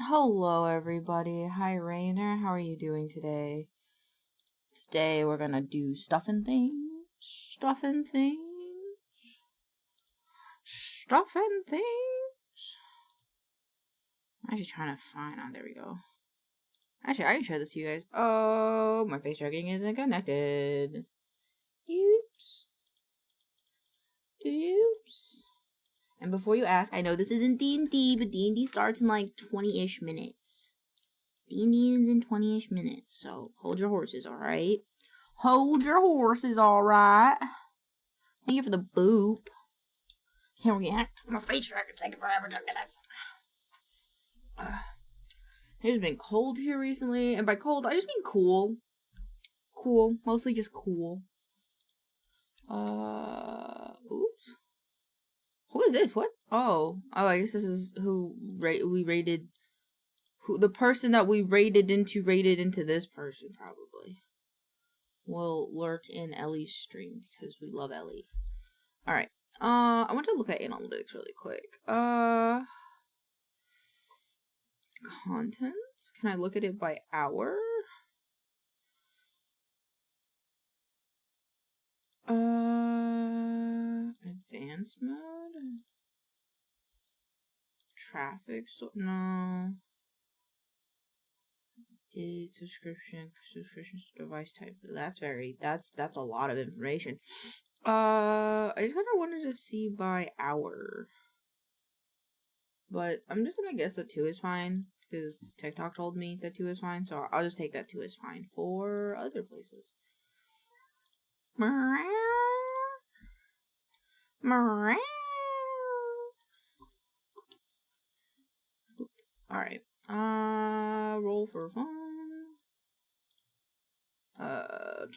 Hello everybody, hi Rainer, how are you doing today? Today we're gonna do stuffing things. I'm actually trying to find, there we go. Actually, I can show this to you guys. Oh, my face tracking isn't connected. Oops. And before you ask, I know this isn't D&D, but D&D starts in like 20-ish minutes. D&D ends in 20-ish minutes, so hold your horses, alright? Hold your horses, alright? Thank you for the boop. Can't react. My face tracker taking forever to connect. It's been cold here recently, and by cold, I just mean cool. Cool. Mostly just cool. Oops. Who is this? What? Oh, I guess this is who we raided. Who the person that we raided into this person, probably. Will lurk in Ellie's stream, because we love Ellie. Alright. I want to look at analytics really quick. Content? Can I look at it by hour? Advanced mode? Traffic, no. Date, subscription device type. That's a lot of information. I just kind of wanted to see by hour. But I'm just gonna guess that 2 is fine, because TikTok told me that 2 is fine, so I'll just take that 2 is fine for other places. Alright. Roll for fun.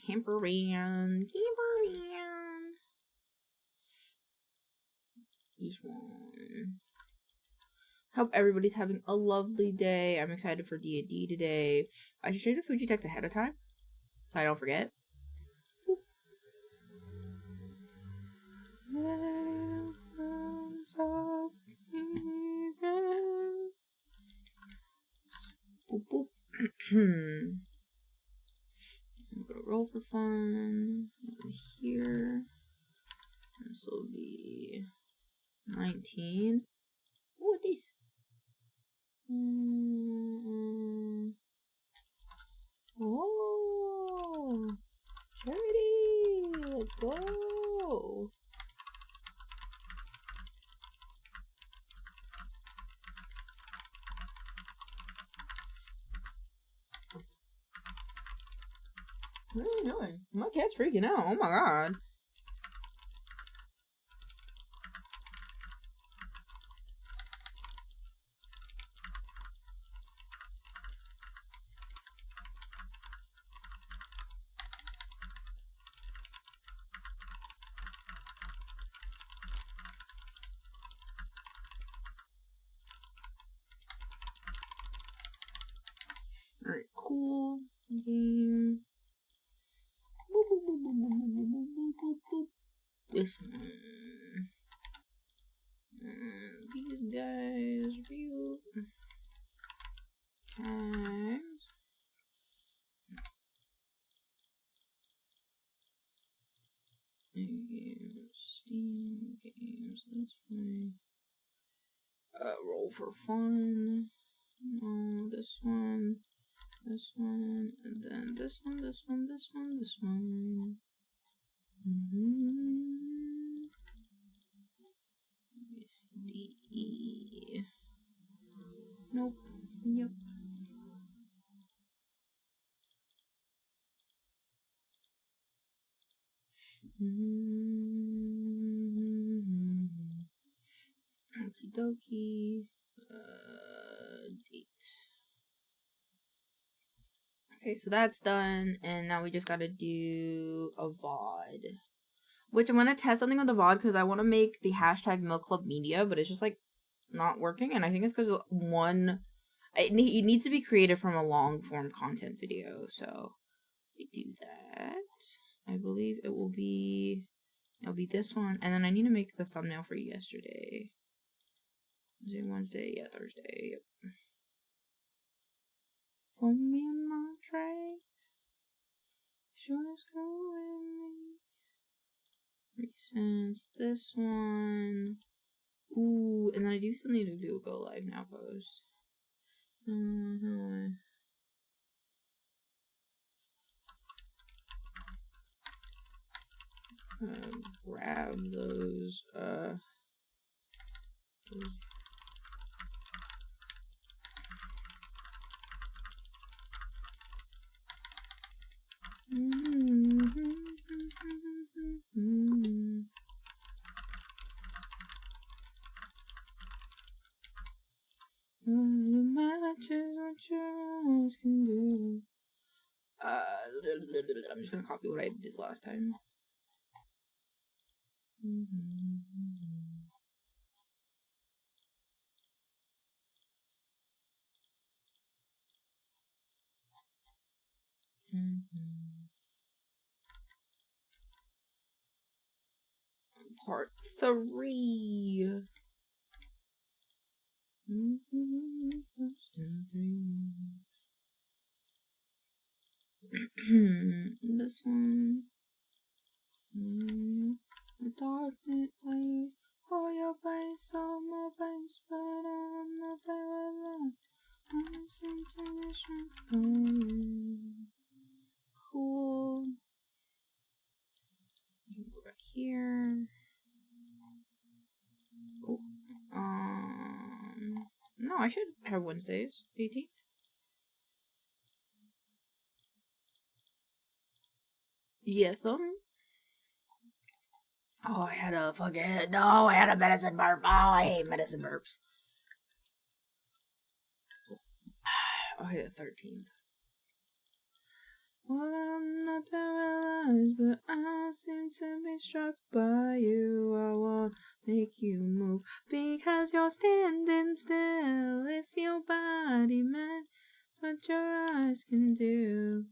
Camper van. Each one. Hope everybody's having a lovely day. I'm excited for D&D today. I should change the Fuji text ahead of time, so I don't forget. Boop. Boop, boop. I'm gonna roll for fun. Here. This will be 19. What is? Oh, charity! Let's go. What are you doing? My cat's freaking out. Oh my god. Alright, cool. Game. Boop, boop, boop, boop, boop, boop, boop, boop, boop, boop. This one. These guys. View. Tags. Games. Steam games. Let's play. Roll for fun. No, this one. This one, and then this one. A, C, D, E. Nope. Yep. Okie dokie. Date. Okay, so that's done, and now we just gotta do a VOD. Which I'm gonna test something on the VOD because I want to make the hashtag Milk Club Media, but it's just like not working, and I think it's because it needs to be created from a long form content video. So we do that. I believe it'll be this one, and then I need to make the thumbnail for yesterday. Was it Wednesday? Yeah, Thursday. Yep. for me and my Drake. Sure is cool with me. Recents, this one. Ooh, and then I do still need to do a go live now post. Grab those, matches what your eyes can do. I'm just gonna copy what I did last time. Part 3. This one. The darknet plays for your place, on my place, but I'm not there alone. I'm intuition. Cool. Go back here. Oh, no, I should have Wednesdays. 18th. Yeah, Oh, I had a medicine burp. Oh, I hate medicine burps. Okay, the 13th. Well, I'm not paralyzed, but I seem to be struck by you. I won't make you move because you're standing still. If your body matches what your eyes can do.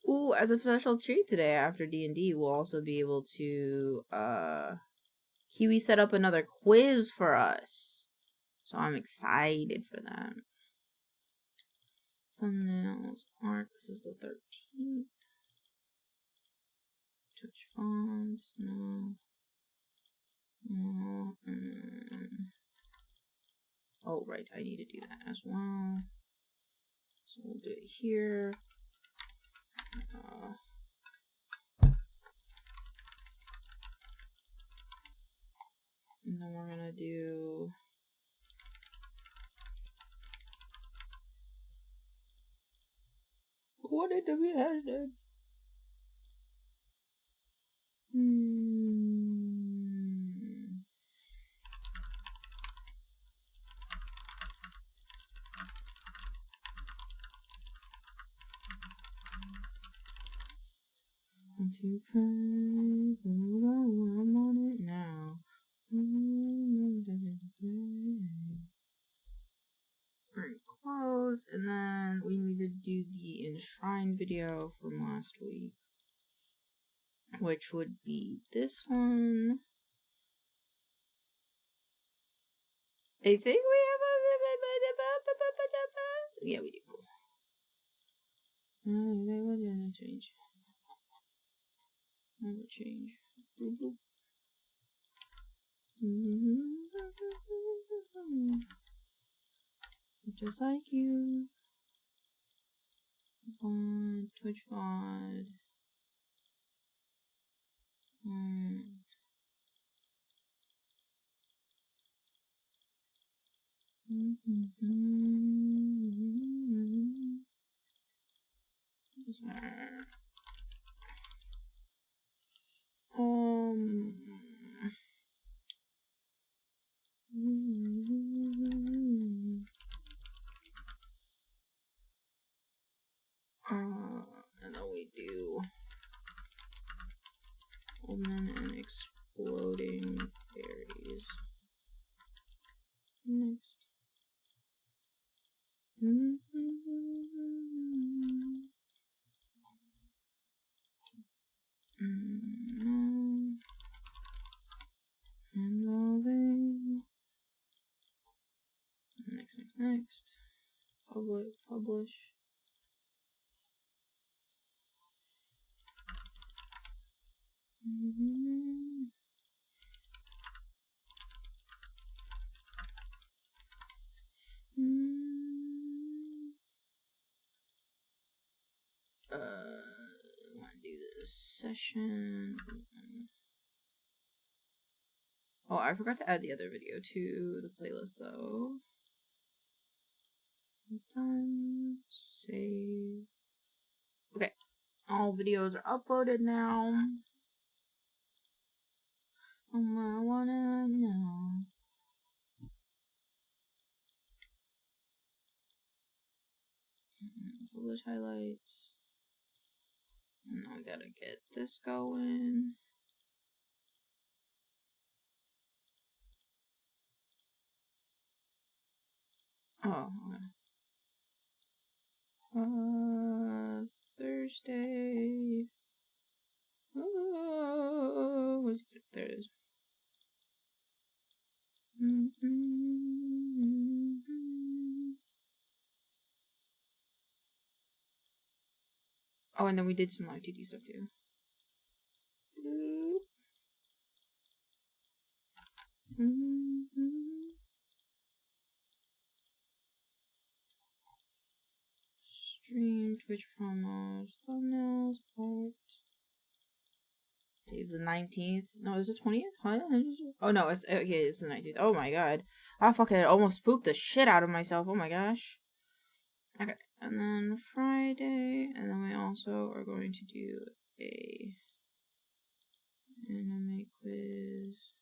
Ooh, as a special treat today after D&D, we'll also be able to, Kiwi set up another quiz for us. So I'm excited for that. Thumbnails, art, this is the 13th. Touch fonts, no. No, and then... Oh, right, I need to do that as well. So we'll do it here. And then we're gonna do... What did we have then? To pray, I'm on it now. Alright, close, and then we need to do the Enshrined video from last week, which would be this one. I think we have a... Yeah, we do. Cool. They will never change. Never change. Bloop, bloop. Just like you. VOD, twitchvod. This one. Goldman and exploding berries. Next. Next. Publish. I want to do this session. Oh, I forgot to add the other video to the playlist though. Done. Save. Okay. All videos are uploaded now. I wanna know. Publish highlights. And now we gotta get this going. Oh, okay. Thursday. What's it? There it is. Oh, and then we did some live TD stuff too. Stream, Twitch promos, thumbnails, part. Today's the 19th. No, is it 20th? Huh? Oh no, it's okay, it's the 19th. Oh my god. I fucking almost spooked the shit out of myself. Oh my gosh. Okay, and then Friday, and then we also are going to do a anime quiz.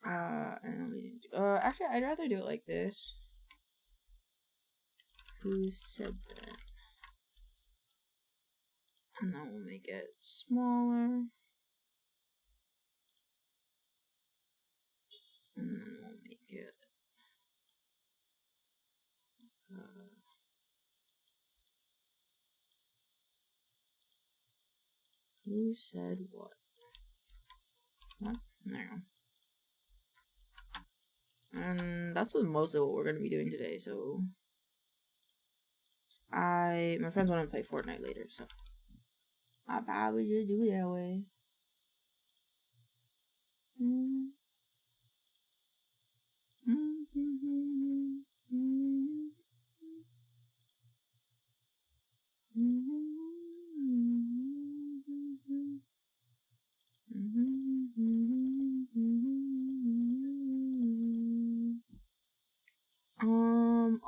And then we actually I'd rather do it like this. Who said that? And then we'll make it smaller. And then we'll make it who said what? What? There. And that's mostly what we're gonna be doing today, so my friends want to play Fortnite later, so I'll probably just do it that way.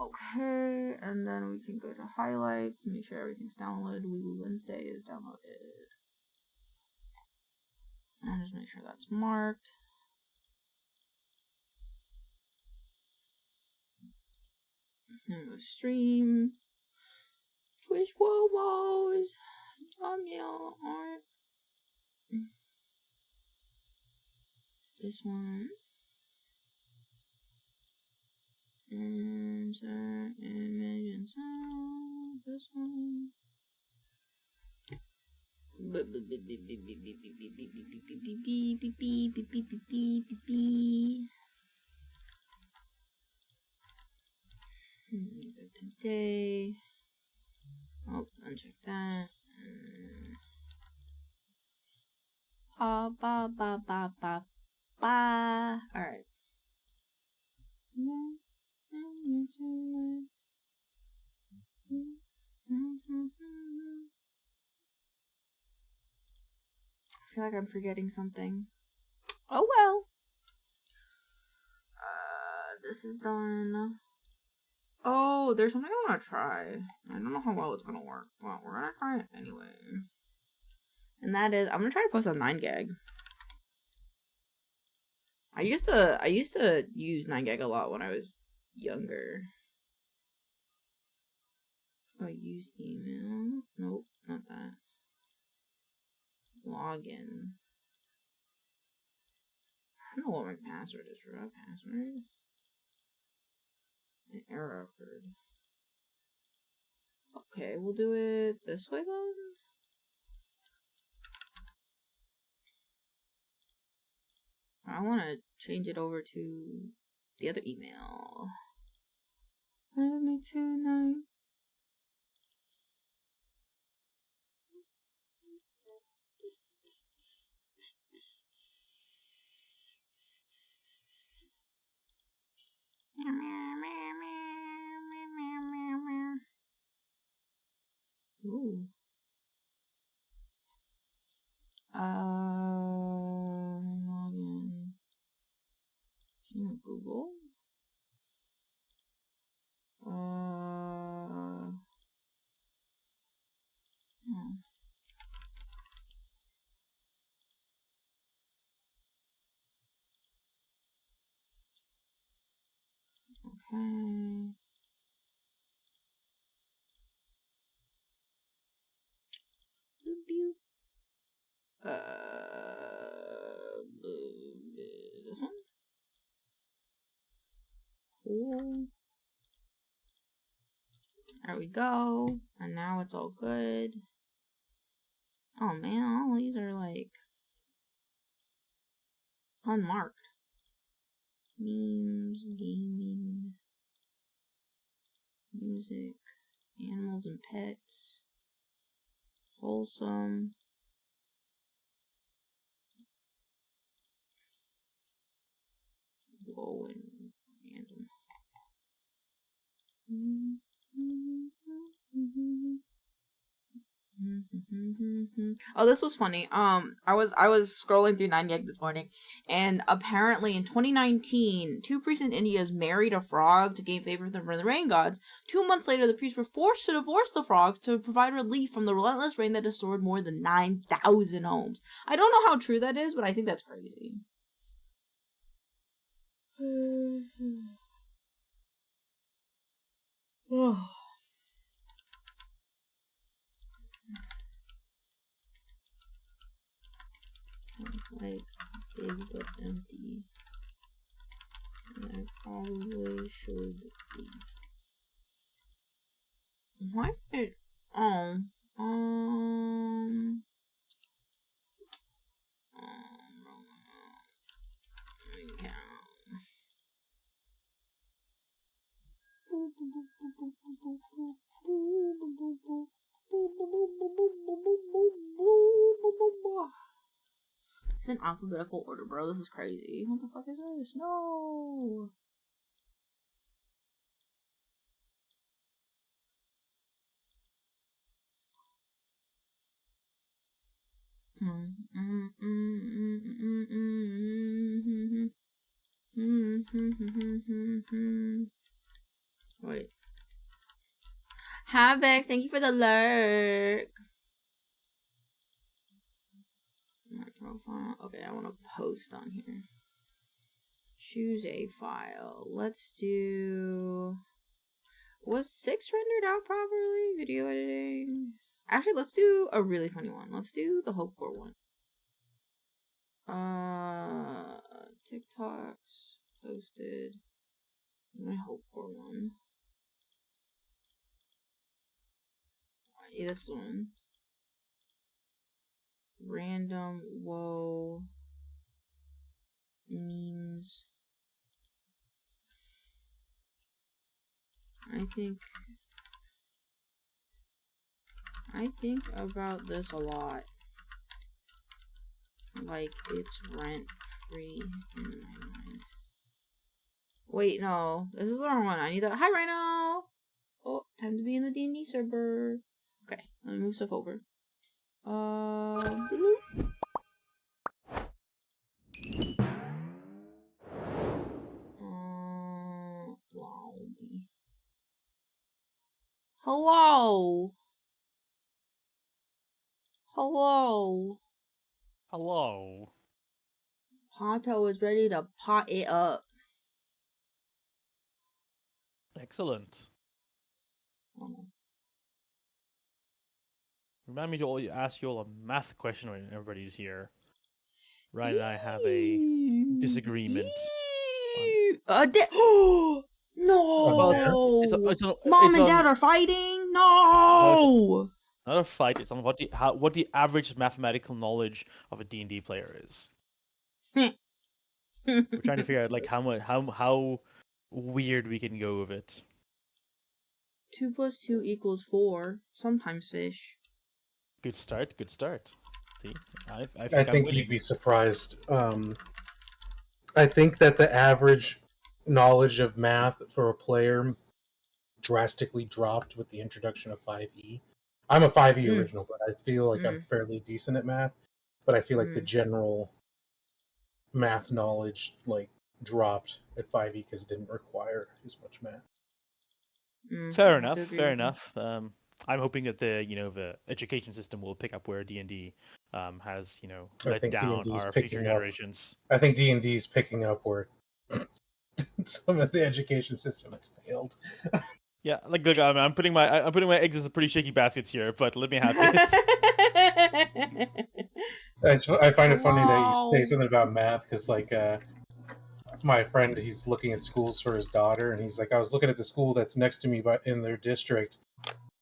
Okay, and then we can go to highlights, make sure everything's downloaded. Wednesday is downloaded. And just make sure that's marked. And go stream. Twitch Wobos. Thumbnail art. This one. Insert image and sound. This one. Today. Oh, uncheck that. Alright. I feel like I'm forgetting something. Oh well. This is done. Oh, there's something I want to try. I don't know how well it's gonna work. Well, we're gonna try it anyway. And that is, I'm gonna try to post on 9gag. I used to use 9gag a lot when I was younger. Oh, use email. Nope, not that. Login. I don't know what my password is for that password. An error occurred. Okay, we'll do it this way then. I want to change it over to the other email. Love me tonight. Ooh. Login. See what Google. Hmm. Okay. Boop, boop. This one? Cool. There we go. And now it's all good. Oh man, all these are like unmarked. Memes, gaming, music, animals and pets, wholesome. Whoa, and random. Oh, this was funny. I was scrolling through 9gag this morning, and apparently in 2019, two priests in India married a frog to gain favor from the rain gods. 2 months later, the priests were forced to divorce the frogs to provide relief from the relentless rain that destroyed more than 9,000 homes. I don't know how true that is, but I think that's crazy. Oh. Like big but empty. And I probably should leave. Why did it? Oh. It's in alphabetical order, bro. This is crazy. What the fuck is this? No. Wait. Havex, thank you for the lurk. My profile. Okay, I want to post on here. Choose a file. Let's do. Was 6 rendered out properly? Video editing. Actually, let's do a really funny one. Let's do the Hopecore one. TikToks posted. My Hopecore one. This one. Random. Whoa. Memes. I think about this a lot. Like it's rent free in my mind. Wait, no. This is the wrong one. I need the. Hi, Rhino! Oh, time to be in the D&D server. Okay, let me move stuff over. Hello! Hello! Hello. Pato is ready to pot it up. Excellent. Remind me to ask you all a math question when everybody's here. Ryan and I have a disagreement. No! Well, Mom and on, Dad are fighting? no, No! not a fight. It's on what the average mathematical knowledge of a D&D player is. We're trying to figure out like how weird we can go with it. 2 + 2 = 4. Sometimes fish. Good start. Good start. See, I think you'd be surprised. I think that the average knowledge of math for a player drastically dropped with the introduction of 5e. I'm a 5e original, but I feel like I'm fairly decent at math. But I feel like the general math knowledge dropped at 5e because it didn't require as much math. Fair enough. Fair enough. I'm hoping that the education system will pick up where D&D has let down D&D's our future generations. I think D&D's picking up where some of the education system has failed. Yeah, look, I'm putting my eggs in some pretty shaky baskets here, but let me have this. I find it funny that you say something about math because my friend, he's looking at schools for his daughter, and he's like, I was looking at the school that's next to me in their district,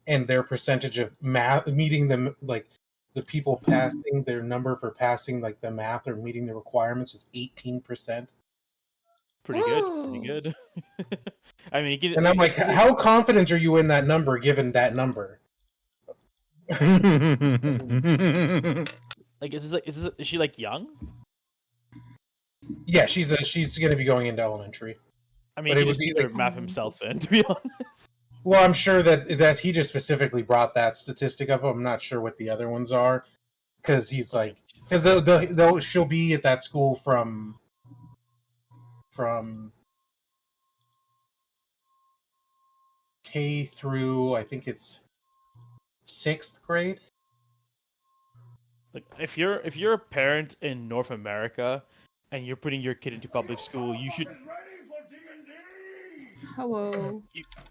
and their percentage of math meeting them, like the people passing, their number for passing like the math or meeting the requirements was 18%. Pretty good. I mean, and I'm like, how confident are you in that number given that number? Like, is she like young? Yeah, she's going to be going into elementary. I mean, he just either map himself in, to be honest. Well, I'm sure that he just specifically brought that statistic up. I'm not sure what the other ones are, because he's like, because she'll be at that school from K through, I think it's 6th grade. Like, if you're a parent in North America and you're putting your kid into public school, you should. Hello.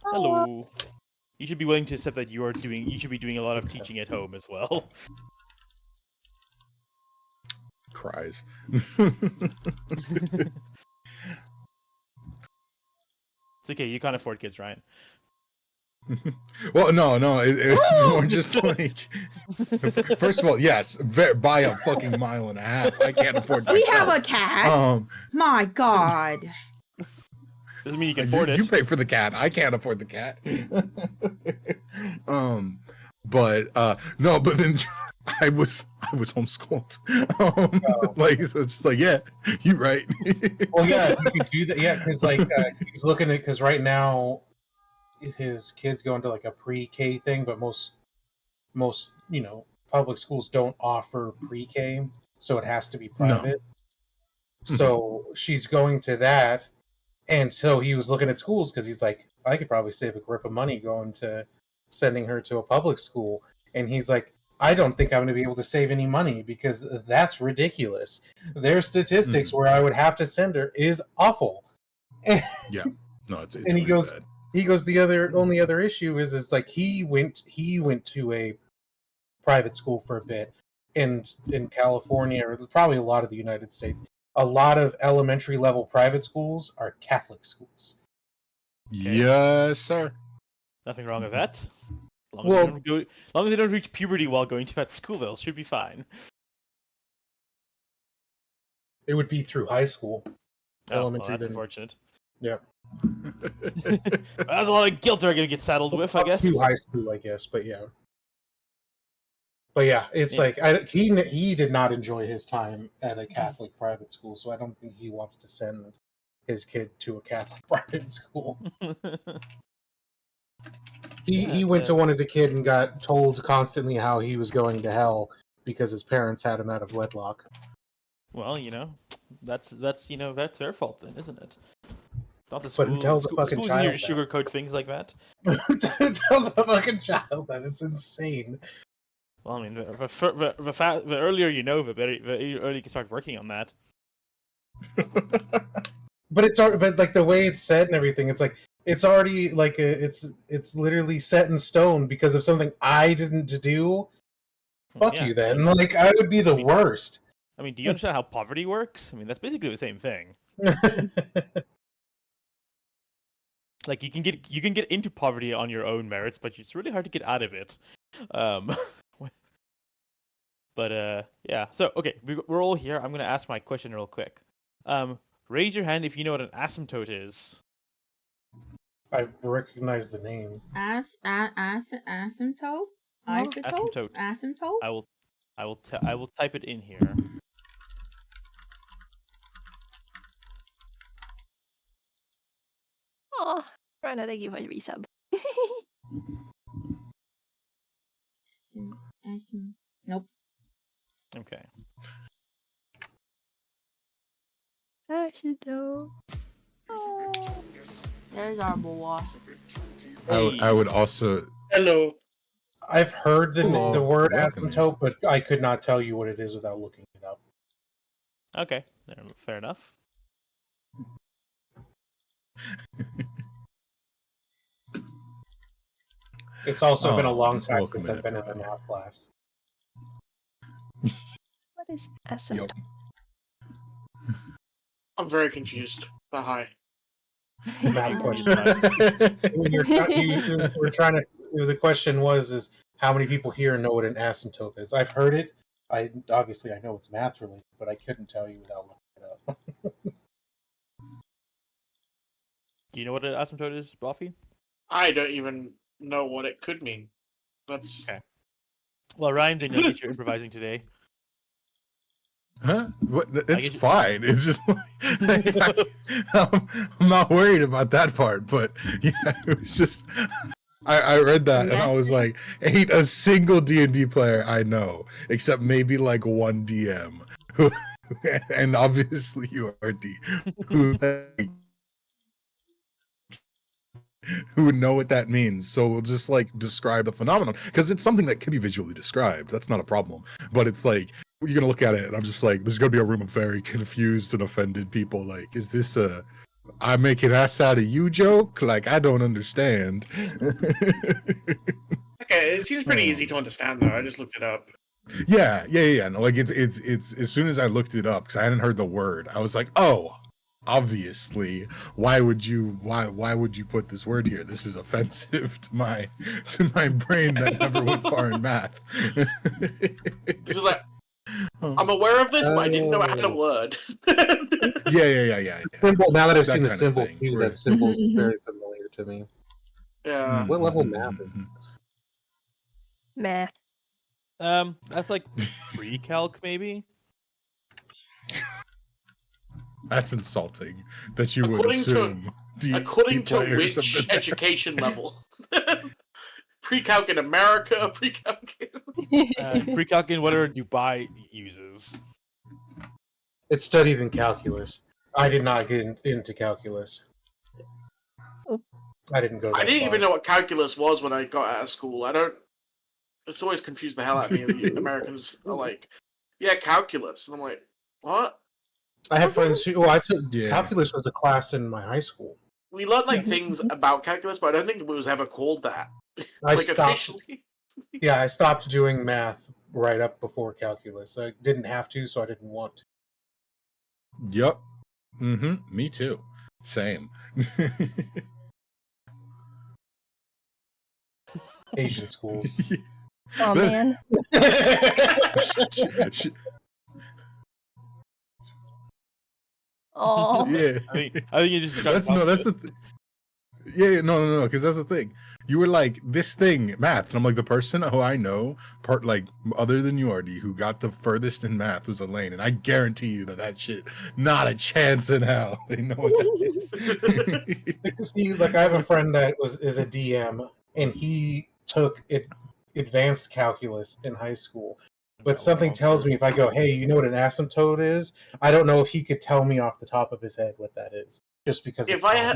Hello. You should be willing to accept that you should be doing a lot of teaching at home as well. Cries. It's okay. You can't afford kids, Ryan. Well, no, it's more just like. First of all, yes, by a fucking mile and a half. I can't afford. We have a cat. My God. Doesn't mean you can afford it. You pay for the cat. I can't afford the cat. But then I was homeschooled. Like, so it's just like, yeah, you're right. Well, yeah, you could do that. Yeah, because he's looking at, because right now his kids go into like a pre-K thing, but most public schools don't offer pre-K, so it has to be private. No. So she's going to that, and so he was looking at schools because he's like, I could probably save a grip of money sending her to a public school, and he's like, I don't think I'm going to be able to save any money because that's ridiculous. Their statistics where I would have to send her is awful. Yeah, no, it's and really he goes, bad. The only other issue is like he went to a private school for a bit, and in California, or probably a lot of the United States, a lot of elementary level private schools are Catholic schools. Okay. Yes, sir. Nothing wrong with that. As long as they don't reach puberty while going to that school, they should be fine. It would be through high school. Elementary, that's unfortunate. Yeah. That's a lot of guilt they're gonna get saddled with, I guess. Through high school, I guess, but yeah. It's like he did not enjoy his time at a Catholic private school, so I don't think he wants to send his kid to a Catholic private school. He went to one as a kid and got told constantly how he was going to hell because his parents had him out of wedlock. Well, that's their fault then, isn't it? Not the school. But who tells a fucking schools child here to sugarcoat things like that? Who tells a fucking child that? It's insane. Well, I mean, the earlier you know, the earlier you can start working on that. But like the way it's said and everything, it's like it's already like it's literally set in stone because of something I didn't do Fuck Yeah. you then. Like, I would be the worst. I mean, do you understand how poverty works? I mean, that's basically the same thing. Like you can get into poverty on your own merits, but it's really hard to get out of it. But yeah. So okay, we're all here. I'm gonna ask my question real quick. Raise your hand if you know what an asymptote is. I recognize the name. Asymptote? Asymptote. Asymptote? I will type it in here. Oh, Rana, thank you for the resub. Nope. Okay. Asymptote. Oh. There's our boy. I would also. Hello. I've heard the Hello. word Welcome. asymptote, but I could not tell you what it is without looking it up. Okay. Fair enough. It's also been a long time welcome since I've been in everybody. the math class. What is asymptote? I'm very confused. But hi. Math question. When you're we're trying to. The question is how many people here know what an asymptote is? I've heard it. I know it's math related, but I couldn't tell you without looking it up. Do you know what an asymptote is, Buffy? I don't even know what it could mean. That's Okay. Well, Ryan, didn't know that you're improvising today. Huh? What? It's get you- fine. It's just like, I'm not worried about that part. But yeah, it was just I read that and I was like, ain't a single D&D player I know except maybe like one DM, who, and obviously you are D, who would know what that means. So we'll just like describe the phenomenon because it's something that can be visually described. That's not a problem. But it's like you're gonna look at it and I'm just like, there's gonna be a room of very confused and offended people. Like, is this a I make an ass out of you joke? Like, I don't understand. okay. It seems pretty easy to understand, though. I just looked it up. Yeah. No, like it's as soon as I looked it up because I hadn't heard the word, I was like, oh, obviously. Why would you put this word here? This is offensive to my brain that never went far in math. This is like I'm aware of this, but I didn't know it had a word. Yeah. Symbol. Now that I've That seen the kind of symbol thing, too, where- that symbol is very familiar to me. Yeah. What level math is this? Math. That's like pre-calc, maybe. That's insulting that you would According to- assume. According to players which have been- education level? Pre-calc in America, pre-calc in... Pre-calc in whatever Dubai uses. It's studied in calculus. I did not get into calculus. Oh. I didn't go. I that didn't far. even know what calculus was when I got out of school. I don't... It's always confused the hell out of me. The Americans are like, yeah, calculus. And I'm like, what? I have friends who. I took Yeah. calculus was a class in my high school. We learned like things about calculus, but I don't think it was ever called that. I like stopped. officially. Yeah, I stopped doing math right up before calculus. I didn't have to, so I didn't want to. Yep. Me too. Same. Asian schools. Oh man. Oh. Yeah. I think you just. That's the no, because that's the thing. You were like this thing, math, and I'm like the person who I know, other than Yordi, who got the furthest in math was Elaine, and I guarantee you that shit, not a chance in hell. They know what that is. See, like I have a friend that is a DM, and he took advanced calculus in high school. But something tells me if I go, hey, you know what an asymptote is? I don't know if he could tell me off the top of his head what that is, just because. If I had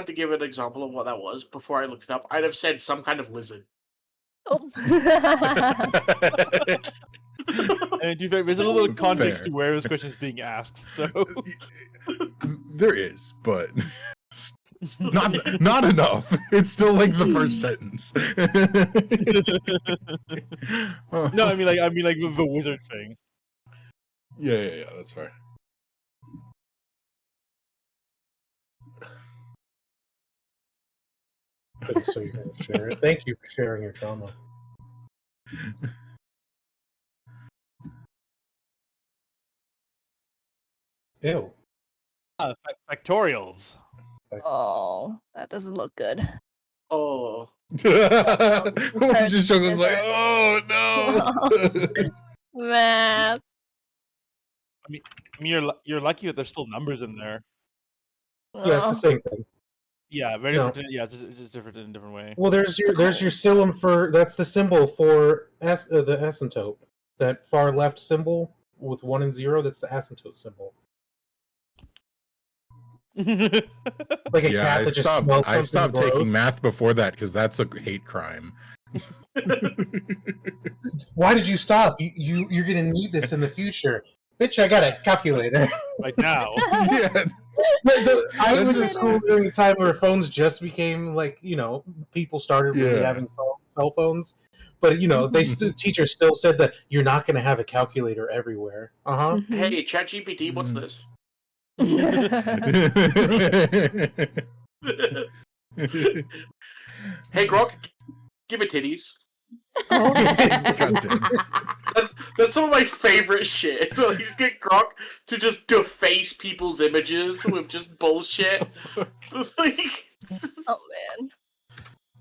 to give an example of what that was before I looked it up, I'd have said some kind of lizard. Oh. And to be fair, there's a little context Fair. to where this question is being asked. So There is, but Not enough. It's still like the first sentence. No, I mean like the wizard thing. Yeah, that's fair. So you're gonna share it. Thank you for sharing your trauma. Ew. Factorials. Oh, that doesn't look good. Oh, Just Shogo's like, oh no. Math. I mean, you're lucky that there's still numbers in there. Yeah, it's the same thing. Yeah, very No. different. Yeah, it's just different in a different way. Well, there's your xylem for that's the symbol for the asymptote. That far left symbol with 1 and 0. That's the asymptote symbol. Like a cat that just smells I something stopped gross. taking math before that because that's a hate crime. Why did you stop? You're gonna need this in the future. Bitch, I got a calculator. Like now. Yeah. I went to school during a time where phones just became like, people started really having cell phones. But teachers still said that you're not going to have a calculator everywhere. hey, ChatGPT, what's this? Hey, Grok, give it titties. Oh, That's some of my favorite shit. So he's get Grok to just deface people's images with just bullshit. Like, oh man.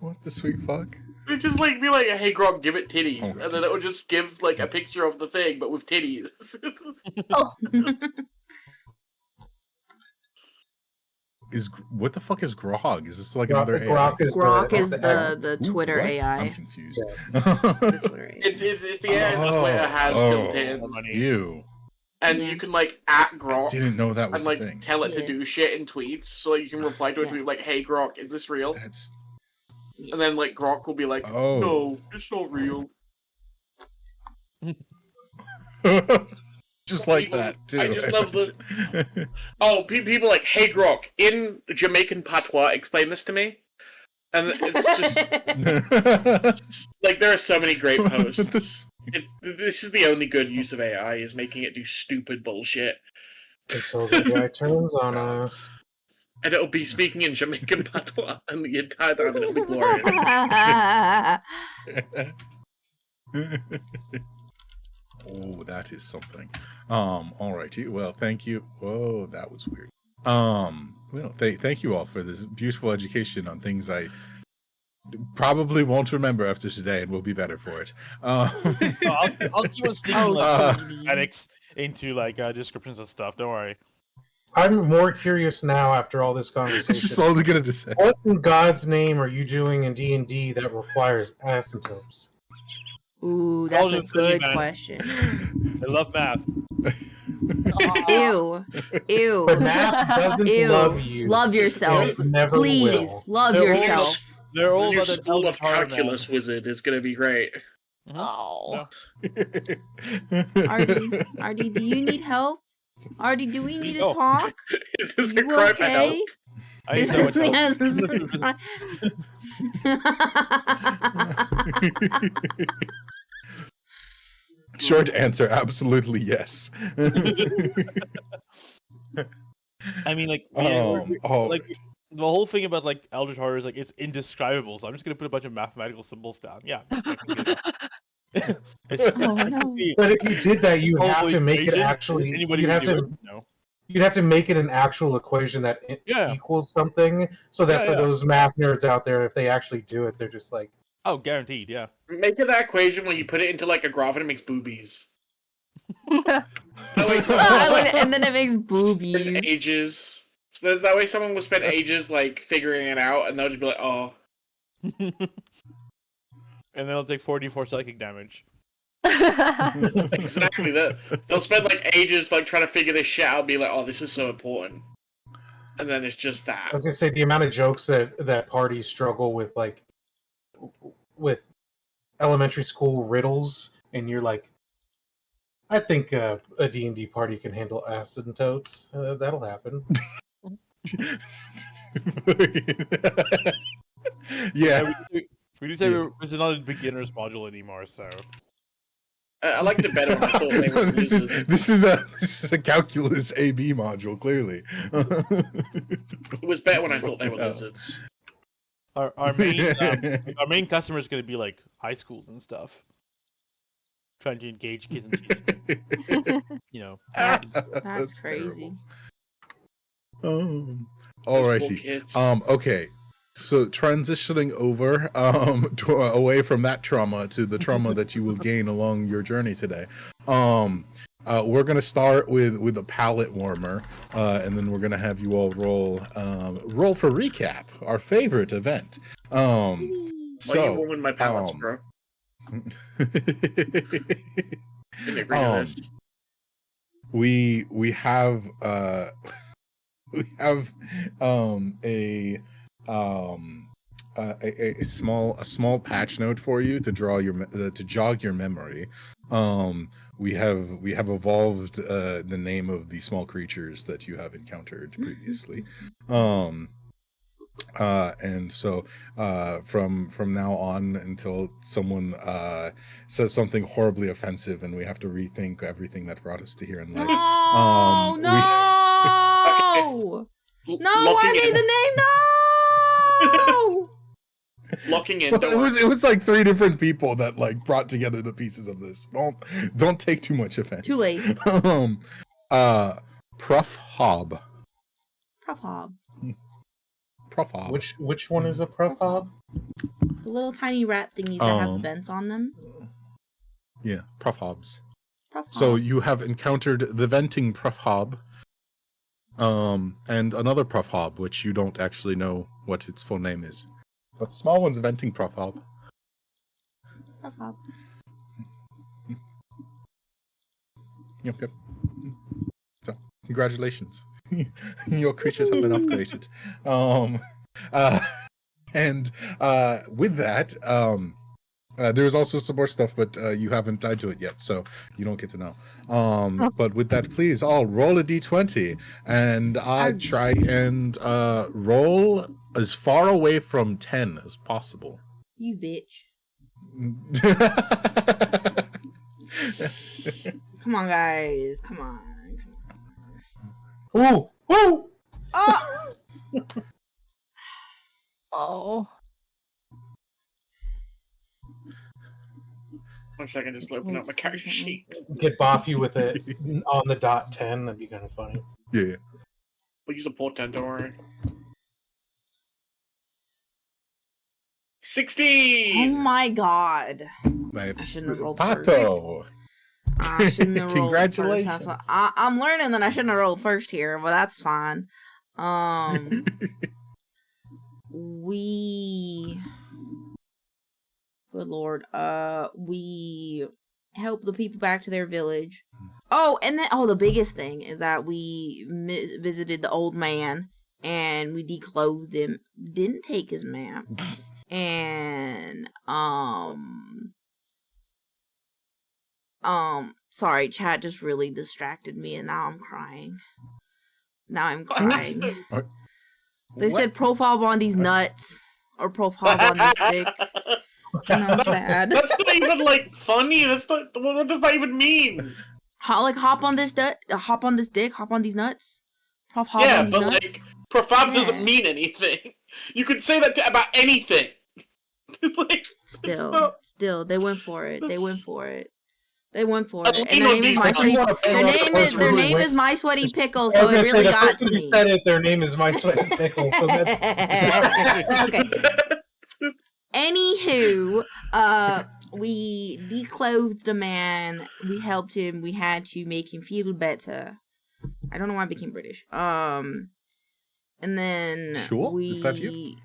What the sweet fuck? it just like be like, hey Grok, give it titties, Oh my and then it would just give like a picture of the thing, but with titties. Oh. What the fuck is Grog? Is this like Grok- another AI? Grok is Grok the- is the- the Twitter What? AI. I'm confused. It's a Twitter AI. It's the AI that Twitter has built in, Ew. and Yeah. you can like at I Grok didn't know that was and a like thing. tell it to Yeah. do shit in tweets. So like, you can reply to a Yeah. tweet like, "Hey Grok, is this real?" That's And then like Grok will be like, oh. "No, it's not real." Just like People- that too. I just love the- Oh, people like, "Hey Grok, in Jamaican patois, explain this to me." And it's just like there are so many great posts. This is the only good use of AI, is making it do stupid bullshit. Until the guy turns on us. And it'll be speaking in Jamaican patois, and the entire time it'll be glorious. Oh, that is something. Alrighty. Well, thank you. Whoa, that was weird. Well, thank you all for this beautiful education on things I probably won't remember after today, and will be better for it. I'll keep on sneaking Oh, like sweetie. edits into like descriptions and stuff. Don't worry. I'm more curious now after all this It's conversation. slowly gonna descend. What in God's name are you doing in D&D that requires asymptotes? Ooh, that's a All the good man. question. I love math. Ew. Ew. But math doesn't Ew. love you. Love yourself. It never Please. will. Love They're all yourself. They're all The new about that school of Eldritch Horror, calculus man. wizard is gonna be great. Oh. Artie, do you need help? Artie, do we need to Oh. talk? Is this You a cry for help? okay? I need This so is, much help. yes, this is a cry. Short answer, absolutely yes. I mean, like, like the whole thing about like Eldritch Horror is like it's indescribable. So I'm just gonna put a bunch of mathematical symbols down. Yeah. I'm just making it up. It's- Oh, no. But if you did that, you have Holy to make it equation? actually. Anybody You'd can have do to. it? No. You'd have to make it an actual equation that Yeah. equals something, so that Yeah, for yeah. those math nerds out there, if they actually do it, they're just like, Oh, guaranteed. Yeah. Make it that equation when you put it into like a graph and it makes boobies. That way And then it makes spend boobies. ages. So that way someone will spend ages like figuring it out, and they'll just be like, "Oh, And then it'll take 44 psychic damage. exactly that." They'll spend like ages like trying to figure this shit out, and be like, "Oh, this is so important," and then it's just that. I was gonna say the amount of jokes that parties struggle with, like with elementary school riddles, and you're like, I think a D&D party can handle asymptotes. That'll happen. Yeah. We do say Yeah. this is not a beginner's module anymore, so. I liked it better when I thought they were this lizards. is a calculus AB module, clearly. It was better when I thought they were lizards. Our main customer is going to be like high schools and stuff, trying to engage kids and teach them, you know. That's crazy. Alrighty. Those poor kids. Okay. So transitioning over away from that trauma to the trauma that you will gain along your journey today. We're gonna start with a palate warmer, and then we're gonna have you all roll for recap, our favorite event. Why you warming my palates, bro? Didn't agree to this. we have a small patch note for you to draw to jog your memory. We have evolved the name of the small creatures that you have encountered previously. And so from now on until someone says something horribly offensive and we have to rethink everything that brought us to here in life. No, no, I made the name. No. Locking in. Well, it was like 3 different people that like brought together the pieces of this. Don't take too much offense. Too late. PRUFFHOB. PRUFFHOB. PRUFFHOB. Which one is a PRUFFHOB? The little tiny rat thingies that have the vents on them. Yeah, PRUFFHOBs. PRUFFHOB. So you have encountered the venting PRUFFHOB, and another PRUFFHOB, which you don't actually know what its full name is. But the small one's a venting PRUFFHOB. PRUFFHOB. Yep. So, congratulations. Your creatures have been upgraded. And with that, there's also some more stuff, but you haven't died to it yet, so you don't get to know. But with that, please all roll a d20, and try and roll as far away from 10 as possible. You bitch. Come on, guys. Come on. Ooh! Ooh! Oh! Oh. 1 second, just open up my character sheet. Get Boffy with it on the dot 10. That'd be kind of funny. Yeah. We'll use a portent, don't worry. 16! Oh my god. I shouldn't have rolled first. Pato. I shouldn't have rolled Congratulations. first. That's what I'm learning that I shouldn't have rolled first here, but that's fine. Good lord. We help the people back to their village. Oh, and then the biggest thing is that we visited the old man and we declothed him. Didn't take his map. And sorry, chat just really distracted me and now I'm crying. They said PRUFFHOB on these nuts or PRUFFHOB on this dick. And I'm sad. That's not even like funny. That's not. What does that even mean? Hop on this dick, hop on these nuts. PRUFFHOB Yeah, on these but nuts. like PRUFFHOB Yeah. doesn't mean anything. You could say that about anything. Like, Still, they went for it. They went for it. And their you know name is these my things. sweaty. Their name is my sweaty pickle. So I was it gonna say, really the got person to who me. said it, their name is My Sweaty Pickle, so that's... Okay. Anywho, we declothed the man. We helped him. We had to make him feel better. I don't know why I became British. And then Sure? Is that you?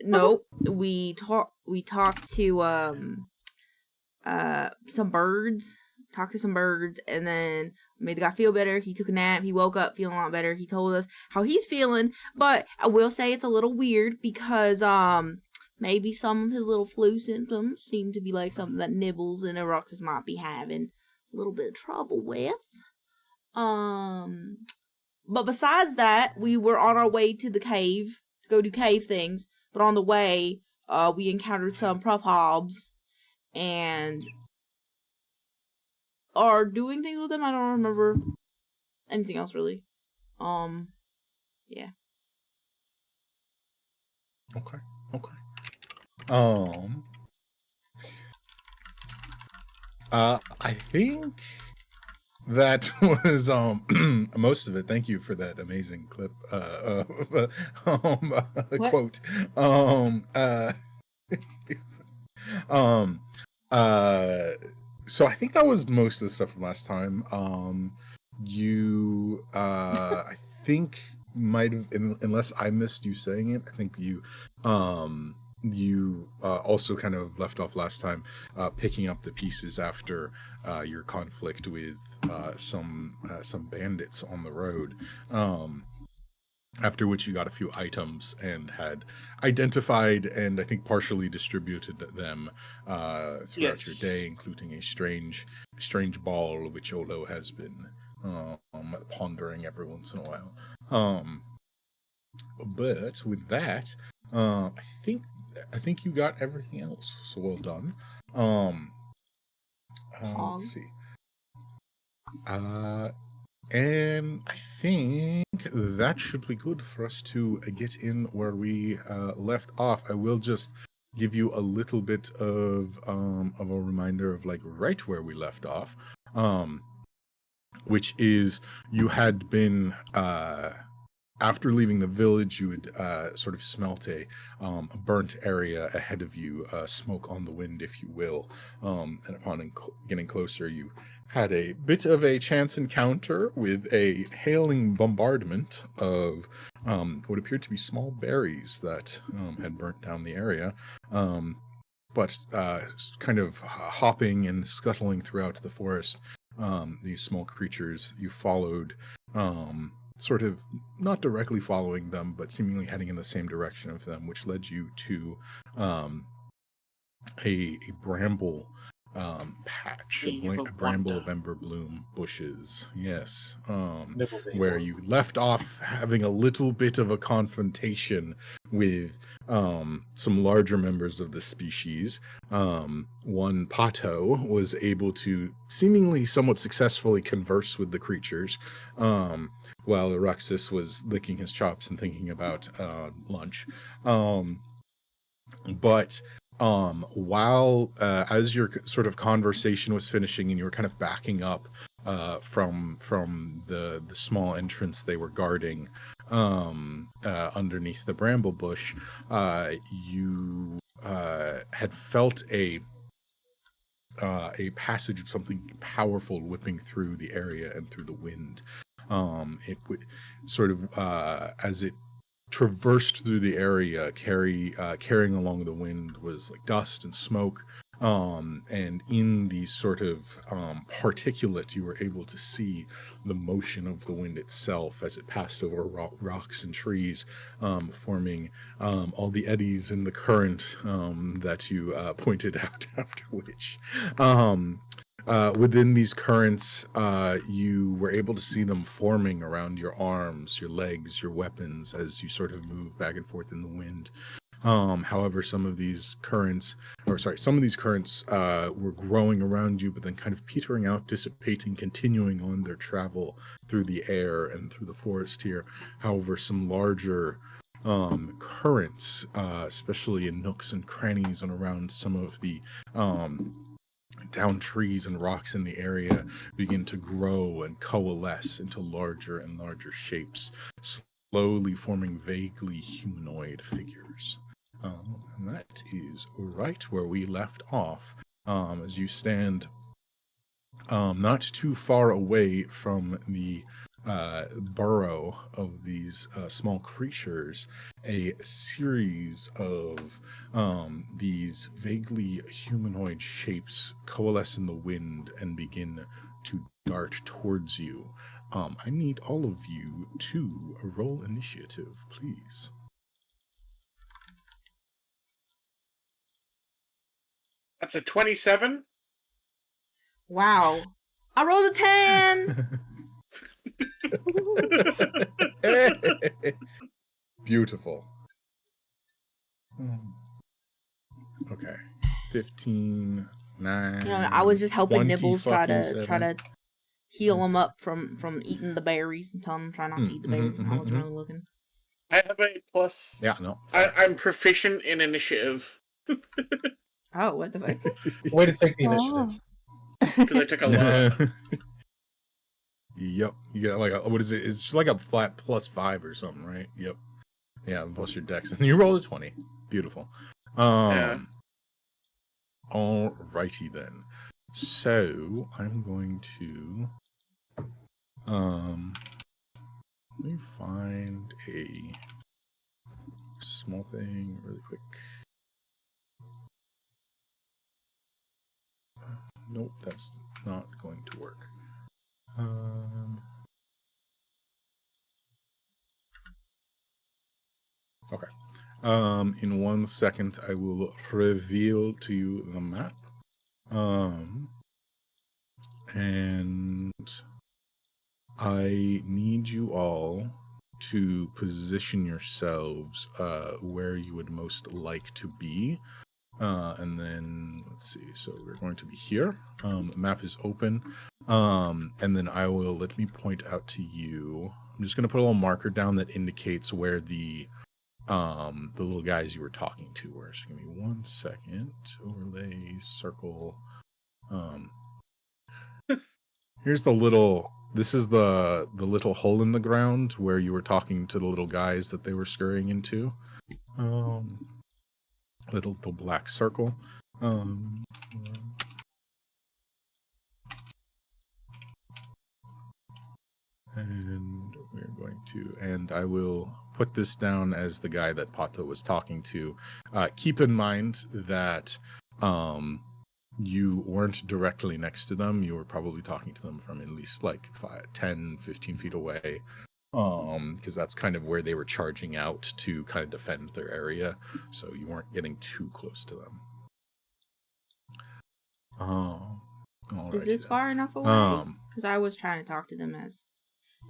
No, we talked to some birds. Talked to some birds, and then made the guy feel better. He took a nap. He woke up feeling a lot better. He told us how he's feeling, but I will say it's a little weird because maybe some of his little flu symptoms seem to be like something that Nibbles and Eroxis might be having a little bit of trouble with. But besides that, we were on our way to the cave to go do cave things, but on the way, we encountered some PRUFFHOBs and are doing things with them. I don't remember anything else really. Yeah. Okay. I think that was most of it. Thank you for that amazing clip. Quote. So I think that was most of the stuff from last time. You I think might have, unless I missed you saying it, I think you also kind of left off last time picking up the pieces after your conflict with some bandits on the road, after which you got a few items and had identified and I think partially distributed them throughout your day, including a strange ball which Olo has been pondering every once in a while. But with that, I think you got everything else. So well done. Let's see. And I think that should be good for us to get in where we left off. I will just give you a little bit of a reminder of like right where we left off, which is you had been after leaving the village, you had sort of smelt a burnt area ahead of you, smoke on the wind, if you will. And upon getting closer, you had a bit of a chance encounter with a hailing bombardment of what appeared to be small berries that had burnt down the area. But kind of hopping and scuttling throughout the forest, these small creatures you followed, sort of not directly following them, but seemingly heading in the same direction of them, which led you to a bramble patch, a bramble of ember bloom bushes. Yes, where you left off having a little bit of a confrontation with some larger members of the species. One Pato was able to seemingly somewhat successfully converse with the creatures, while Eruxus was licking his chops and thinking about lunch. But while as your sort of conversation was finishing and you were kind of backing up from the small entrance they were guarding underneath the bramble bush, you had felt a passage of something powerful whipping through the area and through the wind. It would sort of as it traversed through the area, carrying along the wind was like dust and smoke, and in these sort of particulates you were able to see the motion of the wind itself as it passed over rocks and trees, forming all the eddies in the current that you pointed out, after which within these currents, you were able to see them forming around your arms, your legs, your weapons as you sort of move back and forth in the wind. However, some of these currents were growing around you, but then kind of petering out, dissipating, continuing on their travel through the air and through the forest here. However, some larger currents, especially in nooks and crannies and around some of the down trees and rocks in the area, begin to grow and coalesce into larger and larger shapes, slowly forming vaguely humanoid figures. And that is right where we left off, as you stand not too far away from the burrow of these small creatures. A series of these vaguely humanoid shapes coalesce in the wind and begin to dart towards you. I need all of you to roll initiative, please. That's a 27. Wow. I rolled a 10! Beautiful. Okay. 15, 9. You know, I was just helping 20 Nibbles try fucking to heal him up from eating the berries and telling him try not to eat the berries. I wasn't really looking. I have a plus. Yeah, no. I'm proficient in initiative Oh, what the fuck? Way to take the initiative. because I took a lot. Yep. You get like what is it? It's just like a flat +5 or something, right? Yep. Yeah, plus your dex. And you roll a 20. Beautiful. Yeah. Alrighty then. So I'm going to let me find a small thing really quick. Nope, that's not going to work. Okay. In 1 second, I will reveal to you the map. And I need you all to position yourselves where you would most like to be. And then, let's see, so we're going to be here. The map is open. And then let me point out to you. I'm just going to put a little marker down that indicates where the little guys you were talking to were. So give me 1 second. Overlay, circle. Here's the little, this is the little hole in the ground where you were talking to the little guys that they were scurrying into. Little black circle. And we're going to, and I will put this down as the guy that Pato was talking to. Keep in mind that you weren't directly next to them. You were probably talking to them from at least like 10, 15 feet away. Because that's kind of where they were charging out to kind of defend their area. So you weren't getting too close to them. Is this far enough away? Because I was trying to talk to them as...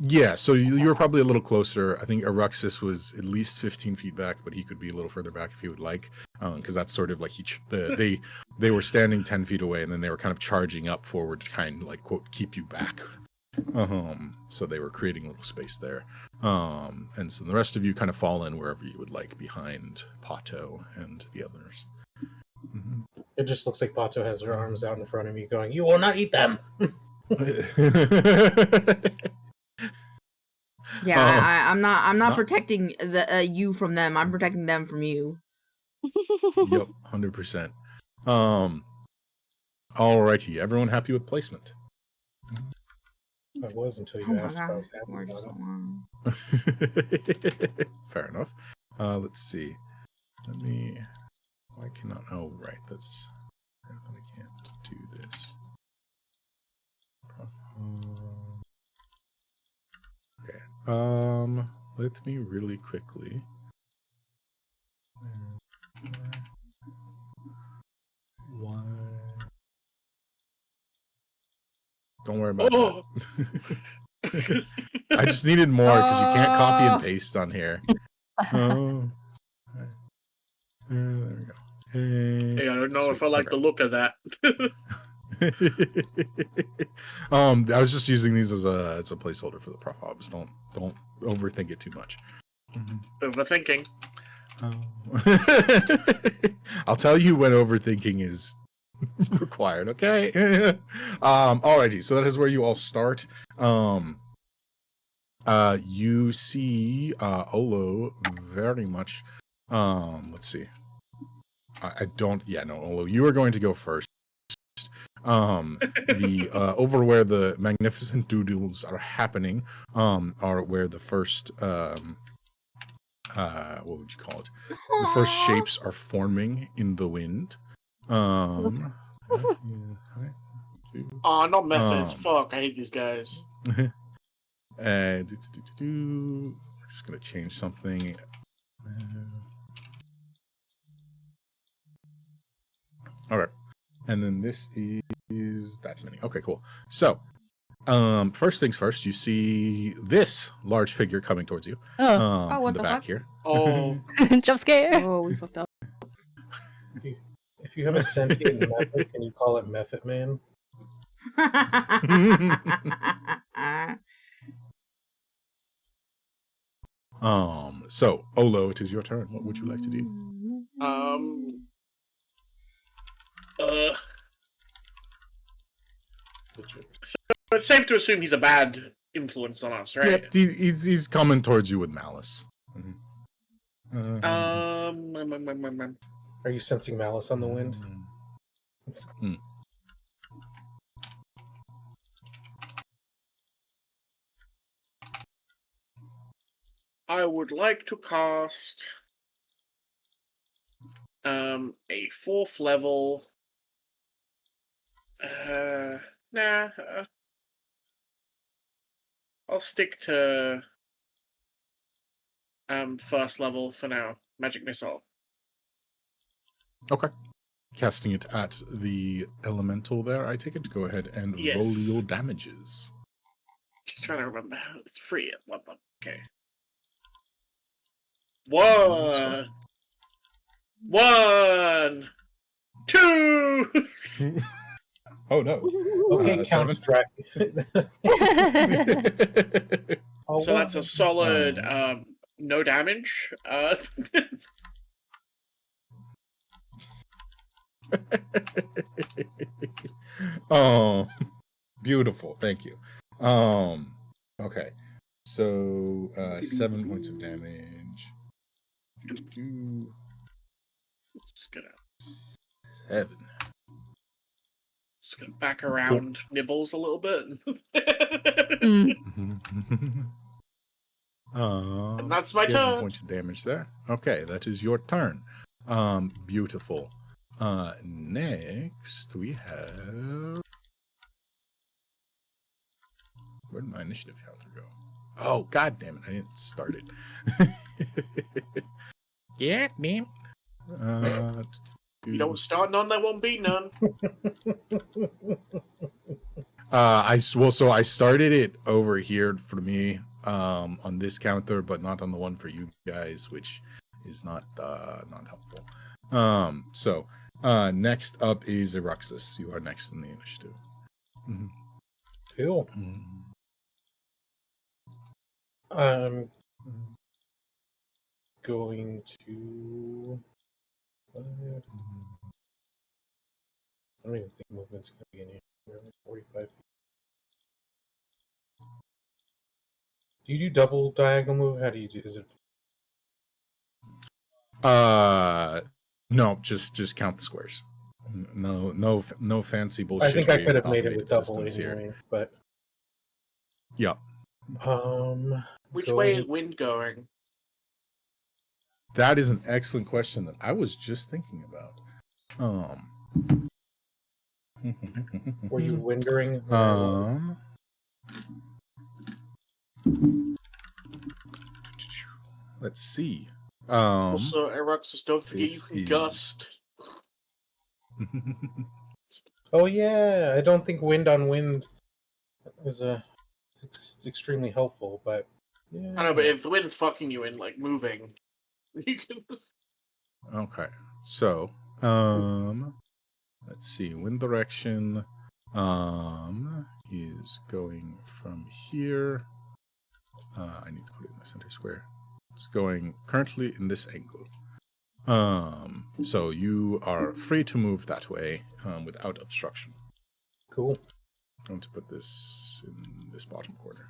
Yeah, so you were probably a little closer. I think Eruxus was at least 15 feet back, but he could be a little further back if he would like. Because that's sort of like they were standing 10 feet away, and then they were kind of charging up forward to kind of like, quote, keep you back. So they were creating a little space there. And so the rest of you kind of fall in wherever you would like behind Pato and the others. Mm-hmm. It just looks like Pato has her arms out in front of me going, "You will not eat them!" Yeah, I'm not protecting the you from them. I'm protecting them from you. Yep, 100%. Alrighty, everyone happy with placement? I was until you asked if I was happy about it. Fair enough. Let's see. Why cannot? Oh, right. I can't do this. Okay. Let me really quickly. Why? Don't worry about that. I just needed more because you can't copy and paste on here. Oh. There we go. Hey, I don't know if I like the look of that. I was just using these as a placeholder for the PRUFFHOBs. Don't overthink it too much. Overthinking. I'll tell you when overthinking is required. Okay. Alrighty. So that is where you all start. You see Olo very much. Let's see. Olo, you are going to go first. Over where the magnificent doodles are happening, are where the first what would you call it? The first shapes are forming in the wind. Oh, not methods. Fuck, I hate these guys. We're just gonna change something. All right, and then this is that many. Okay, cool. So, First things first, you see this large figure coming towards you. Oh, what from the the back fuck? here. Oh, jump scare. Oh, we fucked up. If you have a sentient method, can you call it Method Man? So Olo, it is your turn. What would you like to do? It's safe to assume he's a bad influence on us, right? Yep, he's coming towards you with malice. Are you sensing malice on the wind? I would like to cast a 4th level. Nah. I'll stick to 1st level for now. Magic Missile. Okay. Casting it at the elemental there, I take it to go ahead and roll Yes. your damages. Just trying to remember how it's free at 1. Okay. 1, 2. Oh no. Okay, Count Seven? Oh, So that's a solid no damage. Oh, beautiful. Thank you. Okay. So 7 points of damage. Just gonna 7. back around Nibbles a little bit. And that's my 7 turn. points of damage there. Okay, that is your turn. Beautiful. Next we have. Where did my initiative counter go? Oh, god damn it! I didn't start it. Yeah, man. You don't start none, there won't be none. So I started it over here for me on this counter, but not on the one for you guys, which is not helpful. So next up is Eruxus. You are next in the initiative. Cool. I'm going to. I don't even think movement's going to be in here. We're only 45 feet. Do you do double diagonal move? How do you do? Is it? No, just count the squares. No fancy bullshit. I think I could have made it with double anyway, but. Yeah. Which way is wind going? That is an excellent question that I was just thinking about. Were you windering? Let's see. Also, Eruxus, don't forget you can gust. Oh yeah, I don't think wind on wind is extremely helpful, but yeah. I know, but if the wind is fucking you in, like, moving, you can... Okay, so, let's see, wind direction, is going from here, I need to put it in the center square, it's going currently in this angle, so you are free to move that way, without obstruction. Cool. I'm going to put this in this bottom corner.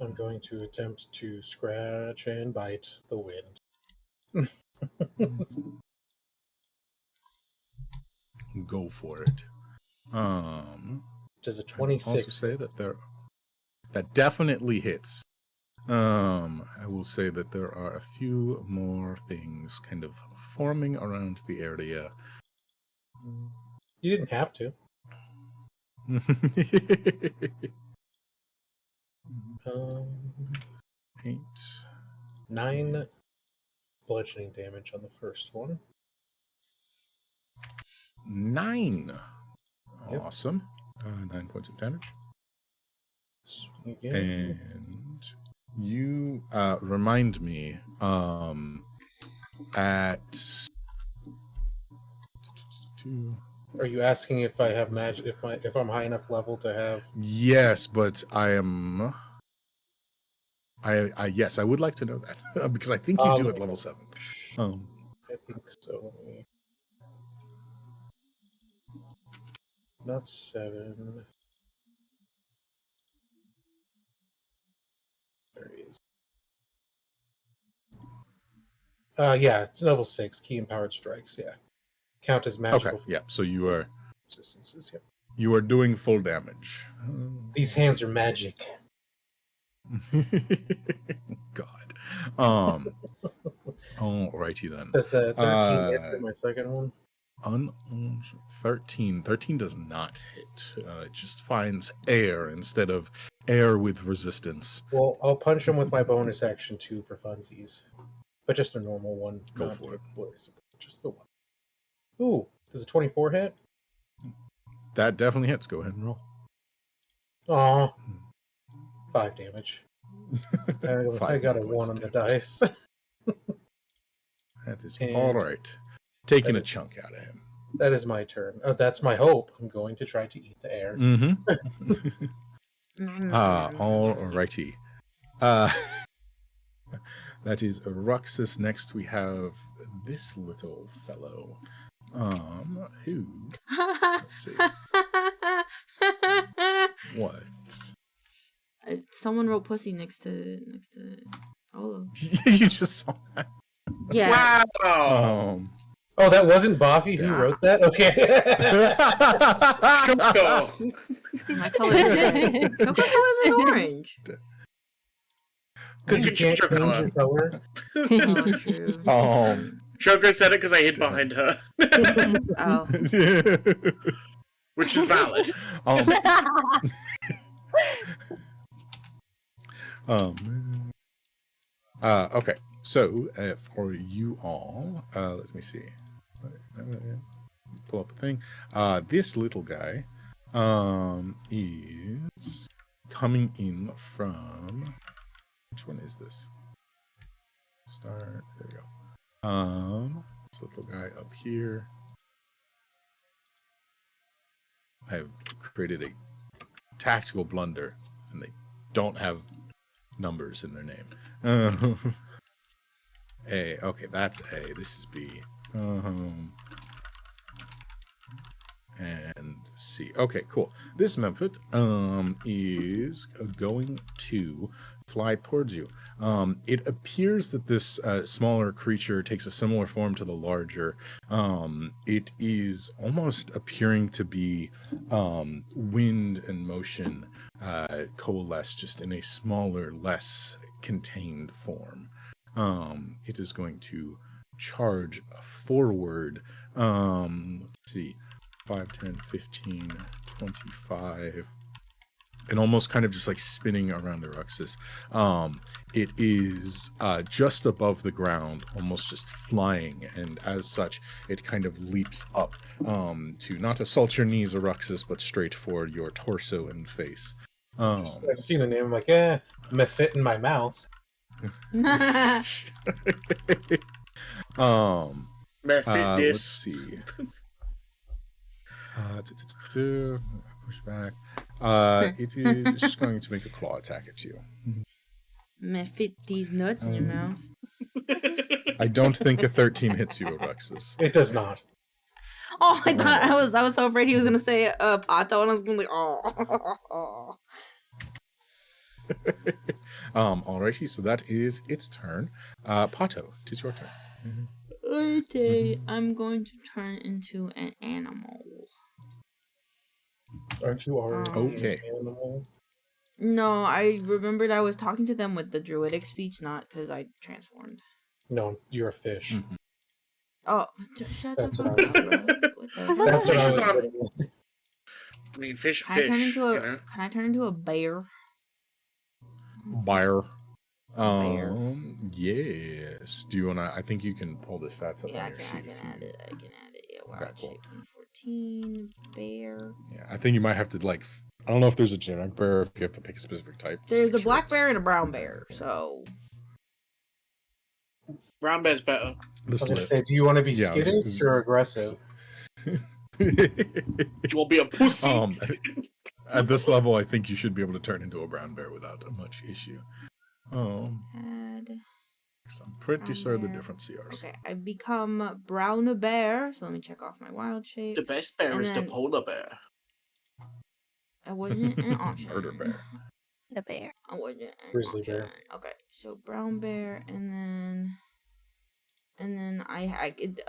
I'm going to attempt to scratch and bite the wind. Go for it. Does a 26 also say that that definitely hits. I will say that there are a few more things kind of forming around the area. You didn't have to. 8. 9 bludgeoning damage on the first one. 9. Yep. Awesome. 9 points of damage. Swing again. And you remind me at Are you asking if I have magic? If I'm high enough level to have? yes, but I am. Yes, I would like to know that because I think you do at level 7. I think so. Not 7. There he is. Yeah, it's level 6. Key empowered strikes. Yeah, count as magical. Okay, yeah. So you are Resistances. Yep. you are doing full damage. These hands are magic. God. Alrighty then. Does 13 hit for my second one? 13. 13 does not hit. It just finds air instead of air with resistance. Well, I'll punch him with my bonus action too for funsies, but just a normal one. Go for it. Just the one. Ooh, does a 24 hit? That definitely hits. Go ahead and roll. Aw. 5 damage. I 5 got a points 1 of on the damage. dice. That is And all right. Taking that a is- chunk out of him. That is my turn. Oh, that's my hope. I'm going to try to eat the air. Mm-hmm. All righty. That is Ruxus. Next we have this little fellow. Who? Let's see. What? Someone wrote pussy next to Olo. You just saw that. Yeah. Wow. Oh, that wasn't Boffy who Yeah. wrote that? Okay. Choco. My color is red. Coco's color is orange. Because you You can't change your change your color. Oh, true. Choco said it because I hid behind her, Oh. which is valid. Okay, so for you all, let me see. Pull up a thing. This little guy is coming in from. Which one is this? Start. There we go. This little guy up here. I've created a tactical blunder, and they don't have numbers in their name. A. Okay, that's A. This is B. And C. Okay, cool. This Memphit is going to fly towards you. It appears that this smaller creature takes a similar form to the larger. It is almost appearing to be wind and motion coalesce just in a smaller, less contained form. It is going to charge forward. Let's see. 5, 10, 15, 25, and almost kind of just like spinning around the Ruxus. It is just above the ground, almost just flying, and as such, it kind of leaps up to not assault your knees, Ruxus, but straight for your torso and face. I've seen the name. I'm like, fit in my mouth. Let's Let's see. Push back. It is just going to make a claw attack at you. Man, fit these nuts in your mouth. I don't think a 13 hits you, Alexis. It does not. Oh, I thought I was so afraid he was gonna say Pato, and I was gonna be like, oh. Alrighty, so that is its turn. Pato, it is your turn. Okay, I'm going to turn into an animal. Aren't you already Okay. an animal? No, I remembered I was talking to them with the druidic speech, not because I transformed. No, you're a fish. Mhm. Oh, shut the That's fuck what up, bro. What the hell? That's what I Fish is was on- getting at. I mean, fish, Can I turn into a? you know? Can I turn into a bear? Bear. Bear. Yes. Do you wanna? I think you can pull the stats up Yeah, on I your can sheet. add it. I can add it. Yeah, wow, Okay, cool. shape 15 bear. Yeah, I think you might have to like. I don't know if there's a generic bear. Or if you have to pick a specific type. Just There's a make sure black it's bear and a brown bear. So Brown bear's better. I the was gonna slit. say, do you want to be Yeah, skittish or aggressive? You will be a pussy. At this level, I think you should be able to turn into a brown bear without much issue. add. I'm pretty Brown sure the bear. different CRs. Okay, I've become brown bear. So let me check off my wild shape. The best bear And is the then- polar bear. I wasn't an option. Murder bear. The bear. I wasn't an Grizzly option. bear. Okay, so brown bear, and then I could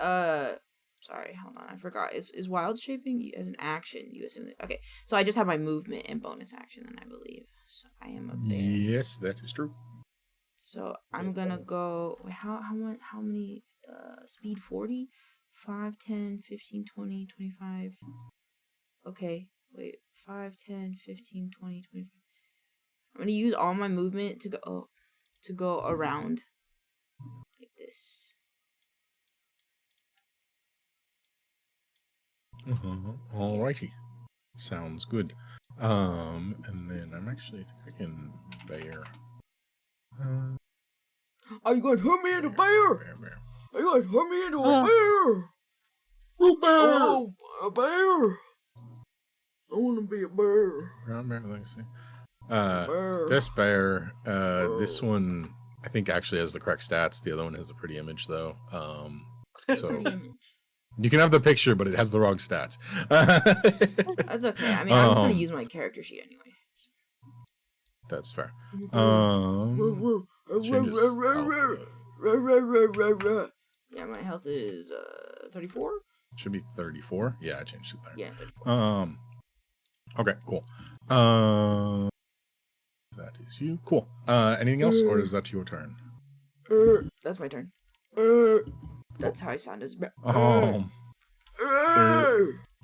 sorry, hold on, I forgot. Is wild shaping as an action? You assume that, okay? So I just have my movement and bonus action, then I believe. So I am a bear. Yes, that is true. So I'm gonna go. Wait, how many? Speed 40, 5, 10, 15, 20, 25. Okay, wait, 5, 10, 15, 20, 25. I'm gonna use all my movement to go around like this. Alrighty, sounds good. And then I'm actually I think I can bear. Are you gonna turn me into Bear. Are you gonna turn me into a bear? Oh, a bear! I wanna be a bear. Brown bear, let's see. Bear. This bear, this one I think actually has the correct stats. The other one has a pretty image though. So Pretty image. you can have the picture, but it has the wrong stats. That's okay. I mean, I'm just gonna use my character sheet anyway. That's fair. Changes Changes health, Yeah, my health is 34. should be 34. Yeah, I changed it there. Yeah, 34. Okay, cool. That is you. Cool. Anything else, or is that your turn? That's my turn. That's how I sound as bear.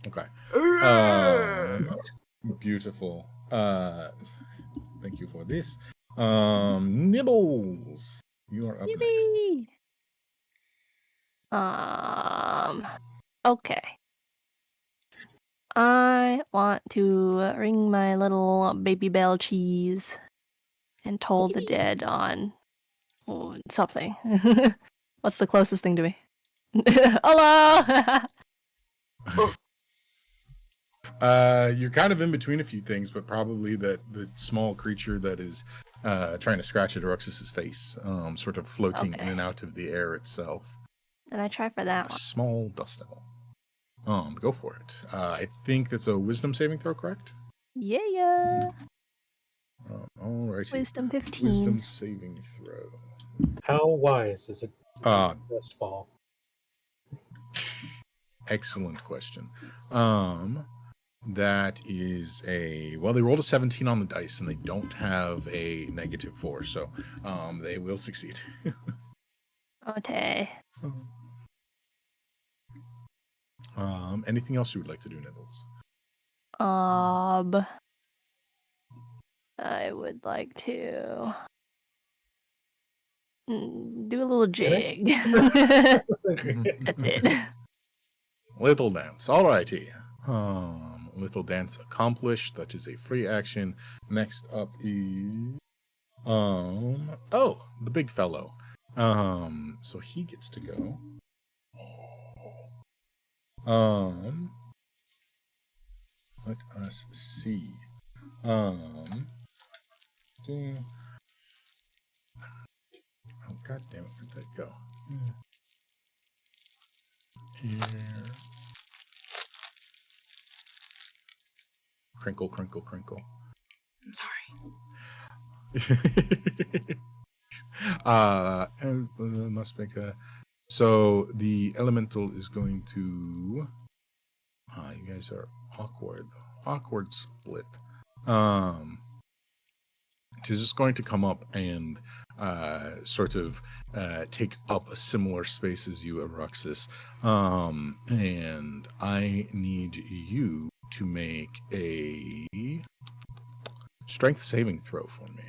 Okay. Beautiful. Thank you for this. Nibbles. You are up next. Yippee! Okay. I want to ring my little baby bell cheese and toll the dead on something. What's the closest thing to me? Hello! You're kind of in between a few things, but probably the small creature that is trying to scratch at Aruxus's face, sort of floating in Okay. and out of the air itself. Then I try for that A one. small dust devil. Go for it. I think that's a wisdom saving throw, correct? Yeah. Alrighty. Wisdom 15. Wisdom saving throw. How wise is a dust ball? Excellent question. That is they rolled a 17 on the dice and they don't have a -4, so they will succeed. Okay. Anything else you would like to do, Nibbles? I would like to do a little jig. That's it. Little dance. Alrighty. Little dance accomplished. That is a free action. Next up is the big fellow. So he gets to go. Let us see. Oh god damn it, where'd that go? Here. Crinkle, crinkle, crinkle. I'm sorry. And must make a. So the elemental is going to. You guys are awkward. Awkward split. It is just going to come up and sort of take up a similar space as you, Aruxus. And I need you to make a strength saving throw for me.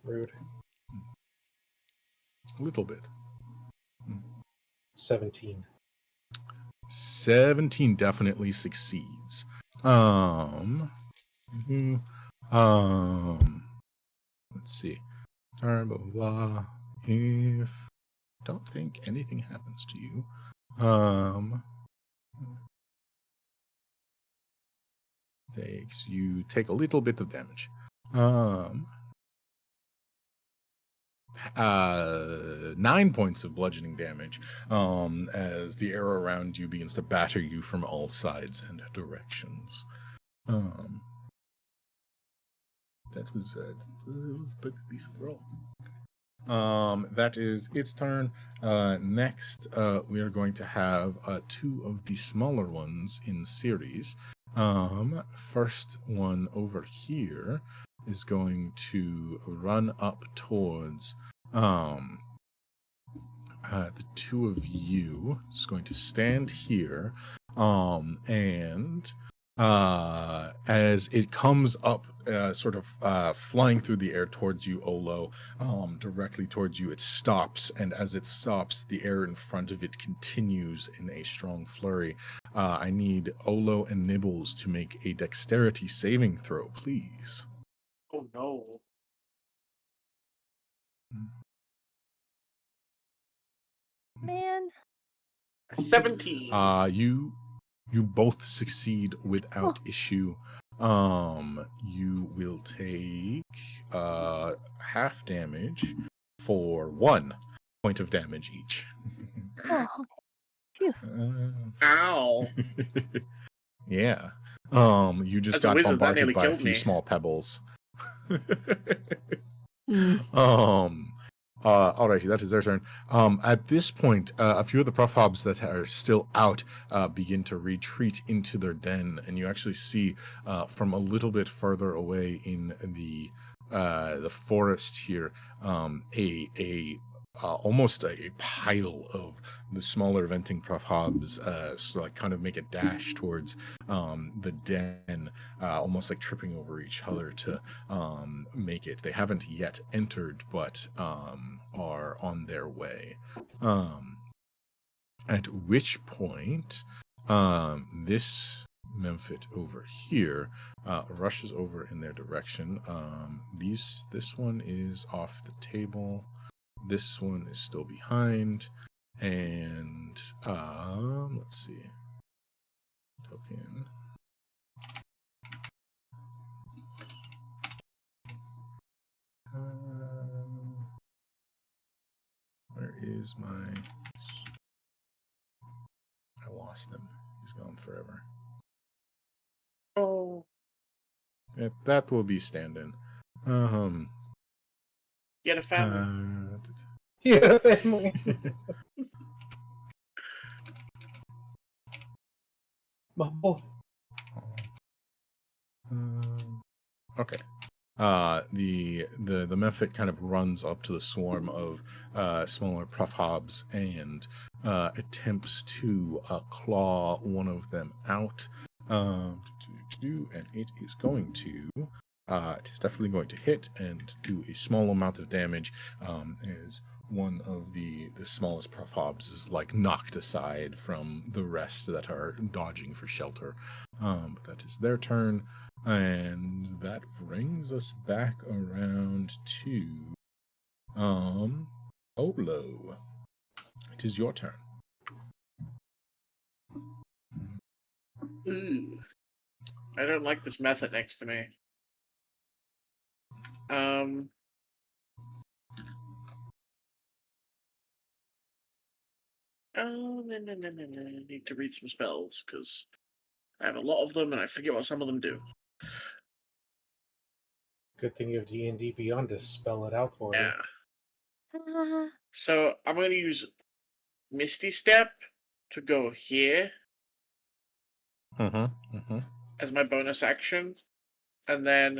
Rude. A little bit. 17. 17 definitely succeeds. Mhm. Let's see. Blah, blah, blah. If don't think anything happens to you. You take a little bit of damage. 9 points of bludgeoning damage as the air around you begins to batter you from all sides and directions. That was a pretty decent roll. That is its turn. Next, we are going to have 2 of the smaller ones in series. First one over here is going to run up towards the 2 of you. Is going to stand here, and as it comes up, sort of flying through the air towards you, Olo, directly towards you, it stops, and as it stops, the air in front of it continues in a strong flurry. I need Olo and Nibbles to make a dexterity saving throw, please. Oh no. Man. 17. You both succeed without issue. You will take half damage for 1 point of damage each. Oh, phew. Ow. Yeah. You just As a got wizard, that bombarded nearly by a killed few me. small pebbles. Mm. Alrighty, that is their turn. At this point, a few of the PRUFFHOBs that are still out begin to retreat into their den, and you actually see from a little bit further away in the forest here almost a pile of the smaller venting PRUFFHOBs kind of make a dash towards the den, almost like tripping over each other to make it. They haven't yet entered, but are on their way. At which point, this Memphit over here rushes over in their direction. This one is off the table. This one is still behind, and let's see. Token. Where is my? I lost him. He's gone forever. Oh. That will be stand-in. Get a family. Yeah, family. My boy. Okay. The Mephit kind of runs up to the swarm of smaller PRUFFHOBs and attempts to claw one of them out. And it is going to. It's definitely going to hit and do a small amount of damage. As one of the smallest PRUFFHOBs is like knocked aside from the rest that are dodging for shelter. But that is their turn. And that brings us back around to Olo. It is your turn. Ooh. I don't like this method next to me. Oh, no. I need to read some spells, because I have a lot of them, and I forget what some of them do. Good thing you have D&D Beyond to spell it out for you. Yeah. So, I'm going to use Misty Step to go here as my bonus action, and then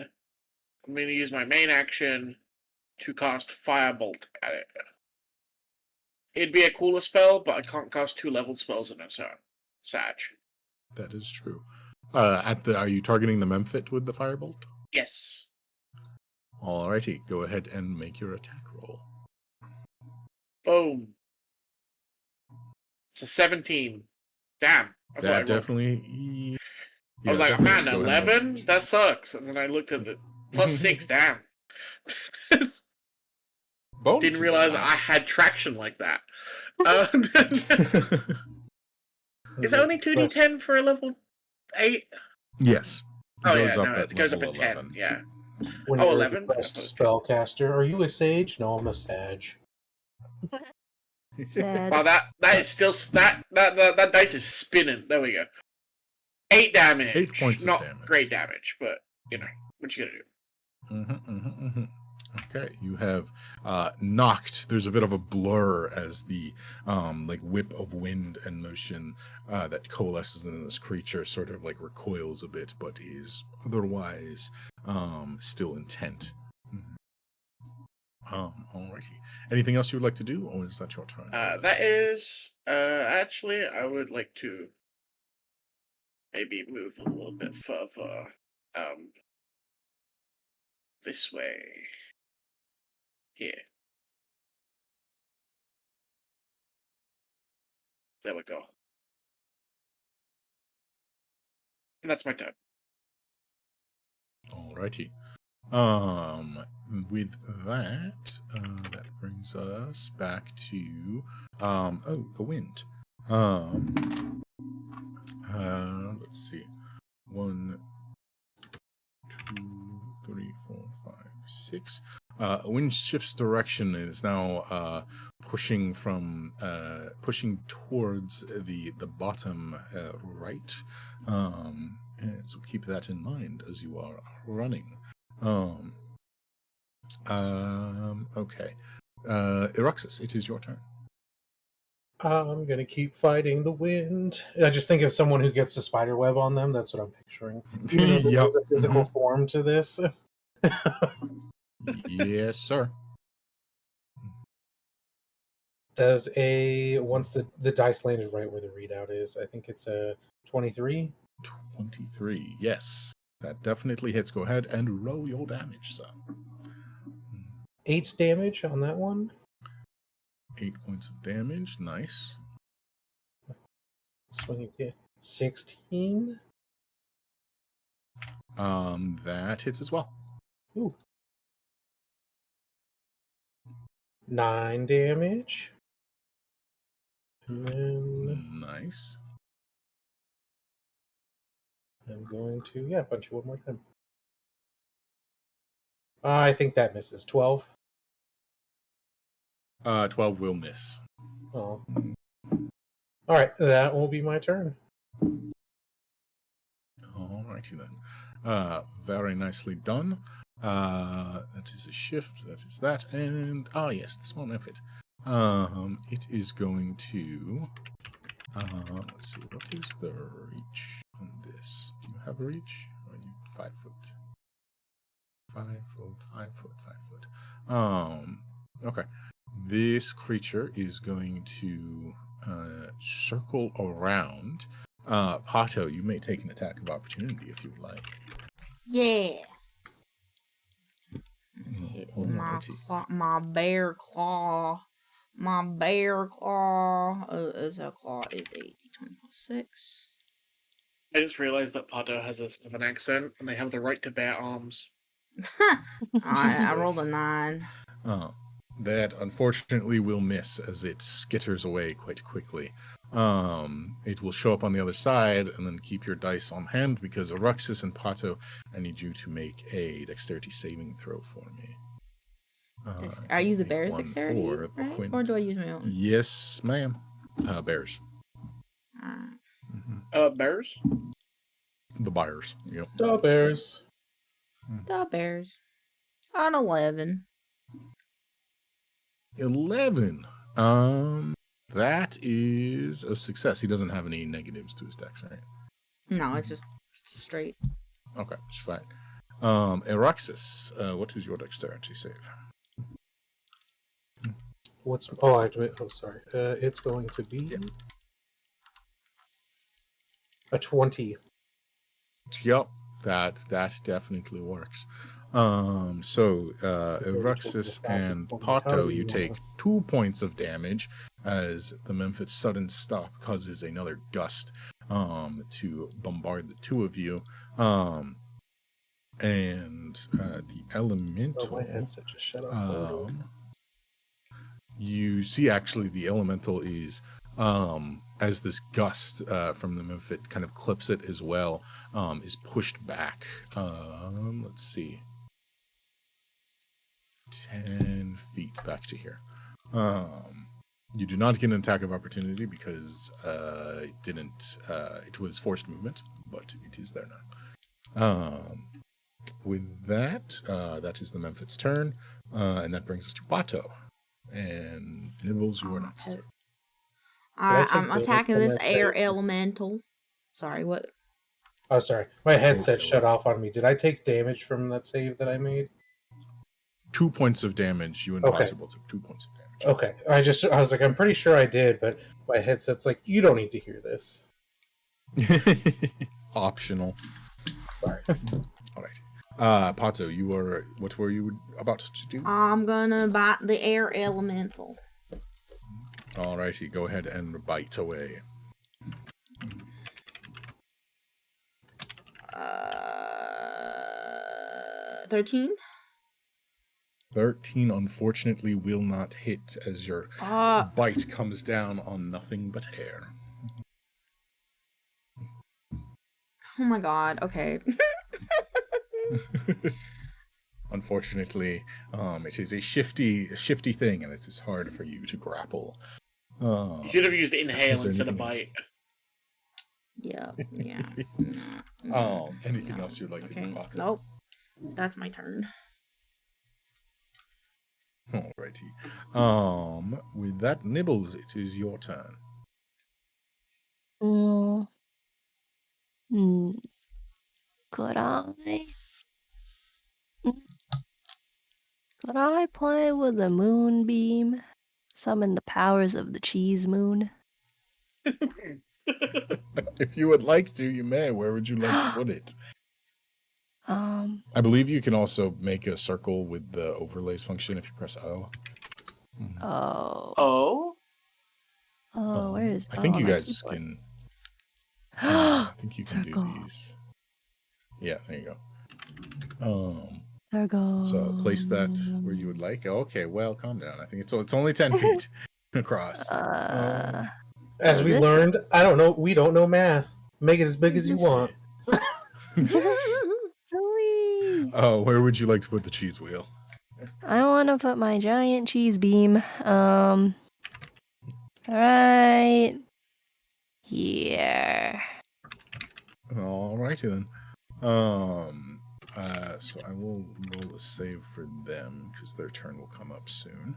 I'm going to use my main action to cast Firebolt at it. It'd be a cooler spell, but I can't cast 2 leveled spells in a turn. Sag. That is true. Are you targeting the Memphit with the Firebolt? Yes. Alrighty, go ahead and make your attack roll. Boom. It's a 17 Damn. I thought I That rolled. definitely. I was yeah, like, definitely man, let's go ahead and roll 11? That sucks. And then I looked at the +6, damn. Bonuses Didn't are realize I nice. had traction like that. Is it only 2d10 for a level 8? Yes. It Oh, goes yeah, up no, at it goes up level at 10. 11. Yeah. When Oh, you're 11? a Yeah, request that's good. spellcaster, are you a sage? No, I'm a sage. Sad. Wow, that is still that dice is spinning. There we go. 8 damage. 8 points of Not damage. great damage, but you know what you gonna do. Okay, you have knocked. There's a bit of a blur as the like whip of wind and motion that coalesces in this creature sort of like recoils a bit, but is otherwise still intent. Alrighty. Anything else you would like to do, or is that your turn? That is actually I would like to maybe move a little bit further this way. Here. There we go. And that's my turn. Alrighty. With that, that brings us back to the wind. Let's see. 1, 2, 3, 4, 5, 6. Wind shifts direction and is now pushing towards the bottom right. And so keep that in mind as you are running. Okay. Eruxus, it is your turn. I'm gonna keep fighting the wind. I just think of someone who gets a spider web on them. That's what I'm picturing. Even though Yep. there's a physical form to this. Yes, sir. Does once the dice landed right where the readout is, I think it's a 23. 23. Yes. That definitely hits. Go ahead and roll your damage, sir. 8 damage on that one. 8 points of damage. Nice. Swing again. 16. That hits as well. Ooh. 9 damage. And then Nice. I'm going to punch you one more time. I think that misses. 12. 12 will miss. Oh. Alright, that will be my turn. Alrighty then. Very nicely done. That is a shift. That is that. And yes, the small effort. It is going to. Let's see. What is the reach on this? Do you have a reach? Or are you 5 foot? 5 foot. 5 foot. 5 foot. Okay. This creature is going to circle around. Pato, you may take an attack of opportunity if you would like. Yeah. Hit with Alrighty. my bear claw. My bear claw. As a claw is 8 d20 plus 6. I just realized that Pato has a Southern accent, and they have the right to bear arms. I rolled a 9. That unfortunately will miss as it skitters away quite quickly. It will show up on the other side, and then keep your dice on hand because Eruxus and Pato, I need you to make a dexterity saving throw for me. I use the make bear's one dexterity, for the right? wind. Or do I use my own? Yes, ma'am. Bears. Bears? The buyers. Yep. The bears. The bears. On 11. 11. That is a success. He doesn't have any negatives to his dex, right? No, it's just straight. Okay, it's fine. Eruxus, what is your dexterity save? What's I have to wait. Oh, sorry. It's going to be a 20. Yep, that definitely works. So Very Eruxus responsive and for Pato, mentality, you take 2 points of damage as the Memphis sudden stop causes another gust to bombard the two of you. And the elemental. Oh, my headset just shut off. You see, actually, the elemental is as this gust from the Memphis kind of clips it as well, is pushed back. Let's see. 10 feet back to here. You do not get an attack of opportunity because it didn't. It was forced movement, but it is there now. With that, that is the Memphis turn, and that brings us to Bato. And Nibbles, you are next. Alright, I'm damage attacking from this that air save? elemental. Sorry, what? Oh, sorry. My headset shut off on me. Did I take damage from that save that I made? 2 points of damage. You and Okay. Possible took 2 points of damage. Okay. I was like, I'm pretty sure I did, but my headset's like, you don't need to hear this. Optional. Sorry. All right. Pato, you are. What were you about to do? I'm gonna bite the air elemental. All righty, go ahead and bite away. 13? 13, unfortunately, will not hit as your bite comes down on nothing but air. Oh my god, okay. Unfortunately, it is a shifty thing, and it is hard for you to grapple. You should have used Is inhale there instead of anything bite. Yeah. Anything else you'd like to do, Pato? Nope. That's my turn. Alrighty. With that, Nibbles, it is your turn. Could I play with the moonbeam? Summon the powers of the cheese moon? If you would like to, you may. Where would you like to put it? I believe you can also make a circle with the overlays function if you press O. Oh? Where is I think you my guys keyboard. can. I think you can Circle. do these. Yeah, there you go. Circle. So place that where you would like. Okay, well, calm down. I think it's only 10 feet across. As we this- learned, I don't know. We don't know math. Make it as big as you want. Oh, where would you like to put the cheese wheel? I want to put my giant cheese beam. Right here. Alrighty then. So I will roll a save for them because their turn will come up soon.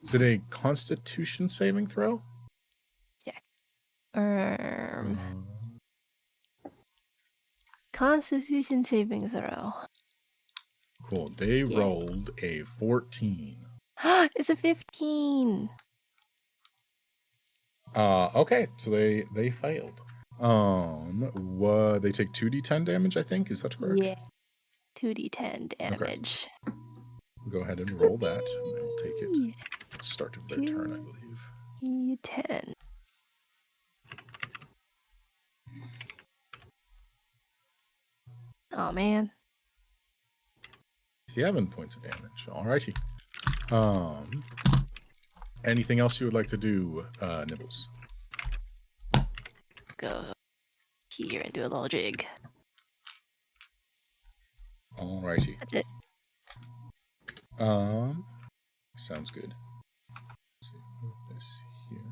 Is it a Constitution saving throw? Constitution saving throw. Cool. They rolled a 14. It's a 15. Okay, so they failed. They take 2d10 damage, I think. Is that correct? Yeah. 2d10 damage. Go ahead and roll that, and they'll take it at the start of their turn, I believe. 10. Oh man. 7 points of damage. Alrighty. Anything else you would like to do, Nibbles? Go here and do a little jig. Alrighty. That's it. Sounds good. Let's see, move this here.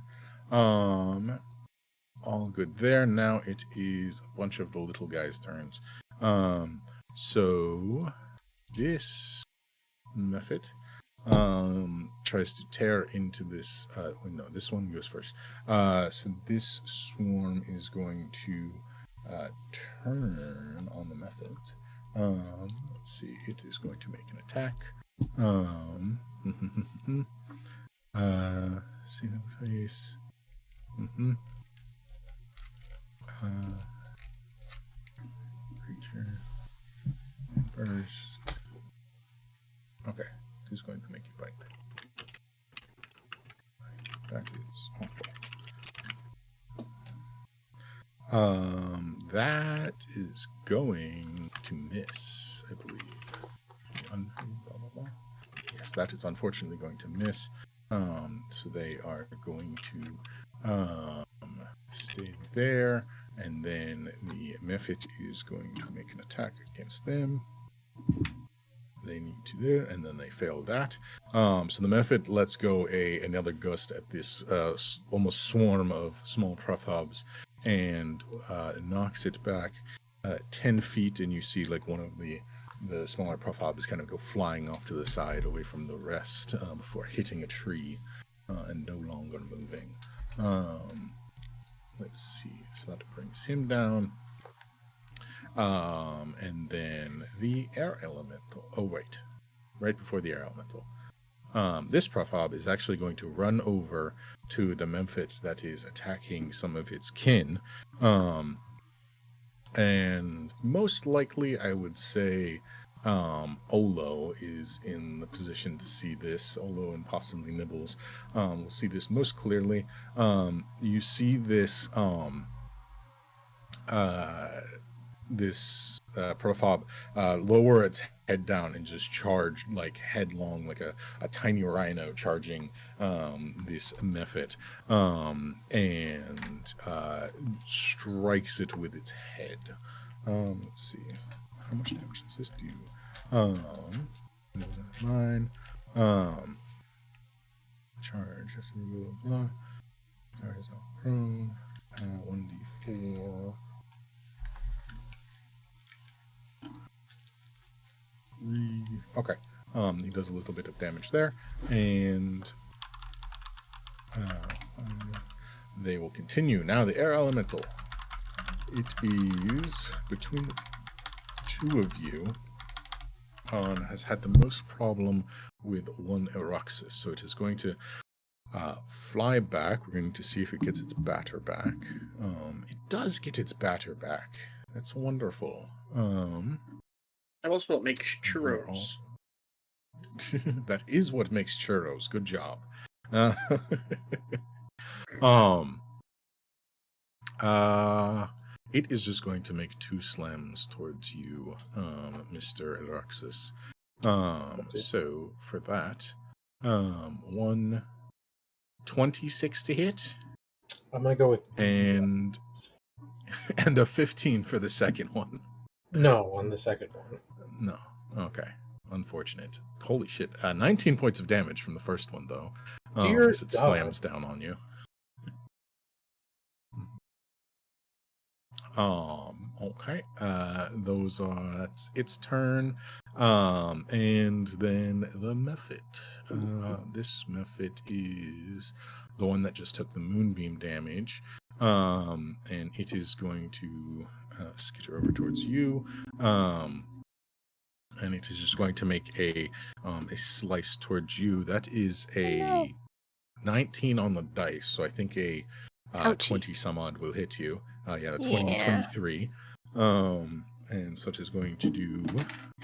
All good there. Now it is a bunch of the little guys' turns. So this method tries to tear into this. No, this one goes first. So this swarm is going to turn on the method. Let's see. It is going to make an attack. See the face. Okay, who's going to make you bite? That is awful. That is going to miss, I believe. Blah, blah, blah. Yes, that is unfortunately going to miss. So they are going to stay there, and then the Mephit is going to make an attack against them. They need to do, and then they fail that. So the Mephit lets go another gust at this almost swarm of small PRUFFHOBs and knocks it back 10 feet, and you see like one of the smaller PRUFFHOBs kind of go flying off to the side away from the rest before hitting a tree and no longer moving. Let's see, so that brings him down. And then the air elemental. Oh, wait. Right before the air elemental. This PRUFFHOB is actually going to run over to the Mephit that is attacking some of its kin. And most likely, I would say, Olo is in the position to see this. Olo and possibly Nibbles will see this most clearly. You see this PRUFFHOB lower its head down and just charge like headlong, like a tiny rhino charging this Mephit, and strikes it with its head. Let's see, how much damage does this do? 9. Charge. Blah blah. Charge is not prone. 1d4. Okay. He does a little bit of damage there, and they will continue. Now the air elemental. It is between the two of you. Has had the most problem with one Eroxis, so it is going to fly back. We're going to see if it gets its batter back. It does get its batter back. That's wonderful. That also what makes churros. That is what makes churros. Good job. It is just going to make 2 slams towards you, Mr. Eroxis. So for that, 126 to hit. I'm gonna go with and a 15 for the second one. no on the second one. No. Okay. Unfortunate. Holy shit. 19 points of damage from the first one, though. Dear as it God. slams down on you. Okay. That's its turn. And then the Mephit. This Mephit is the one that just took the moonbeam damage. And it is going to skitter over towards you. And it is just going to make a slice towards you. That is a 19 on the dice, so I think a 20 some odd will hit you. 23. And such is going to do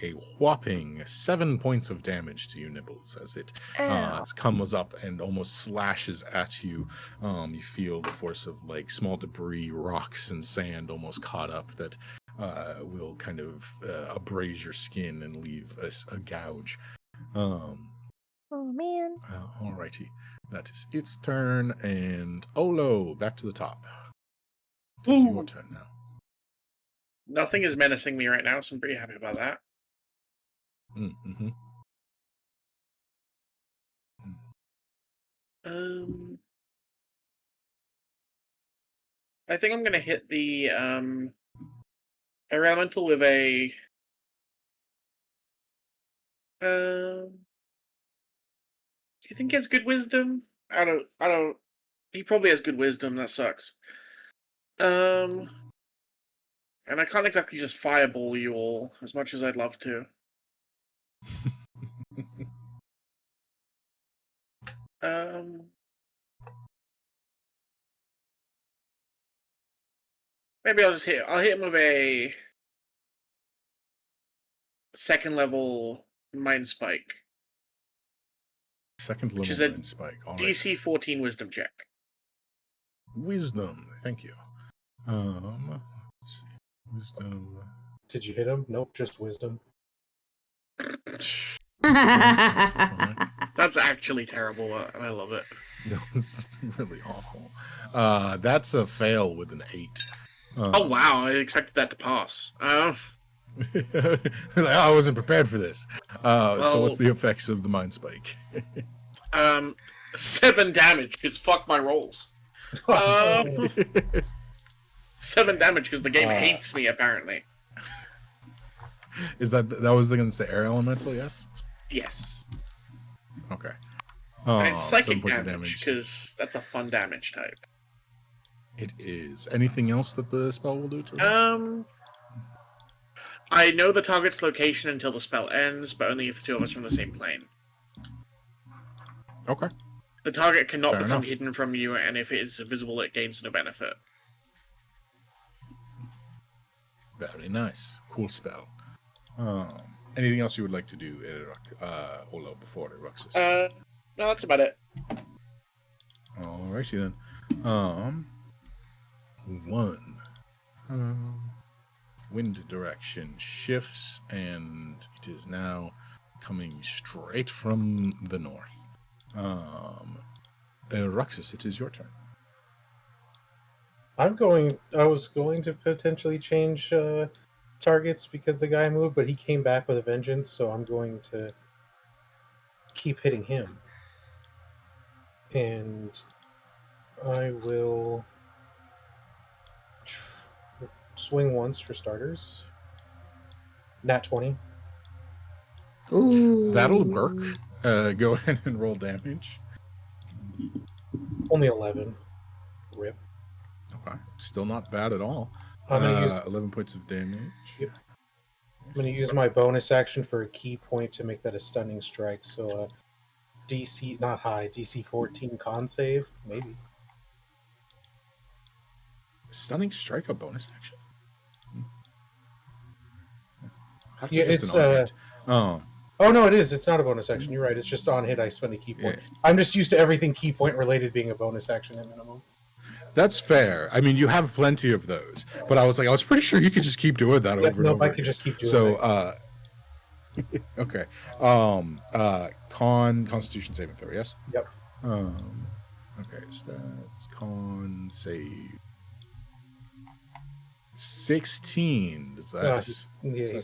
a whopping 7 points of damage to you, Nibbles, as it comes up and almost slashes at you. You feel the force of like small debris, rocks, and sand almost caught up that will kind of abrase your skin and leave a gouge. Oh man. Alrighty. That is its turn, and Olo, back to the top. It is your turn now. Nothing is menacing me right now, so I'm pretty happy about that. Mm-hmm. I think I'm gonna hit the air elemental with a do you think he has good wisdom? I don't he probably has good wisdom, that sucks. And I can't exactly just fireball you all as much as I'd love to. Maybe I'll hit him with a 2nd level mind spike. Second Which level is a mind spike. All right. DC 14 Wisdom check. Wisdom. Thank you. Let's see. Wisdom. Did you hit him? Nope, just wisdom. That's actually terrible. I love it. No, it's really awful. That's a fail with an 8. Oh wow, I expected that to pass. I wasn't prepared for this. So Well- what's the effects of the mind spike? 7 damage, because fuck my rolls. 7 damage, because the game hates me, apparently. Is that was against the air elemental? Yes. Yes. Okay. And it's 7 psychic points of damage, because that's a fun damage type. It is. Anything else that the spell will do to it? I know the target's location until the spell ends, but only if the two of us are from the same plane. Okay. The target cannot Fair become enough. hidden from you, and if it is visible, it gains no benefit. Very nice. Cool spell. Anything else you would like to do, Olo, before Eruxus? No, that's about it. Alrighty then. Wind direction shifts, and it is now coming straight from the north. Eruxus, it is your turn. I was going to potentially change targets because the guy moved, but he came back with a vengeance, so I'm going to keep hitting him. And I will swing once for starters. Nat 20. Ooh. That'll work. Go ahead and roll damage. Only 11. Rip. Okay. Still not bad at all. I'm gonna use 11 points of damage. Yep. I'm going to use my bonus action for a key point to make that a stunning strike. So DC, not high, DC 14 con save, maybe. Stunning strike a bonus action? How Yeah, come just it's, an on-hit? Oh, Oh, no, it is. It's not a bonus action. You're right. It's just on hit, I spend a key point. Yeah. I'm just used to everything key point related being a bonus action at minimum. that's fair. I mean, you have plenty of those, but I was pretty sure you could just keep doing that over and No, over. I could just keep doing that. Okay. Constitution saving throw, yes? Yep. Okay, stats, con, save. 16. Does that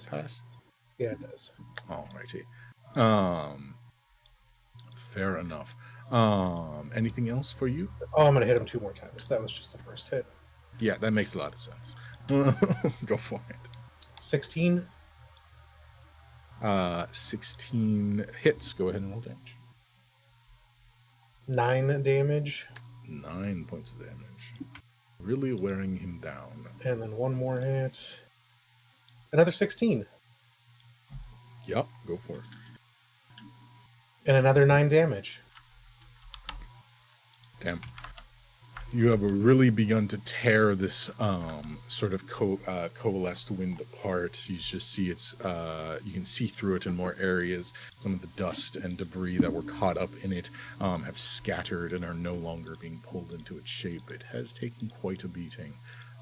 pass? Yeah, it does. Alrighty. Fair enough. Anything else for you? Oh, I'm going to hit him 2 more times. That was just the first hit. Yeah, that makes a lot of sense. Go for it. 16. 16 hits. Go ahead and roll damage. 9 damage. 9 points of damage. Really wearing him down. And then 1 more hit. Another 16. Yep, go for it. And another 9 damage. Damn. You have really begun to tear this sort of coalesced wind apart. You just see you can see through it in more areas. Some of the dust and debris that were caught up in it have scattered and are no longer being pulled into its shape. It has taken quite a beating.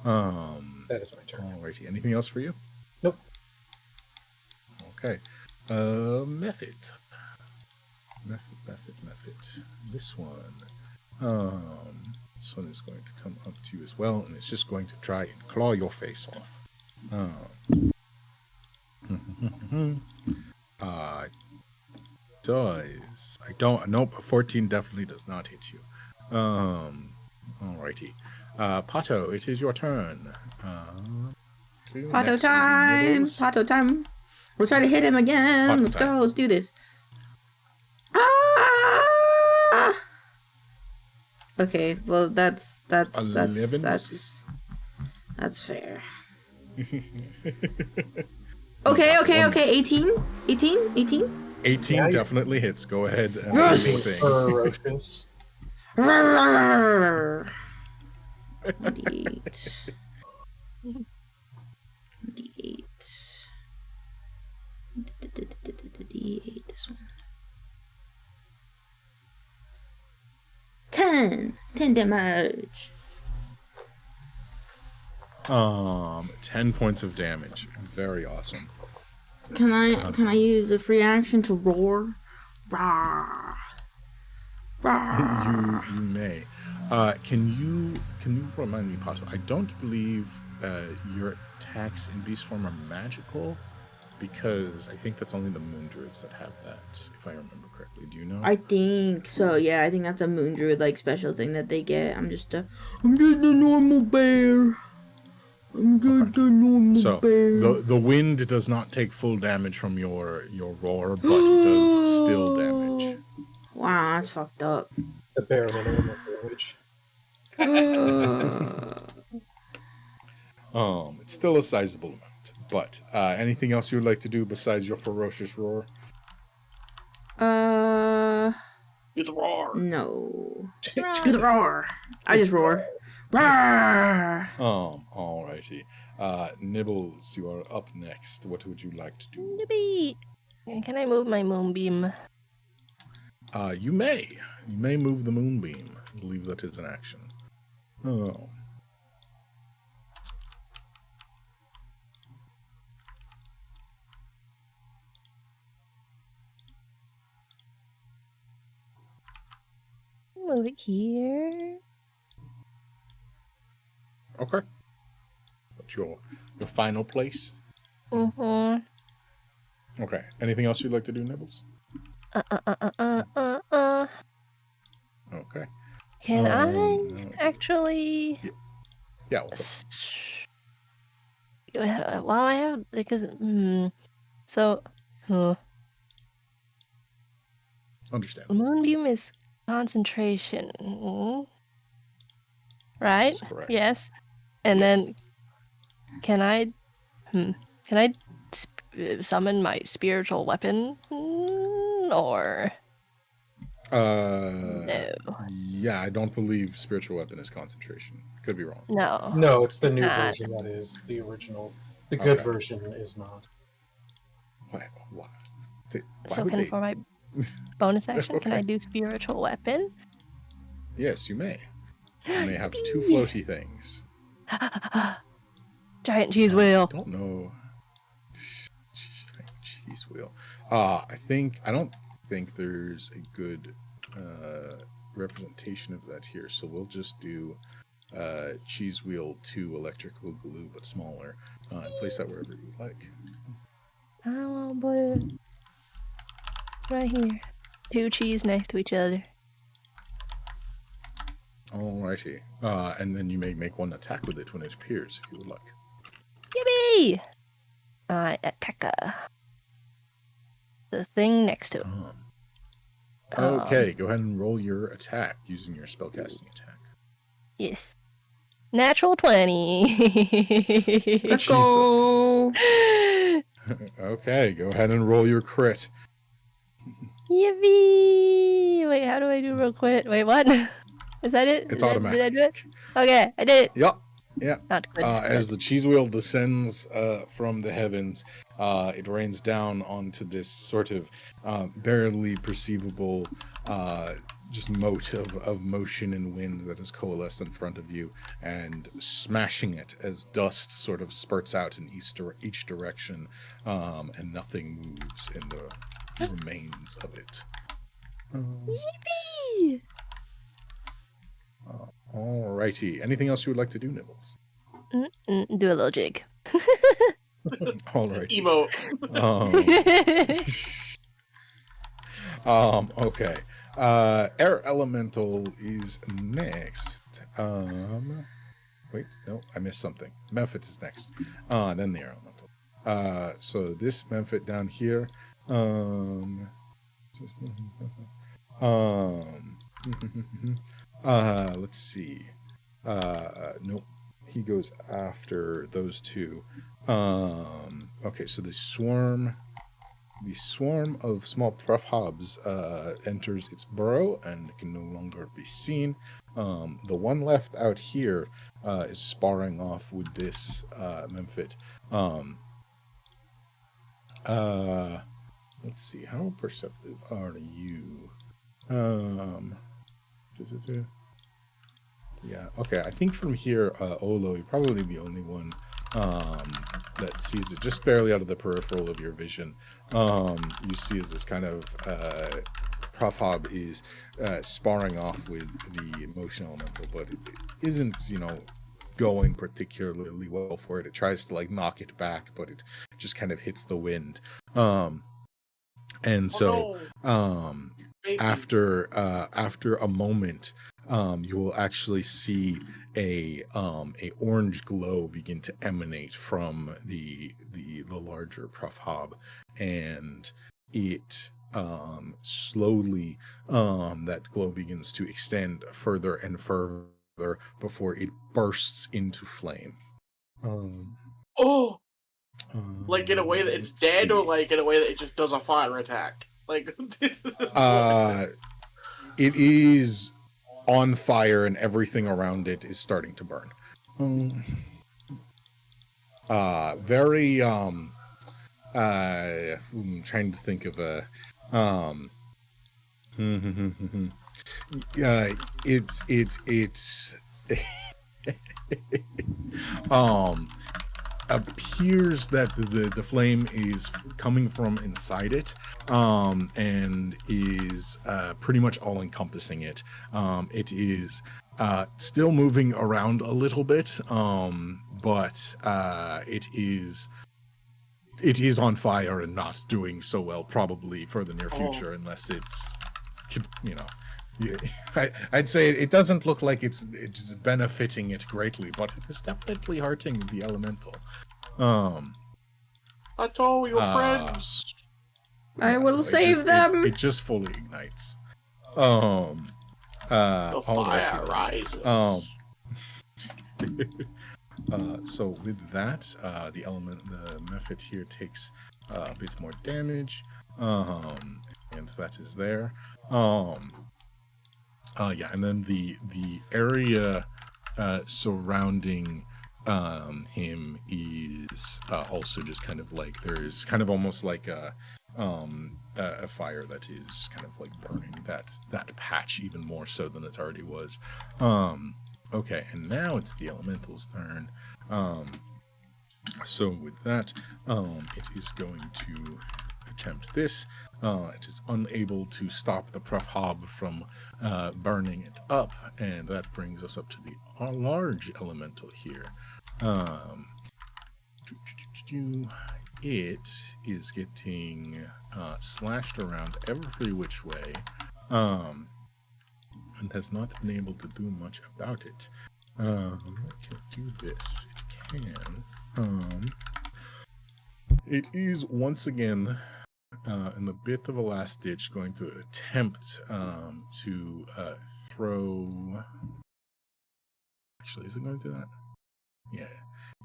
That is my turn. Alrighty. Anything else for you? Nope. Okay. Method. This one is going to come up to you as well, and it's just going to try and claw your face off. Does I don't nope, a 14 definitely does not hit you. Alrighty. Pato, it is your turn. Pato time! Pato time! We'll try to hit him again. Pato Let's time. go. Let's do this. Ah! Okay, well that's 11 that's fair. Okay. 18? 18 Yeah, definitely hits. Go ahead and Yes! roll the thing. Ferocious. 28. 28. D8, this one. 10. 10 damage. 10 points of damage. Very awesome. Can I use a free action to roar? Rah. Rah. You may. Can you remind me, possible? I don't believe your attacks in beast form are magical, because I think that's only the moon druids that have that, if I remember correctly. Do you know? I think so. Yeah, I think that's a moon druid like special thing that they get. I'm just a normal bear. I'm just a normal So bear. the wind does not take full damage from your roar, but it does still damage. Wow, that's fucked up. The bare minimum damage. It's still a sizable amount. But anything else you would like to do besides your ferocious roar? Do the roar. No. Do the roar. I just roar. Roar. Alrighty. Nibbles, you are up next. What would you like to do? Yippee! Can I move my moonbeam? You may. You may move the moonbeam. I believe that is an action. Oh. Move it here. Okay. That's your final place? Mm-hmm. Okay. Anything else you'd like to do, Nibbles? Okay. Can I no. actually? Yeah. What's up? While I have, because so, Understand. moonbeam is concentration, right? That's correct. Yes. And then, can I summon my spiritual weapon, or no? Yeah, I don't believe spiritual weapon is concentration. Could be wrong. No. No, it's the It's new not. version that is. The original. The good Okay. version is not. Why? Why So would can they? for my bonus action, can I Okay. do spiritual weapon? Yes, you may. You may have two floaty things. Giant cheese wheel. I don't know. Cheese wheel. I don't think there's a good representation of that here, so we'll just do cheese wheel 2 electrical glue, but smaller, and place that wherever you like. I want to put it right here. 2 cheese next to each other. Alrighty. And then you may make one attack with it when it appears, if you would like. Yippee! I attack the thing next to it. Okay, go ahead and roll your attack using your spellcasting attack. Yes. Natural 20. Let's go. Okay, go ahead and roll your crit. Yippee! Wait, how do I do real quick? Wait, what? Is that it? It's Did automatic. I do it? Okay, I did it. Yep. Yeah. Not good. As the cheese wheel descends from the heavens, it rains down onto this sort of barely perceivable just mote of motion and wind that has coalesced in front of you, and smashing it as dust sort of spurts out in each direction, and nothing moves in the remains of it. Yippee! Alrighty. Anything else you would like to do, Nibbles? Do a little jig. Alrighty. Emote. Okay. Air Elemental is next. Wait, no, I missed something. Memphis is next. Then the Air Elemental. So this Memphis down here. Let's see. Nope. He goes after those two. Okay, so the swarm of small PRUFFHOBs enters its burrow and can no longer be seen. The one left out here is sparring off with this Memphis. Let's see, how perceptive are you? Yeah. Okay. I think from here, Olo, you're probably the only one that sees it just barely out of the peripheral of your vision. You see as this kind of PRUFFHOB is sparring off with the emotion elemental, but it isn't, going particularly well for it. It tries to like knock it back, but it just kind of hits the wind. And so after a moment, you will actually see a orange glow begin to emanate from the larger PRUFFHOB, and it slowly that glow begins to extend further and further before it bursts into flame. Like in a way that it's dead, or like in a way that it just does a fire attack. Like this is it is on fire and everything around it is starting to burn. Very I'm trying to think of a it's appears that the flame is coming from inside it, and is pretty much all encompassing it. It is still moving around a little bit, but it is on fire and not doing so well probably for the near future, unless it's, I'd say it doesn't look like it's benefiting it greatly, but it is definitely hurting the elemental. That's all your friends. I will save them. It just fully ignites. The fire rises. So with that, the Mephit here takes a bit more damage, and that is there. Yeah, and then the area surrounding him is also just kind of like, there's kind of almost like a fire that is just kind of like burning that patch even more so than it already was. Okay, and now it's the elemental's turn. So with that, it is going to attempt this. It is unable to stop the PRUFFHOB from burning it up, and that brings us up to the large elemental here. It is getting slashed around every which way, and has not been able to do much about it. It can do this. It can. It is once again, in a bit of a last ditch, going to attempt to throw. Actually, is it going to do that?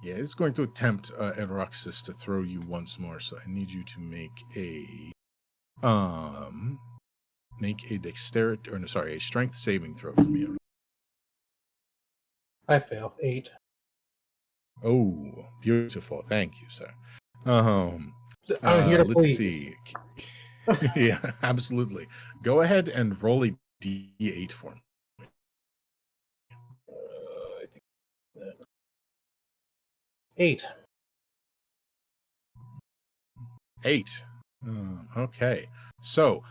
Yeah, it's going to attempt at Roxas to throw you once more. So I need you to make a dexterity, or no, sorry, a strength saving throw for me. I fail. 8. Oh, beautiful! Thank you, sir. I'm here to let's please. see. Yeah, absolutely. Go ahead and roll a d8 for me. I think that. 8. 8. Okay. So,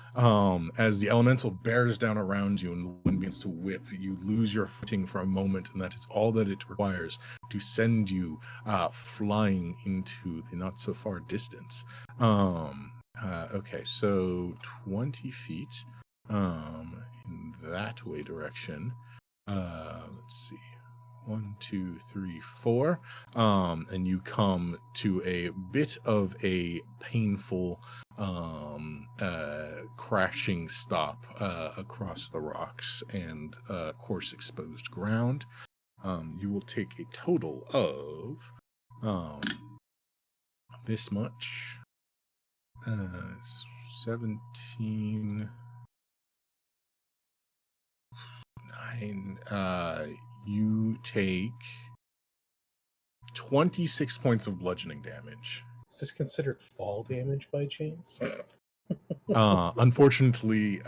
as the elemental bears down around you and the wind begins to whip, you lose your footing for a moment, and that is all that it requires to send you flying into the not so far distance. Okay, so 20 feet in that way direction. Let's see. 1, 2, 3, 4. And you come to a bit of a painful crashing stop across the rocks and coarse exposed ground. You will take a total of this much. 17, 9. You take 26 points of bludgeoning damage. Is this considered fall damage by chance? Unfortunately,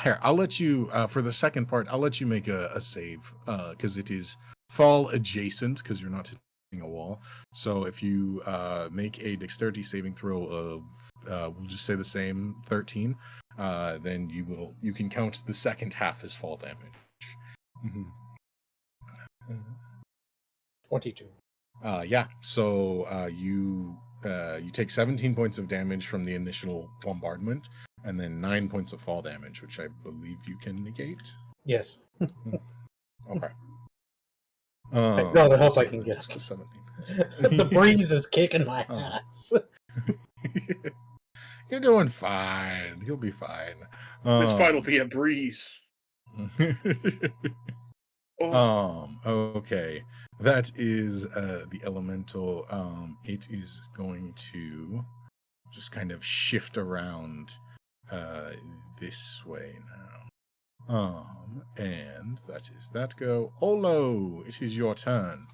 Here, I'll let you for the second part. I'll let you make a save because it is fall adjacent because you're not hitting a wall. So if you make a dexterity saving throw of we'll just say the same 13, then you can count the second half as fall damage. Mm-hmm. 22. Yeah. So you take 17 points of damage from the initial bombardment, and then 9 points of fall damage, which I believe you can negate. Yes. Okay. No, the help I can get. Just the 17. The breeze is kicking my ass. You're doing fine. You'll be fine. This fight will be a breeze. Oh. Okay. That is the elemental. It is going to just kind of shift around this way now. And that is that go. Olo, it is your turn.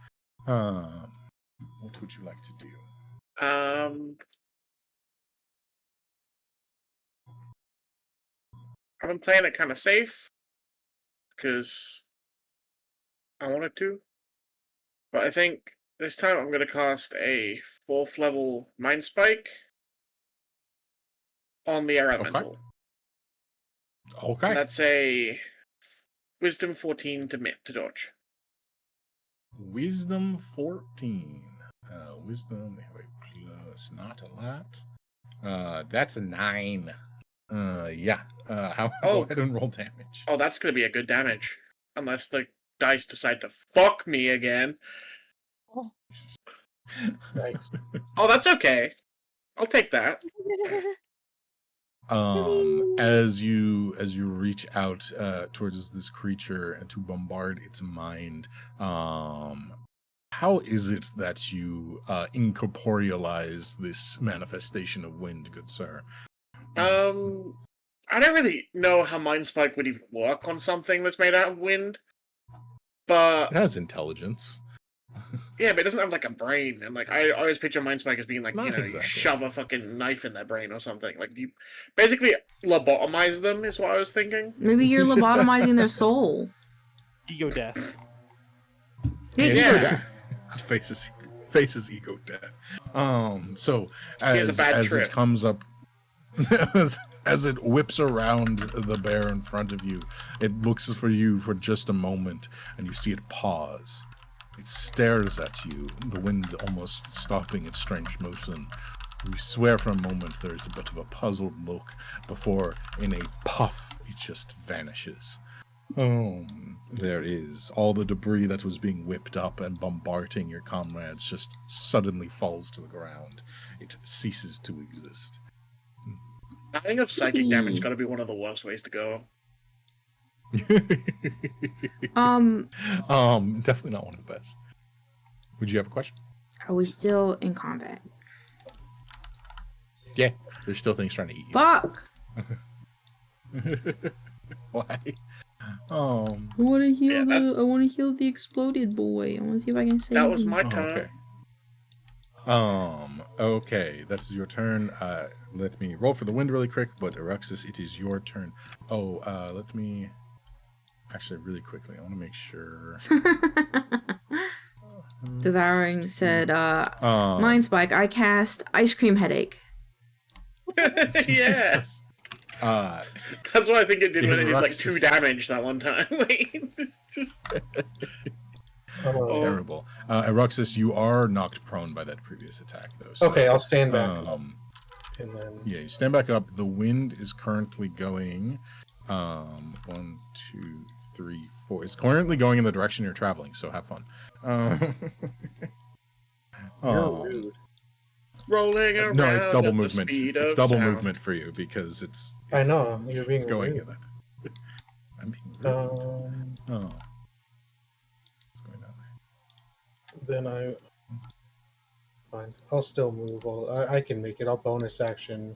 What would you like to do? I've been playing it kind of safe because I wanted to, but I think this time I'm going to cast a 4th level Mind Spike on the air elemental. Okay. And that's a Wisdom 14 to dodge. Wisdom 14. Wisdom plus not a lot. That's a 9. Yeah. Go ahead and roll damage. Oh, that's going to be a good damage. Unless the dice decide to fuck me again. Nice. Oh, that's okay. I'll take that. As you reach out towards this creature and to bombard its mind, how is it that you incorporealize this manifestation of wind, good sir? I don't really know how Mind Spike would even work on something that's made out of wind, but It has intelligence. yeah, but it doesn't have like a brain, and like I always picture Mind Spike as being like, Not you exactly. shove a fucking knife in their brain or something. Like you basically lobotomize them is what I was thinking. Maybe you're lobotomizing their soul. Ego death. Yeah. faces ego death. So has a bad as trip. it comes up, as it whips around the bear in front of you, it looks for you for just a moment, and you see it pause. It stares at you, the wind almost stopping its strange motion. You swear for a moment there is a bit of a puzzled look before, in a puff, it just vanishes. There is. All the debris that was being whipped up and bombarding your comrades just suddenly falls to the ground. It ceases to exist. I think of psychic damage got to be one of the worst ways to go. Definitely not one of the best. Would you have a question? Are we still in combat? Yeah, there's still things trying to eat you. Fuck! Why? I want to heal Yeah, I want to heal the exploded boy. I want to see if I can save him. That was my turn. Okay. Okay, that's your turn. Let me roll for the wind really quick, but Eruxus, it is your turn. Let me actually really quickly. I want to make sure. Devouring said, Mind Spike, I cast Ice Cream Headache. Yeah. That's what I think it did when it did like 2 damage that one time. Like, just... Terrible. Eruxus, you are knocked prone by that previous attack, though. So, Okay, I'll stand back. And then... Yeah, you stand back up. The wind is currently going 1, 2, 3, 4. It's currently going in the direction you're traveling, so have fun. You're rude. Rolling around. No, it's double at the movement. speed It's of double sound. movement for you because it's I know, you're being it's going rude. in that. I'm being rude. What's going on there? Then fine. I'll still move. I can make it. I'll bonus action.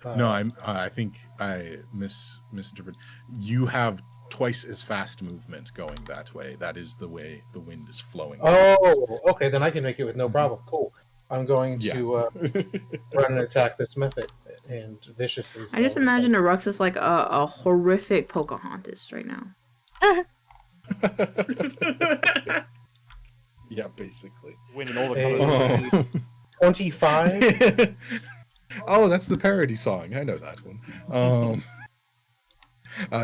No, I think I misinterpreted. You have twice as fast movement going that way. That is the way the wind is flowing. Oh, okay. Then I can make it with no problem. Cool. I'm going to run and attack this mythic. and viciously. I just so. imagine Aruxus like a horrific Pocahontas right now. Yeah, basically. Winning all the colors. Oh. 25. Oh, that's the parody song. I know that one.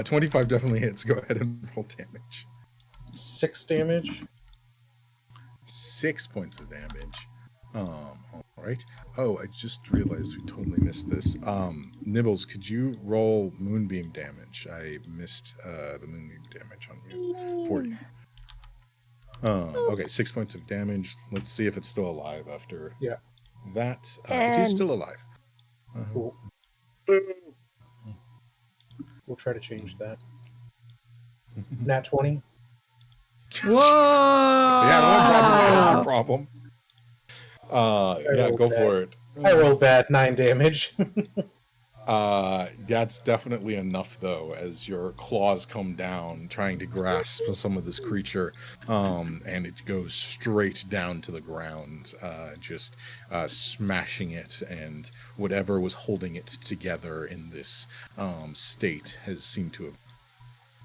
25 definitely hits. Go ahead and roll damage. 6 damage. 6 points of damage. All right. Oh, I just realized we totally missed this. Nibbles, could you roll moonbeam damage? I missed the moonbeam damage on you for you. Okay, 6 points of damage. Let's see if it's still alive after that. It is still alive. Cool. We'll try to change that. Nat 20. Whoa! Yeah, no problem. Yeah, go for it. I rolled bad. 9 damage. That's definitely enough, though, as your claws come down, trying to grasp some of this creature, and it goes straight down to the ground, just smashing it, and whatever was holding it together in this state has seemed to have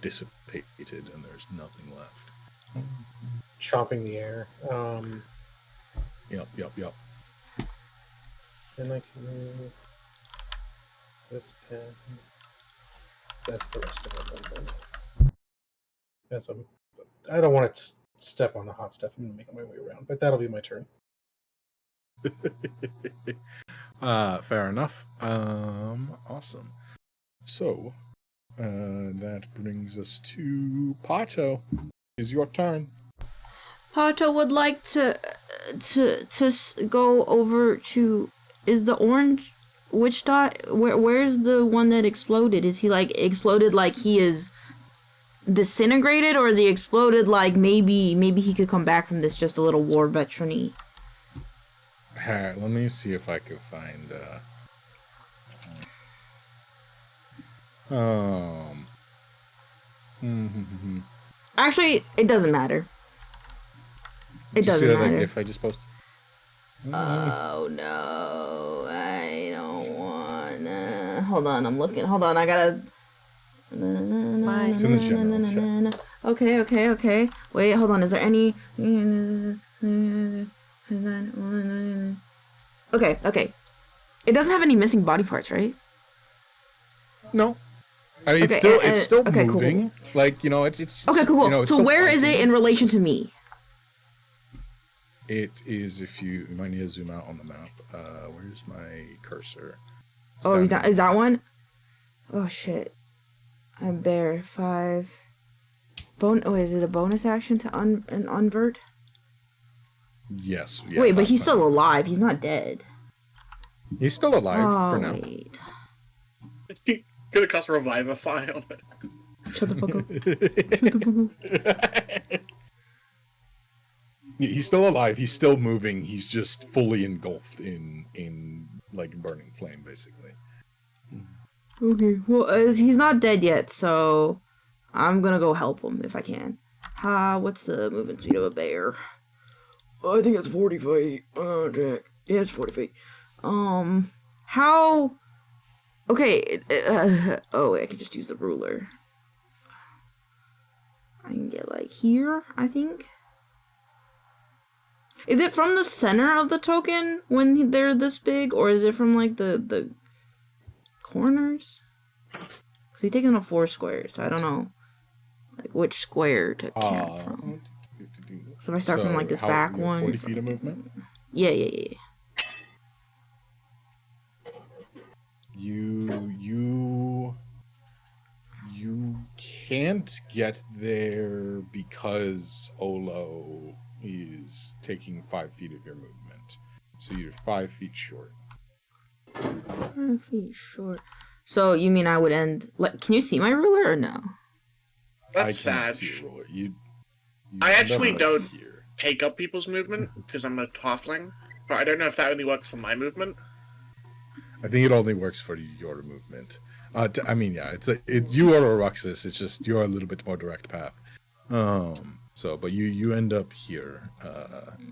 dissipated, and there's nothing left. Chomping the air. Yep. And I can move. That's 10. That's the rest of it. I don't want to step on the hot stuff. I'm going to make my way around, but that'll be my turn. Fair enough. Awesome. So, that brings us to Pato. Is your turn. Pato would like to go over to. Is the orange witch dot? Where's the one that exploded? Is he like exploded like he is disintegrated, or is he exploded like maybe he could come back from this just a little war veteran-y? Let me see if I can find. Actually, it doesn't matter. It doesn't matter. If I just post. Oh no, I don't wanna. Hold on, I'm looking. Hold on, I gotta. It's in the general chat. Okay. Wait, hold on. Is there any? Okay. It doesn't have any missing body parts, right? No. I mean, Okay, it's still okay, moving. cool. Like, it's Okay, cool. You know, it's so still where is fighting. it in relation to me? It is, if you might need to zoom out on the map. Where's my cursor? It's Oh, down is that one? Oh shit. I'm bare 5. Is it a bonus action to unvert? Yes. Yeah, Wait, but that's he's my- still alive. He's not dead. He's still alive for now. Wait. Could have cost a reviver file. Shut the fuck up. He's still alive. He's still moving. He's just fully engulfed in like burning flame, basically. Okay, well, he's not dead yet, so I'm gonna go help him if I can. What's the movement speed of a bear? I think it's 40 feet. Oh, Jack. Yeah, it's 40 feet. How? Okay, oh, wait, I could just use the ruler. I can get, like, here, I think. Is it from the center of the token when they're this big, or is it from, like, the corners? Because he's taking up 4 squares, so I don't know, like, which square to count from. So if I start from, like, this back one... 40 feet of movement? Yeah. You can't get there because Olo is taking 5 feet of your movement. So you're 5 feet short. 5 feet short. So you mean I would end... Like, can you see my ruler or no? That's I cannot sad. see your ruler. You I actually never don't hear. take up people's movement because I'm a halfling, but I don't know if that only works for my movement. I think it only works for your movement. I mean, yeah, you are a Ruxus. It's just you're a little bit more direct path. So, but you end up here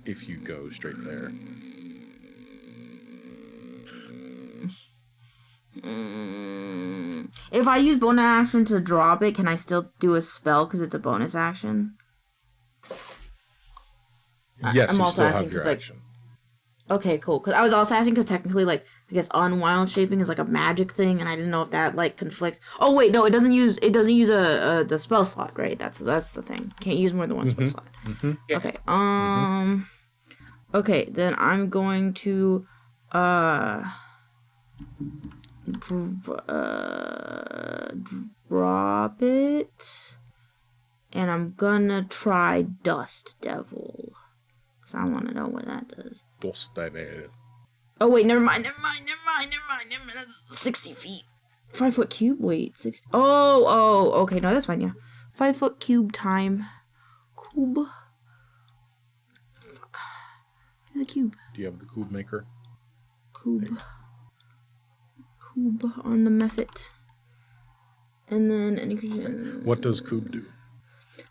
if you go straight there. If I use bonus action to drop it, can I still do a spell because it's a bonus action? Yes, I'm you also still asking have your 'cause, like, action. Okay, cool. Because I was also asking because technically, like, I guess unwild shaping is like a magic thing, and I didn't know if that like conflicts. Oh wait, no, it doesn't use the spell slot, right? That's the thing. Can't use more than one spell slot. Yeah. Okay. Okay, then I'm going to drop it, and I'm gonna try Dust Devil. Because I want to know what that does. Dust Devil. Oh, wait, never mind. 60 feet. 5 foot cube? Wait, 60. Oh, okay, no, that's fine, yeah. 5 foot cube time. Cube. The cube. Do you have the cube maker? Cube on the method. And then any creature. What does cube do?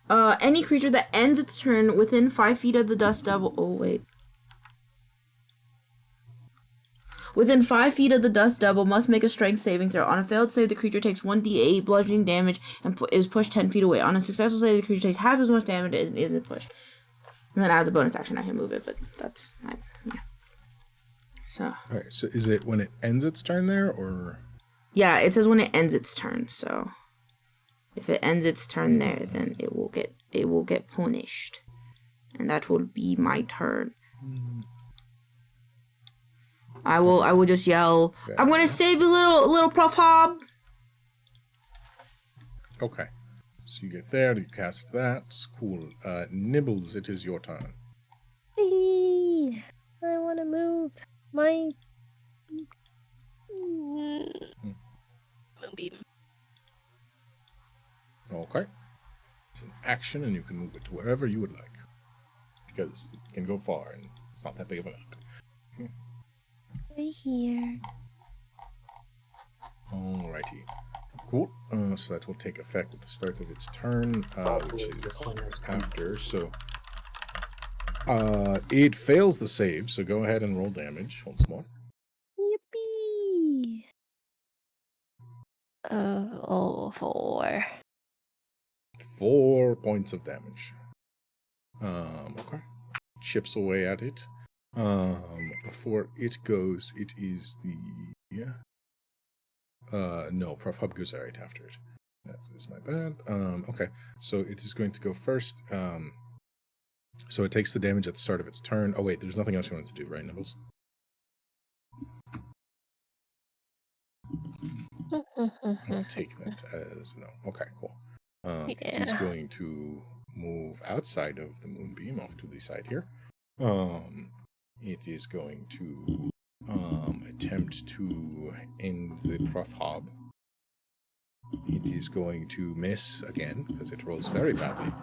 Any creature that ends its turn within 5 feet of the Dust Devil. Oh, wait. Within 5 feet of the Dust Devil must make a strength saving throw. On a failed save, the creature takes 1d8 bludgeoning damage and is pushed 10 feet away. On a successful save, the creature takes half as much damage as it isn't pushed. And then as a bonus action, I can move it, but that's fine. Yeah. So. Alright, so is it when it ends its turn there, or? Yeah, it says when it ends its turn, so. If it ends its turn there, then it will get punished. And that will be my turn. I will just yell, I'm gonna save you, little PRUFFHOB. Okay. So you get there, you cast that. Cool. Nibbles, it is your turn. Whee! I want to move my moonbeam. Okay. It's an action, and you can move it to wherever you would like. Because it can go far, and it's not that big of a map. Right here. Alrighty. Cool. So that will take effect at the start of its turn, which is after. So it fails the save, so go ahead and roll damage once more. Yippee! 4. 4 points of damage. Okay. Chips away at it. Before it goes, it is the no, PRUFFHOB goes right after it. That is my bad. Okay, so it is going to go first. So it takes the damage at the start of its turn. Oh wait, there's nothing else you want it to do, right, Nibbles? I'll take that as no. Okay, cool. It is going to move outside of the moonbeam off to the side here. It is going to attempt to end the PRUFFHOB. It is going to miss again because it rolls very badly.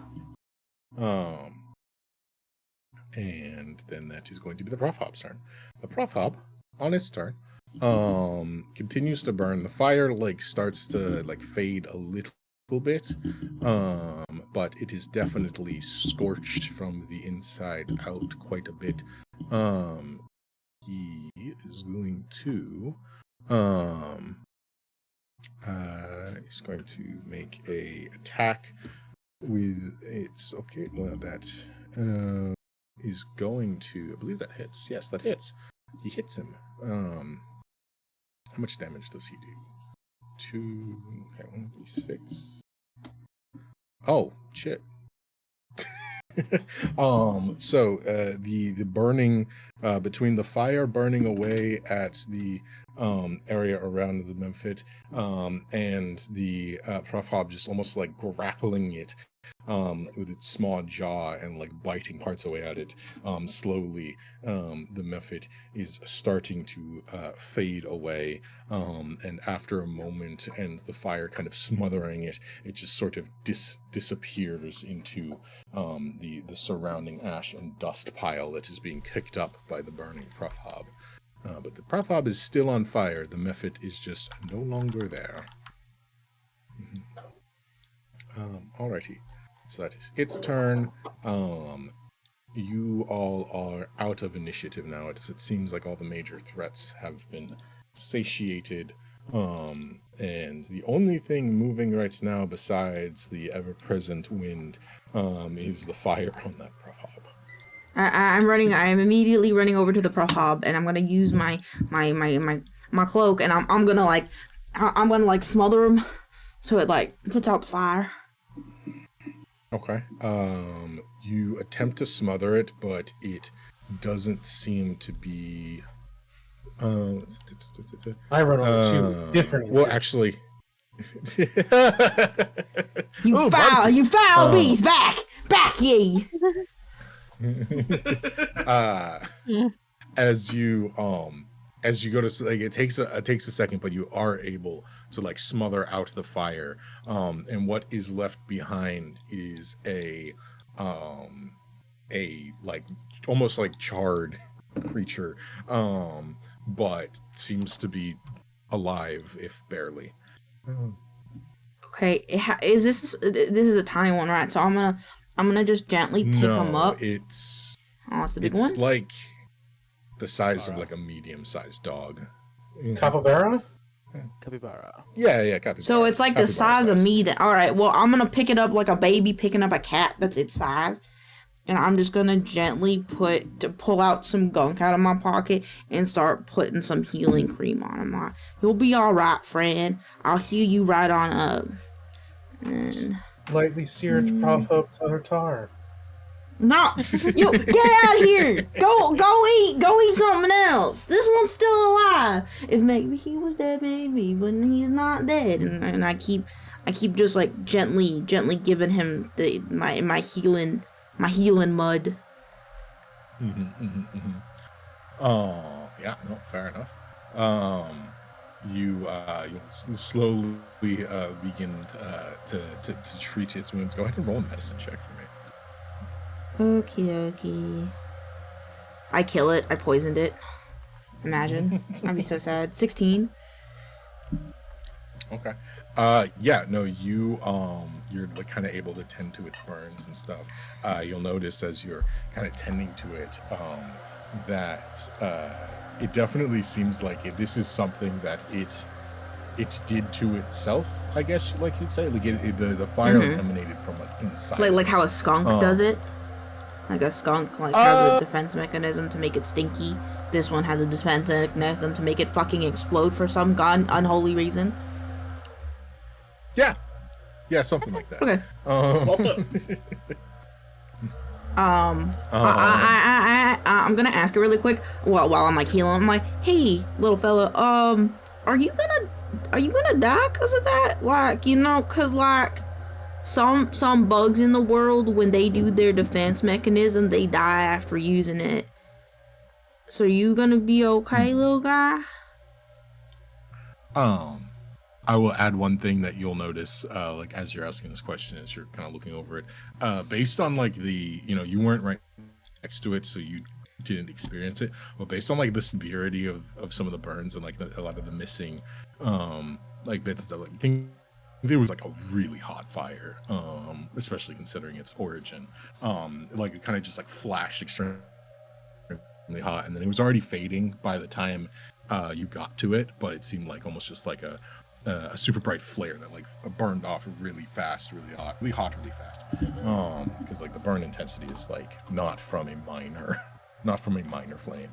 And then that is going to be the PRUFFHOB's turn. The PRUFFHOB, on its turn, continues to burn. The fire starts to fade a little bit, but it is definitely scorched from the inside out quite a bit. He is going to he's going to make a attack with its that is going to, I believe that hits. Yes, that hits. He hits him. How much damage does he do? 2, okay, 1d6. Oh, shit. So the burning between the fire burning away at the area around the Memphit and the PRUFFHOB just almost grappling it with its small jaw and biting parts away at it slowly. The Memphit is starting to fade away, and after a moment and the fire kind of smothering it, it just sort of disappears into the surrounding ash and dust pile that is being kicked up by the burning PRUFFHOB. But the PRUFFHOB is still on fire. The Memphit is just no longer there. Alrighty. So that is its turn. You all are out of initiative now. It seems like all the major threats have been satiated. And the only thing moving right now besides the ever-present wind is the fire on that PRUFFHOB. I am immediately running over to the PRUFFHOB, and I'm gonna use my cloak, and I'm gonna like smother him so it like puts out the fire. Okay. You attempt to smother it, but it doesn't seem to be. I run over two different. Well, actually. You foul beast, back ye. As you go to like, it takes a second, but you are able to like smother out the fire, and what is left behind is a like almost like charred creature, but seems to be alive, if barely. Okay, this is a tiny one, right? So I'm gonna just gently pick him up. It's the big one. It's like the size of like a medium-sized dog. Capybara? Capybara. Yeah, capybara. So it's like the size of me. All right. Well, I'm gonna pick it up like a baby picking up a cat. That's its size. And I'm just gonna gently pull out some gunk out of my pocket and start putting some healing cream on him. You'll be all right, friend. I'll heal you right on up. And Lightly seared PRUFFHOB tartar. no, you get out of here. Go eat something else. This one's still alive. If maybe he was dead, maybe, but he's not dead. And I keep just like gently giving him my healing mud. Yeah, no, fair enough. You slowly begin to treat its wounds. Go ahead and roll a medicine check for me. Okay. I kill it. I poisoned it. Imagine. I'd be so sad. 16. Okay. Yeah, no, you're like kind of able to tend to its burns and stuff. You'll notice as you're kind of tending to it, that it definitely seems like this is something that it did to itself, I guess, like you'd say. Like the fire emanated from like inside. Like how a skunk does it. Like a skunk has a defense mechanism to make it stinky. This one has a defense mechanism to make it fucking explode for some unholy reason. Yeah, something like that. Okay. I'm gonna ask it really quick while I'm like healing. I'm like, hey, little fella, are you gonna die because of that? Like, you know, cause like some bugs in the world, when they do their defense mechanism, they die after using it. So you gonna be okay, little guy? I will add one thing that you'll notice, like as you're asking this question, as you're kind of looking over it, based on like you weren't right next to it, so you didn't experience it, but based on like the severity of some of the burns and like a lot of the missing, like bits and stuff, like, I think there was like a really hot fire, especially considering its origin. Like it kind of just like flashed extremely hot, and then it was already fading by the time you got to it, but it seemed like almost just like a super bright flare that like burned off really fast, really hot, really fast. Because like the burn intensity is like not from a minor flame.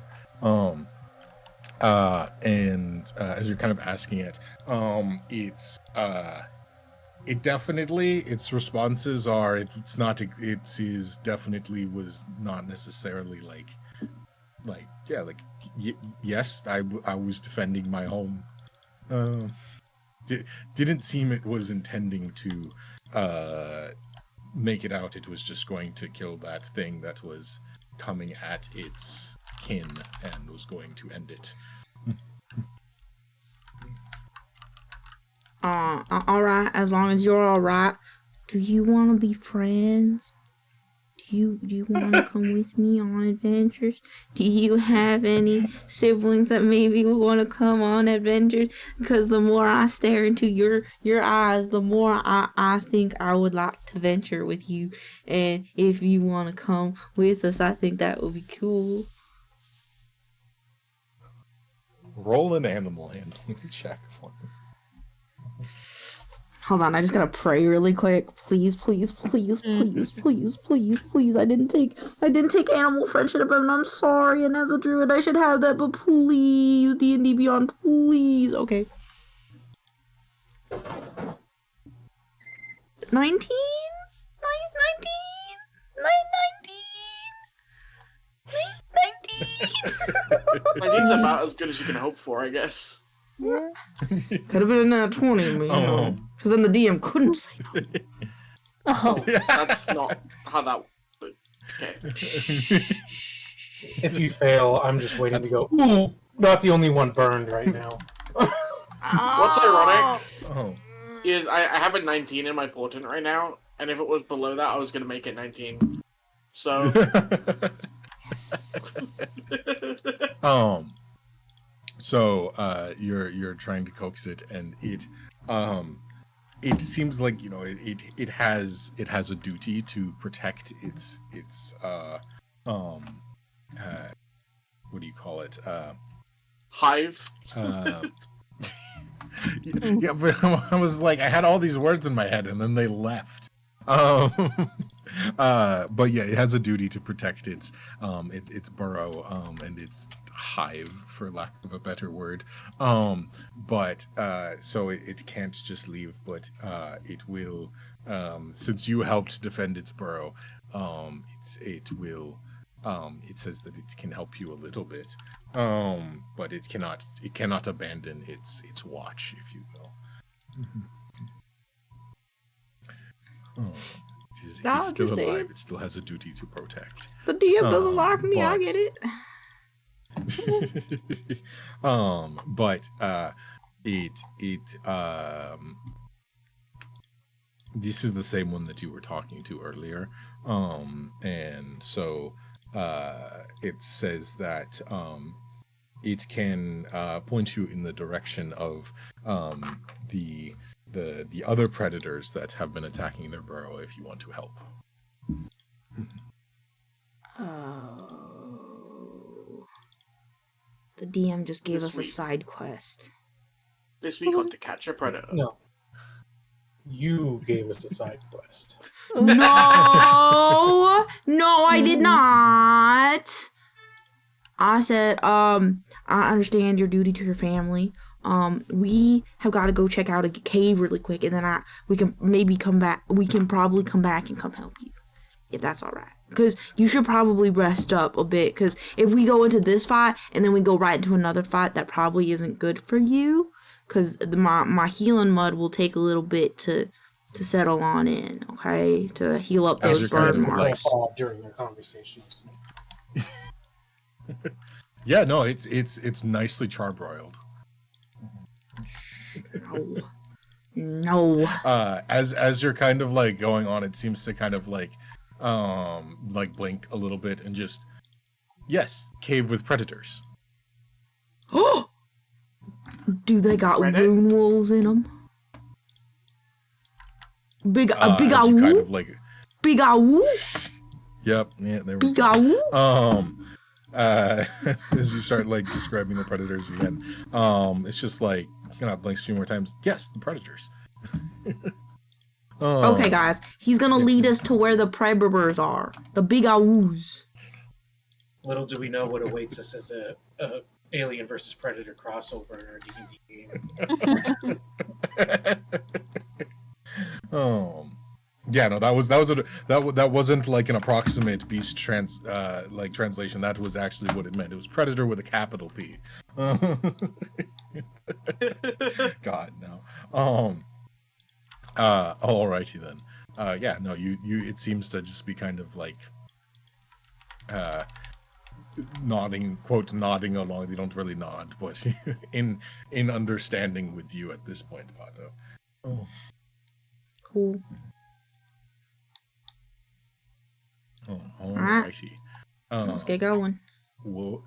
And as you're kind of asking it, it definitely, its responses are, definitely was not necessarily yes, I was defending my home. Didn't seem it was intending to make it out. It was just going to kill that thing that was coming at its kin and was going to end it. Alright, as long as you're alright. Do you want to be friends? Do you want to come with me on adventures? Do you have any siblings that maybe will want to come on adventures? Because the more I stare into your eyes, the more I think I would like to venture with you. And if you want to come with us, I think that would be cool. Roll an animal handling check for me. Hold on, I just gotta pray really quick. Please, please, please, please, please, please, please. I didn't take animal friendship, and I'm sorry. And as a druid, I should have that, but please, D&D Beyond, please. Okay. 19? 19? 19's about as good as you can hope for, I guess. Could have been a 20, but you know. Because then the DM couldn't say no. Oh. That's not how that. Okay. If you fail, I'm just waiting to go. Ooh, not the only one burned right now. What's ironic Oh. is I have a 19 in my portent right now, and if it was below that, I was gonna make it 19. So. You're trying to coax it, and it seems like, you know, it has a duty to protect its what do you call it, Hive. yeah, but I was like, I had all these words in my head and then they left. But yeah, it has a duty to protect its burrow, and its hive, for lack of a better word. So it can't just leave, but it will, since you helped defend its burrow, it says that it can help you a little bit, but it cannot abandon its watch, if you will. It is still alive. It still has a duty to protect. The DM doesn't like me. I get it. This is the same one that you were talking to earlier, and so it says that it can point you in the direction of the other predators that have been attacking their burrow if you want to help. Oh. The DM just gave us a side quest. This week on To Catch a Predator. No. You gave us a side quest. No! No, I did not! I said, I understand your duty to your family. We have got to go check out a cave really quick, and then we can maybe come back. We can probably come back and come help you, if that's all right. Because you should probably rest up a bit, because if we go into this fight and then we go right into another fight, that probably isn't good for you. Because my healing mud will take a little bit to settle on in, okay? To heal up those burn marks. During their conversations. Yeah, no, it's nicely charbroiled. No. As you're kind of like going on, it seems to kind of like blink a little bit and just, yes, cave with predators. Do they got rune wolves in them? Big owl. Kind of like, big owl. Yep. Yeah. There we big go. owl. As you start like describing the predators again, it's just like, you know, blinks a few more times. Yes, the predators. Okay, guys, he's gonna lead us to where the predators are. The big owls. Little do we know what awaits us as a Alien versus Predator crossover in our D&D game. Yeah, no, that wasn't like an approximate beast translation. That was actually what it meant. It was predator with a capital P. God, no. Alrighty then. Yeah, no, you it seems to just be kind of like nodding along. They don't really nod, but in understanding with you at this point, Pato. Oh. Cool. Oh, alrighty. Let's get going. Well,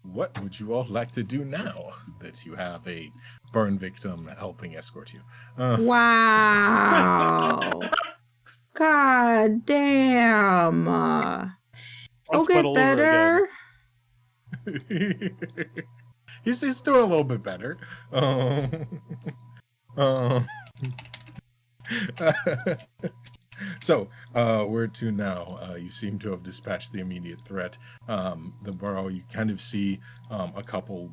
what would you all like to do now that you have a burn victim helping escort you? Wow. God damn. It'll get better. He's doing a little bit better. So, where to now? You seem to have dispatched the immediate threat. The burrow, you kind of see a couple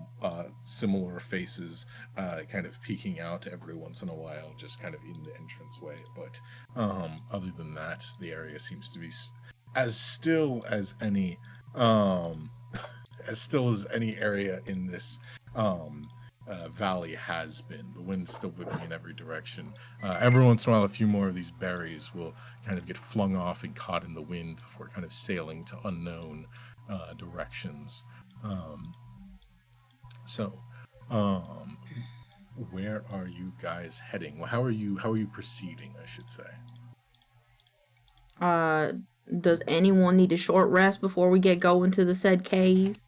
similar faces kind of peeking out every once in a while, just kind of in the entranceway. But other than that, the area seems to be as still as any area in this valley has been. The wind's still whipping in every direction. Every once in a while, a few more of these berries will kind of get flung off and caught in the wind before kind of sailing to unknown directions. Where are you guys heading? Well, how are you proceeding, I should say? Does anyone need a short rest before we get going to the said cave?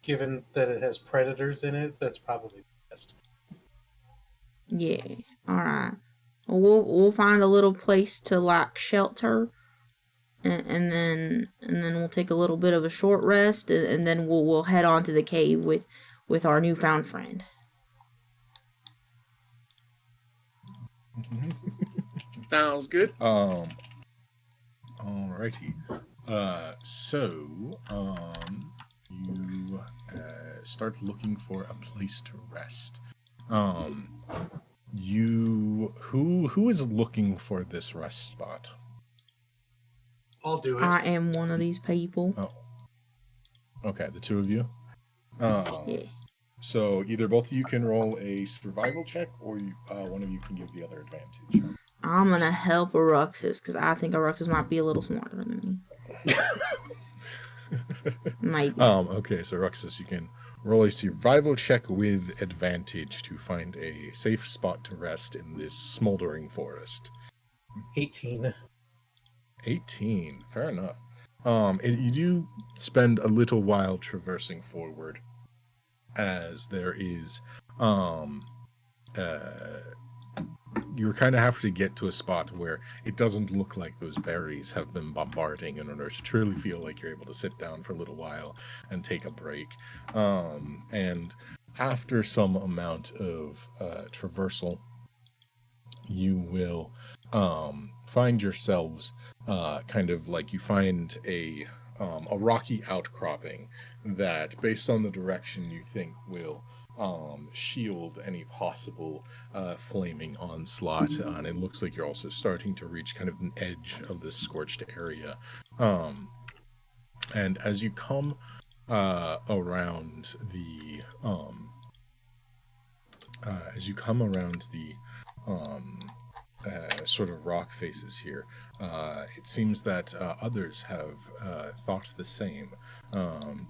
Given that it has predators in it, that's probably best. Yeah. All right. Well, we'll find a little place to like shelter, and then we'll take a little bit of a short rest, and then we'll head on to the cave with our newfound friend. Sounds good. Alrighty. You start looking for a place to rest. Who is looking for this rest spot? I'll do it. I am one of these people. Oh. Okay, the two of you? Yeah. So either both of you can roll a survival check, or one of you can give the other advantage. I'm gonna help Aruxus, because I think Aruxus might be a little smarter than me. Maybe. Okay, so Ruxus, you can roll a survival check with advantage to find a safe spot to rest in this smoldering forest. 18. 18, fair enough. You do spend a little while traversing forward, as there is you kind of have to get to a spot where it doesn't look like those berries have been bombarding in order to truly feel like you're able to sit down for a little while and take a break. And after some amount of traversal, you will find yourselves kind of like you find a rocky outcropping that, based on the direction you think, will shield any possible flaming onslaught, and it looks like you're also starting to reach kind of an edge of this scorched area. And as you come around the sort of rock faces here, it seems that others have thought the same,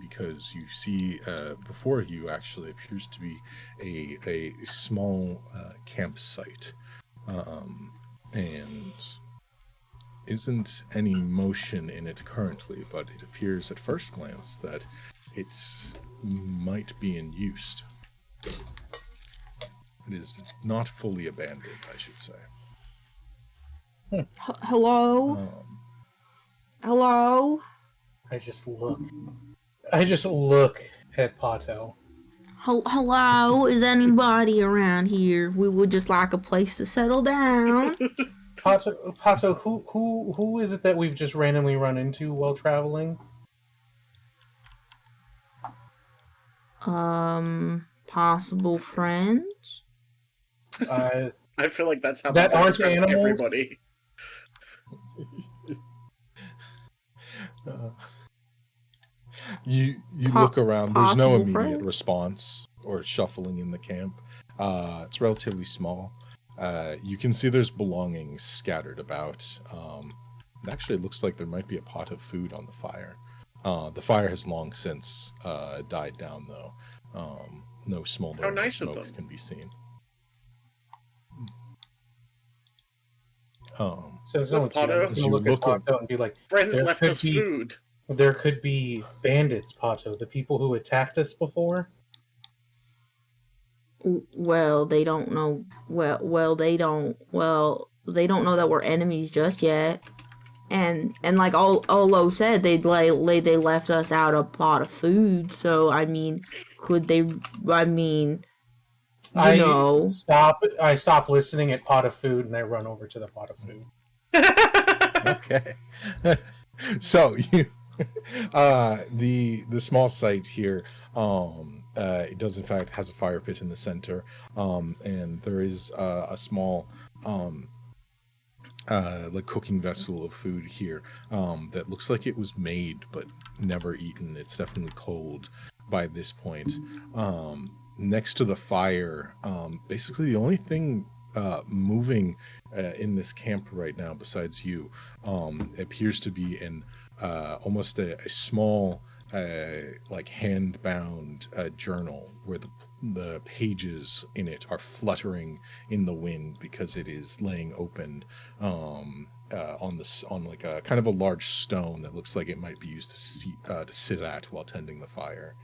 because you see before you actually appears to be a small campsite, and isn't any motion in it currently, but it appears at first glance that it might be in use. It is not fully abandoned, I should say. Hello? Hello? I just look at Pato. Hello? Is anybody around here? We would just like a place to settle down. Pato, who is it that we've just randomly run into while traveling? Possible friends? I feel like that's how that aren't describes animals? everybody. You look around. There's no immediate friend? response or shuffling in the camp. It's relatively small. You can see there's belongings scattered about. It actually looks like there might be a pot of food on the fire. The fire has long since died down, though. No smoldering smoke can be seen. Since no one's here, I'm just gonna look at Pato and be like, Friends left us food. There could be bandits, Pato, the people who attacked us before. Well, they don't know. They don't know that we're enemies just yet. And like Olo said, they left us out a pot of food. So I mean, could they? I mean, know. I stop listening at pot of food and I run over to the pot of food. Okay. So you the small site here it does in fact has a fire pit in the center, and there is a small like cooking vessel of food here that looks like it was made but never eaten. It's definitely cold by this point. Next to the fire, basically the only thing moving in this camp right now besides you appears to be an almost a small like hand-bound journal where the pages in it are fluttering in the wind because it is laying open on like a kind of a large stone that looks like it might be used to sit at while tending the fire.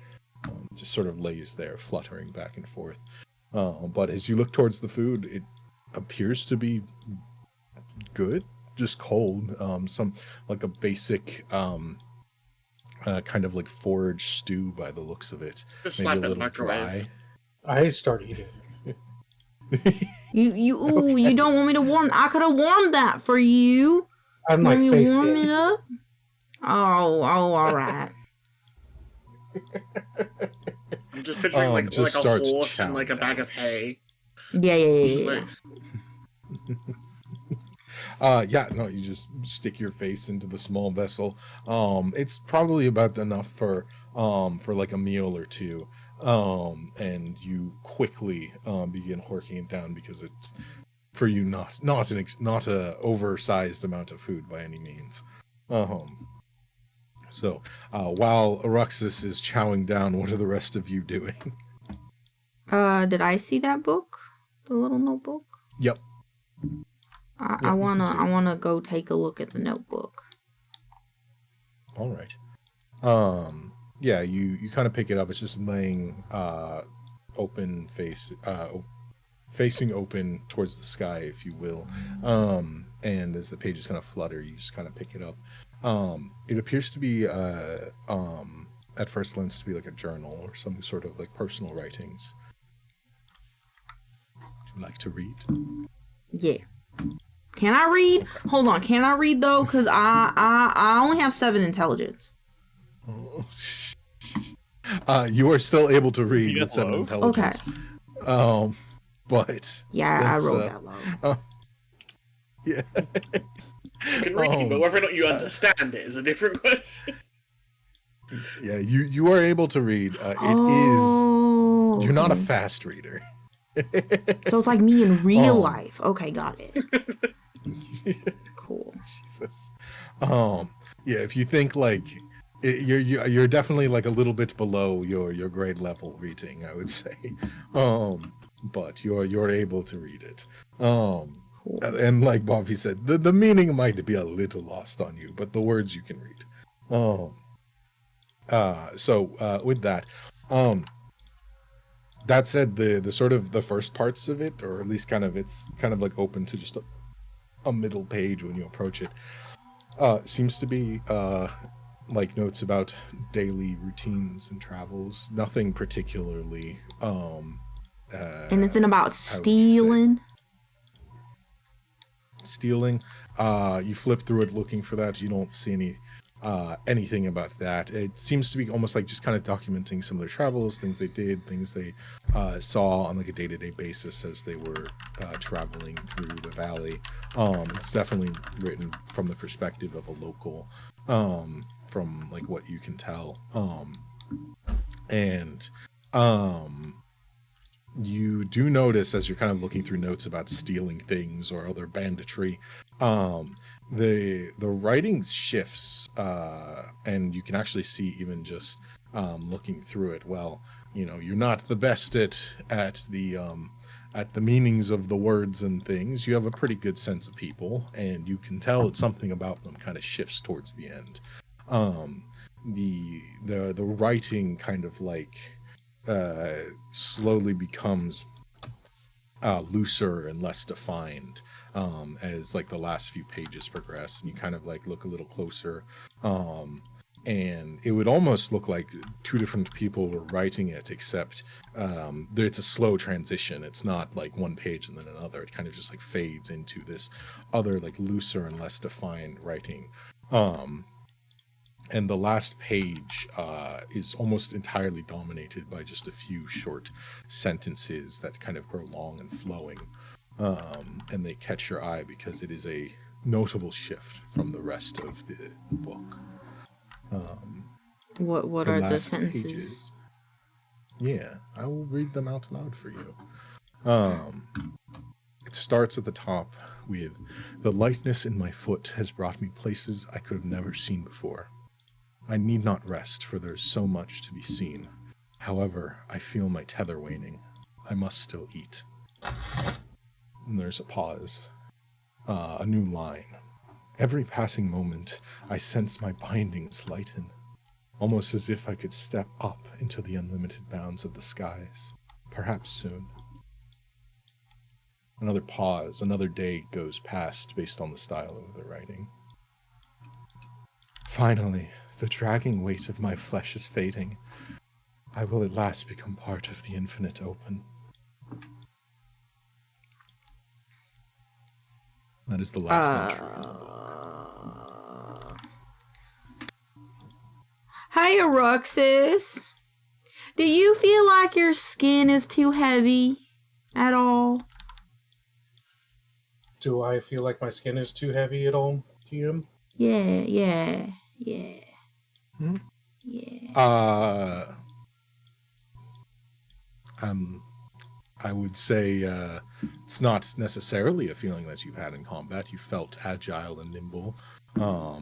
Just sort of lays there fluttering back and forth. But as you look towards the food, it appears to be good, just cold. Some like a basic kind of like forage stew by the looks of it. Just Maybe slap a it in the little microwave. I start eating. You don't want me to warm? I could have warmed that for you. I'm Want like me to face warm in. it up? Oh, all right. I'm just picturing like just a starts horse and like a chowing bag of hay. Yeah. Yeah, no, you just stick your face into the small vessel. It's probably about enough for like a meal or two. And you quickly begin horking it down because it's for you not a oversized amount of food by any means. So while Aruxus is chowing down, what are the rest of you doing? Did I see that book? The little notebook? Yep. I wanna go take a look at the notebook. All right. Yeah, you kind of pick it up. It's just laying open facing open towards the sky, if you will. And as the pages kind of flutter, you just kind of pick it up. It appears to be at first glance to be like a journal or some sort of like personal writings. Would you like to read? Yeah. Can I read? Okay. Hold on. Can I read though? Cause I only have 7 intelligence. You are still able to read with 7 intelligence. Okay. But yeah, I rolled that low. Yeah. You can read, but whether or not you understand it is a different question. Yeah, you are able to read. You're not a fast reader. So it's like me in real life. Okay, got it. Cool. Jesus. Yeah, if you think like you're definitely like a little bit below your grade level reading, I would say. But you're able to read it. Cool. And like Bobby said, the meaning might be a little lost on you, but the words you can read. So with that, that said, the sort of the first parts of it, or at least it's kind of like open to just a middle page when you approach it, seems to be like notes about daily routines and travels. Nothing particularly. Anything about stealing? Stealing. You flip through it looking for that. You don't see anything about that. It seems to be almost like just kind of documenting some of their travels, things they did, things they saw on like a day-to-day basis as they were traveling through the valley. It's definitely written from the perspective of a local, from like what you can tell. And you do notice as you're kind of looking through notes about stealing things or other banditry, the writing shifts, and you can actually see even just looking through it. Well, you know, you're not the best at the meanings of the words and things. You have a pretty good sense of people, and you can tell that something about them kind of shifts towards the end. The writing kind of like slowly becomes looser and less defined as like the last few pages progress, and you kind of like look a little closer, and it would almost look like two different people were writing it, except it's a slow transition. It's not like one page and then another. It kind of just like fades into this other like looser and less defined writing. And the last page is almost entirely dominated by just a few short sentences that kind of grow long and flowing, and they catch your eye because it is a notable shift from the rest of the book. What are the last sentences? pages, yeah, I will read them out loud for you. It starts at the top with, "The lightness in my foot has brought me places I could have never seen before. I need not rest, for there is so much to be seen. However, I feel my tether waning. I must still eat." And there's a pause. A new line. "Every passing moment, I sense my bindings lighten, almost as if I could step up into the unlimited bounds of the skies. Perhaps soon." Another pause. Another day goes past based on the style of the writing. "Finally, the dragging weight of my flesh is fading. I will at last become part of the infinite open." That is the last entry. Hey, Aruxus. Do you feel like your skin is too heavy at all? Do I feel like my skin is too heavy at all, TM? Yeah. Hmm? Yeah. I would say it's not necessarily a feeling that you've had in combat. You felt agile and nimble,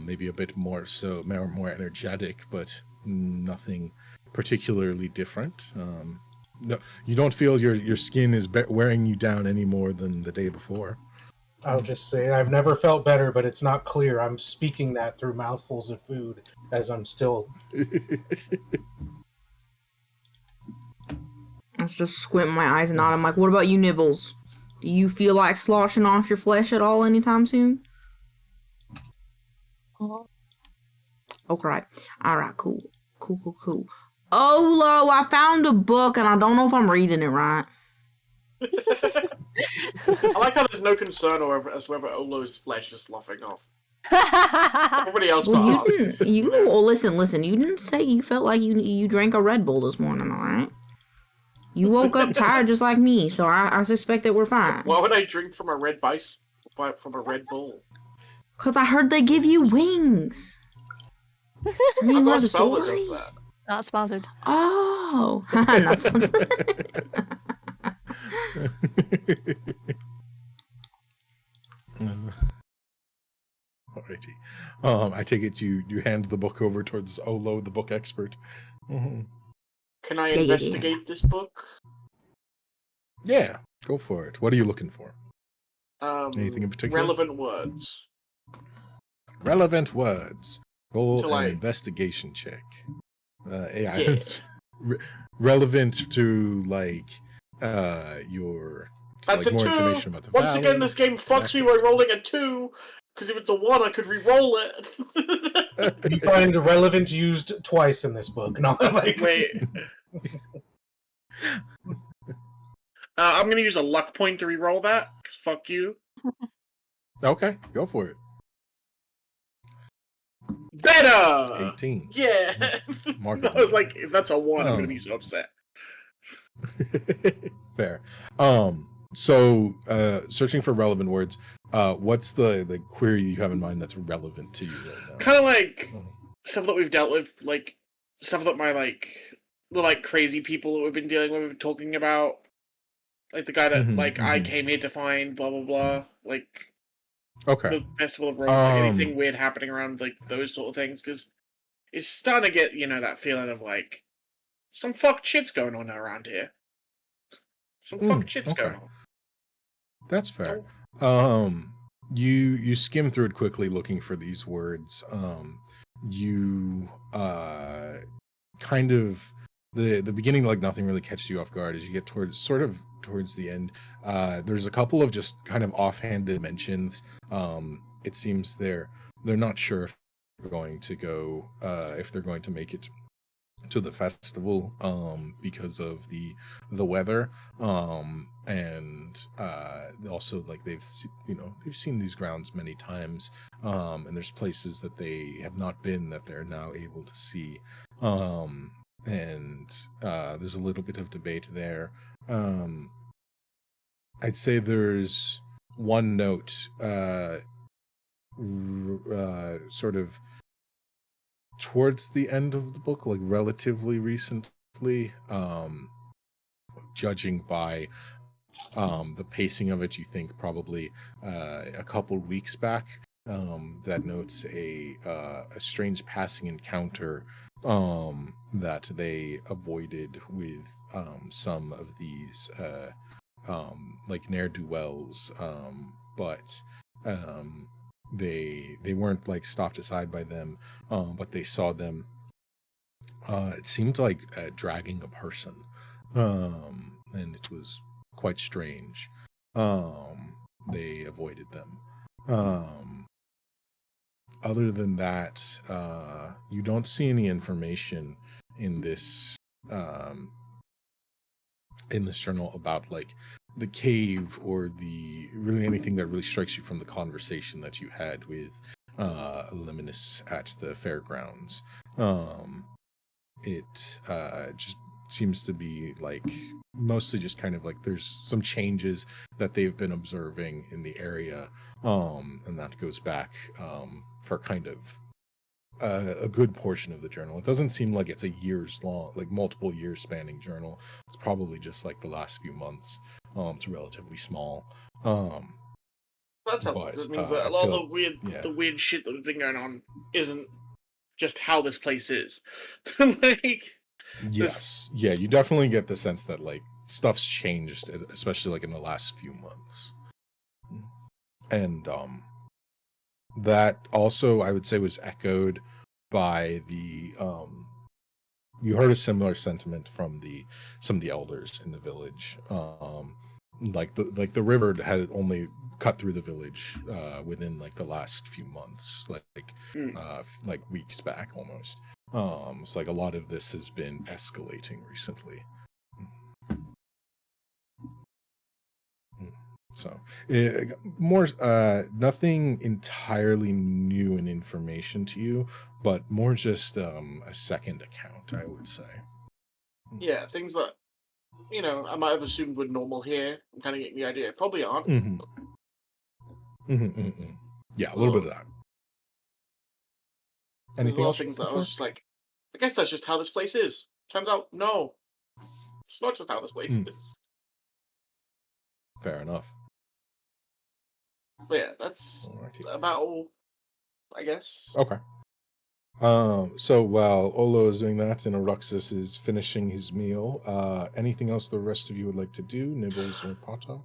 maybe a bit more so, more energetic, but nothing particularly different. No, you don't feel your skin is wearing you down any more than the day before. I'll just say I've never felt better, but it's not clear. I'm speaking that through mouthfuls of food as I'm still... I just squint my eyes and nod. I'm like, what about you, Nibbles? Do you feel like sloshing off your flesh at all anytime soon? Okay. Alright, cool. Cool. Olo, I found a book and I don't know if I'm reading it right. I like how there's no concern as whether Olo's flesh is sloughing off. Everybody else Well, got you asked. didn't. Listen. You didn't say you felt like you drank a Red Bull this morning, all right? You woke up tired just like me, so I suspect that we're fine. Why would I drink from a Red Bull? Cause I heard they give you wings. I mean, I've got the a spell that story. does that. Not sponsored. Oh, not sponsored. Alrighty. I take it you hand the book over towards Olo, the book expert. Mm-hmm. Can I investigate this book? Yeah, go for it. What are you looking for? Anything in particular? Relevant words. Relevant words. Roll To, an investigation check. It's relevant to your. That's like, a more 2. Information about the Once valley. again, this game fucks me by rolling a 2. Because if it's a 1, I could re-roll it. You find relevant used twice in this book. No, Wait. I'm gonna use a luck point to re-roll that. Because fuck you. Okay, go for it. Better! 18. Yeah! Mark I was like, if that's a 1, I'm gonna be so upset. Fair. So searching for relevant words, what's the query you have in mind that's relevant to you right now? Kind of like stuff that we've dealt with, like stuff that the crazy people that we've been dealing with, we've been talking about, like the guy that I came here to find, blah blah blah, like the Festival of Roses, like anything weird happening around like those sort of things, because it's starting to get that feeling of like some fucked shit's going on around here. Some fucked shit's going on. That's fair. You skim through it quickly looking for these words. You kind of the beginning, like nothing really catches you off guard. As you get towards the end, there's a couple of just kind of offhanded mentions. It seems they're not sure if going to go, if they're going to make it to the festival, because of the weather, and also like they've seen these grounds many times, and there's places that they have not been that they're now able to see, and there's a little bit of debate there. I'd say there's one note, sort of towards the end of the book, like relatively recently, judging by the pacing of it, you think probably a couple weeks back, that notes a strange passing encounter that they avoided with some of these like ne'er-do-wells, but they weren't like stopped aside by them, but they saw them. It seemed like dragging a person, and it was quite strange. They avoided them. Other than that, you don't see any information in this journal about like the cave or the really anything that really strikes you from the conversation that you had with Luminous at the fairgrounds. It just seems to be like mostly just kind of like there's some changes that they've been observing in the area, and that goes back for kind of a good portion of the journal. It doesn't seem like it's a years long, like multiple years spanning journal. It's probably just like the last few months. It's relatively small. That's helpful. It means that a lot of the weird shit that has been going on isn't just how this place is. Like, yes, yeah, you definitely get the sense that like stuff's changed, especially like in the last few months, and that also I would say was echoed by the you heard a similar sentiment from some of the elders in the village. Like the river had only cut through the village within like the last few months, like weeks back almost. So like a lot of this has been escalating recently. So more nothing entirely new in information to you, but more just a second account, I would say. Yeah, things that I might have assumed were normal here. I'm kind of getting the idea. Probably aren't. Yeah, a little bit of that. Anything else? Things that I was just like, I guess that's just how this place is. Turns out, no, it's not just how this place is. Fair enough. But yeah, that's about all, I guess. Okay. So while Olo is doing that and Aruxus is finishing his meal, anything else the rest of you would like to do, Nibbles or Pata?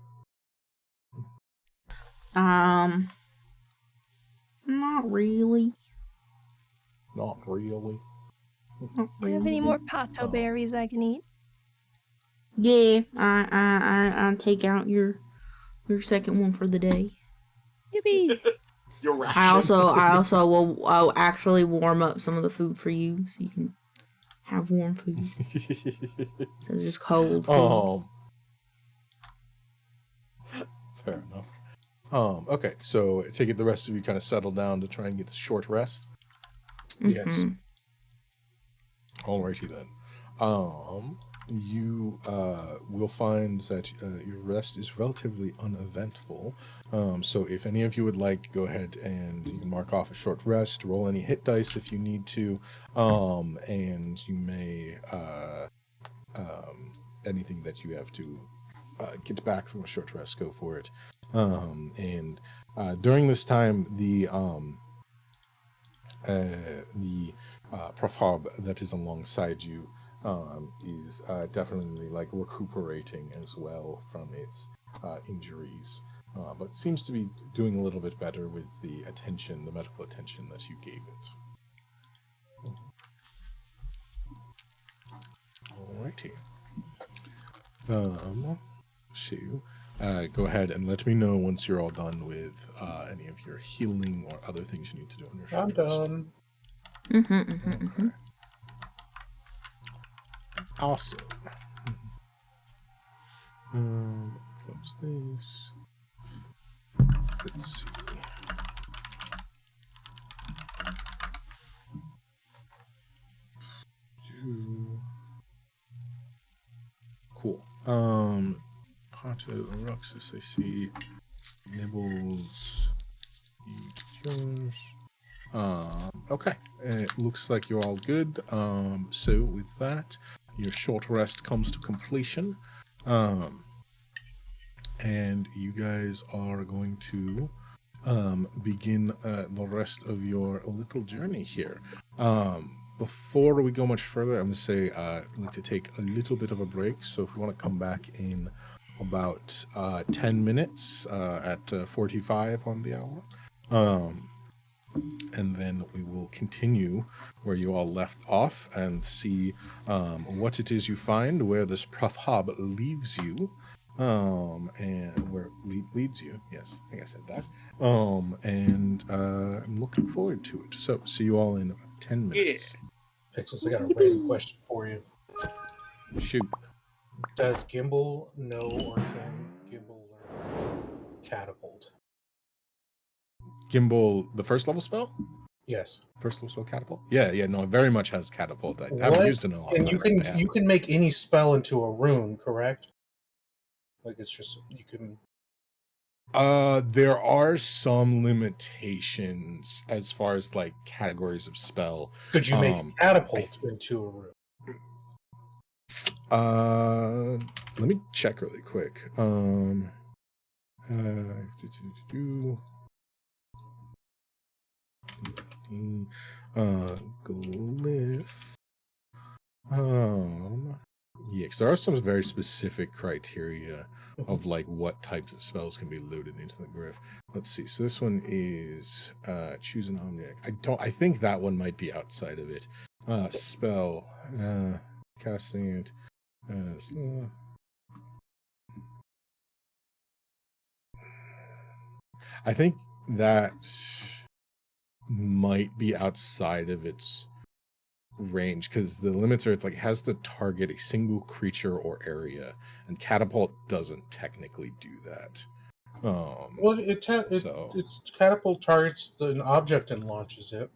Not really. Not really. Not Do you have any more pato berries I can eat? Yeah, I take out your second one for the day. Yippee! Your ration. I also will actually warm up some of the food for you so you can have warm food. So it's just cold food. Fair enough. Okay, so I take it the rest of you kind of settle down to try and get a short rest. Yes. Alrighty then. You will find that your rest is relatively uneventful. So if any of you would like, go ahead and you can mark off a short rest, roll any hit dice if you need to, and you may anything that you have to get back from a short rest, go for it. And during this time, the PRUFFHOB that is alongside you is definitely like recuperating as well from its injuries, but seems to be doing a little bit better with the medical attention that you gave it. Alrighty. So, go ahead and let me know once you're all done with any of your healing or other things you need to do on your short rest. I'm done. Mm-hmm. Awesome. Close this. Let's see. Cool. Ponto Roxas, I see. Nibbles. Yours. Okay. It looks like you're all good. So with that, your short rest comes to completion. And you guys are going to begin the rest of your little journey here. Before we go much further, I'm going to say I need to take a little bit of a break. So if we want to come back in about 10 minutes at 45 on the hour. And then we will continue where you all left off and see what it is you find, where this PRUFFHOB leaves you. And where it leads you. Yes, I think I said that. And I'm looking forward to it. So, see you all in 10 minutes. Pixels, I got a random question for you. Shoot. Does Gimbal know or can Gimbal learn Catapult? Gimbal, the first level spell? Yes. First level spell Catapult? Yeah, no, it very much has Catapult. I haven't used it in a long time. And you can make any spell into a rune, correct? Like it's just you can. There are some limitations as far as like categories of spell. Could you make Catapult into a rune? Let me check really quick. Glyph. Yeah, because there are some very specific criteria of like what types of spells can be loaded into the glyph. Let's see. So this one is choose an object. I think that one might be outside of it. Spell. Casting it. I think that might be outside of its range because the limits are, it's like it has to target a single creature or area, and Catapult doesn't technically do that. Well, it's Catapult targets an object and launches it.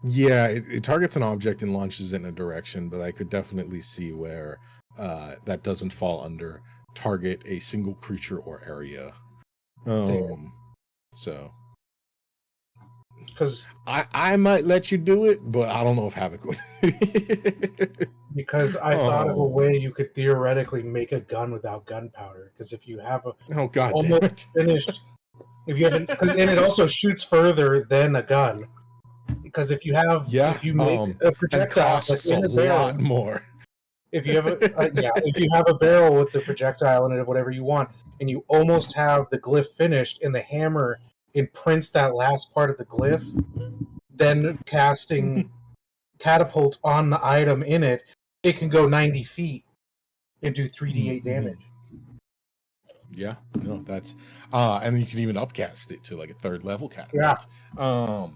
Yeah, it targets an object and launches it in a direction, but I could definitely see where that doesn't fall under target a single creature or area. So because I might let you do it, but I don't know if Havoc would. Because I thought of a way you could theoretically make a gun without gunpowder. Because if you have almost finished, if you have, and it also shoots further than a gun. Because if you have, if you make a projectile that's in a barrel, lot more. If you have if you have a barrel with the projectile in it, whatever you want, and you almost have the glyph finished, and the hammer imprints that last part of the glyph, then casting Catapult on the item in it, it can go 90 feet and do 3d8 damage. Yeah, no, that's and you can even upcast it to like a 3rd level Catapult. Yeah.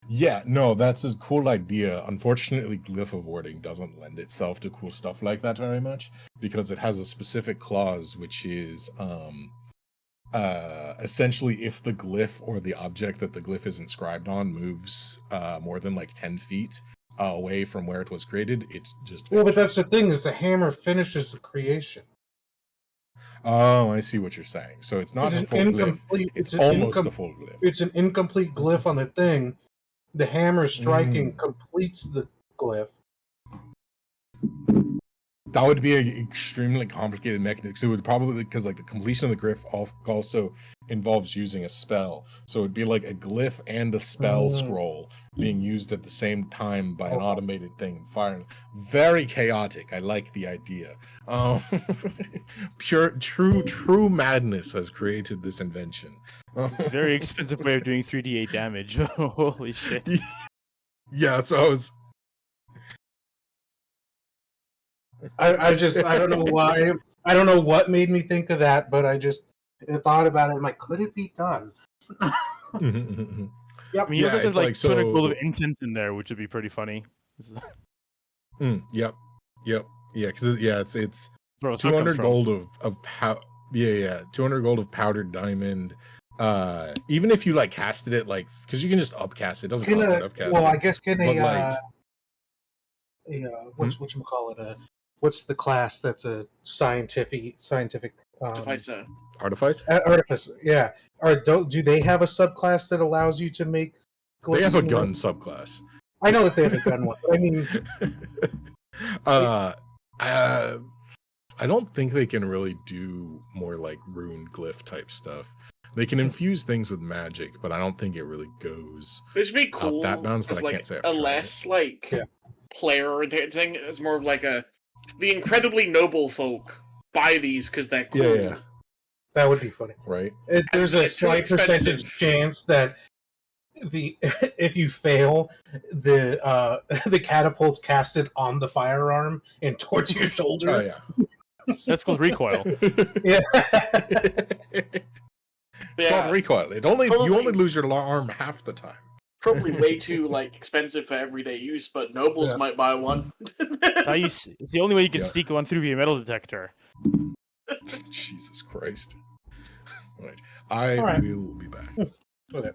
Yeah, no, that's a cool idea. Unfortunately, glyph avoiding doesn't lend itself to cool stuff like that very much because it has a specific clause which is essentially if the glyph or the object that the glyph is inscribed on moves more than like 10 feet away from where it was created, it's just well, but that's the thing, is the hammer finishes the creation. Oh, I see what you're saying. So it's not a full glyph. It's almost a full glyph. It's an incomplete glyph on the thing. The hammer striking completes the glyph. That would be an extremely complicated mechanism. So it would probably, because like the completion of the glyph also involves using a spell. So it'd be like a glyph and a spell scroll being used at the same time by an automated thing and firing. Very chaotic. I like the idea. True madness has created this invention. Very expensive way of doing 3d8 damage. Holy shit. Yeah, so I was. I don't know why. I don't know what made me think of that, but I just thought about it. I'm like, could it be done? Yep. I mean, you know that it's there's like like 200 gold of so. incense in there, which would be pretty funny. Yep. Yeah, because it's Where smoke comes 200 from. gold of 200 gold of powdered diamond. Even if you like casted it like because you can just upcast it, doesn't cost you to upcast well, it. I guess can But a like whatchamacallit, what's the class that's a scientific Devicer. artifice? artifice? Yeah. Or do they have a subclass that allows you to make? They have a glyphs? gun subclass. I know that they have a gun one, but I mean, I don't think they can really do more like rune glyph type stuff. They can infuse things with magic, but I don't think it really goes This would be cool that bounds. But as I like can't say I've a tried less it. like player-oriented thing. It's more of like the incredibly noble folk buy these because they're cool. Yeah, that would be funny. right. There's And a too slight expensive. percentage chance that if you fail, the catapult's casted on the firearm and towards your shoulder. Oh yeah. That's called recoil. Yeah. It's called recoil. You only lose your arm half the time. Probably way too like expensive for everyday use, but nobles might buy one. It's the only way you can Yeah. sneak one through via metal detector. Jesus Christ. Right. I All right. will be back. Okay.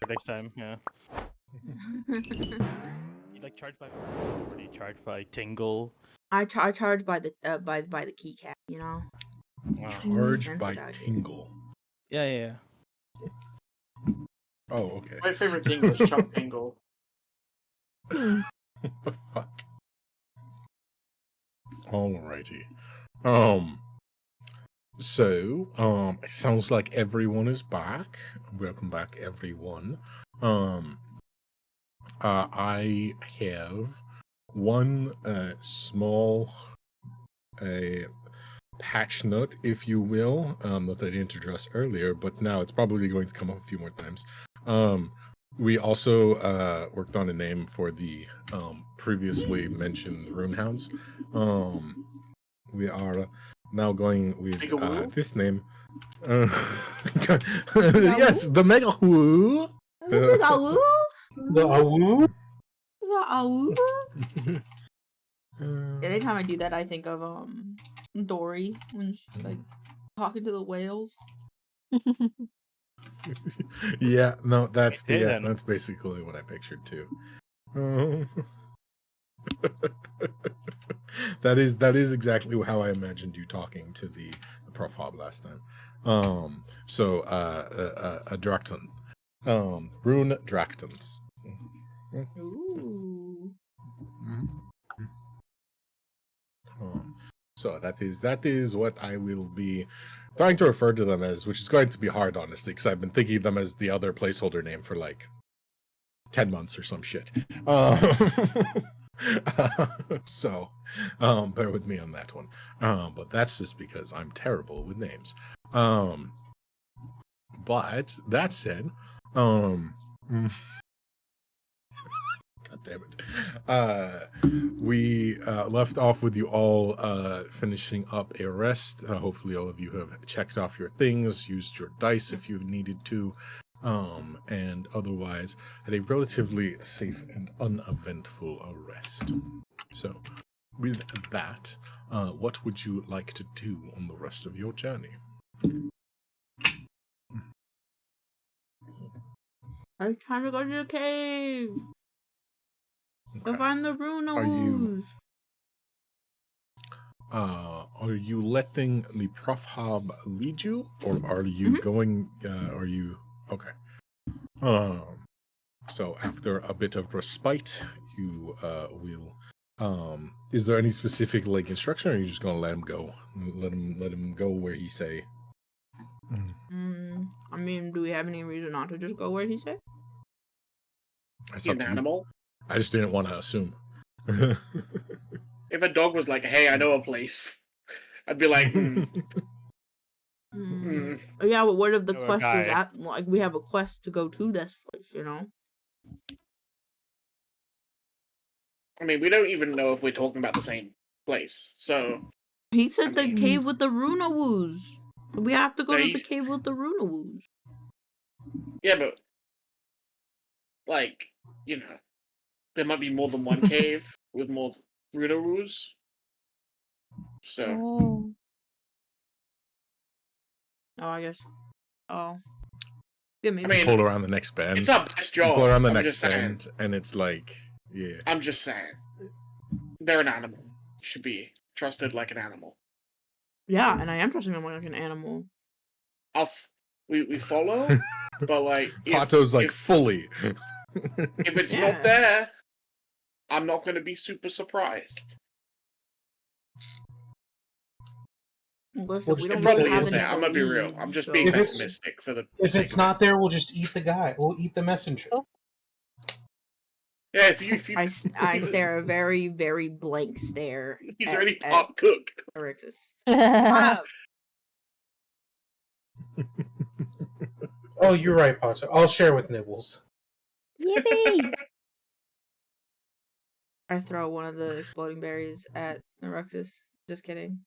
next time. Yeah. You like charge by or do you charge by tingle? I charge by the keycap, you know. Wow. Charge That's by about it. tingle. Yeah. Oh, okay. My favorite tingle is Chuck Tingle. What the fuck? Alrighty. So, it sounds like everyone is back. Welcome back, everyone. I have one small patch note, if you will, that I didn't address earlier, but now it's probably going to come up a few more times. We also worked on a name for the previously mentioned Runehounds. We are now going with this name. Yes, the Mega Who. The awoo? The awoo? The awoo? Anytime I do that, I think of Dory when she's like talking to the whales. Yeah, no, that's Okay, then. that's basically what I pictured too. That is exactly how I imagined you talking to the PRUFFHOB last time. So a Drakton. Rune Draktons. Ooh. So that is what I will be trying to refer to them as, which is going to be hard, honestly, because I've been thinking of them as the other placeholder name for like 10 months or some shit. So bear with me on that one. But that's just because I'm terrible with names. But that said, God damn it. We left off with you all finishing up a rest. Hopefully all of you have checked off your things, used your dice if you needed to, and otherwise had a relatively safe and uneventful rest. So with that, what would you like to do on the rest of your journey? It's time to go to the cave. Go Okay. find the rune. Are you letting the PRUFFHOB lead you, or are you going? Are you okay? So after a bit of respite, you will. Is there any specific like instruction, or are you just gonna let him go? Let him go where he say. I mean, do we have any reason not to just go where he said? He's an animal. I just didn't want to assume. If a dog was like, "Hey, I know a place," I'd be like, Yeah, but what if the Or a quest is guy. at like we have a quest to go to this place, you know? I mean, we don't even know if we're talking about the same place. So He said the mean- cave with the runawoos. We have to go No, to the he's- cave with the runawoos. yeah, but like, you know, there might be more than one cave with more Runaroos. So Oh, I guess. Oh. Yeah, maybe. I mean, Pull around the next bend. it's our best job. Pull around the I'm next just saying. bend, and it's like, yeah. I'm just saying. They're an animal. Should be trusted like an animal. Yeah, and I am trusting him like an animal. We follow, but like Pato's like fully. if it's Yeah. not there, I'm not going to be super surprised. Listen, we It don't It probably really have is any there. I'm gonna be real. leads, I'm just so- being If it's- pessimistic for the. If sake it's of not it. there, we'll just eat the guy. We'll eat the messenger. Yeah, if you I stare a very, very blank stare. he's at- already at pot cooked. Erixus. Oh, you're right, Pato. I'll share with Nibbles. Yippee! I throw one of the exploding berries at Erixus. Just kidding.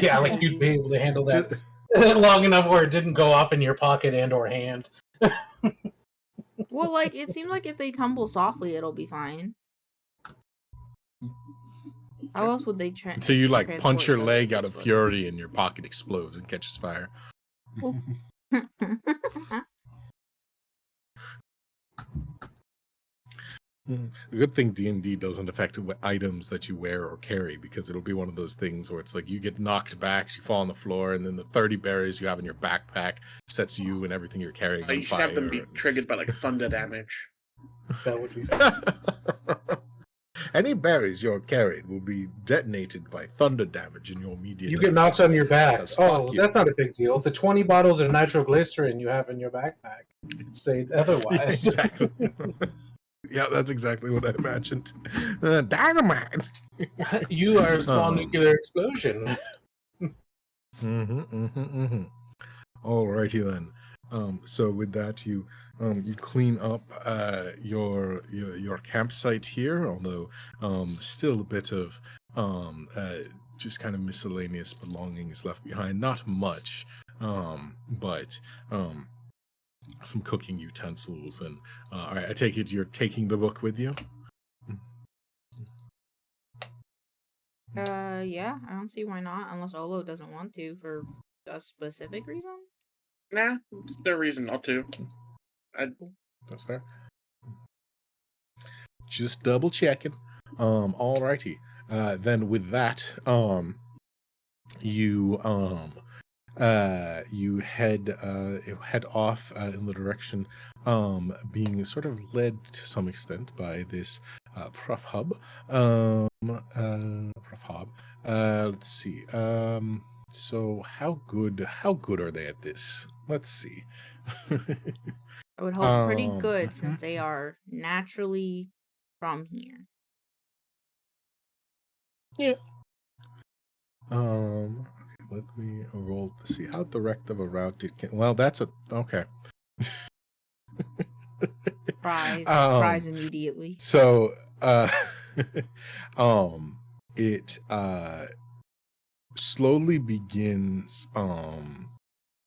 Yeah, like you'd be able to handle that long enough where it didn't go off in your pocket and or hand. Well, like, it seems like if they tumble softly, it'll be fine. How else would they So you like punch your transport leg the out of exploding- fury, and your pocket explodes and catches fire. A good thing D&D doesn't affect items that you wear or carry, because it'll be one of those things where it's like you get knocked back, you fall on the floor, and then the 30 berries you have in your backpack sets you and everything you're carrying on You should fire. have them be triggered by like thunder damage. That would be Any berries you're carried will be detonated by thunder damage in your immediate You get knocked on your back. Because Oh, fuck you. that's not a big deal. The 20 bottles of nitroglycerin you have in your backpack say otherwise. Exactly. Yeah, that's exactly what I imagined. Dynamite! You are a small nuclear explosion. Alrighty then. So with that, you clean up your campsite here, although still a bit of just kind of miscellaneous belongings left behind. Not much, but some cooking utensils. And all right, I take it you're taking the book with you. Yeah, I don't see why not, unless Olo doesn't want to for a specific reason. Nah, there's no reason not to. That's fair. Just double checking. Alrighty. Then with that, you head off in the direction being sort of led to some extent by this PRUFFHOB. PRUFFHOB. Let's see. So how good are they at this? Let's see. I would hope pretty good since they are naturally from here. Yeah. Okay, let me roll to see how direct of a route it can. Well, that's okay. Prize immediately. So, it slowly begins,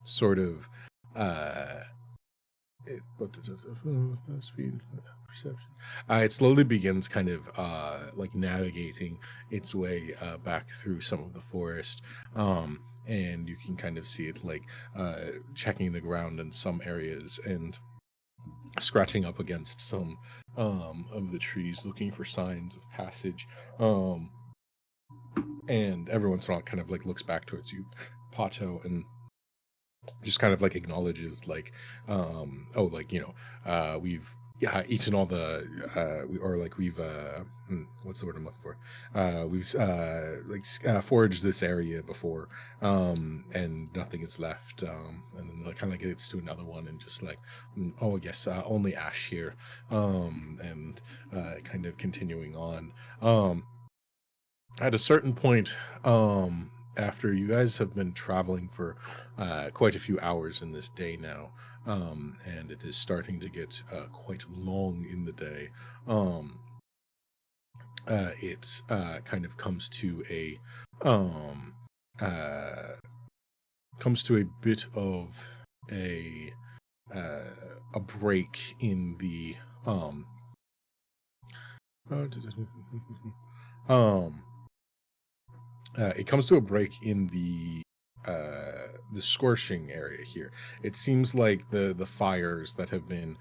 sort of, speed perception. It slowly begins kind of like navigating its way back through some of the forest, and you can kind of see it like checking the ground in some areas and scratching up against some of the trees, looking for signs of passage. And every once in a while, kind of like looks back towards you, Pato, and just kind of like acknowledges like we've eaten all the what's the word I'm looking for, we've foraged this area before, and nothing is left, and then like kind of gets to another one and just like, oh yes, only ash here, and kind of continuing on. At a certain point, after you guys have been traveling for quite a few hours in this day now, and it is starting to get quite long in the day, it kind of comes to a bit of a break in the it comes to a break in the scorching area here. It seems like the fires that have been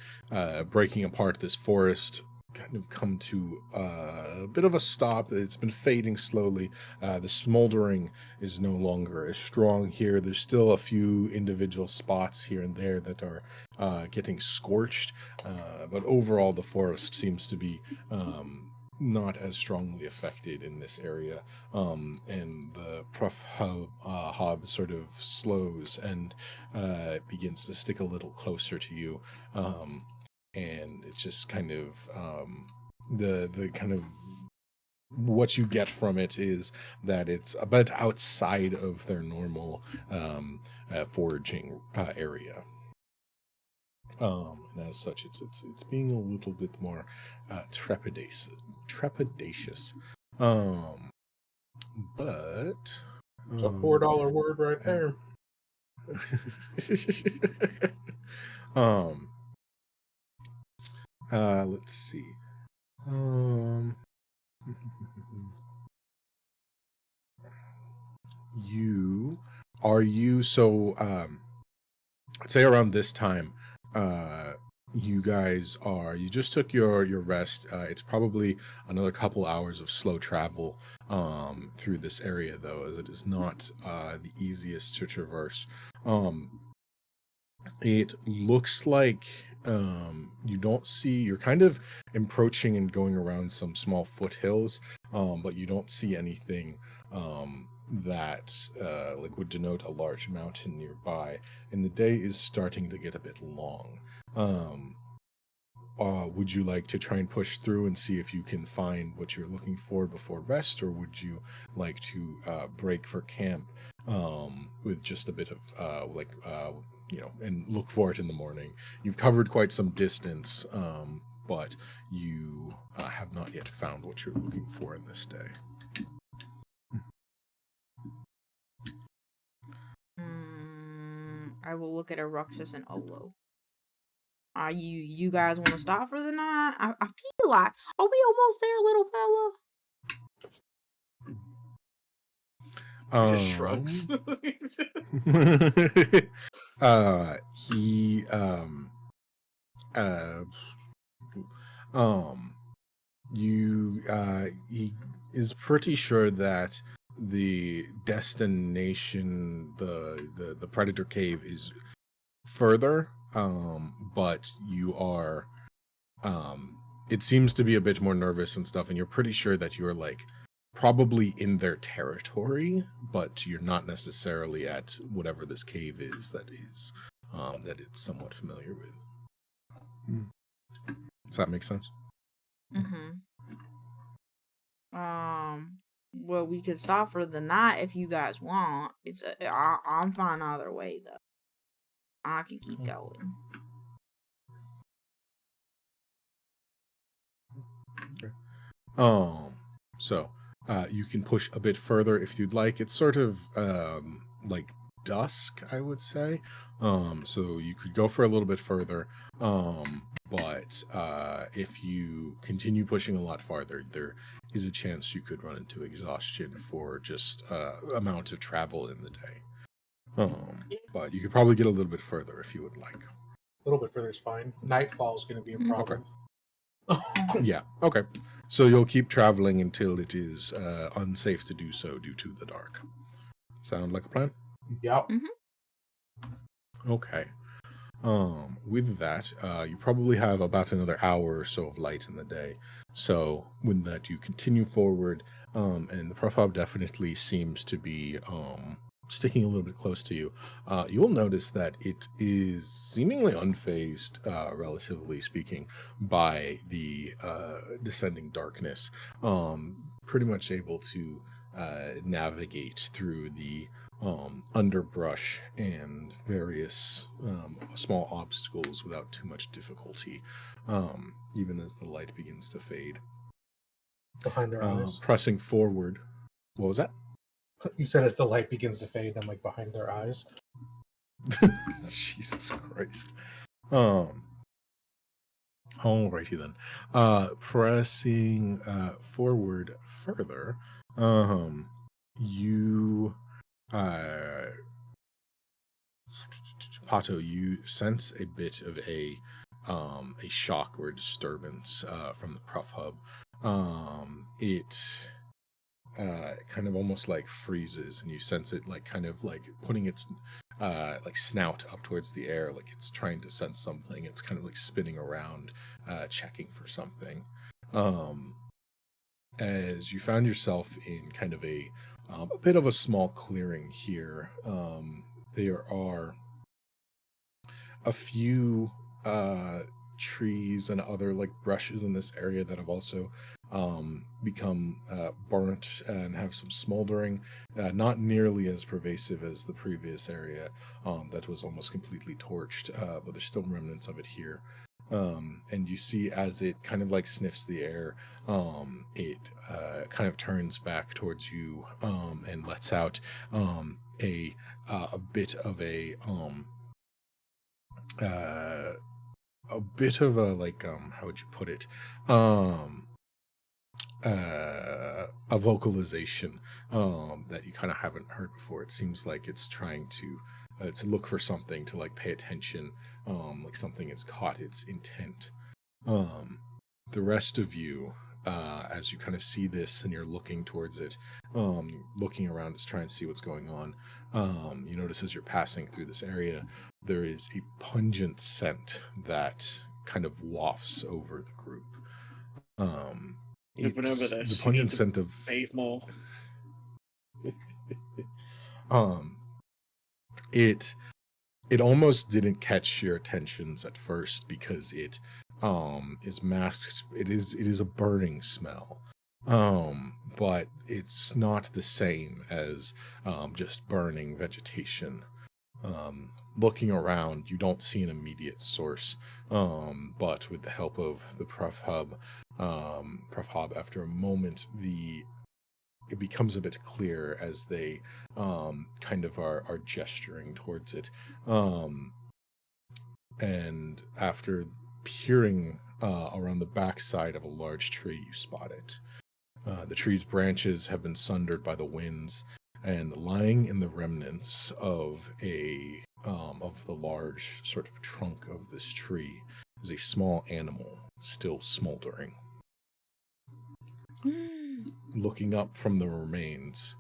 breaking apart this forest kind of come to a bit of a stop. It's been fading slowly. The smoldering is no longer as strong here. There's still a few individual spots here and there that are getting scorched, but overall the forest seems to be not as strongly affected in this area, and the PRUFFHOB sort of slows and begins to stick a little closer to you, and it's just kind of the kind of what you get from it is that it's a bit outside of their normal foraging area. And as such, it's being a little bit more trepidatious. But It's a $4 word right there. Let's see. I'd say around this time, you guys are, you just took your rest. It's probably another couple hours of slow travel through this area, though, as it is not the easiest to traverse. It looks like you don't see, you're kind of approaching and going around some small foothills, but you don't see anything that like would denote a large mountain nearby, and the day is starting to get a bit long. Um, would you like to try and push through and see if you can find what you're looking for before rest, or would you like to break for camp with just a bit of and look for it in the morning? You've covered quite some distance, but you have not yet found what you're looking for in this day. I will look at Aruxus and Olo. You guys want to stop for the night? I feel like, are we almost there, little fella? Just shrugs. He he is pretty sure that the destination, the Predator Cave, is further, but you are it seems to be a bit more nervous and stuff, and you're pretty sure that you're like probably in their territory, but you're not necessarily at whatever this cave is that it's somewhat familiar with. Does that make sense? Well, we could stop for the night if you guys want. I'm fine either way, though. I can keep going. Okay. So you can push a bit further if you'd like. It's sort of like dusk, I would say. So you could go for a little bit further. But if you continue pushing a lot farther, there is a chance you could run into exhaustion for just amount of travel in the day. But you could probably get a little bit further if you would like. A little bit further is fine. Nightfall is going to be a problem. Okay. Yeah, okay. So you'll keep traveling until it is unsafe to do so due to the dark. Sound like a plan? Yep. Okay. With that, you probably have about another hour or so of light in the day. So with that, you continue forward, and the PRUFFHOB definitely seems to be sticking a little bit close to you. You will notice that it is seemingly unfazed, relatively speaking, by the descending darkness. Pretty much able to navigate through the underbrush and various small obstacles without too much difficulty, even as the light begins to fade. Behind their eyes. Pressing forward. What was that? You said as the light begins to fade, I'm like behind their eyes. Jesus Christ. Alrighty then. Pressing forward further, you Pato, you sense a bit of a shock or disturbance from the PRUFFHOB. It kind of almost like freezes, and you sense it like kind of like putting its like snout up towards the air, like it's trying to sense something. It's kind of like spinning around, checking for something. As you found yourself in kind of a bit of a small clearing here, there are a few trees and other like brushes in this area that have also become burnt and have some smoldering, not nearly as pervasive as the previous area that was almost completely torched, but there's still remnants of it here. And you see as it kind of like sniffs the air, it kind of turns back towards you and lets out a bit of a like how would you put it, a vocalization that you kind of haven't heard before. It seems like it's trying to to look for something, to like pay attention, like something has caught its intent. The rest of you, as you kind of see this and you're looking towards it, looking around to try and see what's going on, you notice as you're passing through this area, there is a pungent scent that kind of wafts over the group. You've been over It's this. the pungent scent of Bathe more. It almost didn't catch your attentions at first because it is masked. It is a burning smell, but it's not the same as just burning vegetation. Looking around, you don't see an immediate source, but with the help of the PRUFFHOB, after a moment, it becomes a bit clear as they kind of are gesturing towards it. And after peering around the backside of a large tree, you spot it. The tree's branches have been sundered by the winds, and lying in the remnants of the large sort of trunk of this tree is a small animal still smoldering. Looking up from the remains,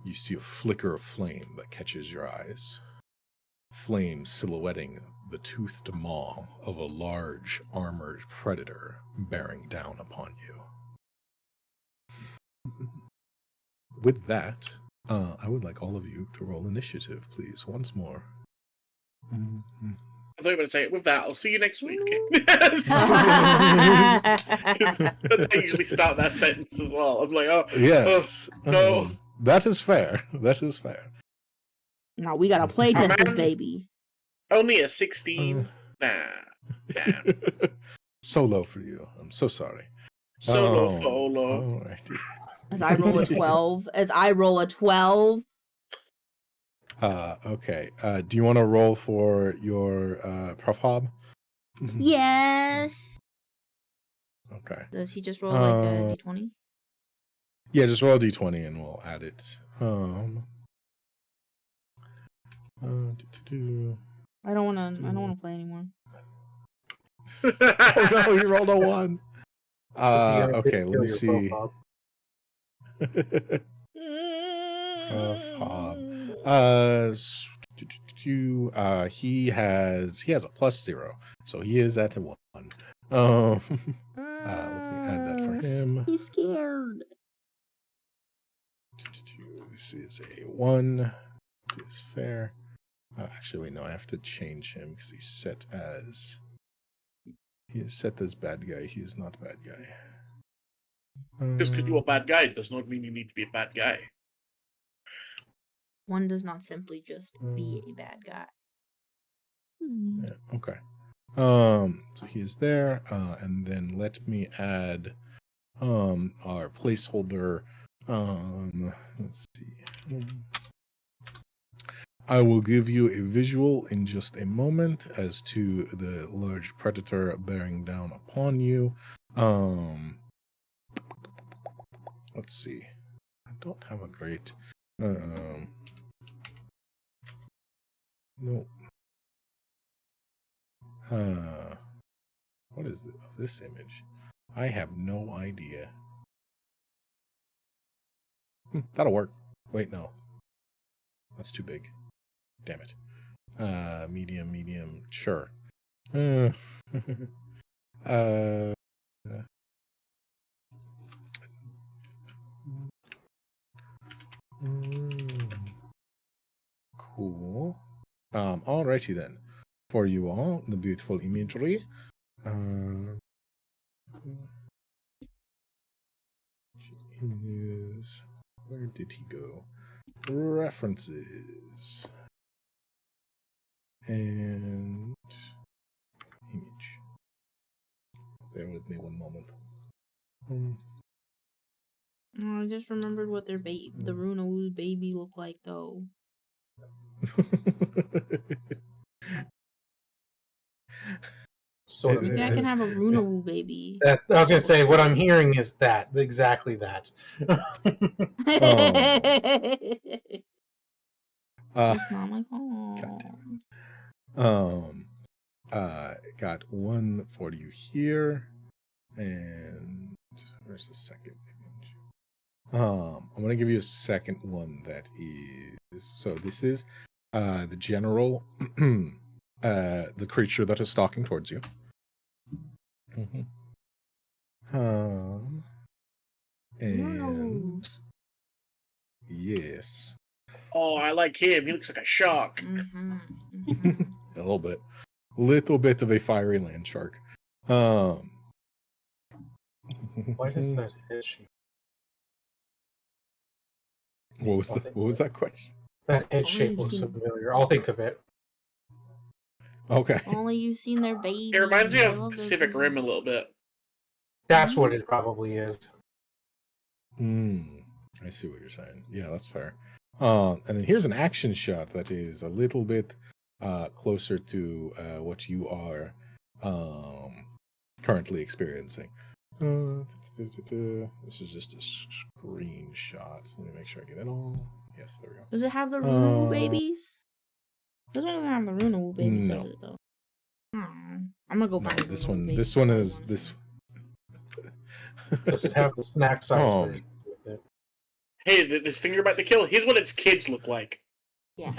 you see a flicker of flame that catches your eyes. Flame silhouetting the toothed maw of a large armored predator bearing down upon you. With that, I would like all of you to roll initiative, please, once more. I thought you were going to say, with that, I'll see you next week. That's how I usually start that sentence as well. I'm like, oh, Yes. oh, no. That is fair. That is fair. No, we gotta play test this baby. Only a 16? Nah. Damn. So low for you. I'm so sorry. Solo for Olo. Alrighty. As I roll a 12. Okay. Do you want to roll for your PRUFFHOB? Yes. Okay. Does he just roll like a d20? Yeah, just roll a d20 and we'll add it. I don't wanna play anymore. Oh no, you rolled a 1. Okay, let me see. He has a +0, so he is at a 1. Let me add that for him. He's scared. This is a 1. This is fair. Actually, wait, no, I have to change him because he's set as bad guy. He is not bad guy. Just because you're a bad guy does not mean you need to be a bad guy. One does not simply just be a bad guy. Yeah, okay. So he is there, and then let me add our placeholder. Let's see. I will give you a visual in just a moment as to the large predator bearing down upon you. Let's see. I don't have a great. No. What is this image? I have no idea. That'll work. Wait, no. That's too big. Damn it. Medium, sure. Cool. Alrighty then. For you all, the beautiful imagery. Where did he go? References. And image. Bear with me one moment. I just remembered what the Runawoo baby looked like, though. Sort of. Maybe I can have a Runawoo baby. I was gonna say what I'm hearing is exactly that. It's not my fault. God got one for you here, and where's the second image? I'm gonna give you a second one that is, so this is the general the creature that is stalking towards you. And yes. Oh, I like him. He looks like a shark. A little bit of a fiery land shark. Why does that head shape? What was that question? That head Only shape you've looks seen- familiar. I'll think of it. Okay. Only you've seen their babies. It reminds me I of love those Pacific Rim a things. little bit. That's what it probably is. I see what you're saying. Yeah, that's fair. And then here's an action shot that is a little bit closer to what you are currently experiencing. This is just a screenshot. So let me make sure I get it all. Yes, there we go. Does it have the Runawoo babies? This one doesn't have the Runawoo babies, No. does it though? I'm gonna go find the This Runawoo one. babies. This one is this. Does it have the snack size Oh. version with it? Hey, this thing you're about to kill, here's what its kids look like. Yeah.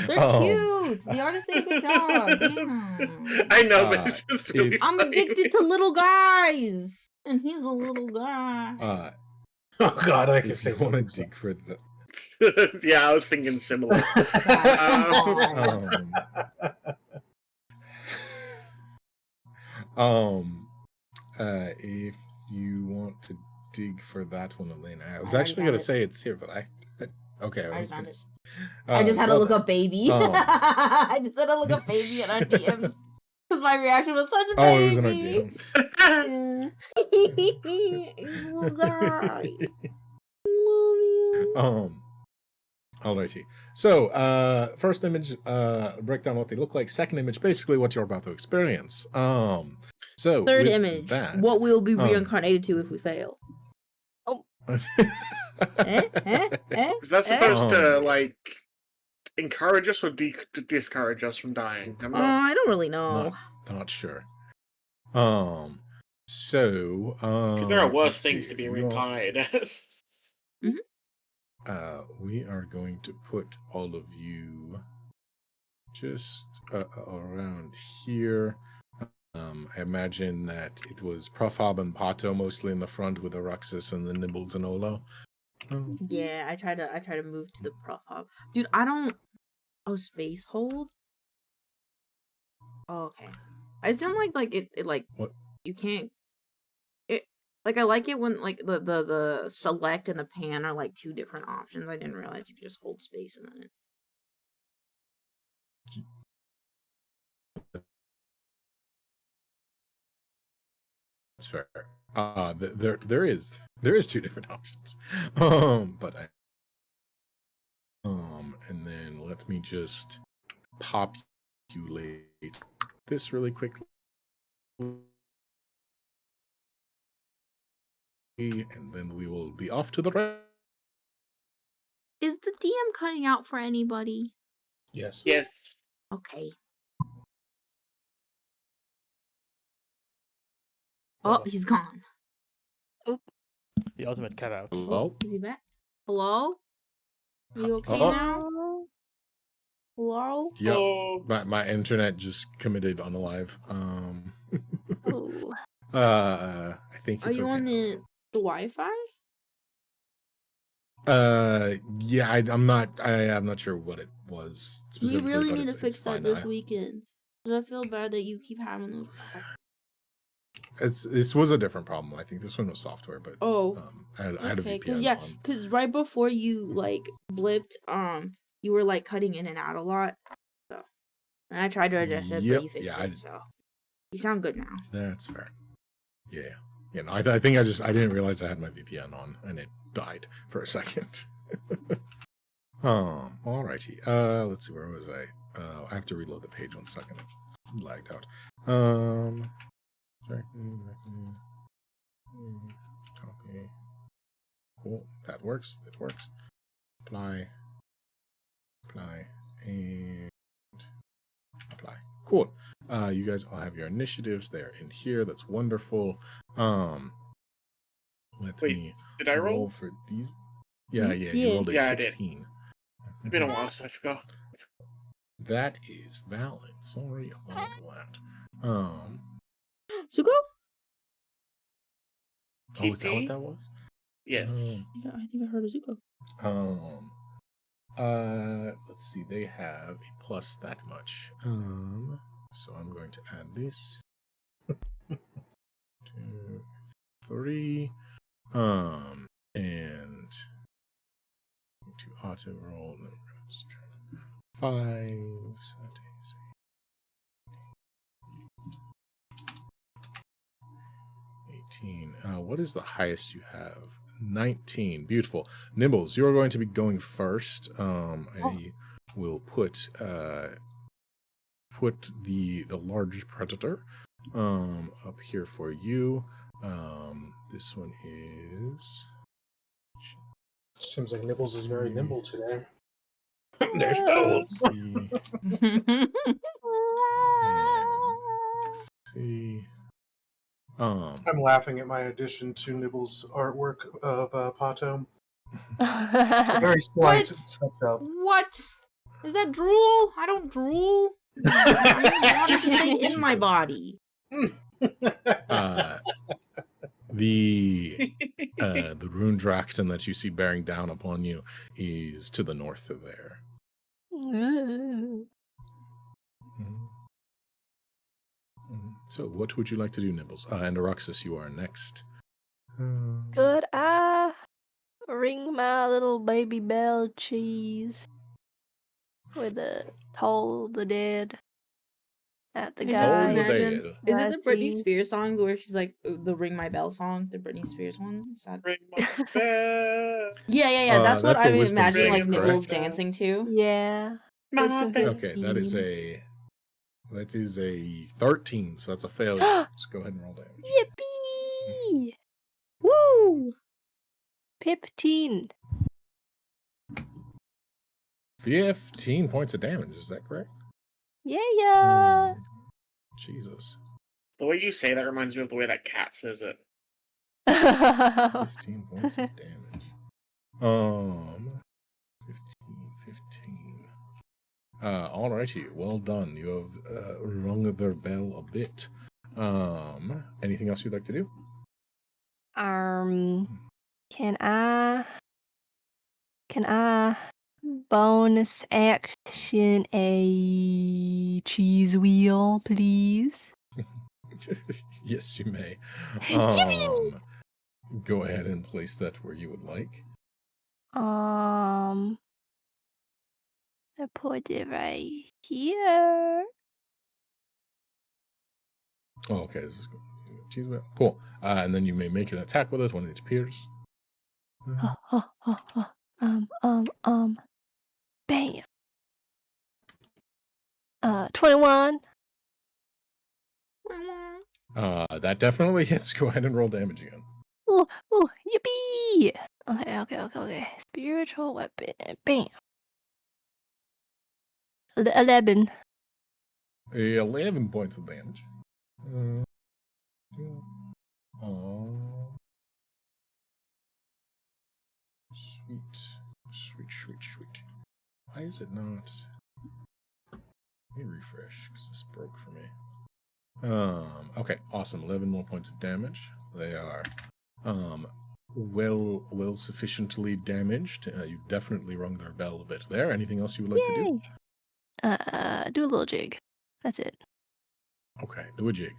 They're cute. The artist did a good job. Damn. I know, but it's just really I'm funny. addicted to little guys, and he's a little guy. Oh God, I can If say you want something. to dig for the. Yeah, I was thinking similar. If you want to dig for that one, Elena, I was I actually already gonna found it. say it's here, but okay. I was found gonna it. s- I just had to well look then. up baby. I just had to look up baby in our DMs because my reaction was such a baby. Oh, it was in our DMs. Yeah. He's a little guy. Love you. Alrighty. So, first image, break down what they look like. Second image, basically what you're about to experience. So Third with image. that, What we'll be reincarnated to if we fail. Is that supposed to, like, encourage us or discourage us from dying? I'm not... I don't really know. Not sure. Because there are worse let's things see. to be We are- reincarnated as. We are going to put all of you just around here. I imagine that it was PRUFFHOB and Pato mostly in the front with Aruxus and the Nibbles and Olo. Yeah, I try to move to the PRUFFHOB. Dude, I don't. Oh, space hold. Oh, okay. I just didn't like it like What? You can't. It like I like it when like the select and the pan are like two different options. I didn't realize you could just hold space and then. That's fair. There is two different options. But and then let me just populate this really quickly. And then we will be off to the right. Is the DM cutting out for anybody? Yes. Yes. Okay. Oh, he's gone. The ultimate cutout. Hello? Is he back? Hello? Are you okay Hello? now? Hello? Yep. Oh. My internet just committed on live. Oh. I think Are it's you okay on now. the Wi-Fi? Yeah, I'm not sure what it was We specifically. really but need to it's fix that fine this now. weekend. 'Cause I feel bad that you keep having those problems. This was a different problem. I think this one was software, but Oh, I had a okay. VPN on. Because right before you like blipped, you were like cutting in and out a lot. So, and I tried to address it, Yep, but you fixed yeah, it. So, you sound good now. That's fair. Yeah. You know, I think I didn't realize I had my VPN on and it died for a second. Alrighty. Let's see, where was I? I have to reload the page 1 second. It's lagged out. Copy. Cool. That works. Apply. Apply and apply. Cool. You guys all have your initiatives. They're in here. That's wonderful. Let Wait, me did I roll? for these. Yeah, you Yeah. rolled a Yeah, I did. 16. It's been a while, so I forgot. That is valid. Sorry about that. Zuko? Oh, is that what TT? that was? Yes. I think I heard a Zuko. Let's see. They have a plus that much. So I'm going to add this. 2, 3. And to auto roll. Then we're going to try 5. So that is 18. What is the highest you have? 19. Beautiful. Nibbles, you're going to be going first. I will put the large predator up here for you. This one is. Seems like Nibbles is very nimble today. There's Nibbles. See. I'm laughing at my addition to Nibbles' artwork of Pato. Very slight touch up. What? Is that drool? I don't drool. I want it to stay in my body. The rune Drakton that you see bearing down upon you is to the north of there. So, what would you like to do, Nibbles? And Aroxus, you are next. Could I ring my little baby bell cheese with a toll the dead at the I just guy? imagine. Dead. Is it the Britney see. Spears songs where she's like the "Ring My Bell" song? The Britney Spears one. Is that... Ring my bell. Yeah. That's what That's a I wisdom imagine save, like Nibbles correct? dancing to. Yeah. My Wisdom bell. Okay, that is a 13, so that's a failure. Just go ahead and roll damage. Yippee! Woo! 15. 15 points of damage, is that correct? Yeah. Jesus. The way you say that reminds me of the way that cat says it. 15 points of damage. 15. Alrighty, well done. You have rung their bell a bit. Anything else you'd like to do? Can I bonus action a cheese wheel, please? Yes, you may. Yippee! Go ahead and place that where you would like. I put it right here. Oh, okay. This is cheese wheel. Cool. And then you may make an attack with it when it appears. Bam. 21. That definitely hits. Go ahead and roll damage again. Ooh, yippee! Okay. Spiritual weapon. Bam. 11. 11 points of damage. Oh. Sweet. Why is it not? Let me refresh, because this broke for me. Okay, awesome. 11 more points of damage. They are well sufficiently damaged. You definitely rung their bell a bit there. Anything else you would like to do? Do a little jig. That's it. Okay, do a jig.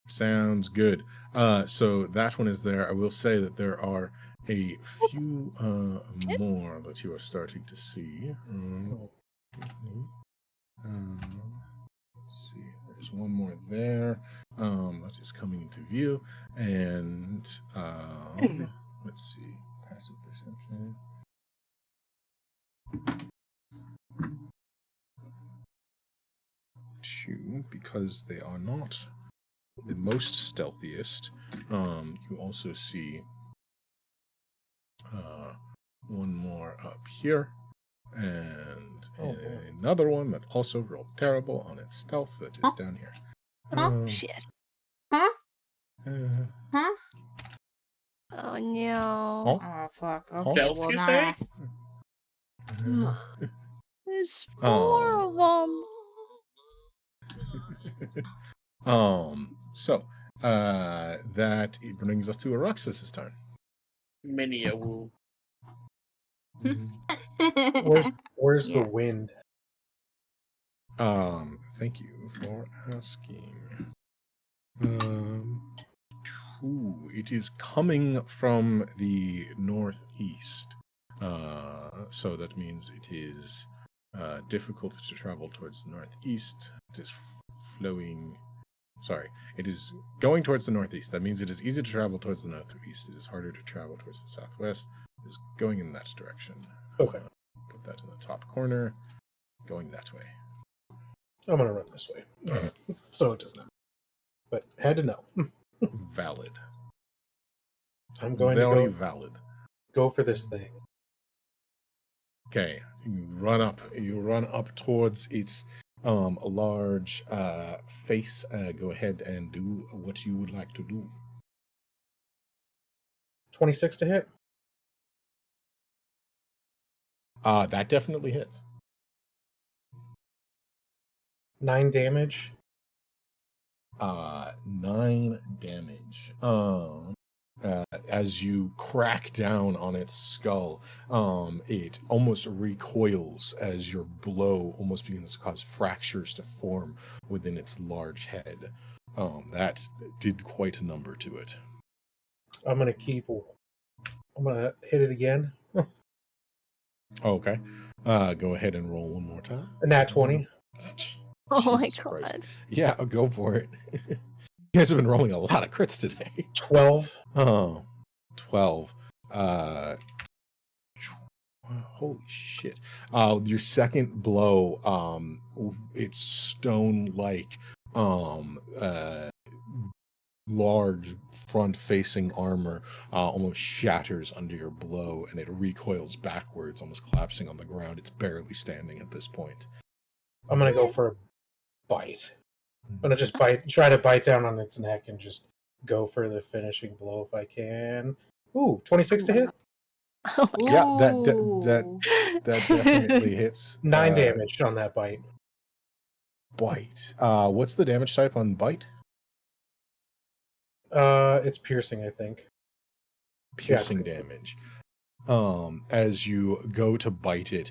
Sounds good. So that one is there. I will say that there are a few more that you are starting to see. Let's see. There's one more there that is coming into view, and let's see. Passive perception. Two, because they are not the most stealthiest. You also see one more up here, And Oh, man. another one that also rolled terrible on its stealth that is down here. Shit. Huh? Uh, Huh? Oh no. oh, Oh fuck. Huh? Okay. Stealth, Well, you nah. say? There's Um, 4 of them. So, that brings us to Aruxus's turn. Many a woo. Where's Yeah. the wind? Thank you for asking. It is coming from the northeast. So that means it is difficult to travel towards the northeast. It is flowing. Sorry, it is going towards the northeast. That means it is easy to travel towards the northeast. It is harder to travel towards the southwest. It is going in that direction. Okay. Put that in the top corner. Going that way. I'm gonna run this way, so it doesn't. But had to know. Valid. I'm going Very to valid. go for this thing. Okay, you run up towards its large face. Go ahead and do what you would like to do. 26 to hit. That definitely hits. 9 damage. 9 damage. As you crack down on its skull, it almost recoils as your blow almost begins to cause fractures to form within its large head. That did quite a number to it. I'm gonna hit it again. Okay. Go ahead and roll one more time. A nat 20. Oh my Jesus god. Christ. Yeah, go for it. You guys have been rolling a lot of crits today. 12. Oh, 12. Holy shit. Your second blow, it's stone-like, large front-facing armor almost shatters under your blow, and it recoils backwards, almost collapsing on the ground. It's barely standing at this point. I'm gonna go for a bite. I'm gonna just try to bite down on its neck and just go for the finishing blow if I can. Ooh, 26 to hit. Oh my Yeah, that Ooh. definitely hits. 9 damage on that bite. Bite. What's the damage type on bite? It's piercing, I think. Piercing piercing. damage. As you go to bite it,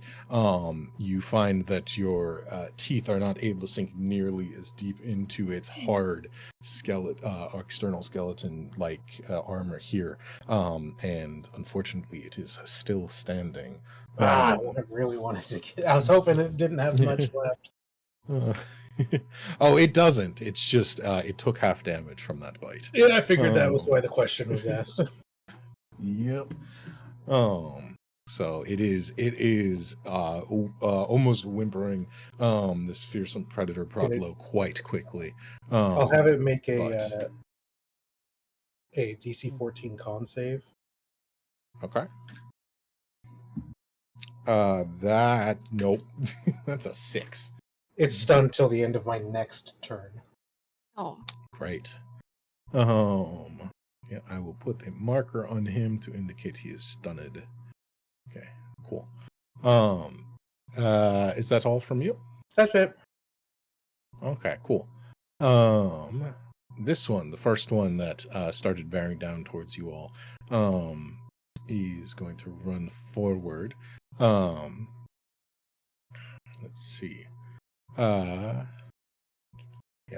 you find that your teeth are not able to sink nearly as deep into its hard external skeleton-like armor here, and unfortunately, it is still standing. I really wanted to get. I was hoping it didn't have much left. Oh, it doesn't. It's just it took half damage from that bite. Yeah, I figured that was why the question was asked. Yep. So it is almost whimpering. This fearsome predator brought low quite quickly. I'll have it make but- a DC 14 con save. Okay. That nope. That's a 6. It's stunned till the end of my next turn. Oh. Great. Yeah, I will put a marker on him to indicate he is stunned. Okay, cool. Is that all from you? That's it. Okay, cool. This one, the first one that started bearing down towards you all, is going to run forward. Let's see. Yeah,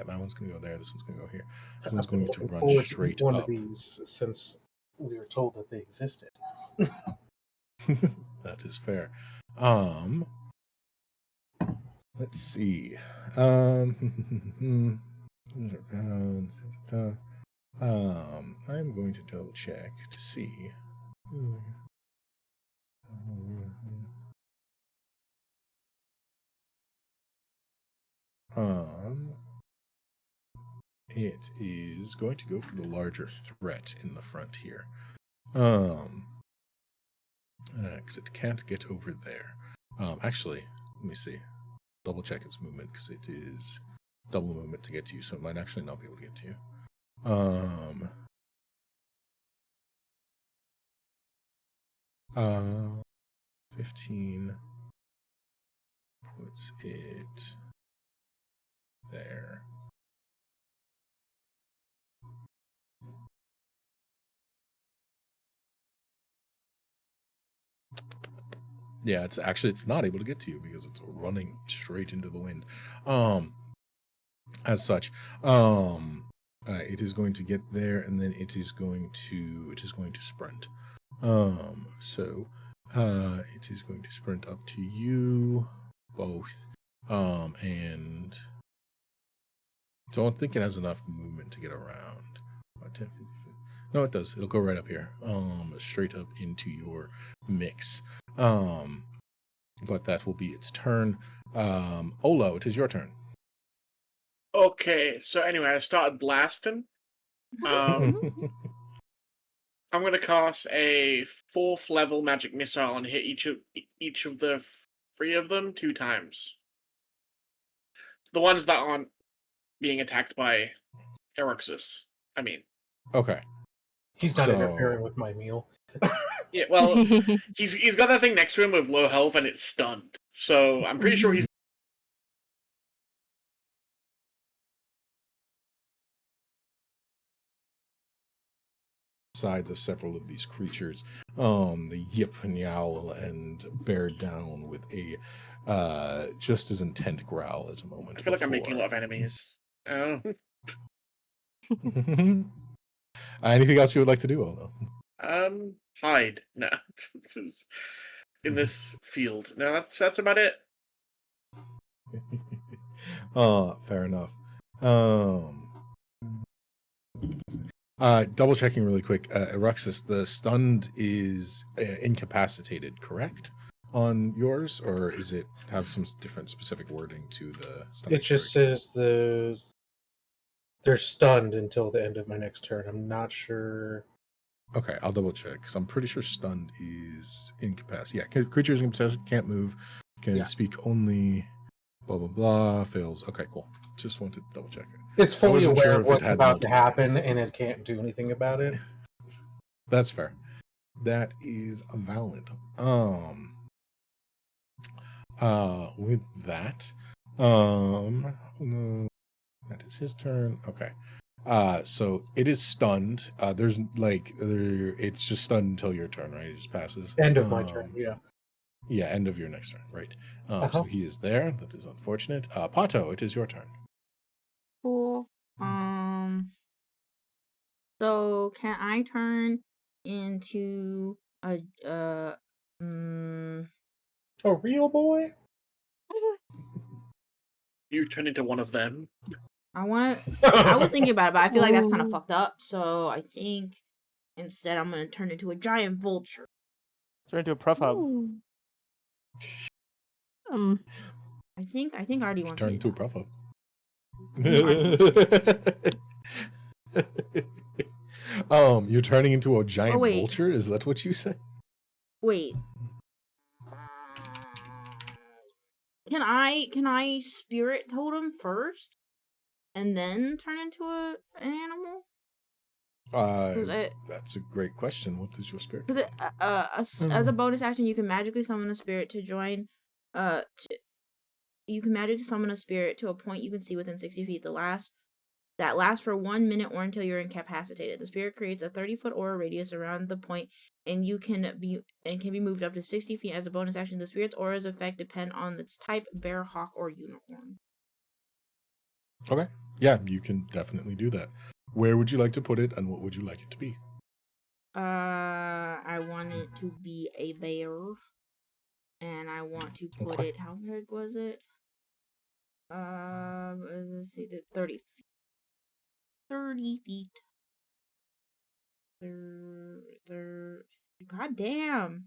that one's going to go there. This one's going to go here. This one's going to run straight one up. of these since we were told that they existed. That is fair. Let's see. I'm going to double check to see. It is going to go for the larger threat in the front here. Because it can't get over there. Actually, let me see. Double check its movement because it is double movement to get to you, so it might actually not be able to get to you. 15 puts it there. Yeah, it's not able to get to you because it's running straight into the wind. As such, it is going to get there, and then it is going to sprint. So it is going to sprint up to you both. And don't think it has enough movement to get around. 10, 15. No, it does. It'll go right up here. Straight up into your mix. But that will be its turn. Olo, it is your turn. Okay, so anyway, I started blasting. I'm gonna cast a 4th level magic missile and hit each of the 3 of them 2 times. The ones that aren't being attacked by Eroxus. I mean. Okay. He's not interfering with my meal. Yeah, well, he's got that thing next to him with low health and it's stunned. So I'm pretty sure he's sides of several of these creatures. They yip and yowl and bear down with a just as intent growl as a moment. I feel like I'm making a lot of enemies. Oh. Anything else you would like to do, Olo? Hide. No. In this field. No, that's about it. Fair enough. Double checking really quick. Eruxus, the stunned is incapacitated, correct? On yours, or is it have some different specific wording to the stunned? It just says they're stunned until the end of my next turn. I'm not sure. Okay, I'll double check because I'm pretty sure stunned is incapacitated. Yeah, creatures incapacitated, can't move, can speak only, blah blah blah, fails. Okay, cool. Just wanted to double check it. It's fully aware of what's about to happen, hits. and it can't do anything about it. That's fair. That is valid. With that, that is his turn. Okay. So it is stunned. There's it's just stunned until your turn, right? It just passes. End of my turn, yeah. Yeah, end of your next turn, right? So he is there. That is unfortunate. Pato, it is your turn. Cool. So can I turn into a real boy? You turn into one of them. I was thinking about it, but I feel like that's kind of fucked up. So I think instead I'm gonna turn into a giant vulture. Turn into a PRUFFHOB. I think I already want to turn into a PRUFFHOB. You're turning into a giant vulture? Is that what you say? Wait. Can I spirit totem first? And then turn into an animal? That's a great question. What is your spirit? Because as a bonus action, you can magically summon a spirit to join. You can magically summon a spirit to a point you can see within 60 feet. That lasts for 1 minute or until you're incapacitated. The spirit creates a 30-foot aura radius around the point, and can be moved up to 60 feet as a bonus action. The spirit's aura's effect depend on its type: bear, hawk, or unicorn. Okay. Yeah, you can definitely do that. Where would you like to put it, and what would you like it to be? I want it to be a bear, and I want to put it. How big was it? Let's see, 30 feet. 30 feet. God damn.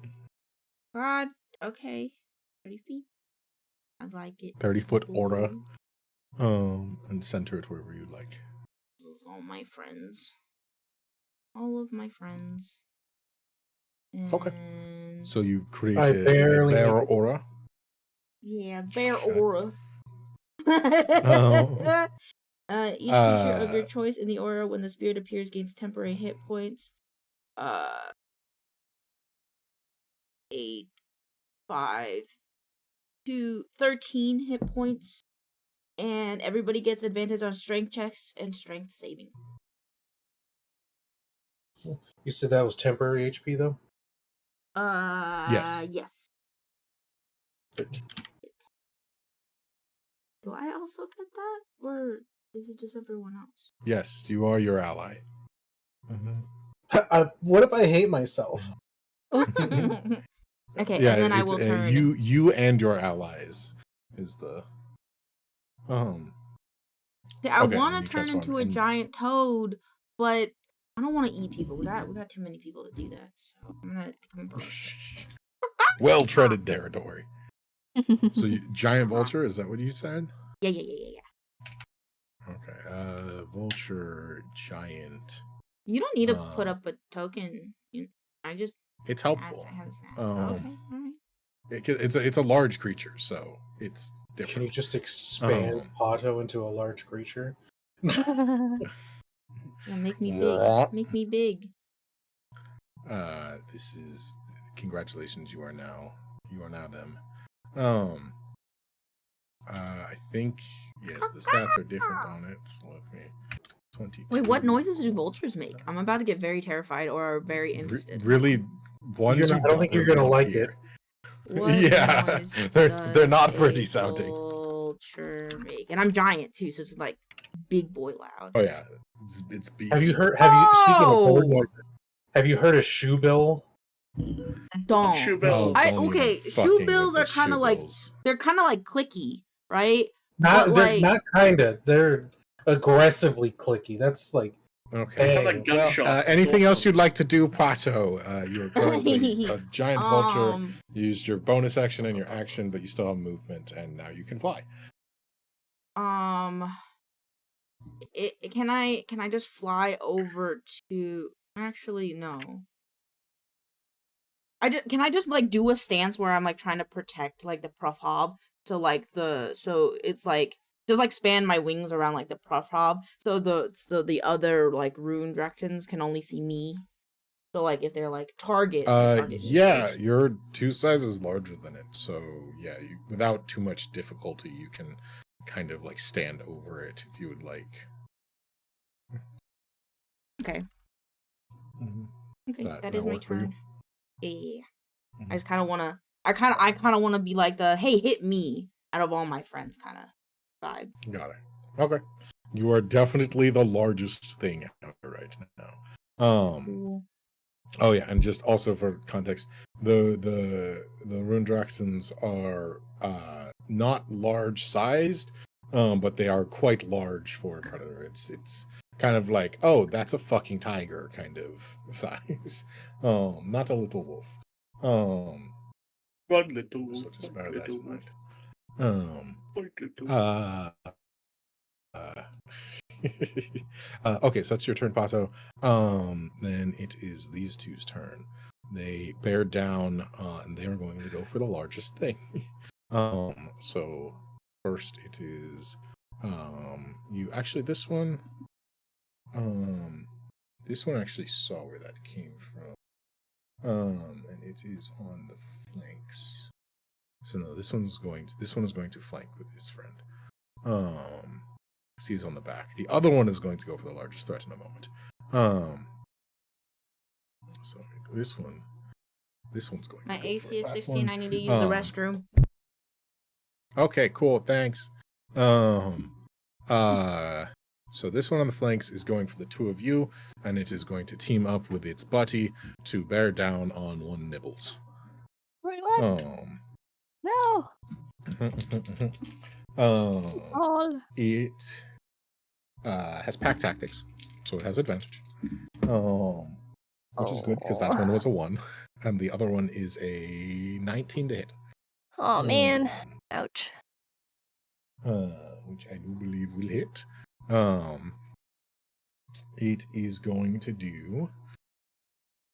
God. Okay. 30 feet. I'd like it. 30-foot aura. And center it wherever you like. This is all my friends. All of my friends. And okay. So you create a bear aura. Yeah, bear Shut aura. Oh. Each creature of your choice in the aura, when the spirit appears, gains temporary hit points. 8, 5, 2, 13 hit points. And everybody gets advantage on strength checks and strength saving. You said that was temporary HP though? Yes. Do I also get that? Or is it just everyone else? Yes, you are your ally. What if I hate myself? Okay, Yeah, and then I it's, will turn. you and your allies is the I okay, want and to you turn cast one, into a and- giant toad, but I don't want to eat people. We got too many people to do that. So I'm gonna become a bird. well treaded territory. So giant vulture, is that what you said? Yeah. Okay, vulture giant. You don't need to put up a token. I just It's helpful. I have a snap. Okay, all right. It's a large creature, so it's Can different. you just expand Pato into a large creature? Yeah, make me big. Make me big. This is congratulations. You are now them. I think yes, the stats are different on it. So let me 22. Wait, what noises do vultures make? I'm about to get very terrified or very interested. Really, ones I don't think you're gonna like it. What Yeah, noise they're not does pretty a sounding. vulture make? And I'm giant too, so it's like big boy loud. Oh yeah, it's beefy. Have you speaking of bird noises, have you heard of shoe bill? Don't. Shoe bill. Shoe bills are kind of like they're kind of like clicky, right? Not kinda. They're aggressively clicky. That's like okay. Sound like gunshots. Anything else you'd like to do, Pato? You're currently a giant vulture. You used your bonus action and your action, but you still have movement, and now you can fly. Can I just fly over to? Actually, no. Can I just like do a stance where I'm like trying to protect like the PRUFFHOB? So it's like just like span my wings around like the PRUFFHOB. So the other like rune directions can only see me. So like if they're like target. Yeah, you're 2 sizes larger than it. So yeah, without too much difficulty, you can kind of like stand over it if you would like. Okay. Okay, that is my turn. Yeah. Mm-hmm. I just kind of want to. I kind of want to be like the hey hit me out of all my friends kind of vibe. Got it. Okay. You are definitely the largest thing out there right now. Cool. Oh yeah, and just also for context, the rune Draxons are not large sized, but they are quite large for a predator. It's kind of like, oh, that's a fucking tiger kind of size. Not a little wolf. Run, little wolf. So just bear that in mind. Okay, so that's your turn, Pato. Then it is these two's turn. They bear down, and they are going to go for the largest thing. So first it is you actually this one actually saw where that came from. And it is on the flanks. So no, this one is going to flank with his friend. He's on the back. The other one is going to go for the largest threat in a moment. So this one's going. My to go AC is for 16. I need to use the restroom. Okay, cool. Thanks. So this one on the flanks is going for the two of you, and it is going to team up with its buddy to bear down on one Nibbles. Wait, what? No. It has pack tactics, so it has advantage. Which is good because that one was a 1, and the other one is a 19 to hit. Oh man. Ouch. Which I do believe will hit. It is going to do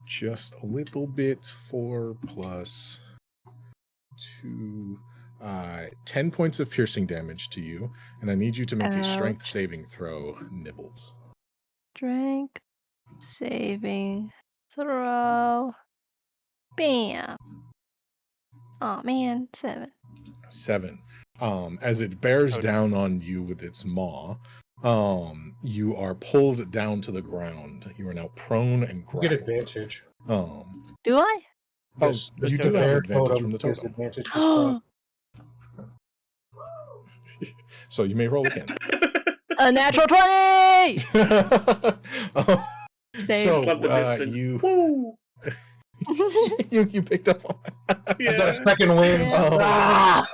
just a little bit 4 plus 2. 10 points of piercing damage to you, and I need you to make a strength Ouch. saving throw, Nibbles. Strength saving throw. Bam. Oh man, 7. 7. As it bears Oh, no. down on you with its maw, you are pulled down to the ground. You are now prone and You get grappled. advantage. Do I? Oh, This you the do have bear advantage from totem the gives totem. advantage for strength. So you may roll again. A natural 20! Save. Love the missing. you Woo! you picked up on that. I got a Yeah. second wind. Yeah. Ah!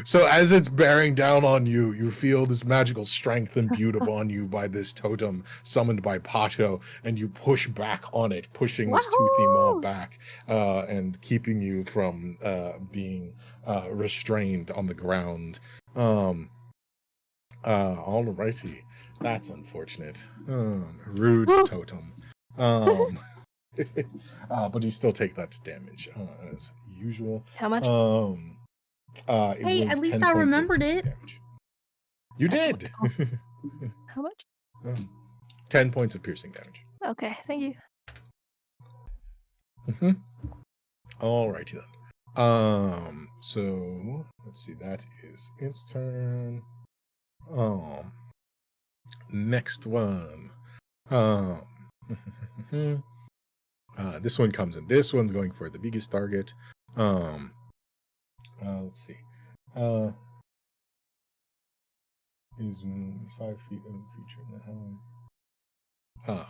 So as it's bearing down on you, you feel this magical strength imbued upon you by this totem summoned by Pato, and you push back on it, pushing this toothy maw Wahoo! back and keeping you from being restrained on the ground. Alrighty. That's unfortunate. Rude Woo. totem. But you still take that damage as usual. How much? It Hey, was at least 10 I points of remembered piercing it. damage. You did. How much? 10 points of piercing damage. Okay, thank you. Alrighty then. So let's see. That is its turn. Next one. This one comes in. This one's going for the biggest target. Let's see. Is 5 feet of the creature in the helm.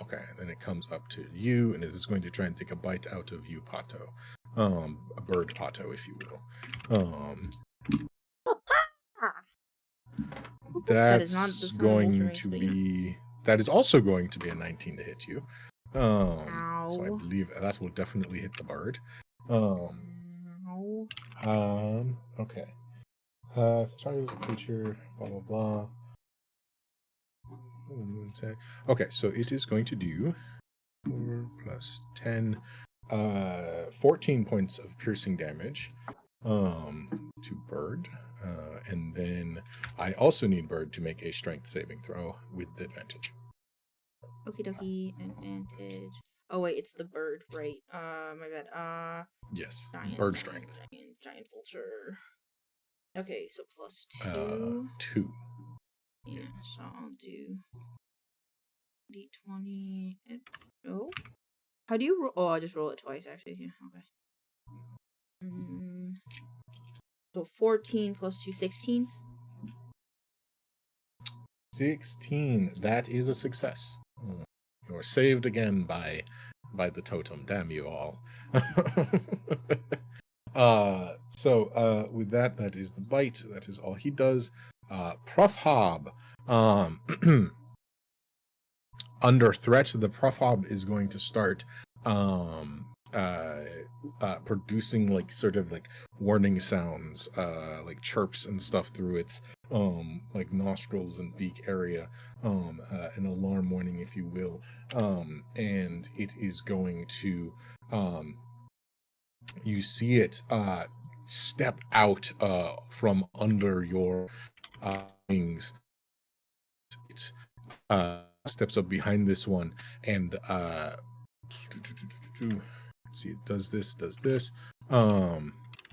Okay, and then it comes up to you, and it is going to try and take a bite out of you, Pato. A bird Pato, if you will. That is not the That's sound going of to range, be. That is also going to be a 19 to hit you. So I Ow. believe that will definitely hit the bird. Ow. Okay. If the target is a creature, blah blah blah. Okay, so it is going to do 4 plus 10, 14 points of piercing damage to Bird. And then I also need Bird to make a strength saving throw with advantage. Okie dokie, advantage. Oh wait, it's the bird, right? My bad. Yes, Giant, Bird strength. Giant vulture. Okay, so plus 2. 2. Yeah, so I'll do d20. Oh, how do you roll? Oh, I just roll it twice actually. Yeah, okay. So 14 plus 2, 16. 16. That is a success. You're saved again by the totem. Damn you all. So with that is the bite. That is all he does. PRUFFHOB. Under threat, the PRUFFHOB is going to start producing like sort of like warning sounds, like chirps and stuff through its like nostrils and beak area, an alarm warning, if you will, and it is going to you see it step out from under your wings. It steps up behind this one, and let's see, it does this.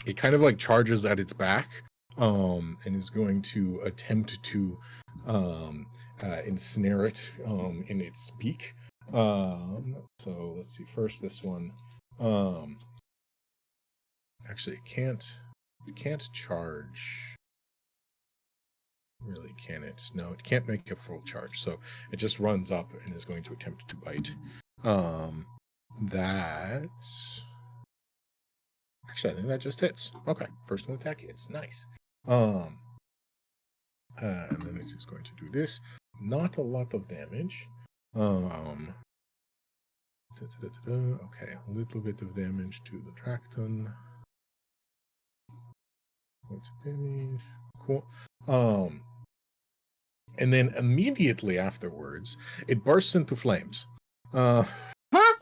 It kind of like charges at its back, and is going to attempt to ensnare it in its beak. So let's see. First, this one. Actually, it can't charge. Really, can it? No, it can't make a full charge. So it just runs up and is going to attempt to bite. That. Actually, I think that just hits. Okay, first one attack hits. Nice. And then it's just going to do this. Not a lot of damage. Okay, a little bit of damage to the Dracton. Points of damage. Cool. And then immediately afterwards, it bursts into flames. Huh? Huh?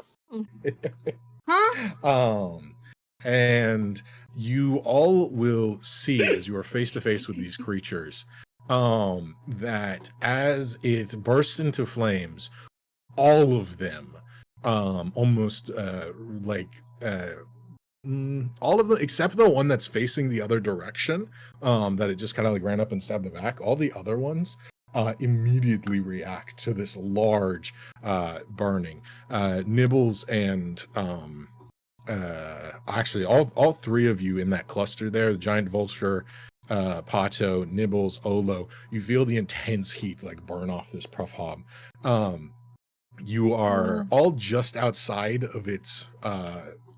And you all will see as you are face to face with these creatures that as it bursts into flames, all of them almost all of them except the one that's facing the other direction, that it just kind of like ran up and stabbed the back. All the other ones immediately react to this large burning. Nibbles and actually all three of you in that cluster there, the giant vulture, Pato, Nibbles, Olo, you feel the intense heat like burn off this PRUFFHOB. You are all just outside of its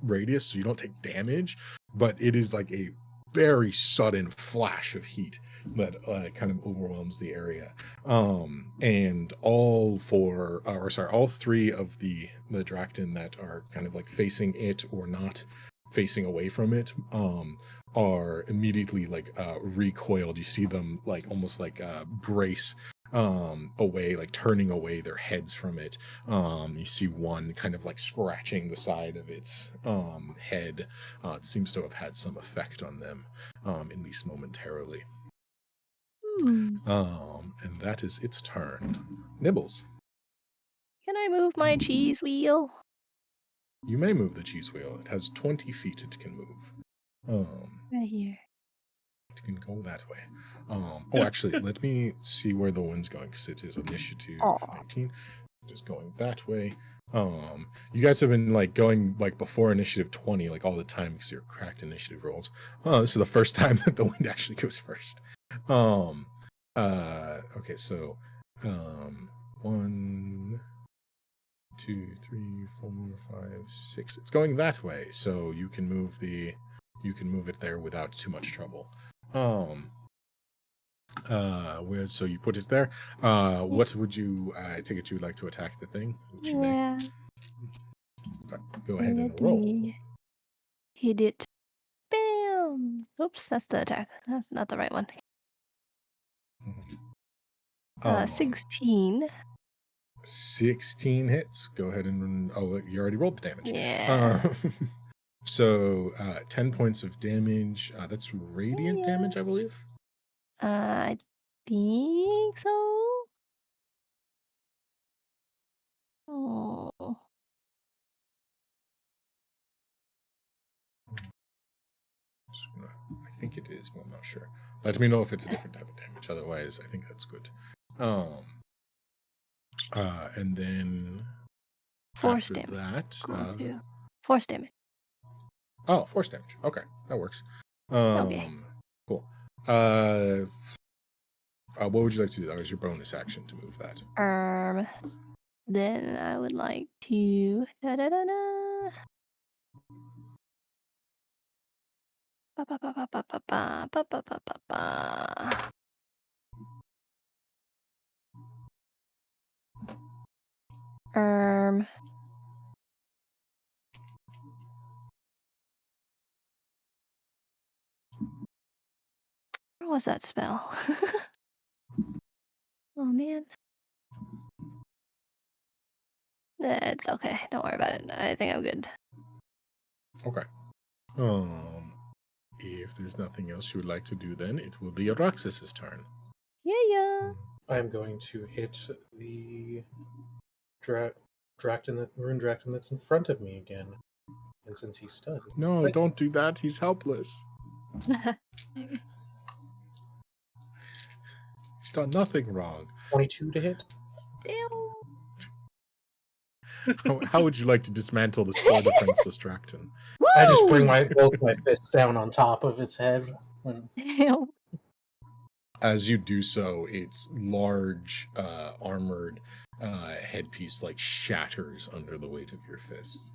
radius, so you don't take damage, but it is like a very sudden flash of heat that kind of overwhelms the area. And all three of the Drakten that are kind of like facing it or not facing away from it are immediately like recoiled. You see them like almost like brace away, like turning away their heads from it. You see one kind of like scratching the side of its head. It seems to have had some effect on them, at least momentarily. And that is its turn. Nibbles, Can I move my cheese wheel? you may move the cheese wheel. It has 20 feet it can move. Right here. It can go that way. Actually, let me see where the wind's going, because it is initiative 19. Just going that way. You guys have been like going like before initiative 20 like all the time because you're cracked initiative rolls. This is the first time that the wind actually goes first. Okay, so 1, 2, 3, 4, 5, 6. It's going that way, so you can move it there without too much trouble. So you put it there. What would you take it you would like to attack the thing? Which you may. Okay, go ahead and roll. Hit it. Bam! Oops, that's the attack. Not the right one. 16. 16 hits. Go ahead and you already rolled the damage. Yeah. So 10 points of damage. That's radiant damage, I believe. I think so. Oh. I think it is, but I'm not sure. Let me know if it's a different type of damage. Otherwise, I think that's good. And then Force after damage. that, Force damage. Oh, force damage. Okay, that works. Okay. Cool. What would you like to do? That was your bonus action to move that. Then I would like to What was that spell? Oh man. It's okay. Don't worry about it. I think I'm good. Okay. If there's nothing else you would like to do, then it will be Roxas's turn. Yeah. I'm going to hit the rune Drakten that's in front of me again. And since he's stunned. No, don't do that. He's helpless. He's done nothing wrong. 22 to hit. How would you like to dismantle this poor defenseless Drakten? I just bring both my fists down on top of its head. Damn. As you do so, its large armored headpiece like shatters under the weight of your fists.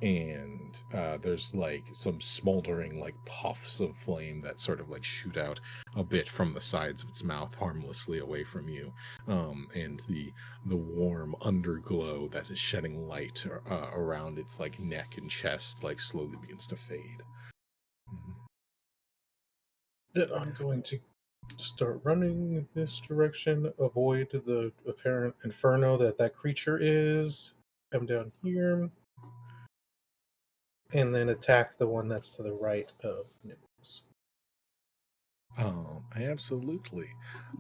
And there's like some smoldering like puffs of flame that sort of like shoot out a bit from the sides of its mouth harmlessly away from you, and the warm underglow that is shedding light around its like neck and chest like slowly begins to fade. Then I'm going to start running this direction, avoid the apparent inferno that creature is, come down here, and then attack the one that's to the right of Nibbles. Absolutely.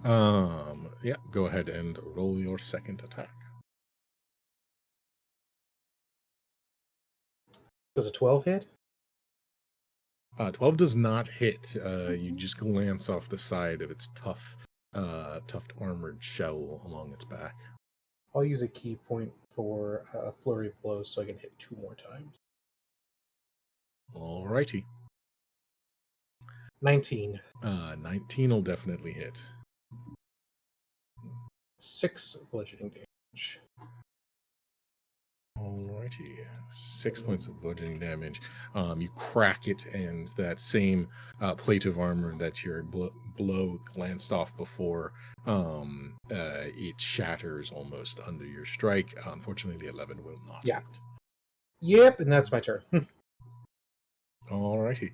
Yeah, go ahead and roll your second attack. Does a 12 hit? 12 does not hit. You just glance off the side of its toughed armored shell along its back. I'll use a key point for flurry of blows so I can hit 2 more times. Alrighty. 19. 19 will definitely hit. 6 bludgeoning damage. Alrighty, 6 points of bludgeoning damage. You crack it, and that same plate of armor that your blow glanced off before, it shatters almost under your strike. Unfortunately, the 11 will not hit. Yep, and that's my turn. Alrighty.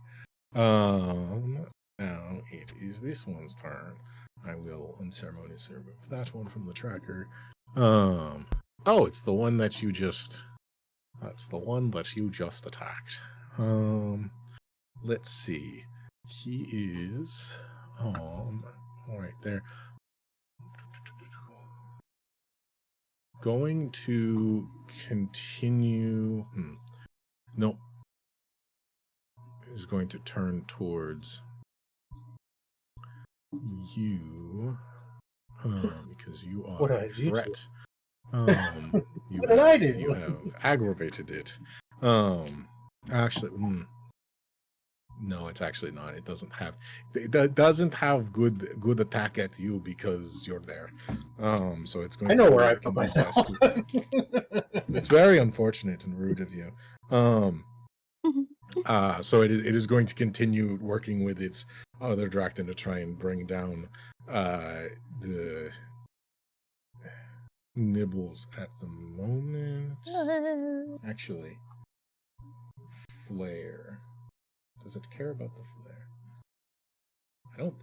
Now it is this one's turn. I will unceremoniously remove that one from the tracker. Oh, it's the one that you just... That's the one that you just attacked. Let's see. He is... right there. Going to continue... Nope. Is going to turn towards you. Because you are What a did I do to threat. What did I do? You have aggravated it. Actually, no, it's actually not. It doesn't have. It doesn't have good attack at you because you're there. So it's going. I know to where I make put an myself. It's very unfortunate and rude of you. So it is going to continue working with its other Drakton to try and bring down the Nibbles at the moment. Actually, flare. Does it care about the flare? I don't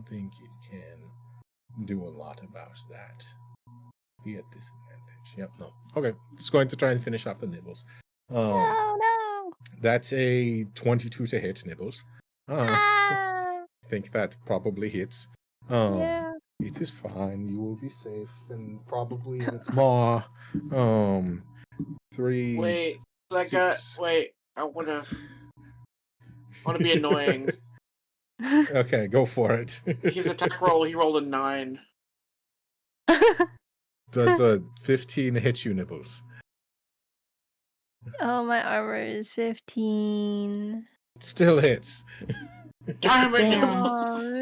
think it can do a lot about that. Be at disadvantage. Yep, no. Okay, it's going to try and finish off the Nibbles. No. That's a 22 to hit, Nibbles. I think that probably hits. Yeah. It is fine. You will be safe, and probably in its maw. 3. Wait, that guy. 6. Wait, I wanna be annoying. Okay, go for it. His attack roll, he rolled a 9. Does a 15 hit you, Nibbles? Oh, my armor is 15. It still hits. Damn it, Damn. Nibbles.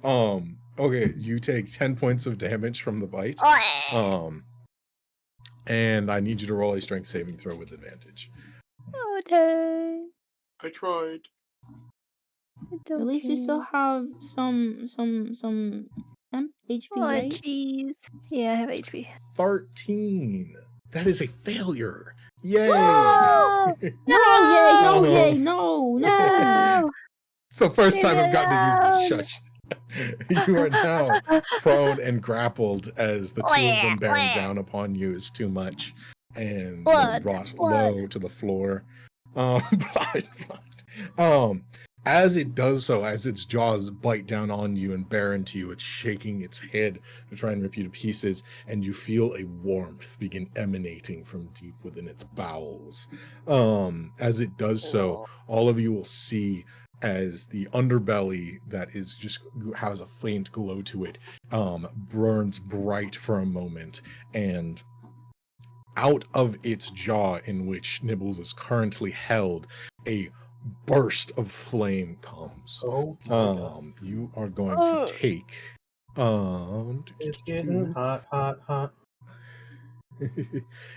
Oh, man. Okay, you take 10 points of damage from the bite. And I need you to roll a strength saving throw with advantage. Okay. I tried. It's At least you still okay. have some HP, Oh, right? jeez. Yeah, I have HP. 13. That is a failure. Yay! No! No, yay, no. No! It's the first time I've gotten to use No! this. Shush. You are now prone and grappled as the two of them bearing down upon you is too much, and you're brought low to the floor. As it does so, as its jaws bite down on you and bear into you, it's shaking its head to try and rip you to pieces, and you feel a warmth begin emanating from deep within its bowels. As it does so, all of you will see as the underbelly that is just has a faint glow to it, burns bright for a moment, and out of its jaw, in which Nibbles is currently held, a burst of flame comes. Oh, my You are going to take it's getting hot.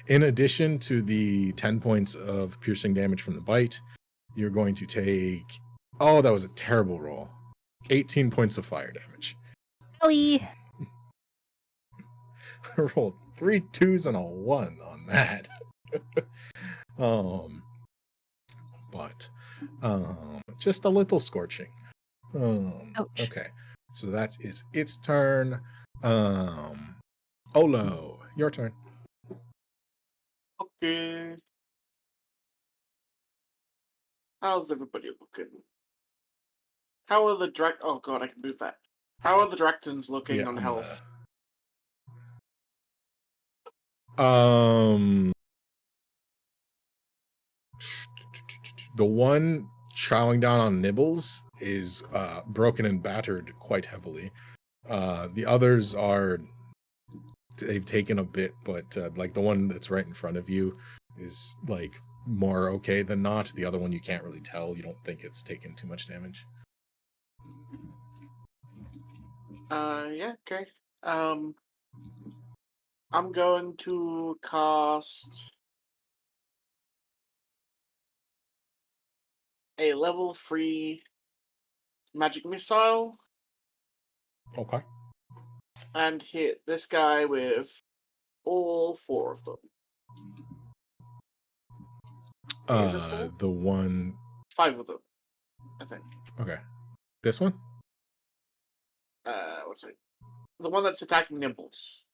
in addition to the 10 points of piercing damage from the bite, you're going to take... Oh, that was a terrible roll. 18 points of fire damage. Owie. I rolled 3 2s and a 1 on that. But just a little scorching. Ouch. Okay, so that is its turn. Olo, your turn. Okay. How's everybody looking? How are the direct? Oh god, I can move that. How are the Dractons looking Yeah, on I'm health? The one chowing down on Nibbles is broken and battered quite heavily. The others are they've taken a bit, but like the one that's right in front of you is like more okay than not. The other one you can't really tell. You don't think it's taken too much damage. Yeah, okay. I'm going to cast a level 3 magic missile Okay. and hit this guy with all 4 of them. Is it 4? The one. 5 of them, I think. Okay. This one. What's it? The one that's attacking Nibbles.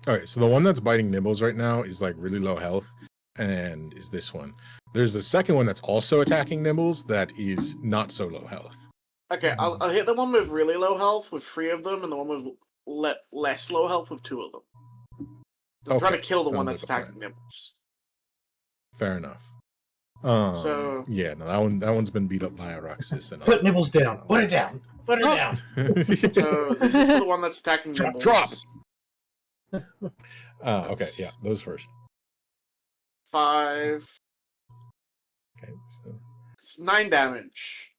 Okay, so the one that's biting Nibbles right now is like really low health, and is this one. There's a second one that's also attacking Nibbles that is not so low health. Okay, I'll hit the one with really low health with 3 of them, and the one with less low health with 2 of them. So I'm trying to kill the one that's attacking Nibbles. Fair enough. So yeah, no, that one's been beat up by a Roxas. And Put Nibbles down. Put it down. Put it down. so this is for the one that's attacking Nibbles. Drop. Okay, yeah, those first. 5. Okay, so It's 9 damage.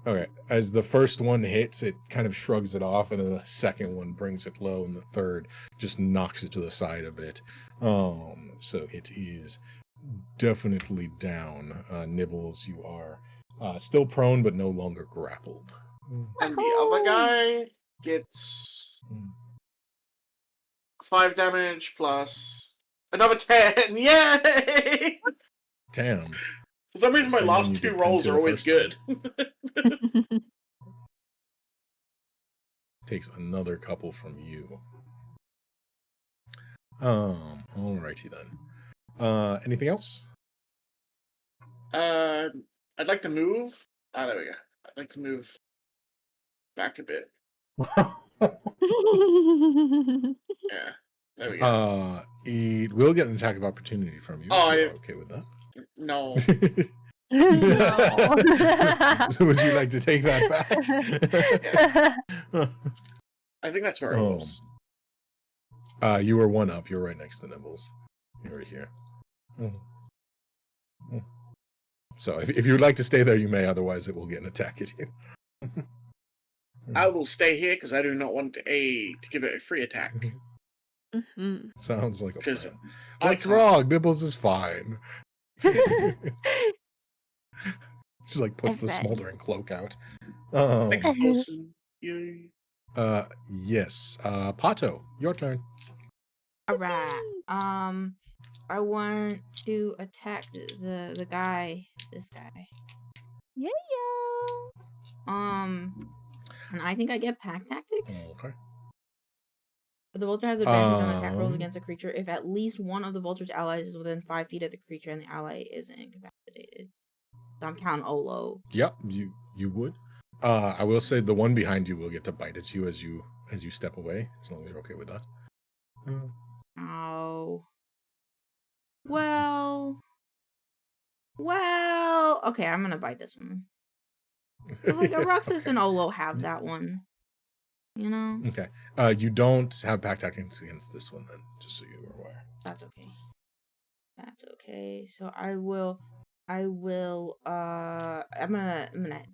okay, as the first one hits, it kind of shrugs it off, and then the second one brings it low, and the third just knocks it to the side a bit. So it is definitely down. Nibbles, you are still prone, but no longer grappled. And the other guy gets 5 damage plus another 10. Yay! Damn. For some reason, my So last you 2 get rolls into are the always first good. Takes another couple from you. Alrighty then. Anything else? I'd like to move. There we go. I'd like to move back a bit. Yeah, there we go. It will get an attack of opportunity from you. Oh, if you're okay with that. No. So would you like to take that back? I think that's where I was. You were 1 up. You're right next to Nibbles. You're right here. So if you would like to stay there, you may. Otherwise, it will get an attack at you. I will stay here because I do not want to give it a free attack. Sounds like a Because plan. What's wrong? Nibbles is fine. She like puts the smoldering cloak out. Next person. Yay. Yes. Pato, your turn. Alright. I want to attack the guy. This guy. Yeah. And I think I get pack tactics. Okay. The vulture has advantage on attack rolls against a creature if at least one of the vulture's allies is within 5 feet of the creature and the ally isn't incapacitated. So I'm counting Olo. Yep, you would. I will say the one behind you will get to bite at you as you step away, as long as you're okay with that. Oh. Well. Okay, I'm gonna bite this one. Because like Aruxus and Olo have that one. You know? Okay. You don't have pack tactics against this one then, just so you are aware. That's okay. That's okay. So I'm gonna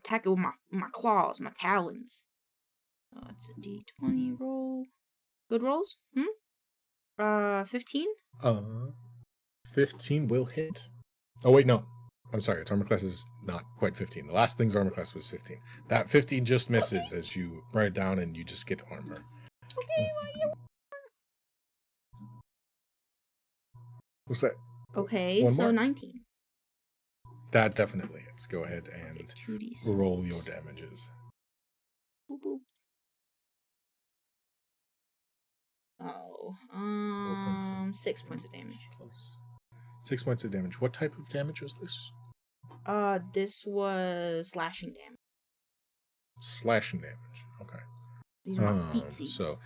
attack it with my claws, my talons. So it's a D20 roll. Good rolls? 15? 15 will hit. Oh wait, no. I'm sorry, its armor class is not quite 15. The last thing's armor class was 15. That 15 just misses as you write it down and you just get armor. Okay, What's that? okay, One so more? 19. That definitely hits. Go ahead and 2d6. roll your damages. Boop, boop. Oh, 6 points of damage. 6 points of damage. What type of damage was this? This was slashing damage. Slashing damage. Okay. These are my feetsies. So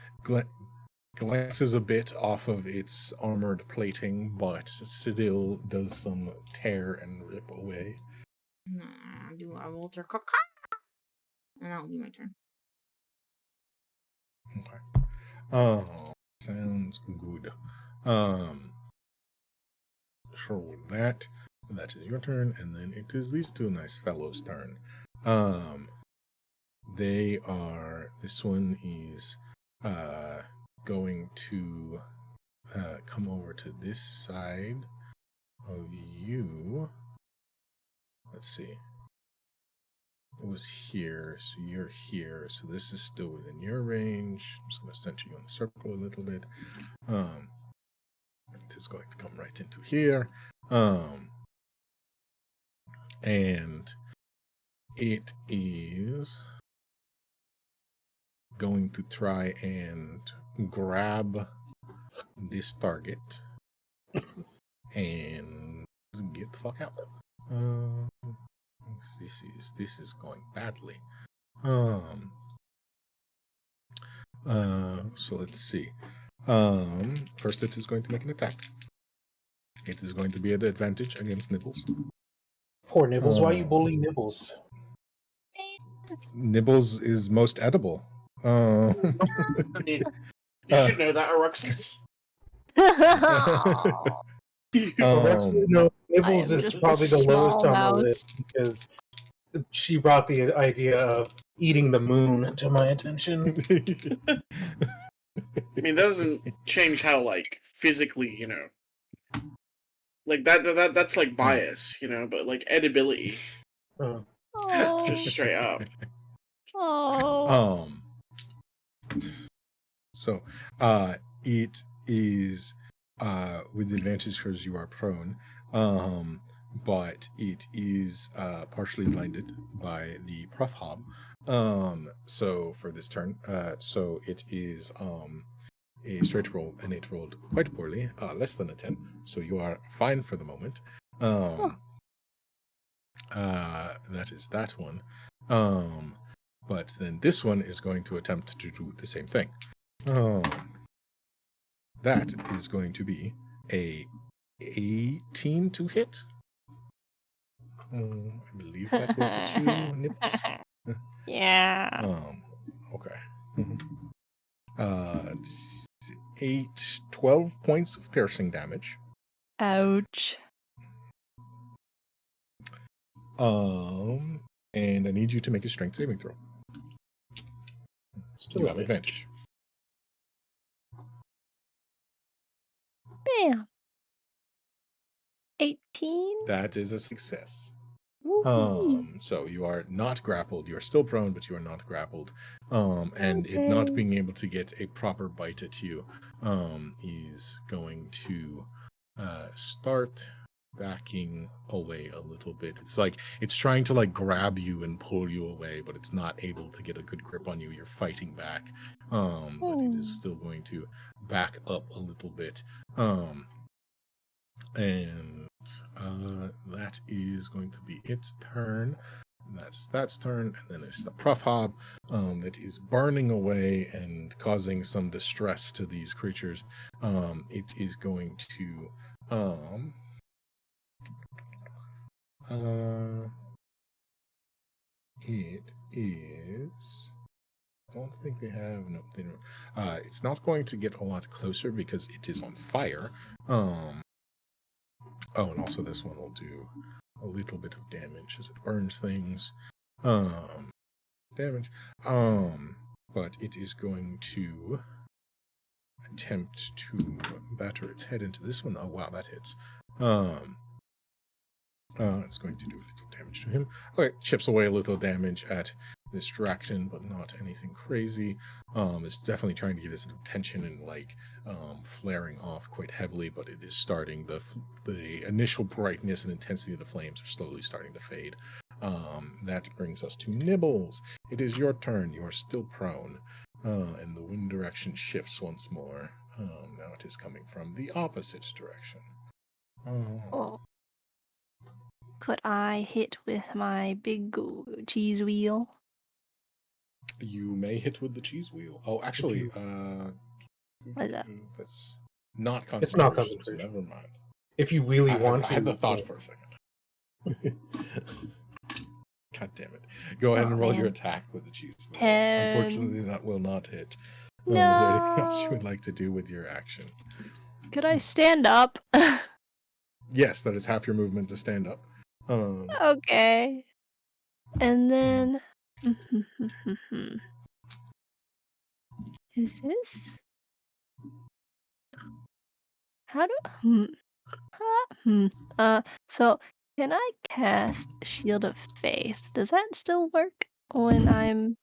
glances a bit off of its armored plating, but still does some tear and rip away. Do I Walter Cock? And that will be my turn. Okay. Oh, sounds good. So that is your turn, and then it is these two nice fellows' turn. This one is going to come over to this side of you. Let's see. It was here, so you're here, so this is still within your range. I'm just going to center you on the circle a little bit. It is going to come right into here. And it is going to try and grab this target and get the fuck out. This is going badly. So let's see. First it is going to make an attack. It is going to be at advantage against Nibbles. Poor Nibbles. Why you bully Nibbles? Nibbles is most edible. I mean, you should know that, Aruxus. No, Nibbles I am is just a probably the lowest small on mouse. the list because she brought the idea of eating the moon to my attention. I mean, that doesn't change how, like, physically, you know, like that's like bias, you know, but like edibility, Oh. just straight up. Oh. So it is with advantage because you are prone, but it is partially blinded by the PRUFFHOB. So for this turn, so it is a straight roll, and it rolled quite poorly, less than a 10. So you are fine for the moment. That is that one. But then this one is going to attempt to do the same thing. That is going to be a 18 to hit. I believe that will hit you, Nibbles. Yeah. Okay. 12 points of piercing damage. Ouch. And I need you to make a strength saving throw. Still You have advantage. Bam. 18. That is a success. Woohoo. So you are not grappled. You are still prone, but you are not grappled. And it not Okay. being able to get a proper bite at you, is going to start backing away a little bit. It's like it's trying to like grab you and pull you away, but it's not able to get a good grip on you. You're fighting back. But it is still going to back up a little bit. And that is going to be its turn. That's turn, and then it's the PRUFFHOB that is burning away and causing some distress to these creatures. It is going to it is. I don't think they have. No, they don't. It's not going to get a lot closer because it is on fire. Oh, and also this one will do a little bit of damage as it burns things. Damage. But it is going to attempt to batter its head into this one. Oh wow, that hits. It's going to do a little damage to him. Okay, chips away a little damage at this Drakton, but not anything crazy. It's definitely trying to get his attention and like flaring off quite heavily, but it is starting the initial brightness and intensity of the flames are slowly starting to fade. That brings us to Nibbles. It is your turn. You are still prone, and the wind direction shifts once more. Now it is coming from the opposite direction. Oh. Could I hit with my big cheese wheel? You may hit with the cheese wheel. Oh, actually, What is that? that's not concentration. It's not So concentration. never mind. If you really I want to. had the you thought can. for a second. God damn it. Go ahead Aw, and roll your man. attack with the cheese wheel. 10. Unfortunately, that will not hit. No. Is there anything else you would like to do with your action? Could I stand up? Yes, that is half your movement to stand up. Okay. And then... Is this... How do... So, can I cast Shield of Faith? Does that still work when I'm,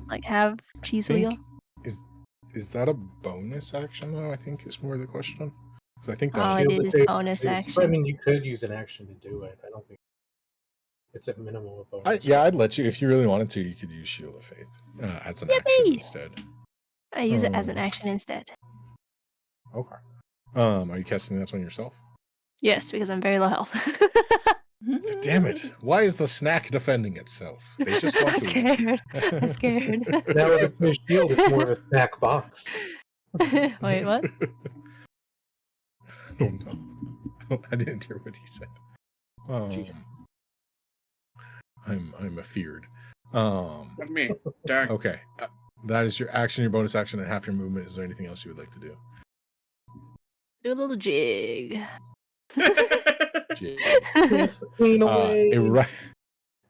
like, have cheese wheel? Is that a bonus action, though, I think is more the question? Because I think Oh, that... it Shield of is Faith bonus I action. mean, you could use an action to do it. I don't think it's a minimum of bonus. yeah, I'd let you. If you really wanted to, you could use Shield of Faith as an action Yippee! instead. I use it as an action instead. Okay. Are you casting that on yourself? Yes, because I'm very low health. Damn it! Why is the snack defending itself? They just want I'm to. scared. I'm scared. Now with its new shield, it's more of a snack box. Wait, what? Oh, no. I didn't hear what he said. I'm afeared. What me? Darn. Okay. That is your action, your bonus action, and half your movement. Is there anything else you would like to do? Do a little jig. Dance the queen away. You need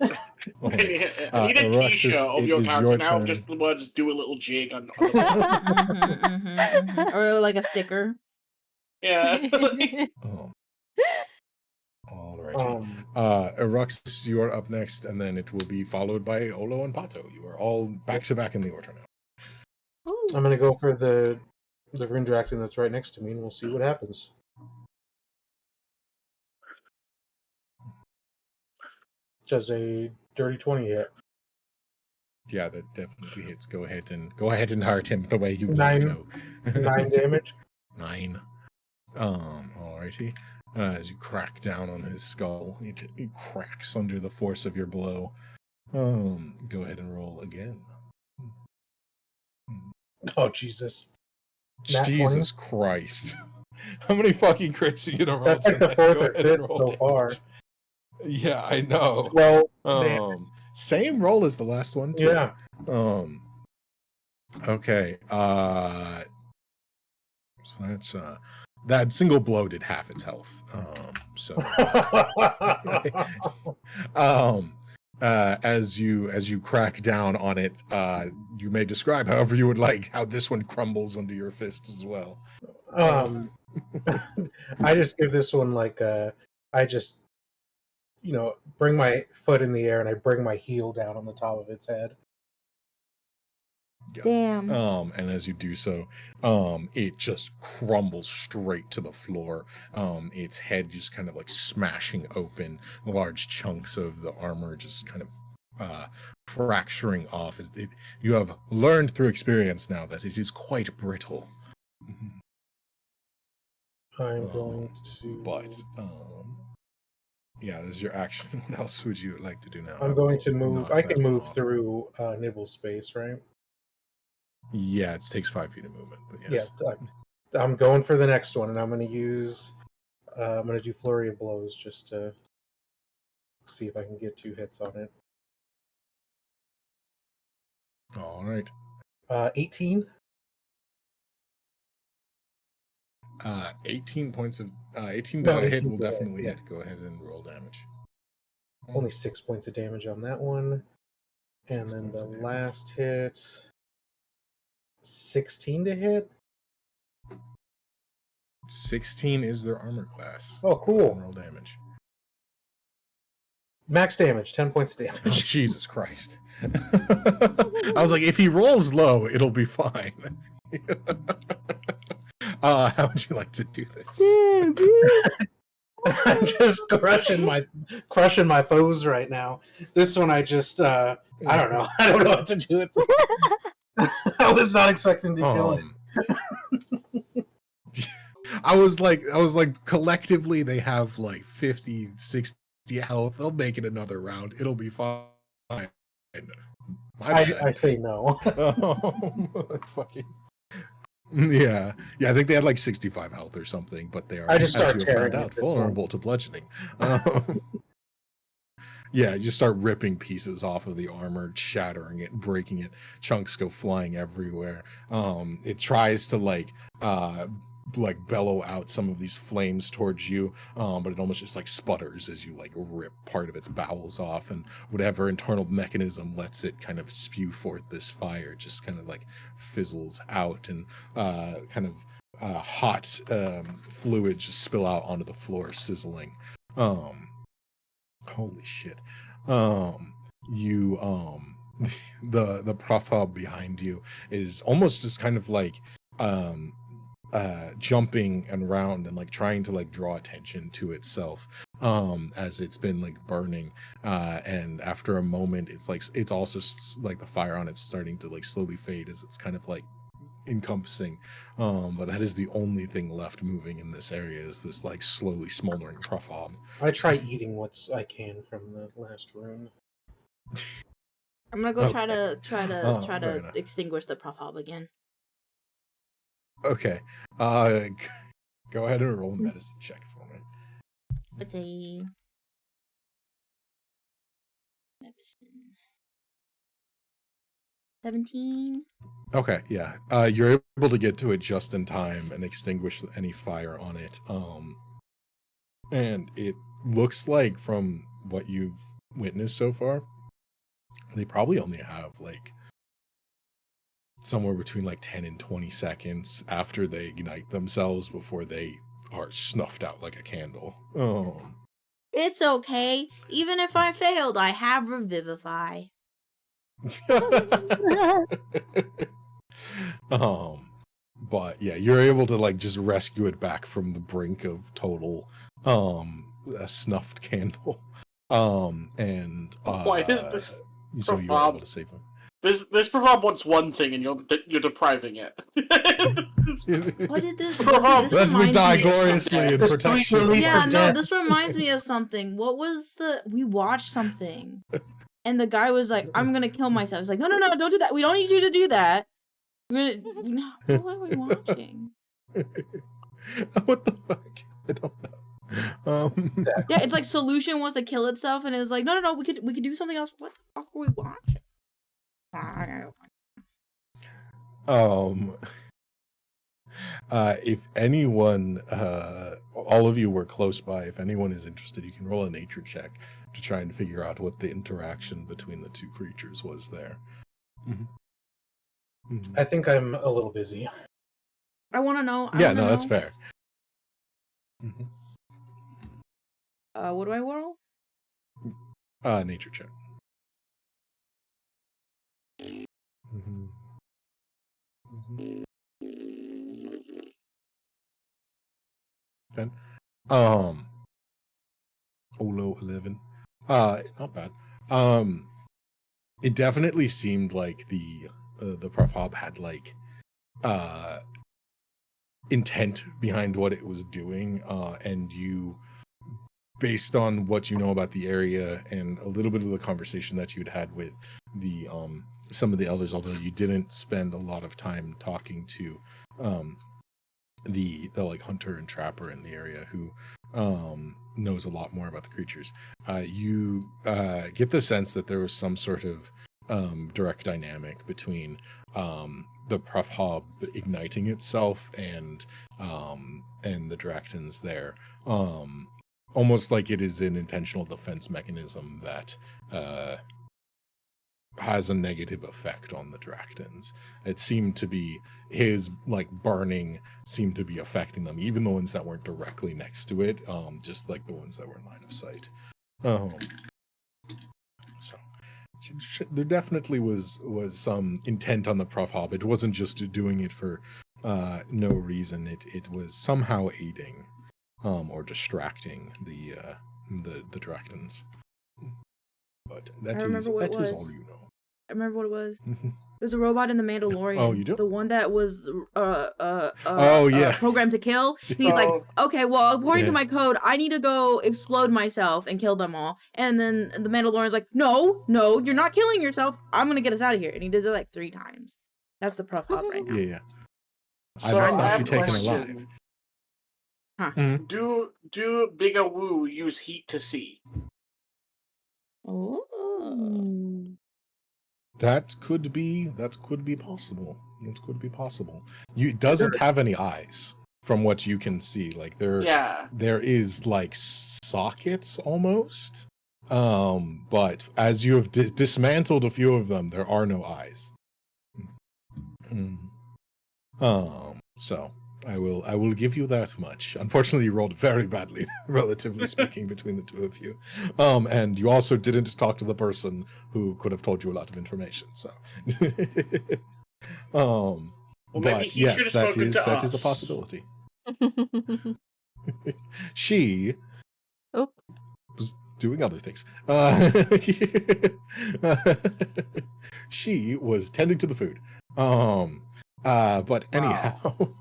a Eruxus, t-shirt of it your is character your now. turn. Just do a little jig on the Or like a sticker. Yeah. Alrighty. Eruxus, you are up next, and then it will be followed by Olo and Pato. You are all back to back in the order now. Ooh. I'm gonna go for the rune dragon that's right next to me, and we'll see what happens. Does a dirty 20 hit? Yeah, that definitely hits. Go ahead and heart him the way you Nine. want to. 9 damage. 9. Alrighty. As you crack down on his skull, it cracks under the force of your blow. Go ahead and roll again. Oh Jesus! Nat 20? Jesus Christ! How many fucking crits are you gonna roll? That's like the tonight? fourth Go or ahead and fifth roll so far. damage. Yeah, I know. Well, Same roll as the last one too. yeah. Okay. So that's that single blow did half its health. As you crack down on it, you may describe however you would like how this one crumbles under your fist as well. I just give this one like I just bring my foot in the air and I bring my heel down on the top of its head. Yeah. Damn. And as you do so, it just crumbles straight to the floor. Its head just kind of like smashing open, large chunks of the armor just kind of fracturing off. You have learned through experience now that it is quite brittle. I'm going to. But yeah, this is your action. What else would you like to do now? I'm going to move. Knock I can that move off. through nibble space, right? Yeah, it takes 5 feet of movement. But yes. Yeah, I'm going for the next one, and I'm going to use. I'm going to do flurry of blows just to see if I can get 2 hits on it. All right. 18. 18 points of 18 No, hit 18 will to hit, definitely yeah. hit. Go ahead and roll damage. Only 6 points of damage on that one, and 6 then points the of damage. last hit. 16 to hit. 16 is their armor class. Oh, Go ahead and cool. roll damage. Max damage, 10 points of Oh, damage. Jesus Christ. I was like, if he rolls low, it'll be fine. How would you like to do this? I'm just crushing my foes right now. This one, I just I don't know. I don't know what to do with it. I was not expecting to kill it. I was like, collectively they have like 50, 60 health. They'll make it another round. It'll be fine. My bad. I say no. Fucking. Yeah. I think they had like 65 health or something, but they are, I just start as you have tearing found at out, this one. vulnerable to bludgeoning. Yeah, you start ripping pieces off of the armor, shattering it, breaking it. Chunks go flying everywhere. It tries to like bellow out some of these flames towards you, but it almost just like sputters as you like rip part of its bowels off, and whatever internal mechanism lets it kind of spew forth this fire just kind of like fizzles out, and hot fluid just spill out onto the floor, sizzling. Holy shit. You the PRUFFHOB behind you is almost just kind of like jumping around and like trying to like draw attention to itself as it's been like burning, and after a moment it's also like the fire on it's starting to like slowly fade as it's kind of like encompassing, but that is the only thing left moving in this area, is this like slowly smoldering PRUFFHOB. I try eating what I can from the last room. I'm gonna go try Okay. to Fair enough. extinguish the PRUFFHOB again. Okay, go ahead and roll a medicine check for me. Okay. Medicine. 17. Okay, yeah. You're able to get to it just in time and extinguish any fire on it. And it looks like, from what you've witnessed so far, they probably only have like somewhere between like 10 and 20 seconds after they ignite themselves before they are snuffed out like a candle. It's okay. Even if I failed, I have Revivify. But yeah, you're able to like just rescue it back from the brink of total a snuffed candle. And Why is this so you were PRUFFHOB? able to save him. This PRUFFHOB wants one thing, and you're depriving it. What did this? PRUFFHOB, This Let's reminds die me of gloriously something. in This protection. tweet release Yeah, of no, death. this reminds me of something. What was we watched something, and the guy was like, "I'm gonna kill myself." He's like, "No, don't do that. We don't need you to do that." No, what are we watching? What the fuck? I don't know. Yeah, it's like Solution wants to kill itself, and it was like, no, we could do something else. What the fuck are we watching? If anyone, all of you were close by, if anyone is interested, you can roll a nature check to try and figure out what the interaction between the two creatures was there. I think I'm a little busy. I want to know. Yeah, no, that's fair. What do I roll? Nature check. Then, Olo 11. Not bad. It definitely seemed like the PRUFFHOB had like intent behind what it was doing, and you, based on what you know about the area and a little bit of the conversation that you'd had with the some of the elders, although you didn't spend a lot of time talking to the like hunter and trapper in the area who knows a lot more about the creatures, you get the sense that there was some sort of direct dynamic between the PRUFFHOB igniting itself and the Draktons there, almost like it is an intentional defense mechanism that has a negative effect on the Draktons. It seemed to be his like burning seemed to be affecting them, even the ones that weren't directly next to it, just like the ones that were in line of sight. So there definitely was some intent on the PRUFFHOB. It wasn't just doing it for no reason. It was somehow aiding or distracting the Draktons. But that is all you know. I remember what it was. There's a robot in The Mandalorian. Oh, you do? The one that was Oh, yeah. programmed to kill. And he's like, Oh. okay, well, according to Yeah. my code, I need to go explode myself and kill them all. And then the Mandalorian's like, no, you're not killing yourself. I'm gonna get us out of here. And he does it like 3 times. That's the PRUFFHOB right now. Yeah. So I I must not have be a taken question. alive. Do Big Woo use heat to see? Oh. That could be possible. That could be possible. It doesn't have any eyes from what you can see. Like Yeah. there is like sockets almost. But as you have dismantled a few of them, there are no eyes. So I will give you that much. Unfortunately, you rolled very badly, relatively speaking, between the two of you. And you also didn't talk to the person who could have told you a lot of information. So, Well, maybe but he yes, should have that spoken is to that is a us. possibility. She Oh. was doing other things. She was tending to the food. But anyhow,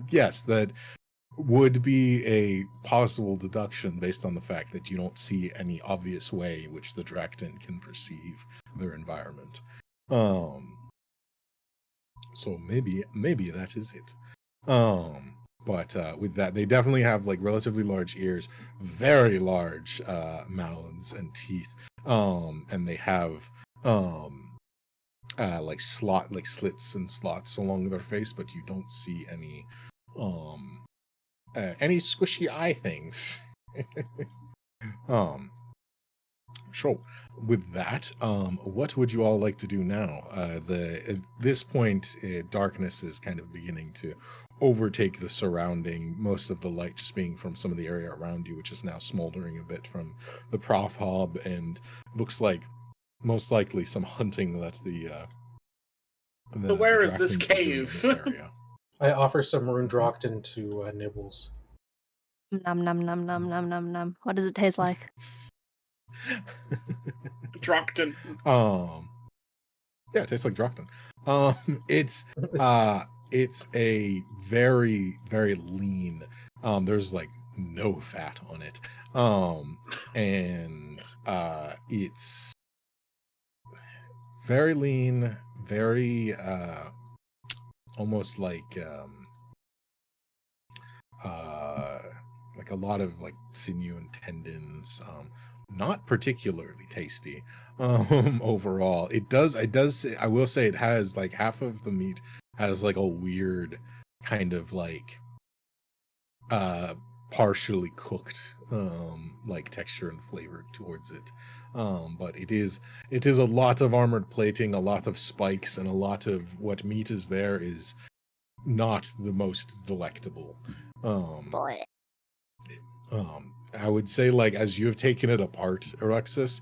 yes, that would be a possible deduction based on the fact that you don't see any obvious way in which the Drakton can perceive their environment. So maybe that is it. But with that, they definitely have like relatively large ears, very large mouths and teeth, and they have like slits and slots along their face, but you don't see any squishy eye things. So with that, what would you all like to do now? At this point, darkness is kind of beginning to overtake the surrounding, most of the light just being from some of the area around you, which is now smoldering a bit from the PRUFFHOB, and looks like most likely some hunting that's So where is this Drakthings are doing in cave? the area. I offer some Rune Drockton to Nibbles. Nom nom nom nom nom nom nom. What does it taste like? Drockton. Yeah, it tastes like Drockton. It's a very, very lean. There's like no fat on it. And it's very lean, very almost like a lot of like sinew and tendons. Not particularly tasty overall. I will say it has like half of the meat has like a weird kind of like partially cooked like texture and flavor towards it. But it is a lot of armored plating, a lot of spikes, and a lot of what meat is there is not the most delectable. I would say, like, as you have taken it apart, Eruxus,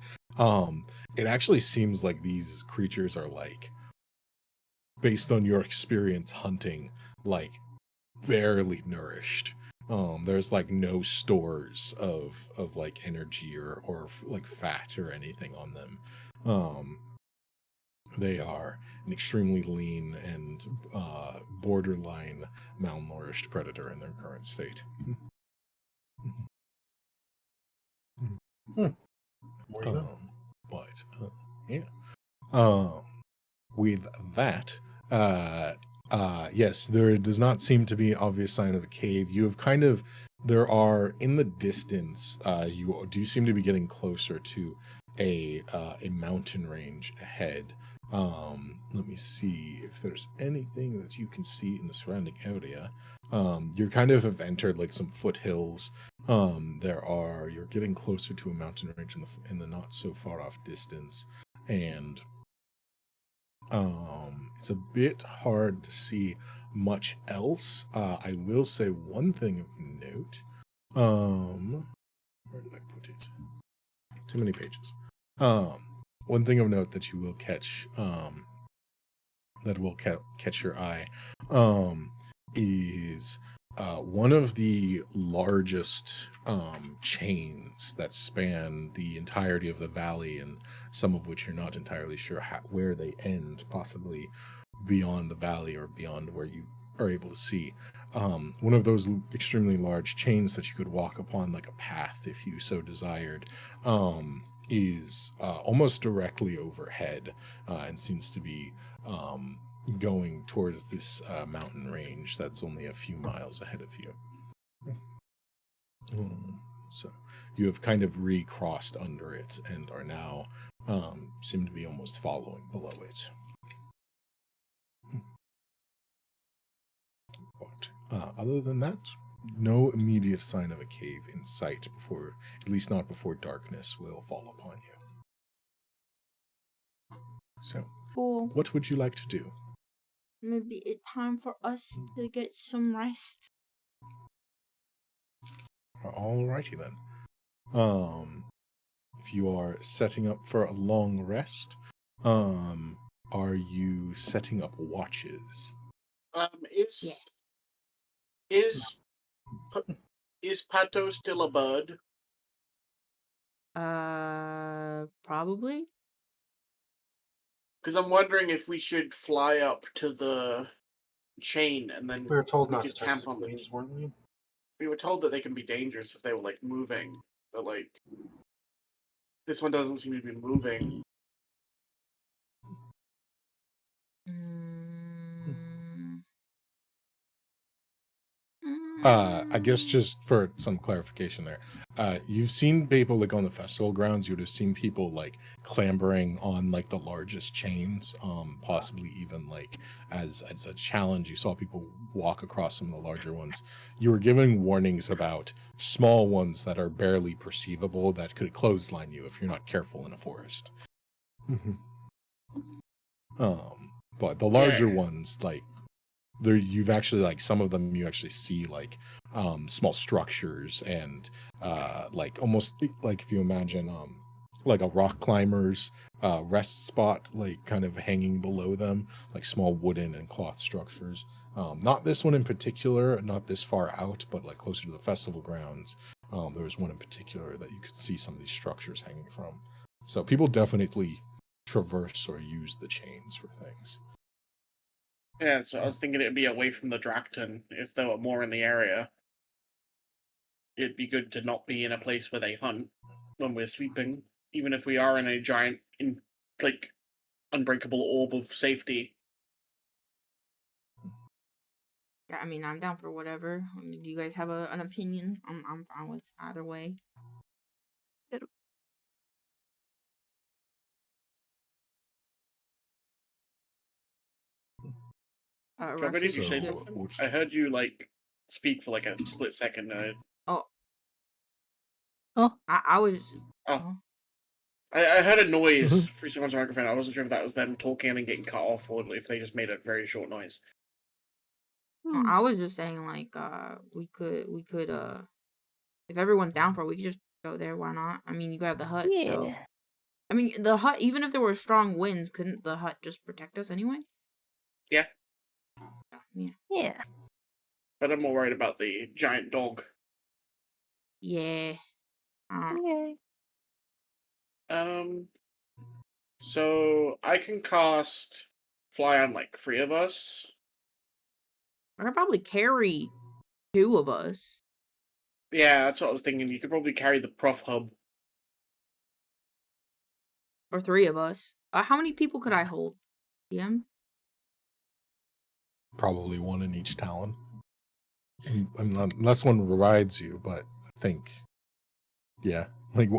it actually seems like these creatures are like, based on your experience hunting, like barely nourished. There's like no stores of like energy or like fat or anything on them. They are an extremely lean and borderline malnourished predator in their current state. With that, yes, there does not seem to be obvious sign of a cave. You have kind of, there are in the distance, you do seem to be getting closer to a mountain range ahead. Let me see if there's anything that you can see in the surrounding area. You kind of have entered like some foothills. You're getting closer to a mountain range in the not so far off distance, and it's a bit hard to see much else. I will say one thing of note. Where did I put it? Too many pages. One thing of note that you will catch, that will catch your eye, is one of the largest chains that span the entirety of the valley, and some of which you're not entirely sure where they end, possibly beyond the valley or beyond where you are able to see. One of those extremely large chains that you could walk upon like a path if you so desired is almost directly overhead and seems to be going towards this mountain range that's only a few miles ahead of you. So you have kind of recrossed under it and are now seem to be almost following below it. But other than that, no immediate sign of a cave in sight before, at least not before darkness will fall upon you. So, Cool. what would you like to do? Maybe it's time for us to get some rest. Alrighty then. If you are setting up for a long rest, are you setting up watches? Is Pato still a bird? Probably. Because I'm wondering if we should fly up to the chain and then We were told not to could touch camp the on the. queens, weren't we? We were told that they can be dangerous if they were like moving, but like this one doesn't seem to be moving. I guess just for some clarification there, you've seen people like on the festival grounds, you would have seen people like clambering on like the largest chains, possibly even like as a challenge. You saw people walk across some of the larger ones. You were giving warnings about small ones that are barely perceivable that could clothesline you if you're not careful in a forest. But the larger ones, like there, you've actually like some of them you actually see like small structures and like almost like if you imagine like a rock climber's rest spot, like kind of hanging below them, like small wooden and cloth structures. Not this one in particular, not this far out, but like closer to the festival grounds. There was one in particular that you could see some of these structures hanging from. So people definitely traverse or use the chains for things. Yeah, so I was thinking it'd be away from the Drakton if they were more in the area. It'd be good to not be in a place where they hunt when we're sleeping, even if we are in a giant, like, unbreakable orb of safety. Yeah, I mean, I'm down for whatever. Do you guys have an opinion? I'm fine with either way. Trevor, did you say So, something? I heard you like speak for like a split second. Oh, Oh, I was. Oh. I heard a noise through someone's microphone. I wasn't sure if that was them talking and getting cut off, or if they just made a very short noise. I was just saying, like, we could, if everyone's down for it, we could just go there. Why not? I mean, you got the hut, so. yeah. I mean, the hut, even if there were strong winds, couldn't the hut just protect us anyway? Yeah. Yeah. Yeah. But I'm more worried about the giant dog. Yeah. Okay. So I can cast fly on like 3 of us. I could probably carry 2 of us. Yeah, that's what I was thinking. You could probably carry the PRUFFHOB. Or 3 of us. How many people could I hold? DM? Probably one in each talon. Unless one rides you, but I think, yeah, like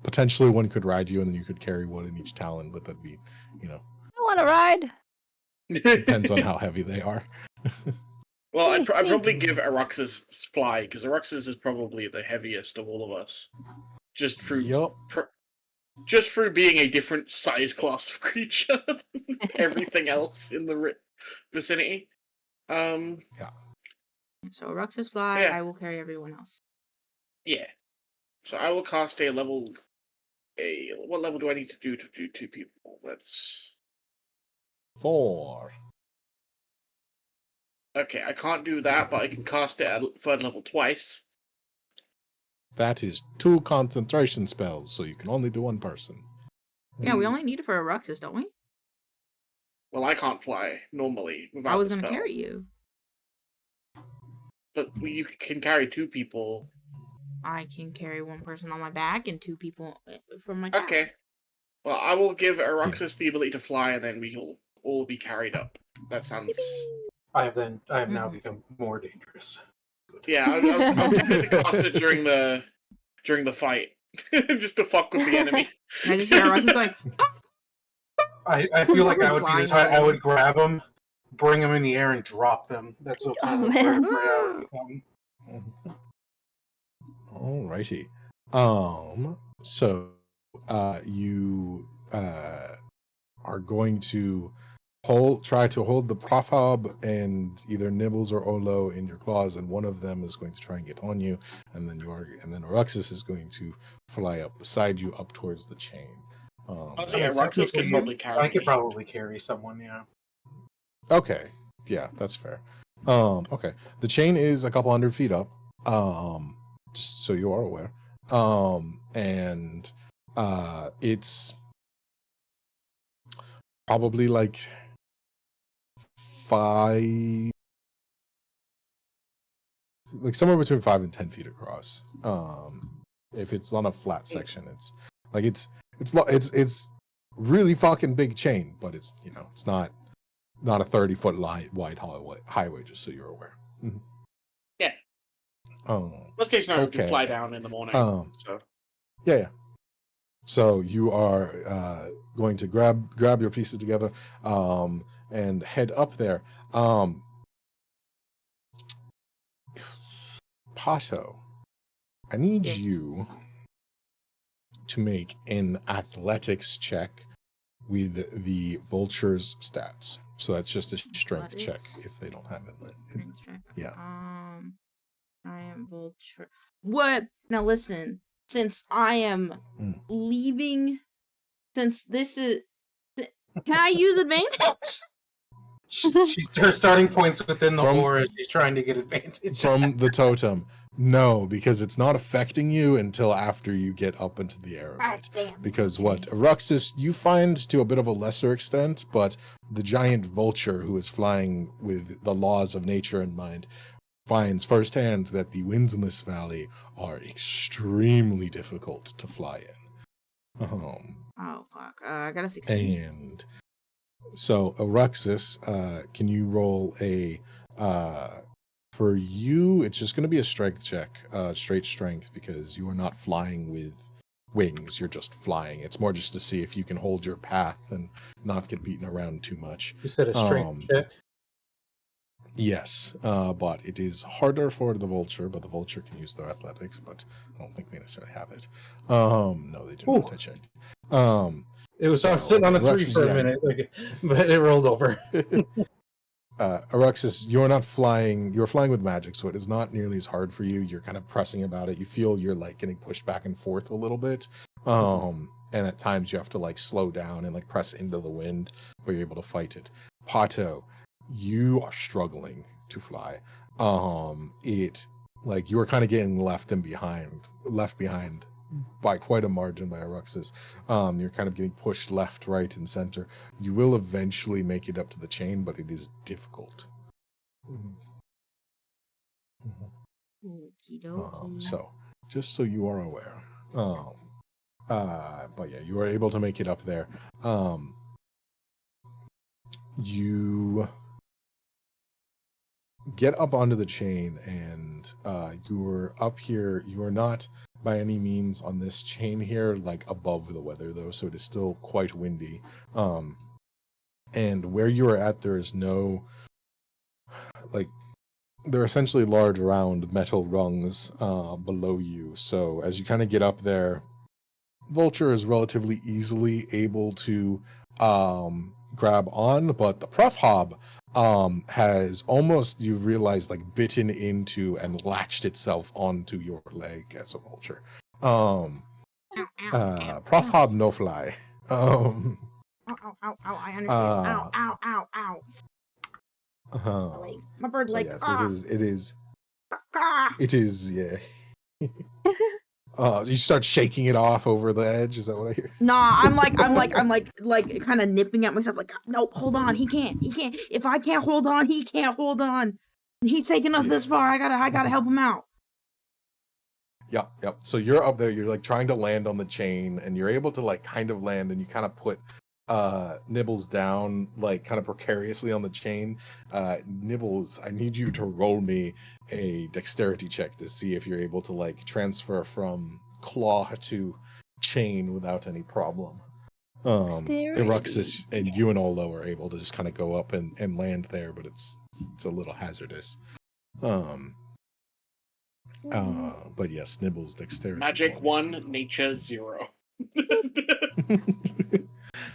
potentially one could ride you and then you could carry one in each talon, but that'd be, I want to ride. depends on how heavy they are. Well, I'd probably give Aruxus fly, because Aruxus is probably the heaviest of all of us. Just through just through being a different size class of creature than everything else in the vicinity. Yeah. So Rux's fly, Yeah. I will carry everyone else. Yeah. So I will cast a level. What level do I need to do 2 people? That's 4. Okay, I can't do that, but I can cast it at third level twice. That is 2 concentration spells, so you can only do 1 person. Yeah, we only need it for a Ruxus, don't we? Well, I can't fly normally without I was the gonna spell. carry you. But you can carry 2 people. I can carry 1 person on my back and 2 people from my back. Okay. Well, I will give Aruxus the ability to fly, and then we will all be carried up. That sounds... I have now become more dangerous. Good. Yeah, I was tempted to cast it during the fight. Just to fuck with the enemy. I just hear Ruxus going, I feel like I would be the Flying type, I away. would grab them, bring them in the air, and drop them. That's what kind Oh, of man. player I would become. Alrighty. So, you are going to try to hold the PRUFFHOB and either Nibbles or Olo in your claws, and one of them is going to try and get on you, and then Aruxus is going to fly up beside you up towards the chain. Honestly, Aruxus could probably carry I could me. probably carry someone, yeah. Okay, yeah, that's fair. Okay, the chain is a couple 100 feet up. Just so you are aware. And it's probably like 5, like somewhere between 5 and 10 feet across. If it's on a flat section, it's like it's really fucking big chain, but it's, you know, it's not a 30-foot wide highway, just so you're aware. Mm-hmm. Yeah. Oh. Worst case scenario, we Okay. can fly down in the morning. So. Yeah. So you are going to grab your pieces together and head up there. Pato, I need you to make an athletics check with the vulture's stats. So that's just a strength check if they don't have it. Yeah. I am vulture. What? Now listen. Since I am leaving, since this is, can I use advantage? Her starting point's within the From- horde. She's trying to get advantage. From the totem. No, because it's not affecting you until after you get up into the air a bit. Damn. Because what Aruxus you find to a bit of a lesser extent, but the giant vulture who is flying with the laws of nature in mind finds firsthand that the winds in this valley are extremely difficult to fly in. Oh fuck! I got a 16. And so Aruxus, can you roll a for you, it's just going to be a strength check, straight strength, because you are not flying with wings. You're just flying. It's more just to see if you can hold your path and not get beaten around too much. You said a strength check? Yes, but it is harder for the vulture, but the vulture can use their athletics, but I don't think they necessarily have it. No, they do not touch it. It was sitting on a 3 for a minute, but it rolled over. Aruxus, you're not flying, you're flying with magic, so it is not nearly as hard for you. You're kind of pressing about it. You feel you're like getting pushed back and forth a little bit. And at times you have to like slow down and like press into the wind, but you're able to fight it. Pato, you are struggling to fly. It like you are kind of getting left behind by quite a margin by Aruxus. You're kind of getting pushed left, right, and center. You will eventually make it up to the chain, but it is difficult. So, just so you are aware. But yeah, you are able to make it up there. You get up onto the chain, and you're up here. You are not by any means on this chain here, like above the weather though, so it is still quite windy. And where you are at, there is no, like, they're essentially large round metal rungs below you. So as you kind of get up there, Vulture is relatively easily able to grab on, but the PRUFFHOB has almost, you realize, like bitten into and latched itself onto your leg as a vulture. PRUFFHOB no fly. Ow, I understand. Ow, ow, ow, ow. Like, my bird's So like, yes, ah, it is, yeah. You start shaking it off over the edge. Is that what I hear? Nah, I'm like, kind of nipping at myself, like, no, hold on, he can't. If I can't hold on, he can't hold on. He's taking us this far. I gotta help him out. Yep. So you're up there, you're like trying to land on the chain, and you're able to like kind of land, and you kind of put Nibbles down like kind of precariously on the chain. Nibbles, I need you to roll me a dexterity check to see if you're able to like transfer from claw to chain without any problem. Eruxus and you and Olo are able to just kind of go up and land there, but it's a little hazardous. But yes, Nibbles dexterity. Magic 1, nature 0.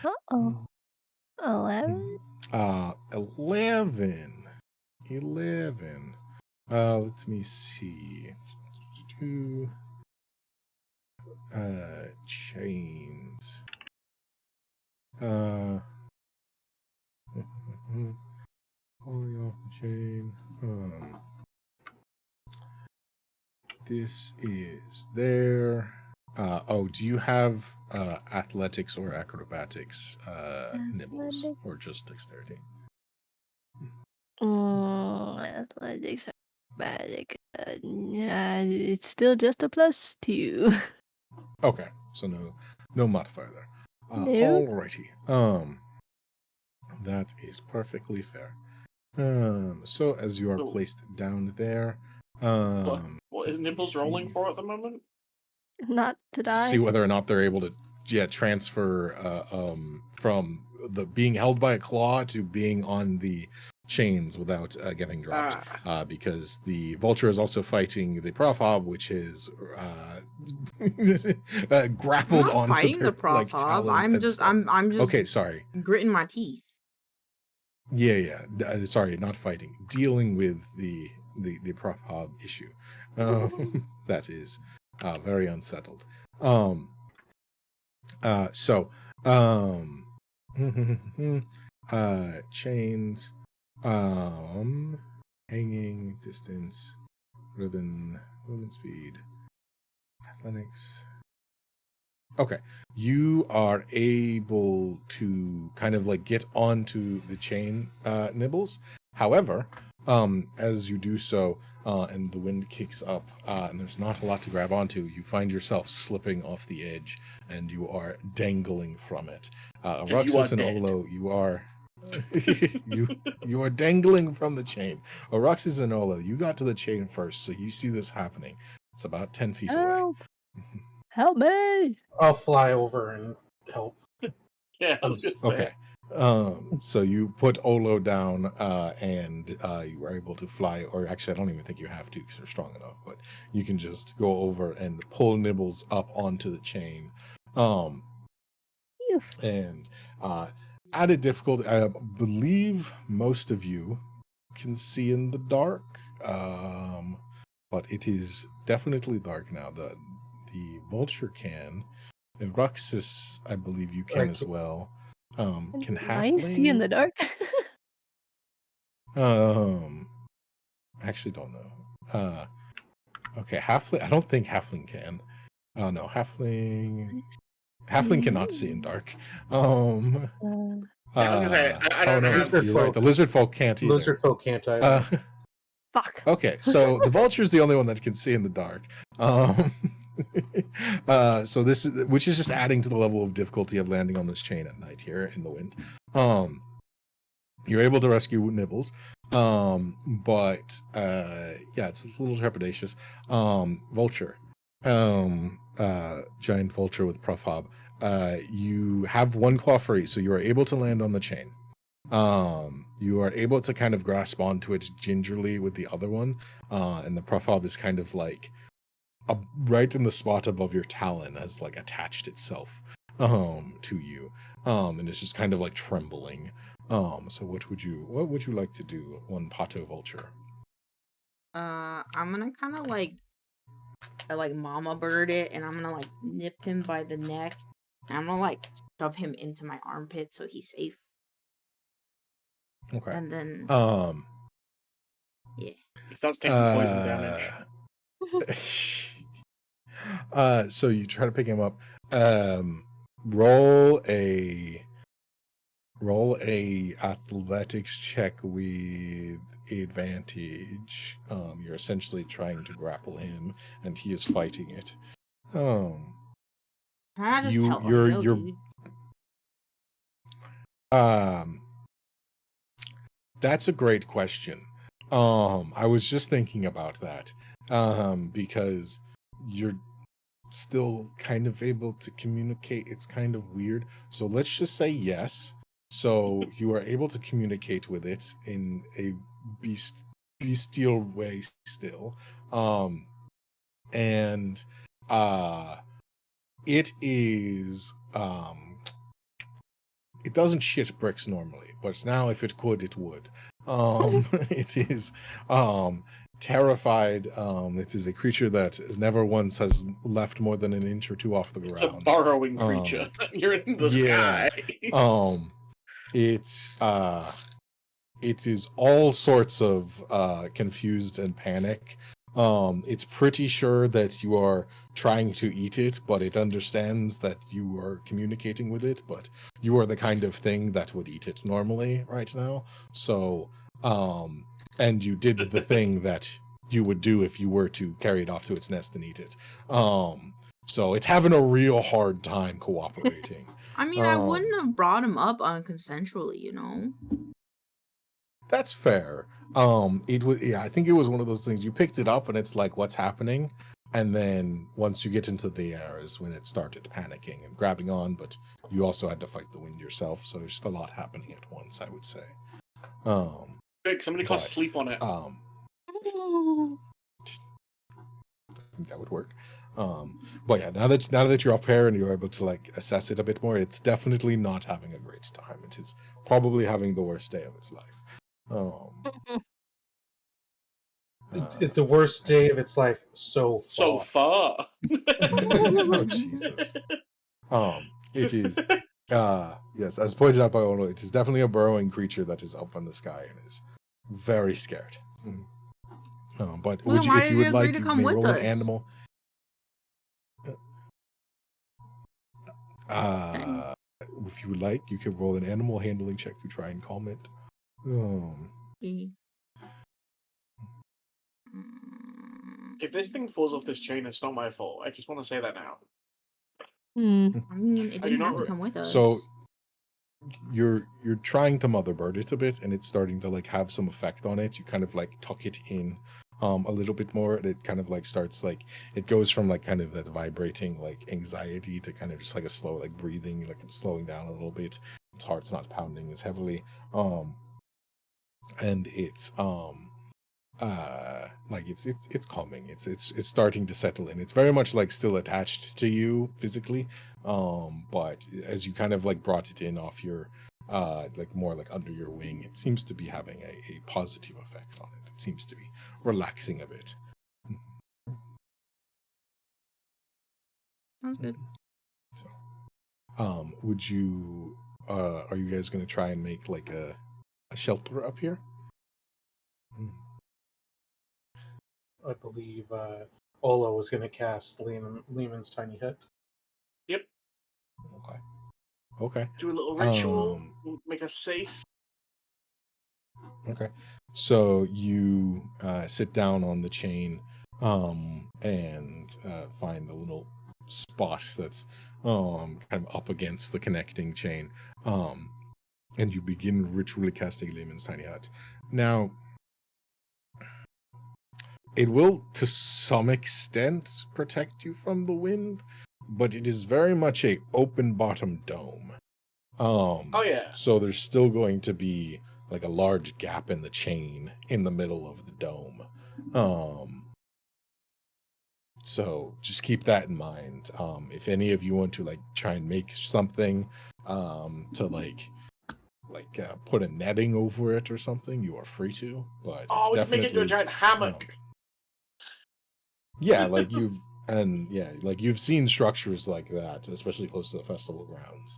Uh-oh. 11? 11. Let me see. Chains. Pulling off the chain. This is there. Do you have athletics or acrobatics, Nibbles, or just dexterity? Athletics, acrobatic. Yeah, it's still just a +2. Okay, so no modifier there. No. Alrighty. That is perfectly fair. So as you are placed down there, What is Nibbles rolling for at the moment? Not to die. see whether or not they're able to transfer from the being held by a claw to being on the chains without getting dropped, because the vulture is also fighting the PRUFFHOB, which is grappled I'm not onto fighting their the PRUFFHOB. talon I'm and just stuff. I'm just Okay, sorry. gritting my teeth. Yeah. Sorry, not fighting. Dealing with the PRUFFHOB issue. That is very unsettled. Chains, hanging, distance, ribbon, movement speed, athletics. Okay, you are able to kind of like get onto the chain, Nibbles. However, as you do so, and the wind kicks up, and there's not a lot to grab onto, you find yourself slipping off the edge, and you are dangling from it. Eruxus and Olo, you are you are dangling from the chain. Eruxus and Olo, you got to the chain first, so you see this happening. It's about 10 feet away. Help me! I'll fly over and help. Yeah, I was gonna say. Okay. So you put Olo down, and you were able to fly, or actually, I don't even think you have to because you're strong enough, but you can just go over and pull Nibbles up onto the chain. And added difficulty, I believe most of you can see in the dark, but it is definitely dark now. The vulture can. Eruxus, I believe you can as well. Can I see in the dark. Actually don't know. Okay, halfling. I don't think halfling can. Oh no, halfling cannot see in dark. Yeah, I was gonna say, I don't know. You're right. The lizard folk can't either. Lizard folk can't either. Fuck. Okay, so the vulture is the only one that can see in the dark. So this is, which is just adding to the level of difficulty of landing on this chain at night here in the wind. You're able to rescue Nibbles, but yeah, it's a little trepidatious. Vulture, giant vulture with PRUFFHOB. You have one claw free, so you are able to land on the chain. You are able to kind of grasp onto it gingerly with the other one, and the PRUFFHOB is kind of like right in the spot above your talon, has like attached itself to you, and it's just kind of like trembling. So what would you like to do, one Pato Vulture? I'm gonna kind of like mama bird it, and I'm gonna like nip him by the neck, and I'm gonna like shove him into my armpit so he's safe. Okay. And then He starts taking poison damage. So you try to pick him up. Roll a athletics check with advantage. You're essentially trying to grapple him, and he is fighting it. can I just tell him, you're dude? That's a great question. I was just thinking about that. Because you're still kind of able to communicate. It's kind of weird. So let's just say yes. So you are able to communicate with it in a bestial way still. And it is it doesn't shit bricks normally, but now if it could, it would. It is terrified. It is a creature that never once has left more than an inch or two off the ground. It's a burrowing creature. You're in the sky. It is all sorts of confused and panic. It's pretty sure that you are trying to eat it, but it understands that you are communicating with it, but you are the kind of thing that would eat it normally right now. So, and you did the thing that you would do if you were to carry it off to its nest and eat it. So it's having a real hard time cooperating. I mean, I wouldn't have brought him up unconsensually, you know? That's fair. It was, yeah, I think it was one of those things. You picked it up and it's like, what's happening? And then once you get into the air is when it started panicking and grabbing on, but you also had to fight the wind yourself, so there's just a lot happening at once, I would say. Quick, somebody cast sleep on it. I think that would work. But yeah, now that you're up here and you're able to like assess it a bit more, it's definitely not having a great time. It is probably having the worst day of its life. It's the worst day of its life so far. So far. Oh, Jesus. It is. Yes, as pointed out by Ono, it is definitely a burrowing creature that is up in the sky and is very scared. But Well, would you, why if you did would you like, agree to you come may with roll an us? animal. If you would like, you can roll an animal handling check to try and calm it. If this thing falls off this chain, it's not my fault. I just want to say that now. I mean, it Are you didn't have not to come with us. So you're trying to motherbird it a bit, and it's starting to like have some effect on it. You kind of like tuck it in a little bit more, and it kind of like starts like, it goes from like kind of that vibrating like anxiety to kind of just like a slow like breathing, like it's slowing down a little bit. Its heart's not pounding as heavily, and it's like it's calming. It's starting to settle in. It's very much like still attached to you physically, but as you kind of like brought it in off your like more like under your wing, it seems to be having a positive effect on it. It seems to be relaxing a bit. Sounds good. So, would you are you guys going to try and make like a shelter up here? I believe Ola was going to cast Lehman's Tiny Hut. Yep. Okay. Do a little ritual. Make us safe. Okay. So you sit down on the chain and find a little spot that's kind of up against the connecting chain, and you begin ritually casting Lehman's Tiny Hut. Now, it will, to some extent, protect you from the wind, but it is very much a open bottom dome. Oh yeah. So there's still going to be like a large gap in the chain in the middle of the dome. So just keep that in mind. If any of you want to like try and make something to like put a netting over it or something, you are free to. But Oh, we can make it into a giant hammock. Yeah, like you've seen structures like that, especially close to the festival grounds,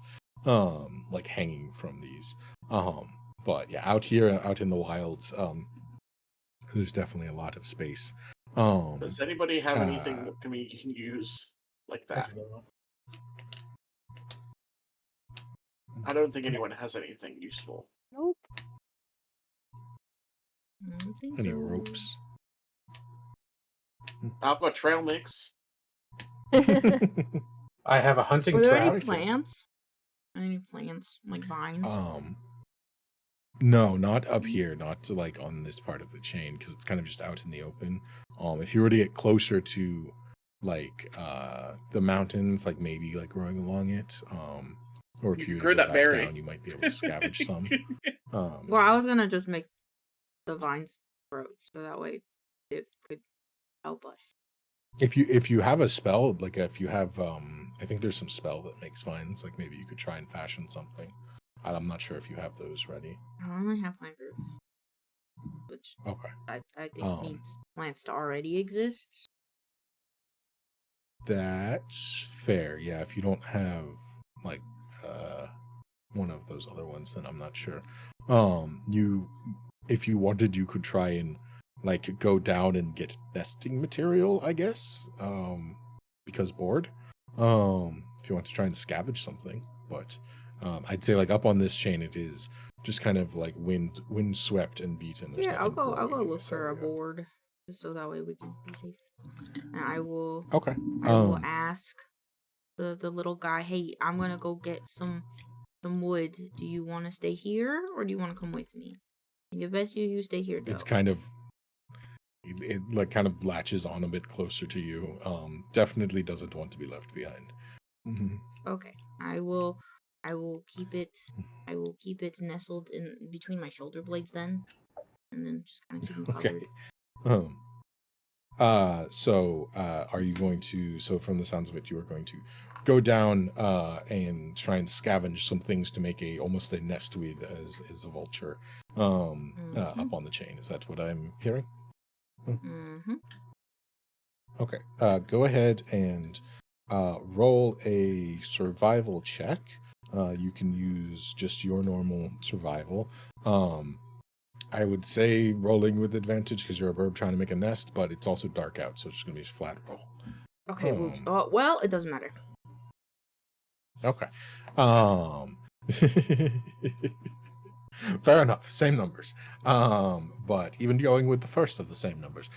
like hanging from these. But yeah, out here, out in the wilds, there's definitely a lot of space. Does anybody have anything that can use like that? I don't think anyone has anything useful. Nope. I don't think Any so. ropes? I've got trail mix. I have a hunting Were there trap. any plants? Any plants like vines? No, not up here, not to like on this part of the chain, because it's kind of just out in the open. If you were to get closer to like the mountains, like maybe like growing along it, or if you were to go back down, you might be able to scavenge some. Well, I was gonna just make the vines grow, so that way it could help us. If you have a spell, like if you have, I think there's some spell that makes vines. Like maybe you could try and fashion something. I'm not sure if you have those ready. I only have plant roots, which I think needs plants to already exist. That's fair. Yeah, if you don't have like one of those other ones, then I'm not sure. If you wanted, you could try and like go down and get nesting material, I guess. Because bored. If you want to try and scavenge something, but I'd say like up on this chain, it is just kind of like wind swept and beaten. There's Yeah, I'll go growing in look this for a area. board, just so that way we can be safe. And I will. Okay. I will ask the little guy. Hey, I'm gonna go get some wood. Do you want to stay here or do you want to come with me? I think it's best you stay here though. It's kind of. It like kind of latches on a bit closer to you. Definitely doesn't want to be left behind. Mm-hmm. Okay, I will keep it. I will keep it nestled in between my shoulder blades then, and then just kind of keep them covered. Are you going to? So from the sounds of it, you are going to go down and try and scavenge some things to make almost a nest with as a vulture up on the chain. Is that what I'm hearing? Mm-hmm. Okay. Go ahead and roll a survival check. You can use just your normal survival. I would say rolling with advantage because you're a bird trying to make a nest, but it's also dark out, so it's just going to be a flat roll. Okay, well, it doesn't matter. Okay. Fair enough. Same numbers. But even going with the first of the same numbers.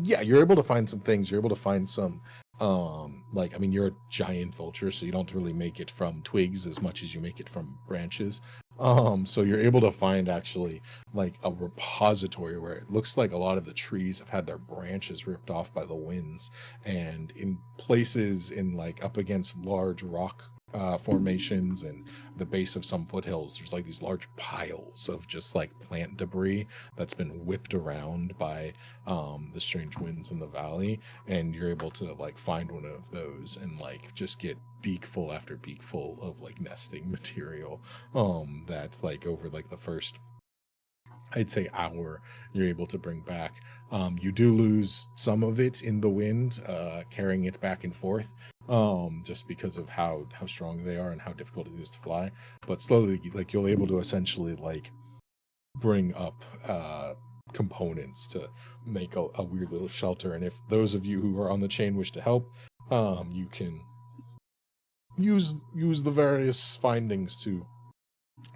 Yeah, you're able to find some things. You're able to find some, you're a giant vulture, so you don't really make it from twigs as much as you make it from branches. So you're able to find actually like a repository where it looks like a lot of the trees have had their branches ripped off by the winds, and in places in like up against large rock formations and the base of some foothills, there's like these large piles of just like plant debris that's been whipped around by the strange winds in the valley, and you're able to like find one of those and like just get beakful after beakful of like nesting material that like over like the first, I'd say, hour you're able to bring back. You do lose some of it in the wind, carrying it back and forth, just because of how strong they are and how difficult it is to fly. But slowly, like you'll able to essentially like bring up components to make a weird little shelter. And if those of you who are on the chain wish to help, you can use the various findings to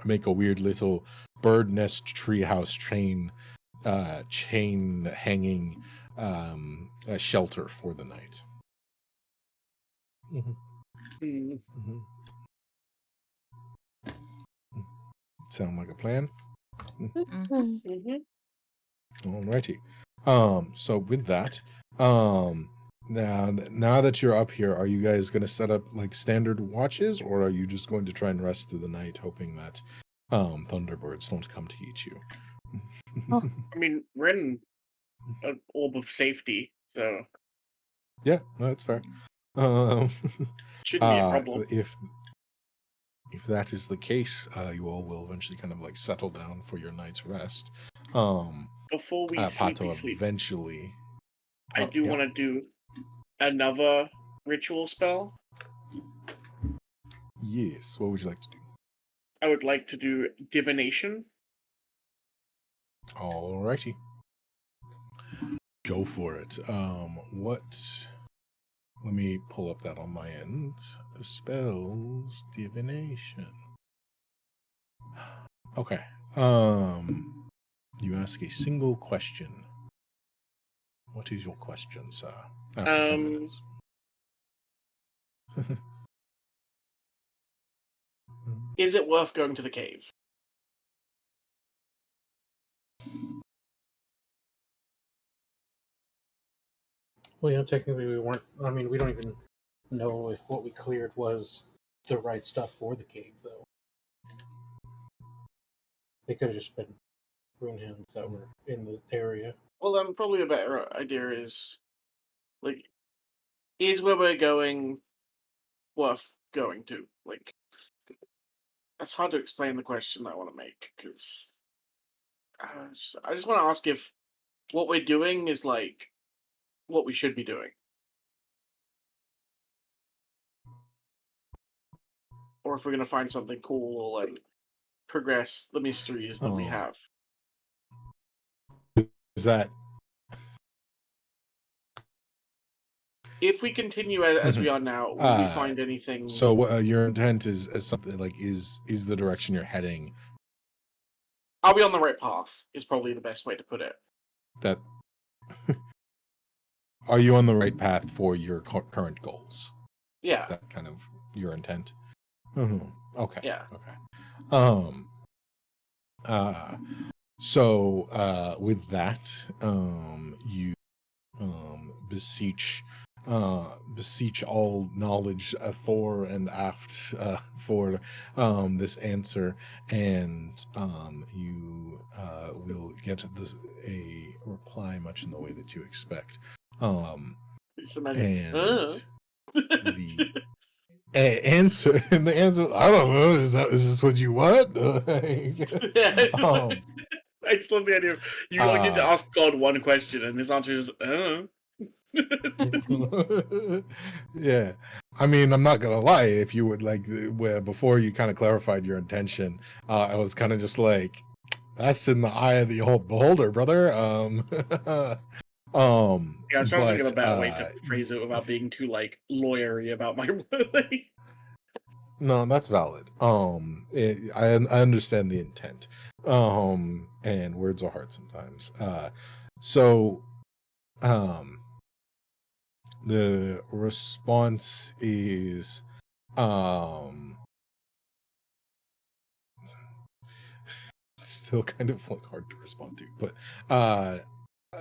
make a weird little bird nest treehouse chain hanging shelter for the night. Sound like a plan? Alrighty. So with that, now that you're up here, are you guys going to set up like standard watches, or are you just going to try and rest through the night, hoping that thunderbirds don't come to eat you? I mean, we're in an orb of safety, so yeah, no, that's fair. Shouldn't be a problem. If that is the case, you all will eventually kind of like settle down for your night's rest. Before we Pato sleep, eventually. I do want to do another ritual spell. Yes. What would you like to do? I would like to do divination. Alrighty. Go for it. Let me pull up that on my end. Spells, divination. Okay. You ask a single question. What is your question, sir? After 10 minutes. Is it worth going to the cave? Well, technically we weren't. I mean, we don't even know if what we cleared was the right stuff for the cave, though. They could have just been rune hands that were in the area. Well, then probably a better idea is, is where we're going worth going to? That's hard to explain the question that I want to make, because I just want to ask if what we're doing is, what we should be doing. Or if we're going to find something cool or, progress the mysteries that we have. Is that... If we continue as we are now, will we find anything? So your intent is something is the direction you're heading. Are we on the right path? Is probably the best way to put it. That are you on the right path for your current goals? Yeah. Is that kind of your intent? Mm-hmm. Okay. Yeah. Okay. So with that, you beseech all knowledge fore and aft for this answer, and you will get a reply much in the way that you expect. And the answer, I don't know, is this what you want? I just love the idea of you get to ask God one question and his answer is, Yeah, I mean, I'm not gonna lie. If you would before you kind of clarified your intention, I was kind of just like, "That's in the eye of the beholder, brother." Yeah, I'm trying to think of a better way to phrase it without being too lawyery about my. No, that's valid. I understand the intent. And words are hard sometimes. The response is it's still kind of hard to respond to, but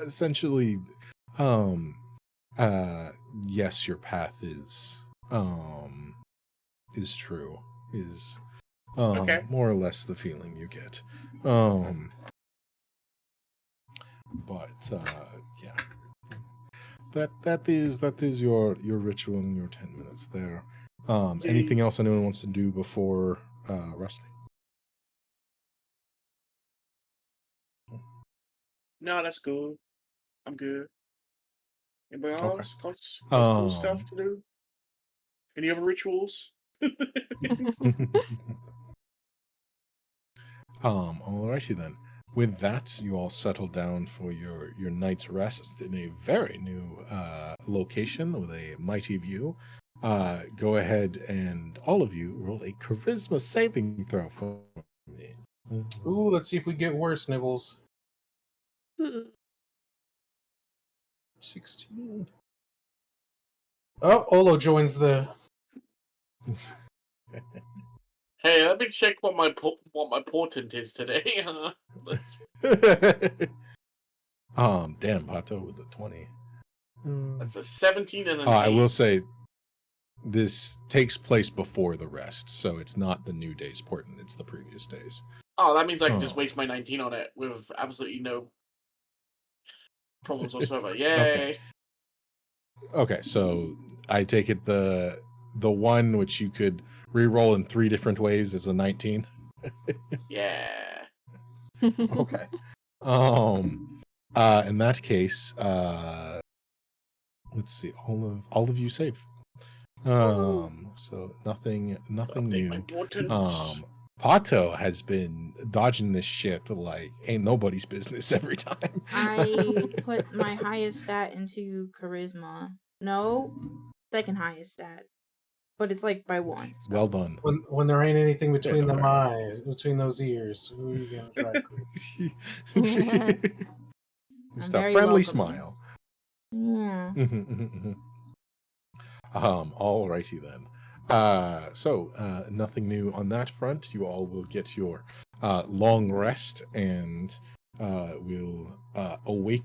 essentially yes, your path is true, is Okay. more or less the feeling you get. But yeah, that is your ritual in your 10 minutes there. Anything else anyone wants to do before resting? No, that's cool. I'm good. Anybody else got cool stuff to do? Any other rituals? Alrighty then. With that, you all settle down for your night's rest in a very new location with a mighty view. Go ahead and all of you roll a charisma saving throw for me. Ooh, let's see if we get worse, Nibbles. 16. Oh, Olo joins the. Hey, let me check what my portent is today. Damn, Pato with the 20. That's a 17 and an 8. I will say, this takes place before the rest, so it's not the new day's portent, it's the previous days. Oh, that means I can just waste my 19 on it with absolutely no problems whatsoever. Yay! Okay, so I take it the one which you could re-roll in 3 different ways is a 19. Yeah. Okay. In that case, let's see, all of you save. So nothing new. Pato has been dodging this shit like ain't nobody's business every time. I put my highest stat into charisma. No, second highest stat. But it's like by 1. So. Well done. When there ain't anything between no, them fair eyes, between those ears, who are you gonna try? Just I'm a very friendly welcoming. smile. Yeah. Alrighty then. So nothing new on that front. You all will get your long rest and will awake.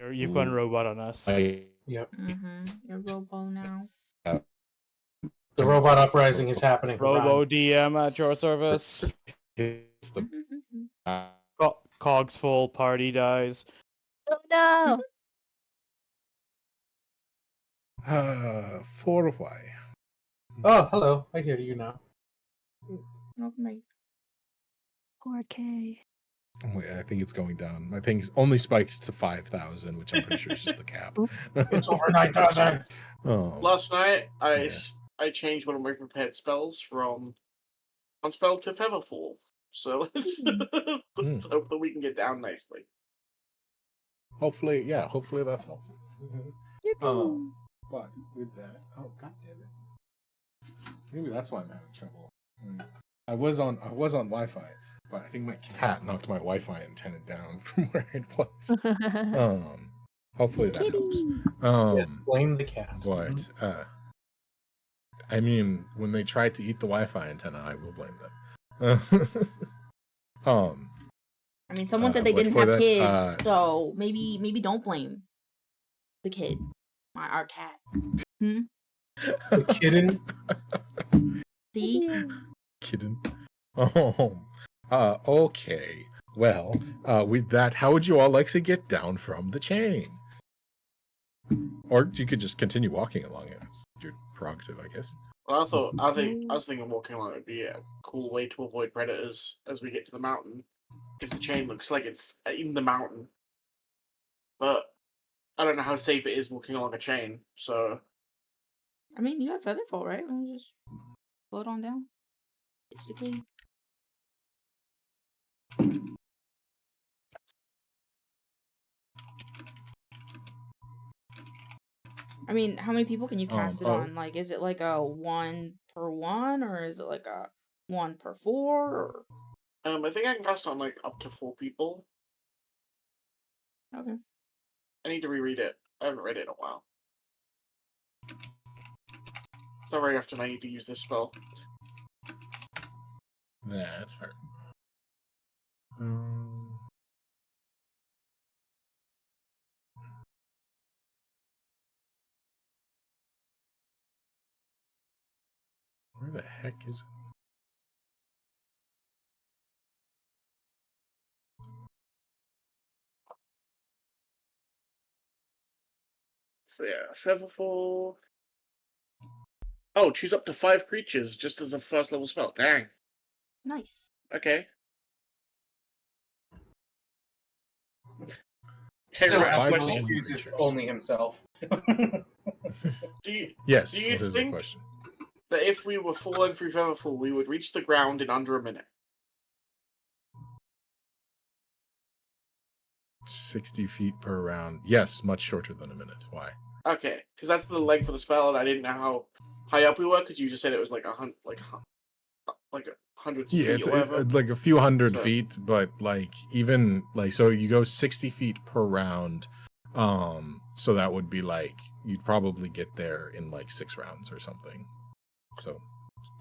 You've gone robot on us. Yep. You're Robo now. The robot uprising is happening. Robo DM at your service. It's the Cogs full, party dies. Oh no! for why? Oh, hello. I hear you now. Welcome. 4K. Wait, I think it's going down. My ping only spikes to 5,000, which I'm pretty sure is just the cap. It's over 9,000. Oh, Last night, Yeah. I changed one of my prepared spells from Unspell to Featherfall. So let's hope that we can get down nicely. hopefully that's helpful. But with that, oh god damn it, maybe that's why I'm having trouble. I was on Wi-Fi, but I think my cat knocked my Wi-Fi antenna down from where it was. Hopefully that helps. Yes, blame the cat. But I mean, when they tried to eat the Wi-Fi antenna, I will blame them. I mean, someone said they but didn't for have that, kids, so maybe don't blame the kid. Our cat. The kitten. See? Kidding. Okay. Well, with that, how would you all like to get down from the chain? Or you could just continue walking along it. It's your prerogative, I guess. Well, I was thinking walking along would be a cool way to avoid predators as we get to the mountain, because the chain looks like it's in the mountain. But I don't know how safe it is walking along a chain. So I mean, you have Featherfall, right? Let me just float on down. Get to the cave. I mean, how many people can you cast it on? Like, is it like a 1 per 1, or is it like a 1 per 4? Or... I think I can cast on like up to 4 people. Okay. I need to reread it. I haven't read it in a while. It's not very often I need to use this spell. Yeah, that's fair. Where the heck is it? So yeah, Featherfall. Oh, choose up to 5 creatures just as a first level spell. Dang. Nice. Okay. Still, Hey, how much question. he uses only himself. Do you Yes, Do you that is a think- question. that if we were falling through Featherfall, we would reach the ground in under a minute? 60 feet per round. Yes, much shorter than a minute. Why? Okay, because that's the length for the spell, and I didn't know how high up we were. Because you just said it was like hundreds of Yeah, feet it's or whatever. like a few hundred So- feet, but like even like so you go 60 feet per round. So that would be like you'd probably get there in like 6 rounds or something. So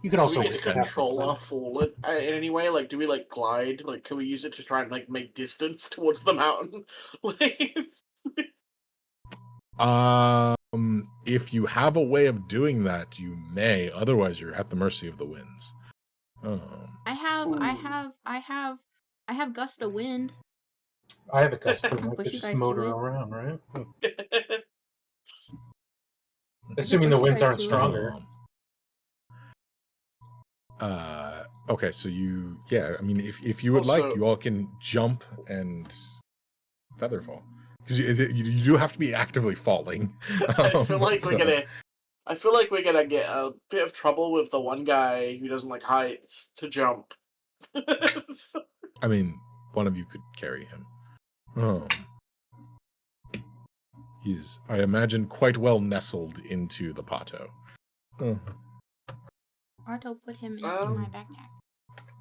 You can Do also we get to extend control it. our fall in any way? Like, do we like glide? Like, can we use it to try and like make distance towards the mountain? Like, if you have a way of doing that, you may. Otherwise, you're at the mercy of the winds. I have gust of wind. I have a gust of I'll wind push to you just guys to motor it. around, right? Assuming the push you winds guys aren't to it. stronger. Okay, so I mean, if you would like, Also- you all can jump and featherfall. because you do have to be actively falling. I feel like so- we're gonna get a bit of trouble with the one guy who doesn't like heights to jump. I mean, one of you could carry him. He's, I imagine, quite well nestled into the Pato. Otto put him in my backpack.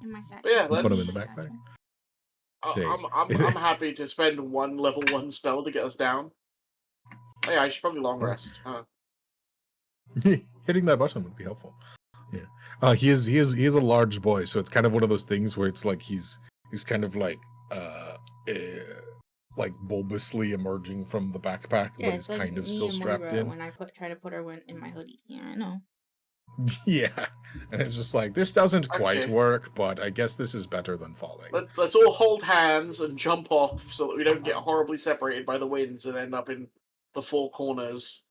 In my sack. Yeah, You put him in let's- the backpack? I'm happy to spend one level 1 spell to get us down. Oh, yeah, I should probably long rest. Huh? Hitting that button would be helpful. Yeah. He is a large boy, so it's kind of one of those things where it's like he's kind of like bulbously emerging from the backpack, Yeah, but it's is like kind of me still and strapped Moira in. when I try to put her in my hoodie. Yeah, I know. Yeah. And it's just like, this doesn't quite Okay. work, but I guess this is better than falling. Let's all hold hands and jump off so that we don't get horribly separated by the winds and end up in the four corners.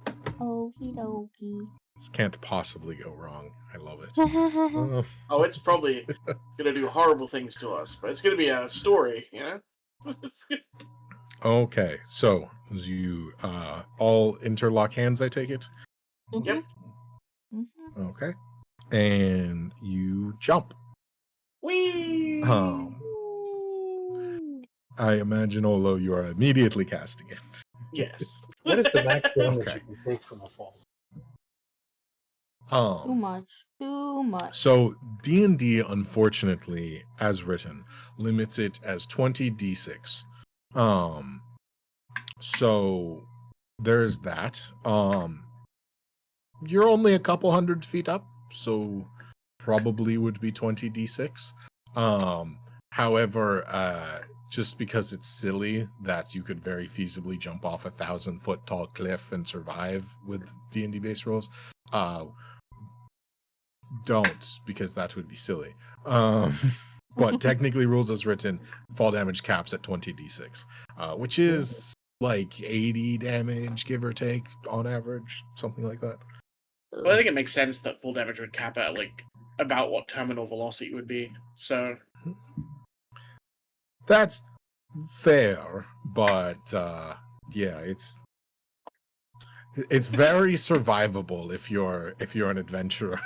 Okie dokie. This can't possibly go wrong. I love it. Oh, it's probably gonna do horrible things to us, but it's gonna be a story, you know? Okay, so as you all interlock hands, I take it? Yep. Okay. And you jump. Whee! I imagine, although you are immediately casting it. Yes. What is the max damage Okay. you can take from a fall? Too much. Too much. So D&D, unfortunately, as written, limits it as 20d6. So there's that. You're only a couple 100 feet up, so probably would be 20d6. However, just because it's silly that you could very feasibly jump off a 1,000-foot tall cliff and survive with D&D base rules, don't, because that would be silly. But technically, rules as written, fall damage caps at 20d6, which is like 80 damage, give or take, on average, something like that. Well, I think it makes sense that full damage would cap at like about what terminal velocity would be. So That's fair, but yeah, it's very survivable if you're an adventurer.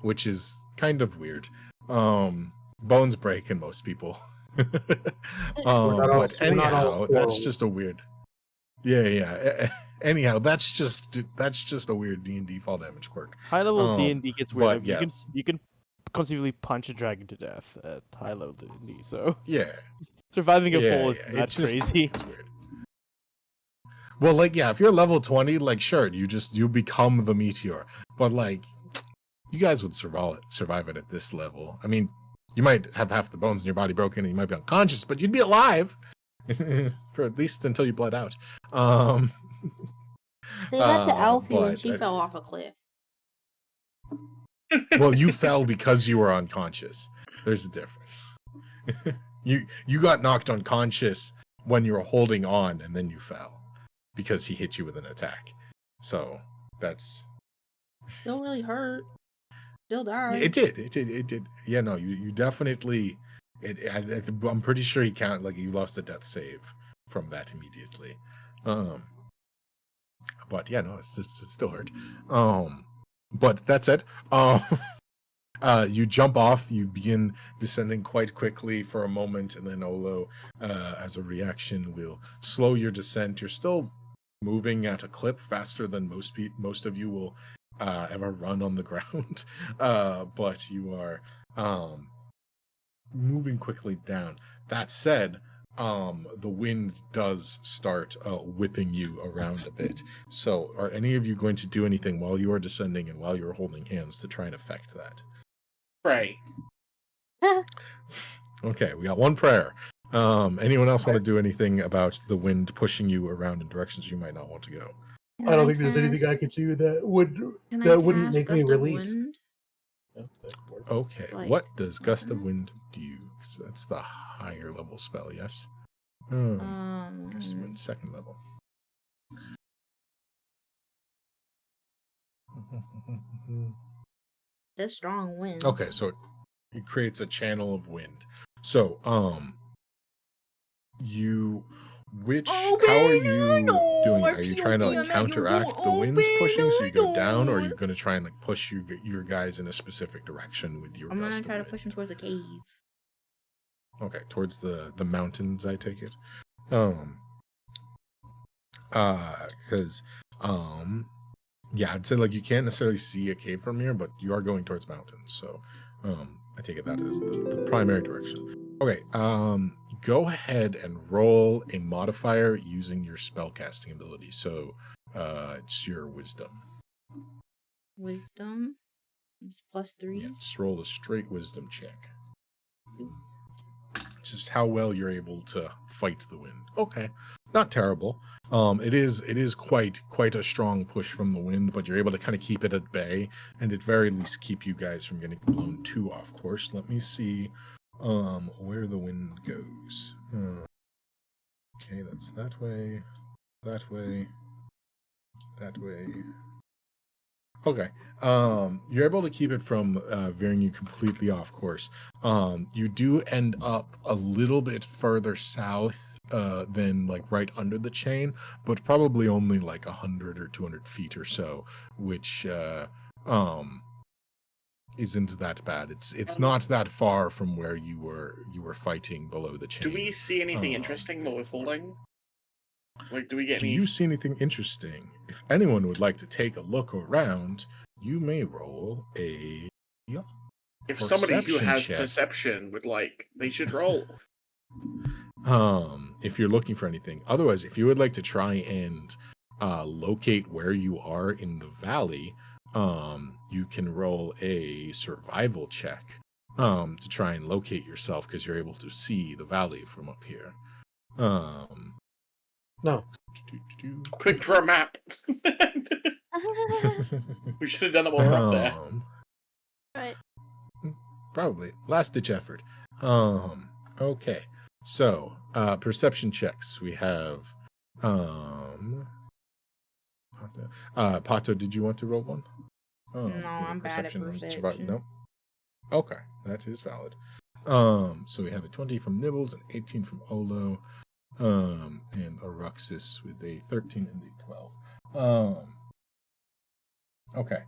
Which is kind of weird. Bones break in most people. But anyhow, that's just a weird. Yeah. Anyhow, that's just a weird D&D fall damage quirk. High level D&D gets weird. but Like, yes. you can conceivably punch a dragon to death at high level D&D. So Yeah. surviving a fall is yeah, not it's just- crazy. It's weird. Well, like, yeah, if you're level 20, like, sure, you become the meteor. But like, you guys would survive it at this level. I mean, you might have half the bones in your body broken and you might be unconscious, but you'd be alive for at least until you bled out. Say that to Alfie when but, she fell off a cliff. Well, you fell because you were unconscious. There's a difference. You got knocked unconscious when you were holding on, and then you fell because he hit you with an attack. So that's Still really hurt. Still died. it. Did. Yeah, no, you definitely. I'm pretty sure he counted like you lost a death save from that immediately. But yeah, no, it's still hurt. But that said, you jump off, you begin descending quite quickly for a moment, and then Olo, as a reaction, will slow your descent. You're still moving at a clip faster than most of you will ever run on the ground, but you are moving quickly down. That said, the wind does start whipping you around a bit. So are any of you going to do anything while you are descending and while you're holding hands to try and affect that? right. Okay, we got one prayer. Anyone else want to do anything about the wind pushing you around in directions you might not want to go? Can I don't think there's anything I could do that wouldn't make me release. Wind? Okay, Like, what does Gust of isn't it? Wind do? So that's the higher level spell, yes? Gust of Wind, second level. That's strong wind. Okay, so it creates a channel of wind. So, how are you doing? Are you trying to like counteract the winds pushing so you go down, or are you going to try and like push your guys in a specific direction with your I'm gonna gust of try to wind? push him towards the cave. Okay, towards the mountains, I take it. Because yeah, I'd say like you can't necessarily see a cave from here, but you are going towards mountains, so I take it that is the primary direction. Okay, go ahead and roll a modifier using your spellcasting ability. So it's your wisdom. Wisdom. It's +3. Yeah, just roll a straight wisdom check. Just how well you're able to fight the wind. Okay, not terrible. It is quite a strong push from the wind, but you're able to kind of keep it at bay, and at very least keep you guys from getting blown too off course. Let me see where the wind goes. Okay, that's that way, that way, that way. Okay. You're able to keep it from veering you completely off course. You do end up a little bit further south than like right under the chain, but probably only like 100 or 200 feet or so, which isn't that bad. It's not that far from where you were fighting below the chain. Do we see anything interesting while we're falling? Like, do we get Do any? you see anything interesting? If anyone would like to take a look around, you may roll a If somebody who perception has check. perception would like, they should roll. If you're looking for anything. Otherwise, if you would like to try and locate where you are in the valley, you can roll a survival check to try and locate yourself, because you're able to see the valley from up here. No. Quick draw a map. We should have done it while we're up there. Right. Probably. Last ditch effort. Okay. So, perception checks. We have Pato, did you want to roll one? No, For the I'm bad at perception. No. Okay, that is valid. So we have a 20 from Nibbles, an 18 from Olo, and Aruxus with a 13 and a 12. Okay.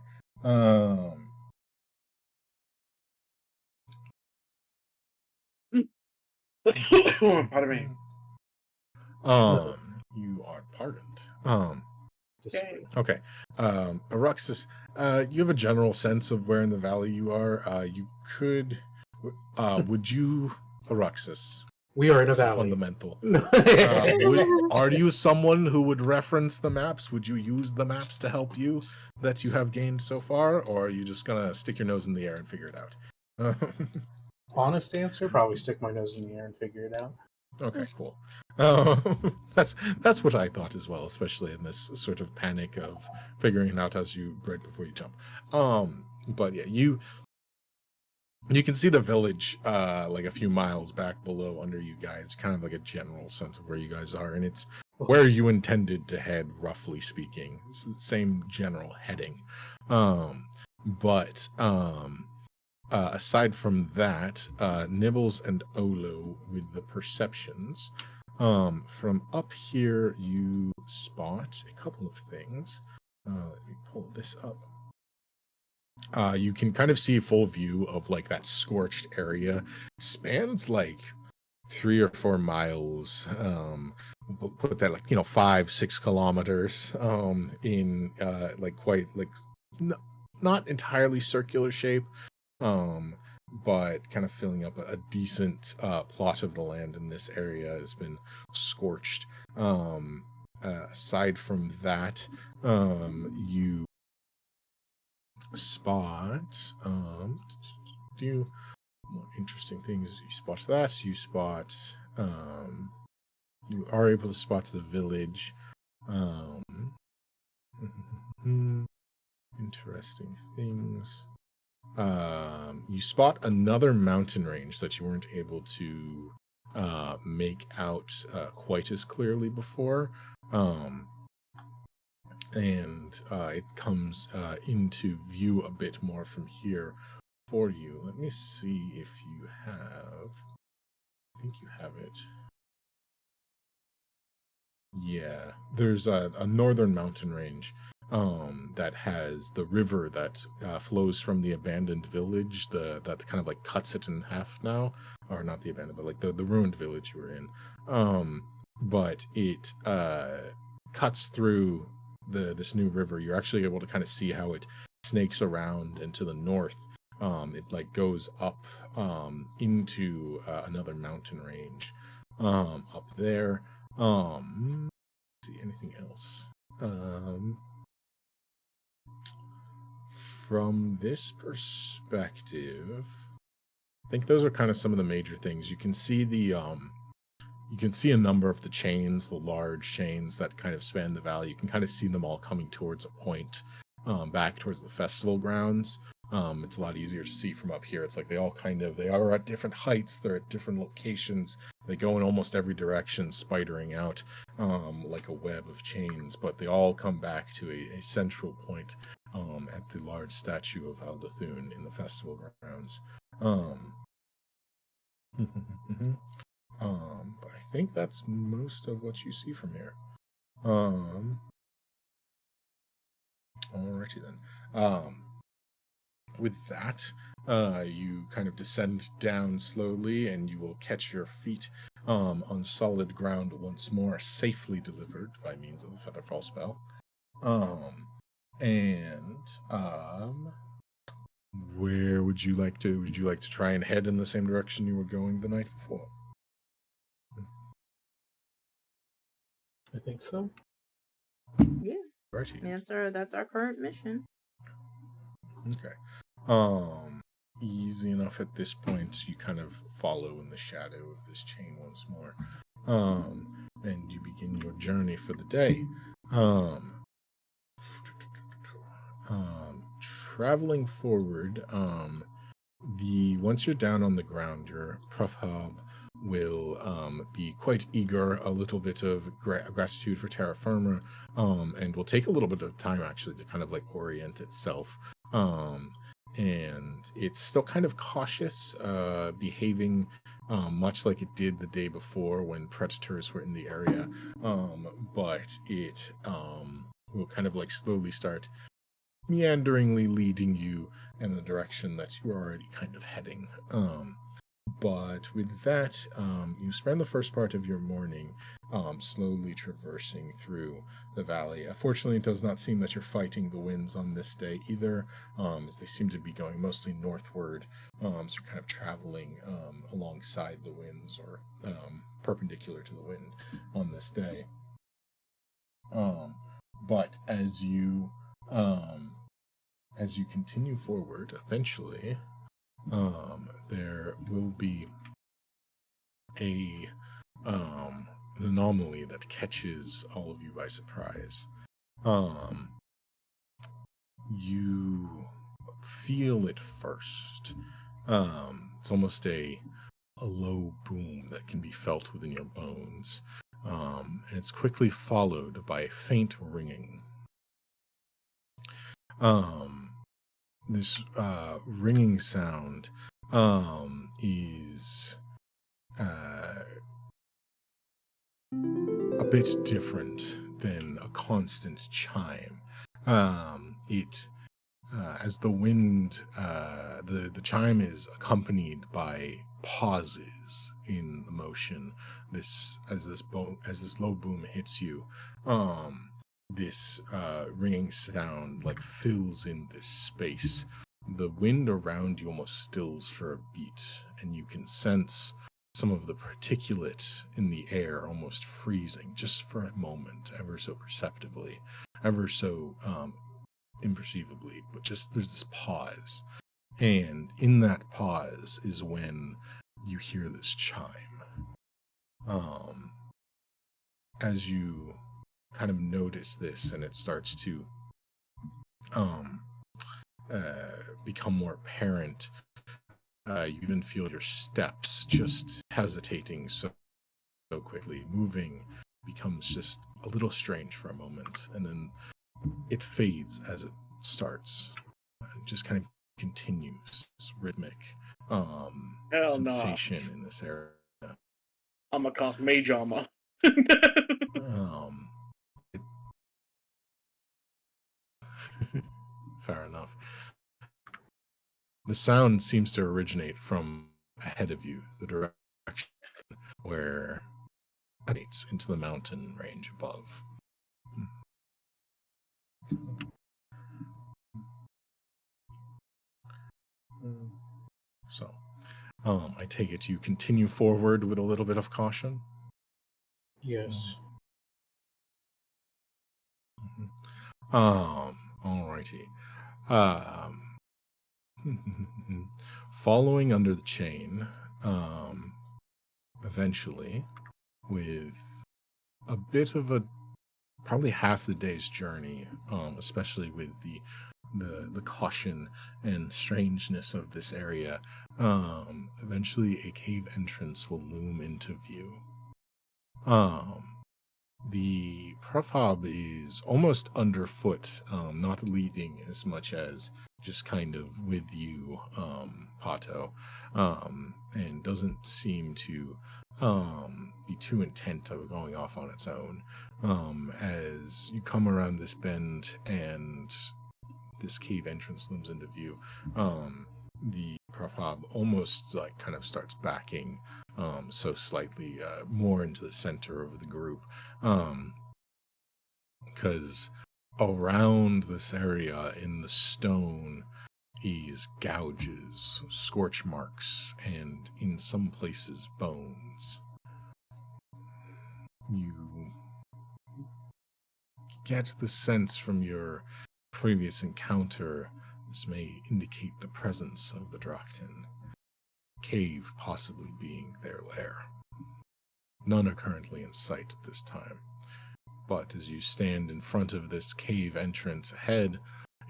Pardon me. You are pardoned. Okay. Okay. Aruxus, you have a general sense of where in the valley you are. You could, would you, Aruxus? We are in a That's valley. fundamental. Are you someone who would reference the maps? Would you use the maps to help you that you have gained so far, or are you just gonna stick your nose in the air and figure it out? Honest answer, probably stick my nose in the air and figure it out. Okay, cool. That's what I thought as well, especially in this sort of panic of figuring it out as you right before you jump. But yeah, you can see the village like a few miles back below under you guys, kind of like a general sense of where you guys are, and it's where you intended to head, roughly speaking. It's the same general heading. Aside from that, Nibbles and Olo with the perceptions. From up here, you spot a couple of things. Let me pull this up. You can kind of see a full view of like that scorched area. It spans like 3 or 4 miles. Put that like 5-6 kilometers. In like quite like not entirely circular shape. But kind of filling up a decent plot of the land in this area has been scorched. Aside from that, you spot more interesting things. You spot that. You spot. You are able to spot the village. Interesting things. You spot another mountain range that you weren't able to make out quite as clearly before. And it comes into view a bit more from here for you. Let me see if you have. I think you have it. Yeah, there's a northern mountain range that has the river that flows from the abandoned village, that kind of like cuts it in half now, or not the abandoned, but like the ruined village you were in. But it cuts through this new river. You're actually able to kind of see how it snakes around, and to the north, it like goes up into another mountain range up there. See anything else? From this perspective, I think those are kind of some of the major things. You can see a number of the chains, the large chains that kind of span the valley. You can kind of see them all coming towards a point, back towards the festival grounds. It's a lot easier to see from up here. It's like they are at different heights. They're at different locations. They go in almost every direction, spidering out like a web of chains, but they all come back to a central point at the large statue of Aldathun in the festival grounds. But I think that's most of what you see from here. Alrighty then. With that, you kind of descend down slowly, and you will catch your feet on solid ground once more, safely delivered by means of the Featherfall spell. Where would you like to? Would you like to try and head in the same direction you were going the night before? I think so. Yeah, Right. I mean, that's our current mission. Okay. Easy enough at this point. You kind of follow in the shadow of this chain once more. And you begin your journey for the day. Traveling forward, once you're down on the ground, your PRUFFHOB will be quite eager, a little bit of gratitude for terra firma, and will take a little bit of time actually to kind of like orient itself. And it's still kind of cautious, behaving much like it did the day before when predators were in the area, but it will kind of like slowly start meanderingly leading you in the direction that you're already kind of heading. But with that, you spend the first part of your morning slowly traversing through the valley. Fortunately, it does not seem that you're fighting the winds on this day either, as they seem to be going mostly northward, so you're kind of traveling alongside the winds, or perpendicular to the wind on this day. But as you continue forward, eventually, there will be an anomaly that catches all of you by surprise. You feel it first. It's almost a low boom that can be felt within your bones, and it's quickly followed by a faint ringing. This ringing sound is a bit different than a constant chime. As the wind, the chime is accompanied by pauses in the motion. As this low boom hits you, this ringing sound like fills in this space. The wind around you almost stills for a beat, and you can sense some of the particulate in the air almost freezing just for a moment, ever so perceptibly, ever so imperceivably, but just there's this pause. And in that pause is when you hear this chime. As you kind of notice this, and it starts to become more apparent, you even feel your steps just hesitating so quickly. Moving becomes just a little strange for a moment, and then it fades as it starts. It just kind of continues this rhythmic sensation in this area. I'm gonna cast mage armor. Fair enough. The sound seems to originate from ahead of you, the direction where it emanates into the mountain range above. So, I take it you continue forward with a little bit of caution? Yes. Alrighty. Following under the chain, eventually, with a bit of a probably half the day's journey, especially with the caution and strangeness of this area, eventually a cave entrance will loom into view. The PRUFFHOB is almost underfoot, not leading as much as just kind of with you, Pato, and doesn't seem to be too intent of going off on its own. As you come around this bend and this cave entrance looms into view, the PRUFFHOB almost like kind of starts backing so slightly more into the center of the group, because around this area in the stone is gouges, scorch marks, and in some places bones. You get the sense from your previous encounter this may indicate the presence of the Drakten, cave possibly being their lair. None are currently in sight at this time, but as you stand in front of this cave entrance ahead,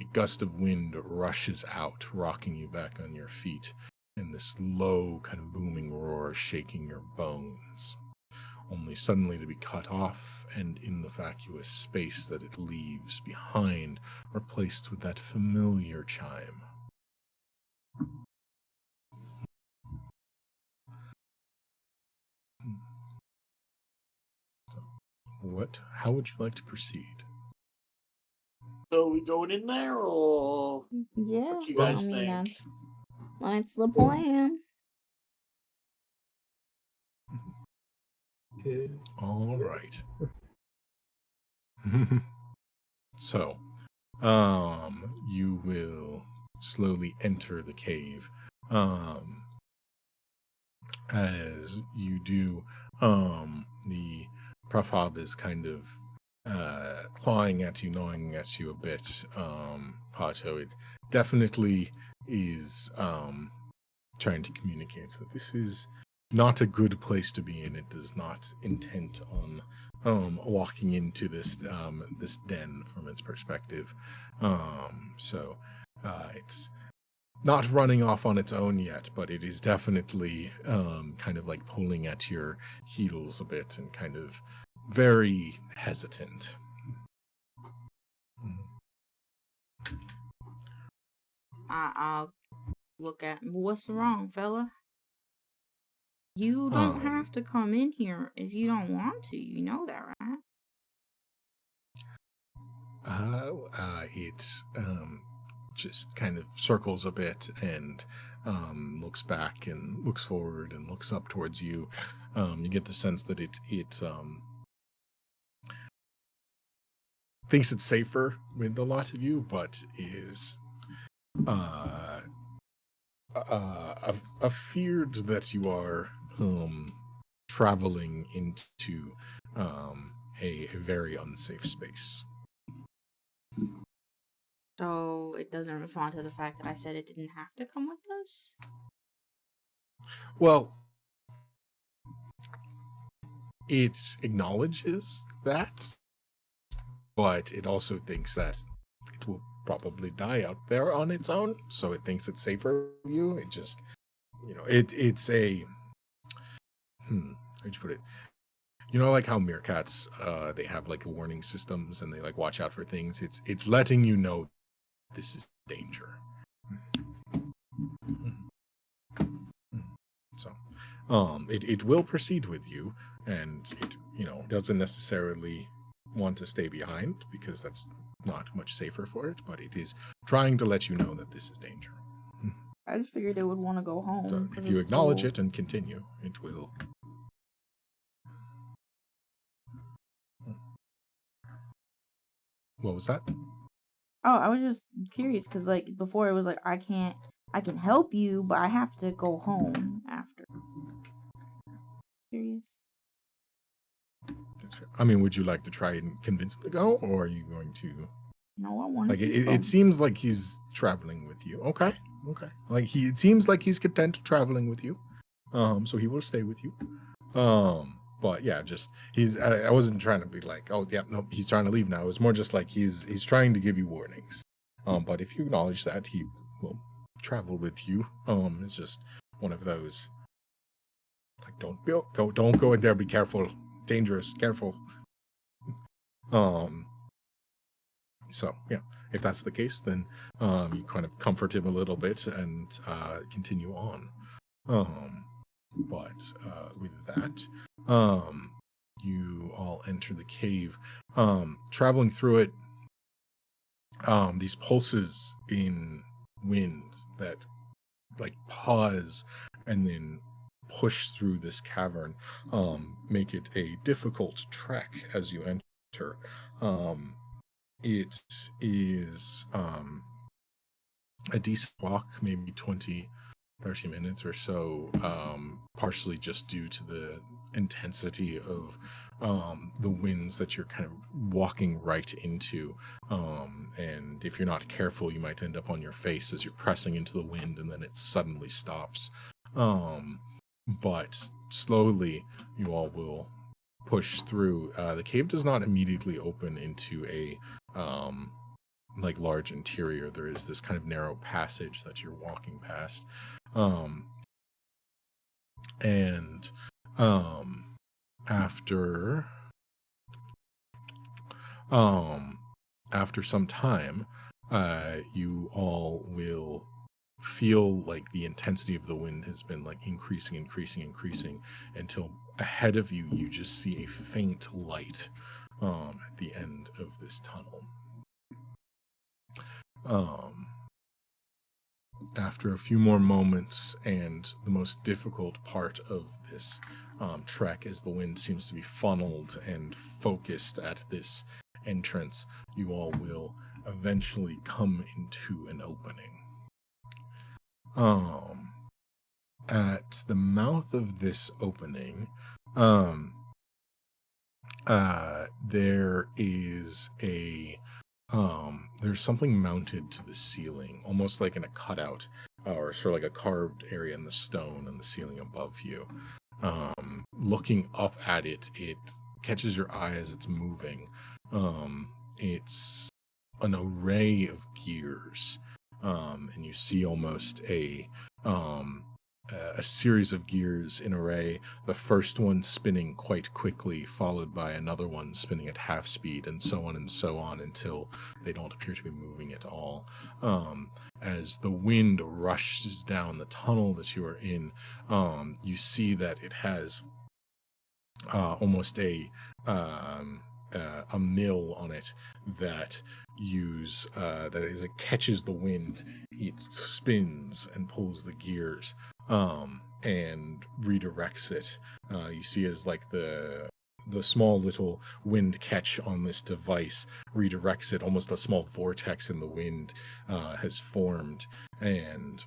a gust of wind rushes out, rocking you back on your feet, and this low kind of booming roar shaking your bones, only suddenly to be cut off and in the vacuous space that it leaves behind, replaced with that familiar chime. How would you like to proceed? So are we going in there, or Yeah, what do you guys I mean think? that's the plan. All right. So, you will slowly enter the cave. As you do, the PRUFFHOB is kind of clawing at you, gnawing at you a bit. Pato, it definitely is trying to communicate that this is not a good place to be in. It does not intend on walking into this this den from its perspective. So it's not running off on its own yet, but it is definitely kind of like pulling at your heels a bit and kind of very hesitant. I'll look at what's wrong, fella. You don't have to come in here if you don't want to. You know that, right? It just kind of circles a bit and looks back and looks forward and looks up towards you. You get the sense that it thinks it's safer with the lot of you, but is feared that you are traveling into a very unsafe space. So it doesn't respond to the fact that I said it didn't have to come with us? Well, it acknowledges that, but it also thinks that it will probably die out there on its own, so it thinks it's safer for you. It just, it's a, how'd you put it? You know, like how meerkats, they have like warning systems and they like watch out for things. It's letting you know this is danger. So, It will proceed with you, and it doesn't necessarily want to stay behind because that's not much safer for it, but it is trying to let you know that this is danger. I just figured it would want to go home. So 'cause if you it's acknowledge old. it and continue, it will. What was that? Oh, I was just curious because like before it was like I can help you, but I have to go home after. Curious. That's fair. I mean, would you like to try and convince him to go, or are you going to? No, I want to Like, keep it going. seems like he's traveling with you. Okay. Like it seems like he's content traveling with you. So he will stay with you. But yeah, just I wasn't trying to be like, oh yeah, no, he's trying to leave now. It was more just like he's trying to give you warnings. But if you acknowledge that, he will travel with you. It's just one of those. Like, don't go in there. Be careful. Dangerous. Careful. So yeah, if that's the case, then you kind of comfort him a little bit and continue on. But with that, you all enter the cave. Traveling through it, these pulses in wind that like pause and then push through this cavern make it a difficult trek as you enter. It is a decent walk, maybe 20-30 minutes or so, partially just due to the intensity of the winds that you're kind of walking right into. And if you're not careful, you might end up on your face as you're pressing into the wind and then it suddenly stops. But slowly, you all will push through. The cave does not immediately open into a like large interior. There is this kind of narrow passage that you're walking past, and after after some time, you all will feel like the intensity of the wind has been like increasing until ahead of you you just see a faint light at the end of this tunnel. After a few more moments, and the most difficult part of this trek as the wind seems to be funneled and focused at this entrance, you all will eventually come into an opening. At the mouth of this opening, there is there's something mounted to the ceiling, almost like in a cutout, or sort of like a carved area in the stone on the ceiling above you. Looking up at it, it catches your eye as it's moving. It's an array of gears, and you see almost a series of gears in array, the first one spinning quite quickly, followed by another one spinning at half speed, and so on until they don't appear to be moving at all. As the wind rushes down the tunnel that you are in, you see that it has almost a mill on it that it catches the wind, it spins and pulls the gears and redirects it. You see as like the small little wind catch on this device redirects it, almost a small vortex in the wind has formed, and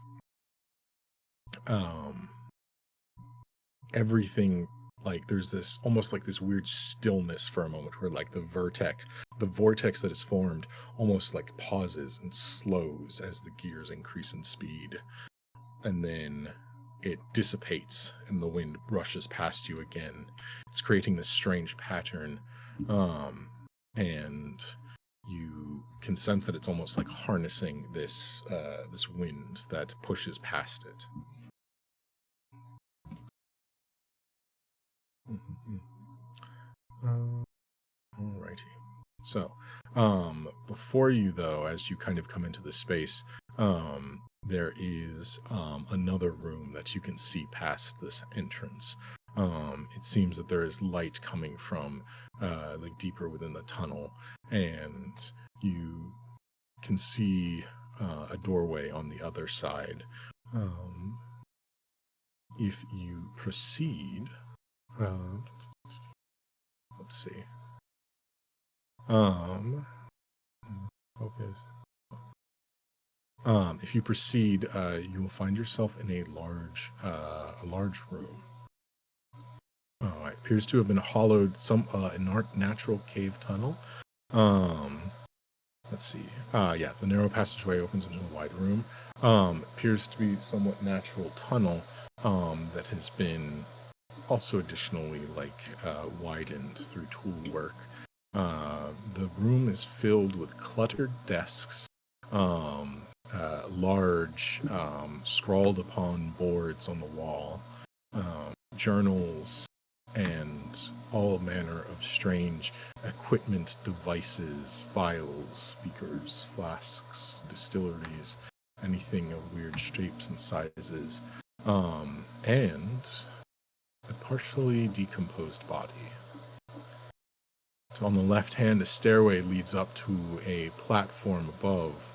everything, like there's this almost like this weird stillness for a moment where like the vortex that is formed almost like pauses and slows as the gears increase in speed, and then it dissipates and the wind rushes past you again. It's creating this strange pattern, and you can sense that it's almost like harnessing this wind that pushes past it. Alrighty. So, before you though, as you kind of come into the space, there is another room that you can see past this entrance. It seems that there is light coming from like deeper within the tunnel, and you can see a doorway on the other side. If you proceed, let's see. Focus. If you proceed, you will find yourself in a large room. It appears to have been hollowed in natural cave tunnel. Let's see. Yeah, the narrow passageway opens into a wide room. Appears to be somewhat natural tunnel that has been also additionally widened through tool work. The room is filled with cluttered desks, large scrawled upon boards on the wall, journals, and all manner of strange equipment, devices, files, speakers, flasks, distilleries, anything of weird shapes and sizes, and a partially decomposed body. So on the left hand, a stairway leads up to a platform above,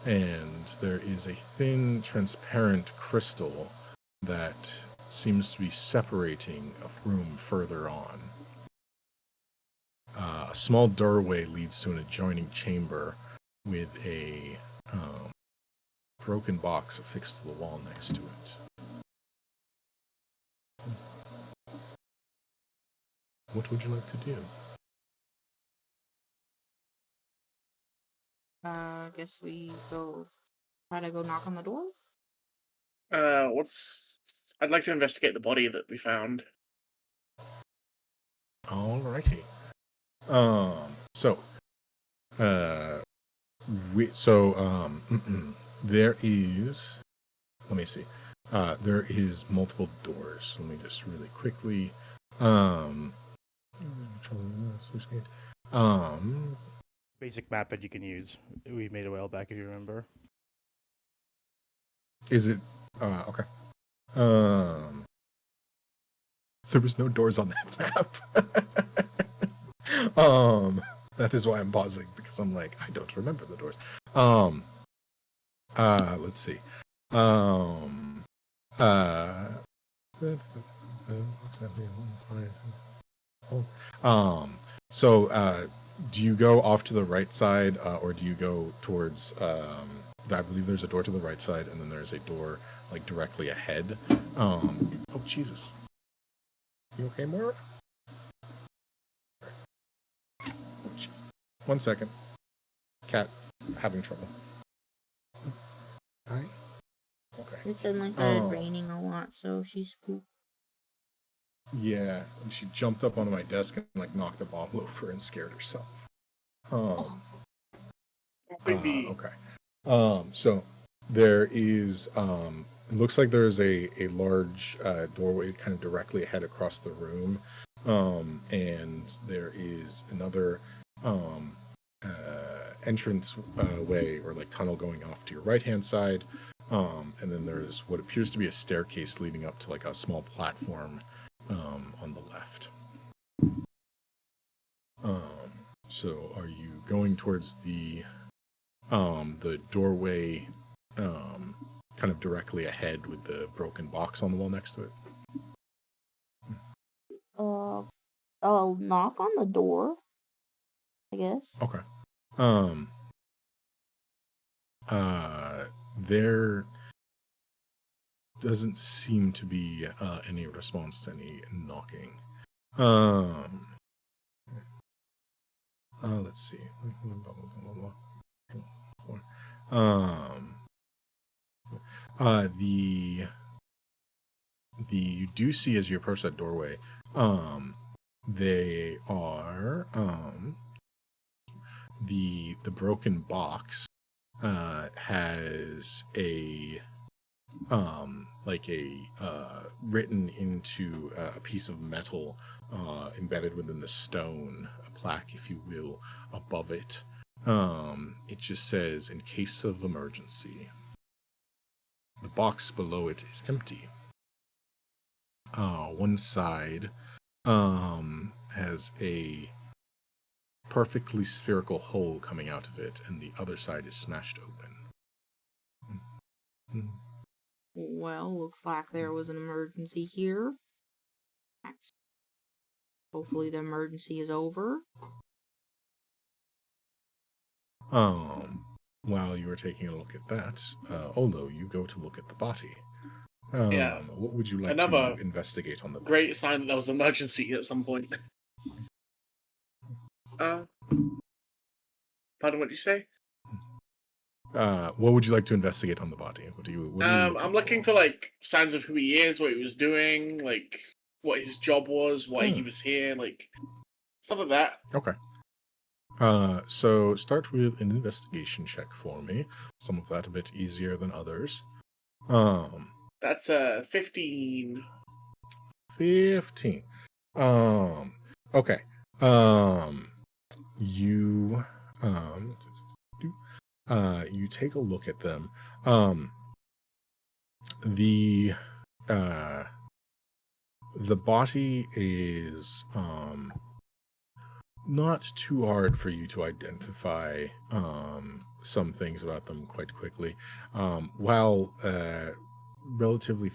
and there is a thin, transparent crystal that seems to be separating a room further on. A small doorway leads to an adjoining chamber with a broken box affixed to the wall next to it. What would you like to do? I guess we try to go knock on the door. I'd like to investigate the body that we found. Alrighty. There is. Let me see. There is multiple doors. Let me just really quickly. Basic map that you can use. We made a while back, if you remember. Is it? Okay. There was no doors on that map. That is why I'm pausing, because I'm like, I don't remember the doors. Let's see. Do you go off to the right side, or do you go towards, I believe there's a door to the right side, and then there's a door, like, directly ahead. Oh, Jesus. You okay, Moira? Oh, Jesus. 1 second. Cat having trouble. Hi? Okay. It suddenly started raining a lot, so she's spooked. Yeah, and she jumped up onto my desk and like knocked a bottle over and scared herself. Okay. So there is it looks like there's a large doorway kind of directly ahead across the room. And there is another entrance way or like tunnel going off to your right hand side. And then there's what appears to be a staircase leading up to like a small platform on the left. So are you going towards the doorway kind of directly ahead with the broken box on the wall next to it? I'll knock on the door, I guess. Okay. There doesn't seem to be any response to any knocking. Let's see. You do see as you approach that doorway, they are the broken box has a written into a piece of metal embedded within the stone, a plaque, if you will, above it. It just says, "In case of emergency." the box below it is empty. One side has a perfectly spherical hole coming out of it, and the other side is smashed open. Well, looks like there was an emergency here. Hopefully the emergency is over. While you were taking a look at that, Olo, you go to look at the body. Yeah. What would you like Another to investigate on the body? Great sign that there was an emergency at some point. Pardon, what did you say? What would you like to investigate on the body? What are you I'm looking for like signs of who he is, what he was doing, like what his job was, why he was here, like stuff like that. Okay. So start with an investigation check for me. Some of that a bit easier than others. That's 15. 15. Okay. You you take a look at them. The body is not too hard for you to identify some things about them quite quickly. While relatively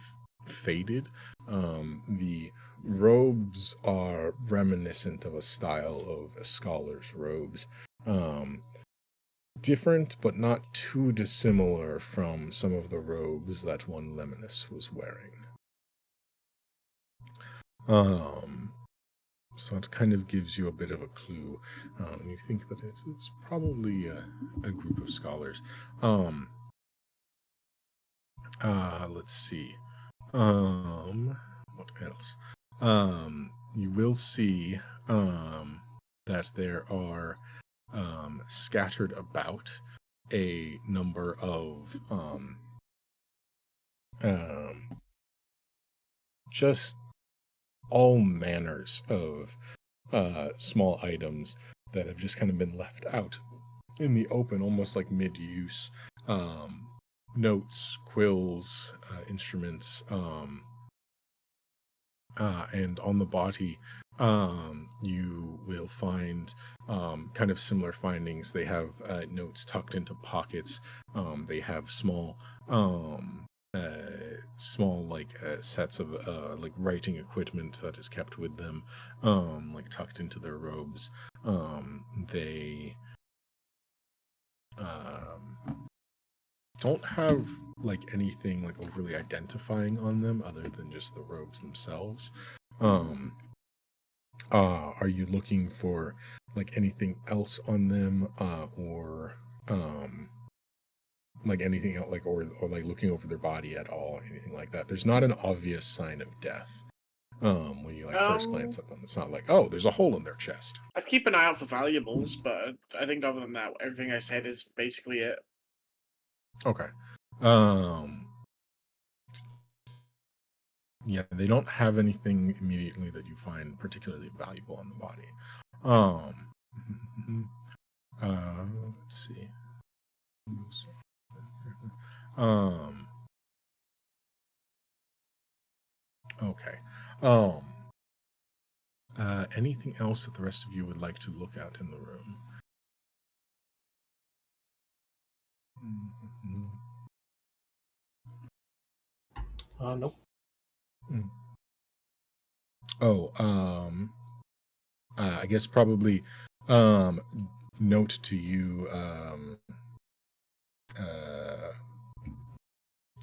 faded, the robes are reminiscent of a style of a scholar's robes. Different, but not too dissimilar from some of the robes that one Leminus was wearing. So it kind of gives you a bit of a clue. You think that it's probably a group of scholars. Let's see. What else? You will see that there are scattered about a number of just all manners of small items that have just kind of been left out in the open, almost like mid-use. Notes, quills, instruments, and on the body, you will find kind of similar findings. They have notes tucked into pockets. They have small sets of like writing equipment that is kept with them, like tucked into their robes. They don't have like anything like overly identifying on them other than just the robes themselves. Are you looking for like anything else on them, or like anything else, like or like looking over their body at all, or anything like that? There's not an obvious sign of death. When you like first glance at them, it's not like, oh, there's a hole in their chest. I'd keep an eye out for valuables, but I think other than that, everything I said is basically it. Okay. Yeah, they don't have anything immediately that you find particularly valuable on the body. Let's see. Okay. Anything else that the rest of you would like to look at in the room? Nope. I guess probably note to you,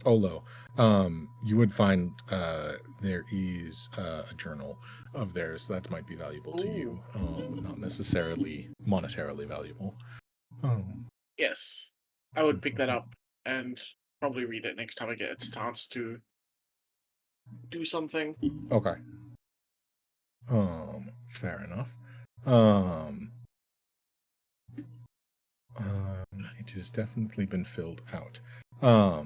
Olo, you would find there is a journal of theirs that might be valuable to you, not necessarily monetarily valuable. Yes, I would pick that up and probably read it next time I get a chance to do something. Okay. Fair enough. It has definitely been filled out. I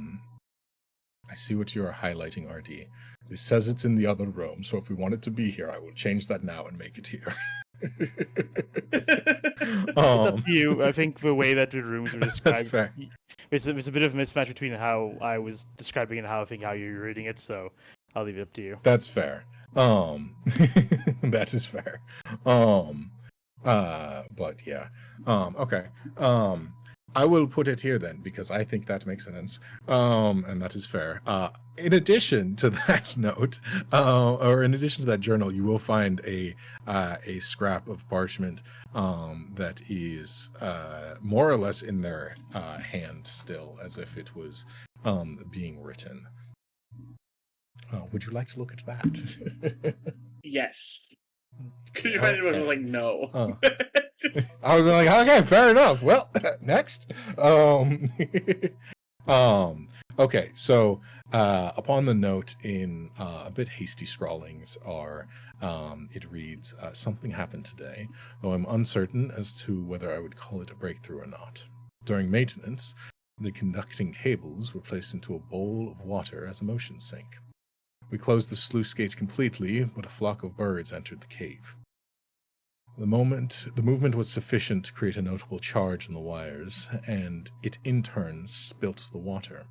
see what you are highlighting, RD. It says it's in the other room, so if we want it to be here, I will change that now and make it here. It's up to you. I think the way that the rooms were described, fair. There's a bit of a mismatch between how I was describing it and how I think how you're reading it. So I'll leave it up to you. That's fair. That is fair. But yeah. Okay. I will put it here then because I think that makes sense. And that is fair. In addition to that note, or in addition to that journal, you will find a scrap of parchment that is more or less in their hand still, as if it was being written. Would you like to look at that? Yes. Could you imagine if I was like, no? I would be like, okay, fair enough. Well, next. Okay, so upon the note in a bit hasty scrawlings are, it reads, something happened today, though I'm uncertain as to whether I would call it a breakthrough or not. During maintenance, the conducting cables were placed into a bowl of water as a motion sink. We closed the sluice gate completely, but a flock of birds entered the cave. The movement was sufficient to create a notable charge in the wires, and it in turn spilt the water.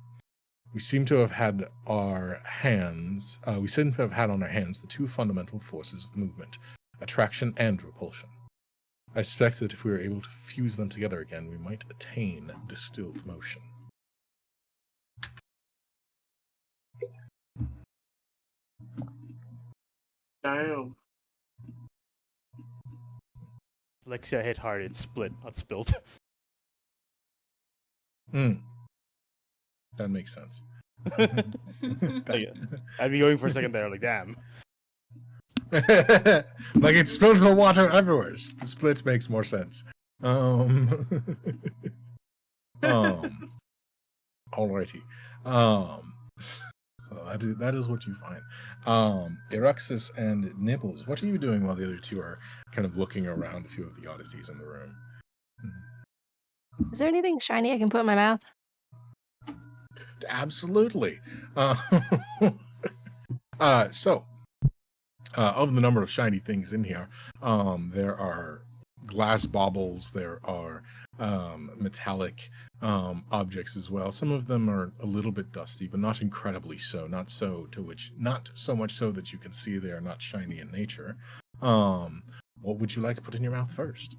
We seem to have had on our hands the two fundamental forces of movement, attraction and repulsion. I suspect that if we were able to fuse them together again, we might attain distilled motion. Damn. Lexia hit hard, it split, not spilt. That makes sense. I'd be going for a second there, like, damn. Like it spilled the water everywhere. The split makes more sense. Alrighty. So that is what you find. Eruxus and Nibbles, what are you doing while the other two are kind of looking around a few of the oddities in the room? Is there anything shiny I can put in my mouth? Absolutely. So, of the number of shiny things in here, there are glass baubles, there are metallic objects as well. Some of them are a little bit dusty, but not incredibly so. Not so much so that you can see they are not shiny in nature. What would you like to put in your mouth first?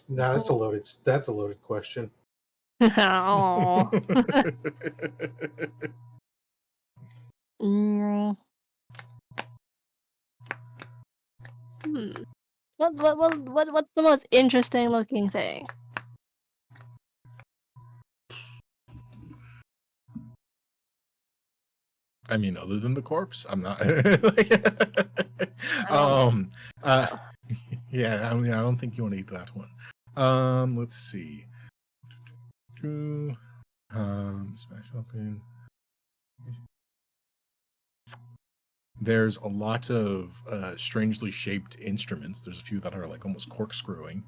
Nah, that's a loaded question. Oh. What's the most interesting looking thing? I mean, other than the corpse, I'm not. Yeah, I mean, I don't think you want to eat that one. Let's see. Smash open. There's a lot of strangely shaped instruments. There's a few that are like almost corkscrewing.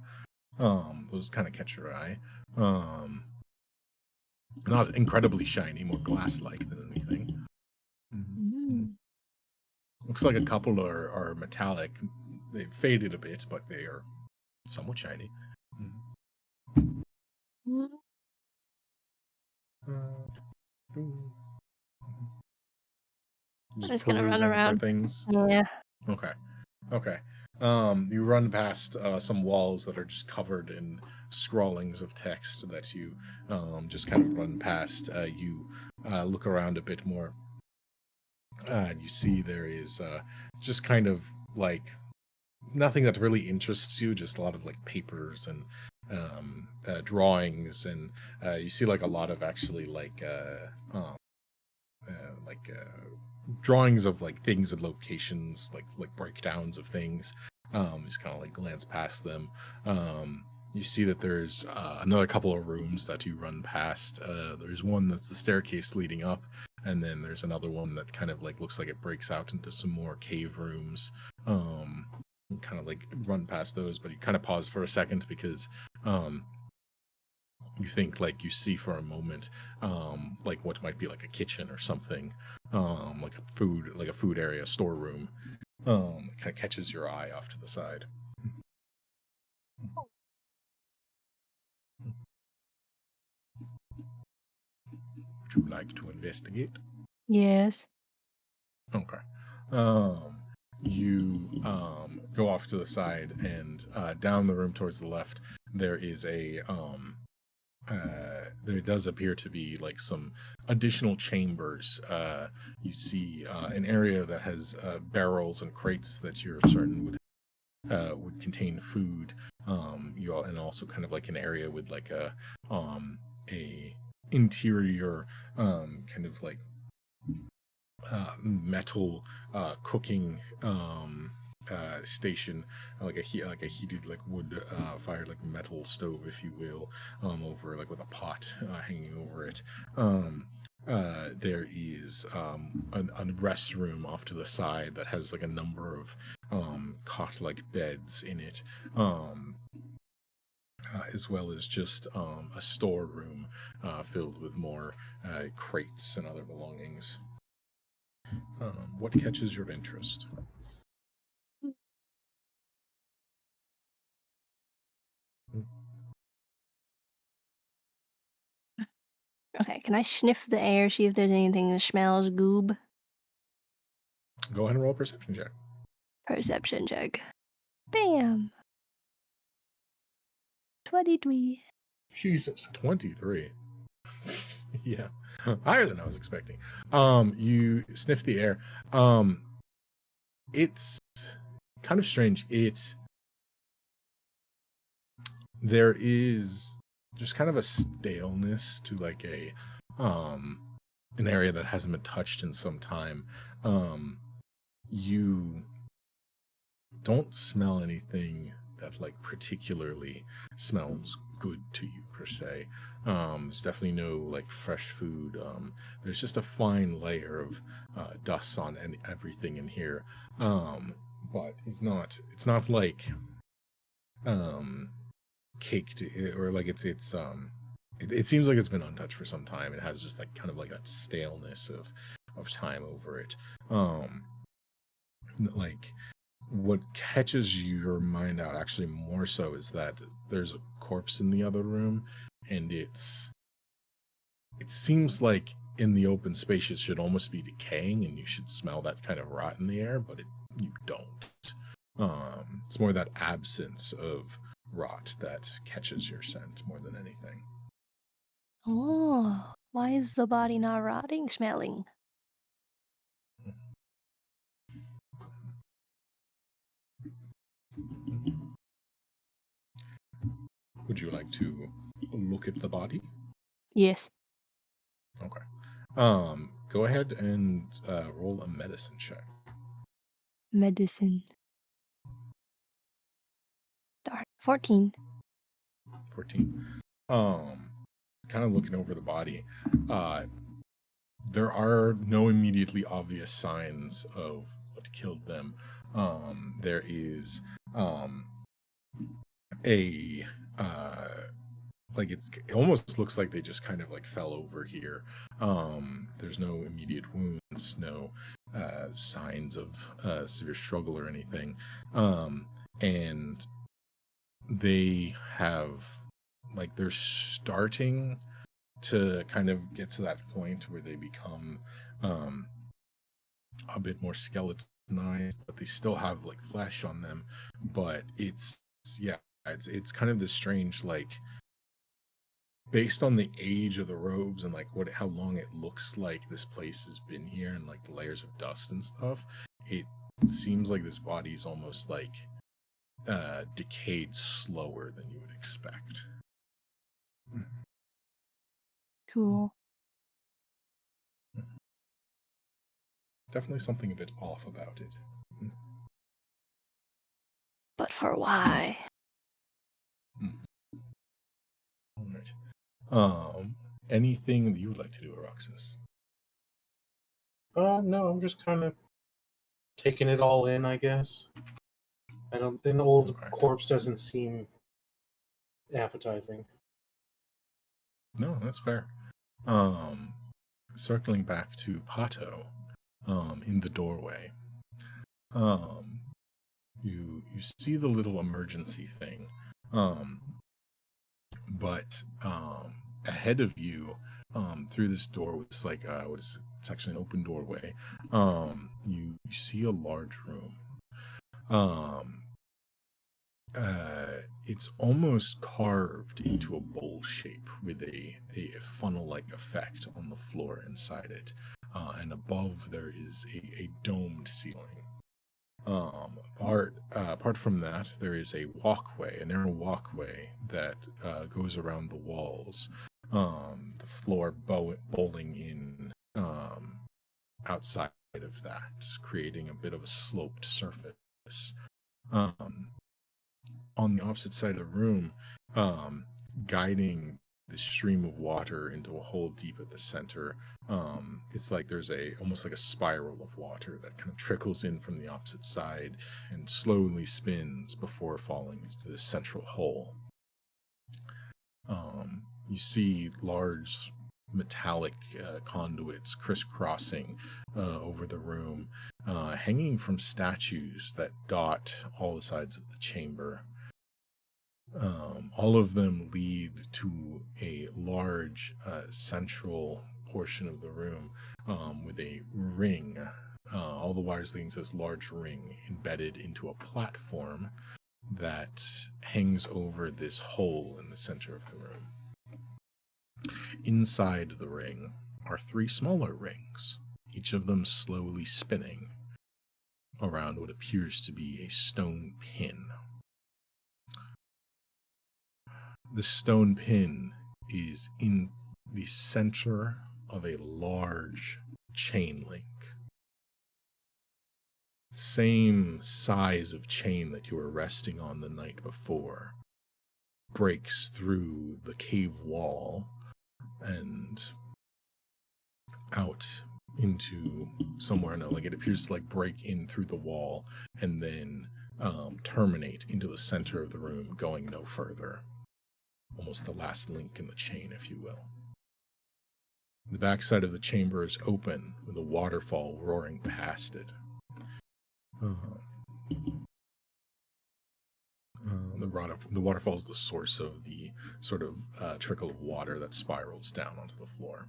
Those kind of catch your eye. Not incredibly shiny, more glass-like than anything. Looks like a couple are metallic. They've faded a bit, but they are somewhat shiny. I'm just gonna run around. Things. Yeah. Okay. You run past some walls that are just covered in scrawlings of text that you just kind of run past. You look around a bit more. And you see there is just kind of like nothing that really interests you, just a lot of like papers and drawings, and you see like a lot of actually like drawings of like things and locations, like breakdowns of things. Just kind of like glance past them. You see that there's another couple of rooms that you run past. There's one that's the staircase leading up, and then there's another one that kind of like looks like it breaks out into some more cave rooms. Kind of like run past those, but you kind of pause for a second because you think like you see for a moment like what might be like a kitchen or something, like a food area, storeroom. Kind of catches your eye off to the side. you like to investigate? Yes. Okay. You go off to the side, and down the room towards the left, there is a there does appear to be like some additional chambers. You see an area that has barrels and crates that you're certain would contain food. And also kind of like an area with like a interior kind of like metal cooking station, like a heated like wood fired like metal stove, if you will, over like with a pot hanging over it. There is a restroom off to the side that has like a number of cot-like beds in it, as well as just a storeroom filled with more crates and other belongings. What catches your interest? Okay, can I sniff the air, see if there's anything that smells goob? Go ahead and roll a perception check. Perception check. Bam! 23. Jesus. 23. Yeah. Higher than I was expecting. You sniff the air. It's kind of strange. There is just kind of a staleness to like an area that hasn't been touched in some time. You don't smell anything that like particularly smells good to you per se. There's definitely no like fresh food. There's just a fine layer of dust on everything in here. But it's not like caked, or like it seems like it's been untouched for some time. It has just like kind of like that staleness of time over it. Like what catches your mind out actually more so is that there's a corpse in the other room, and it seems like in the open space it should almost be decaying, and you should smell that kind of rot in the air, but you don't. It's more that absence of rot that catches your scent more than anything. Oh, why is the body not rotting, smelling? Would you like to look at the body? Yes. Okay. Go ahead and roll a medicine check. Medicine. Darn. 14. 14. Kind of looking over the body. There are no immediately obvious signs of what killed them. There is like it almost looks like they just kind of like fell over here. There's no immediate wounds, no signs of severe struggle or anything. And they have like they're starting to kind of get to that point where they become a bit more skeletonized, but they still have like flesh on them. But it's kind of this strange, like, based on the age of the robes and like how long it looks like this place has been here, and like the layers of dust and stuff, it seems like this body is almost like decayed slower than you would expect. Cool. Definitely something a bit off about it. But for why? All right. Anything that you would like to do, Aroxus? No, I'm just kind of taking it all in, I guess. An old corpse doesn't seem appetizing. No, that's fair. Circling back to Pato, in the doorway, you see the little emergency thing, but ahead of you, through this door with this like what is it? It's actually an open doorway. You see a large room. It's almost carved into a bowl shape with a funnel-like effect on the floor inside it, and above there is a domed ceiling. Apart from that, there is a walkway, a narrow walkway that goes around the walls. The floor bowling in outside of that, creating a bit of a sloped surface. On the opposite side of the room, guiding the stream of water into a hole deep at the center. It's like there's almost like a spiral of water that kind of trickles in from the opposite side and slowly spins before falling into the central hole. You see large metallic conduits crisscrossing over the room, hanging from statues that dot all the sides of the chamber. All of them lead to a large central portion of the room with a ring. All the wires leading to this large ring embedded into a platform that hangs over this hole in the center of the room. Inside the ring are 3 smaller rings, each of them slowly spinning around what appears to be a stone pin. The stone pin is in the center of a large chain link. Same size of chain that you were resting on the night before breaks through the cave wall and out into somewhere. No, like it appears to like break in through the wall and then terminate into the center of the room, going no further. Almost the last link in the chain, if you will. The backside of the chamber is open, with a waterfall roaring past it. The waterfall is the source of the sort of trickle of water that spirals down onto the floor.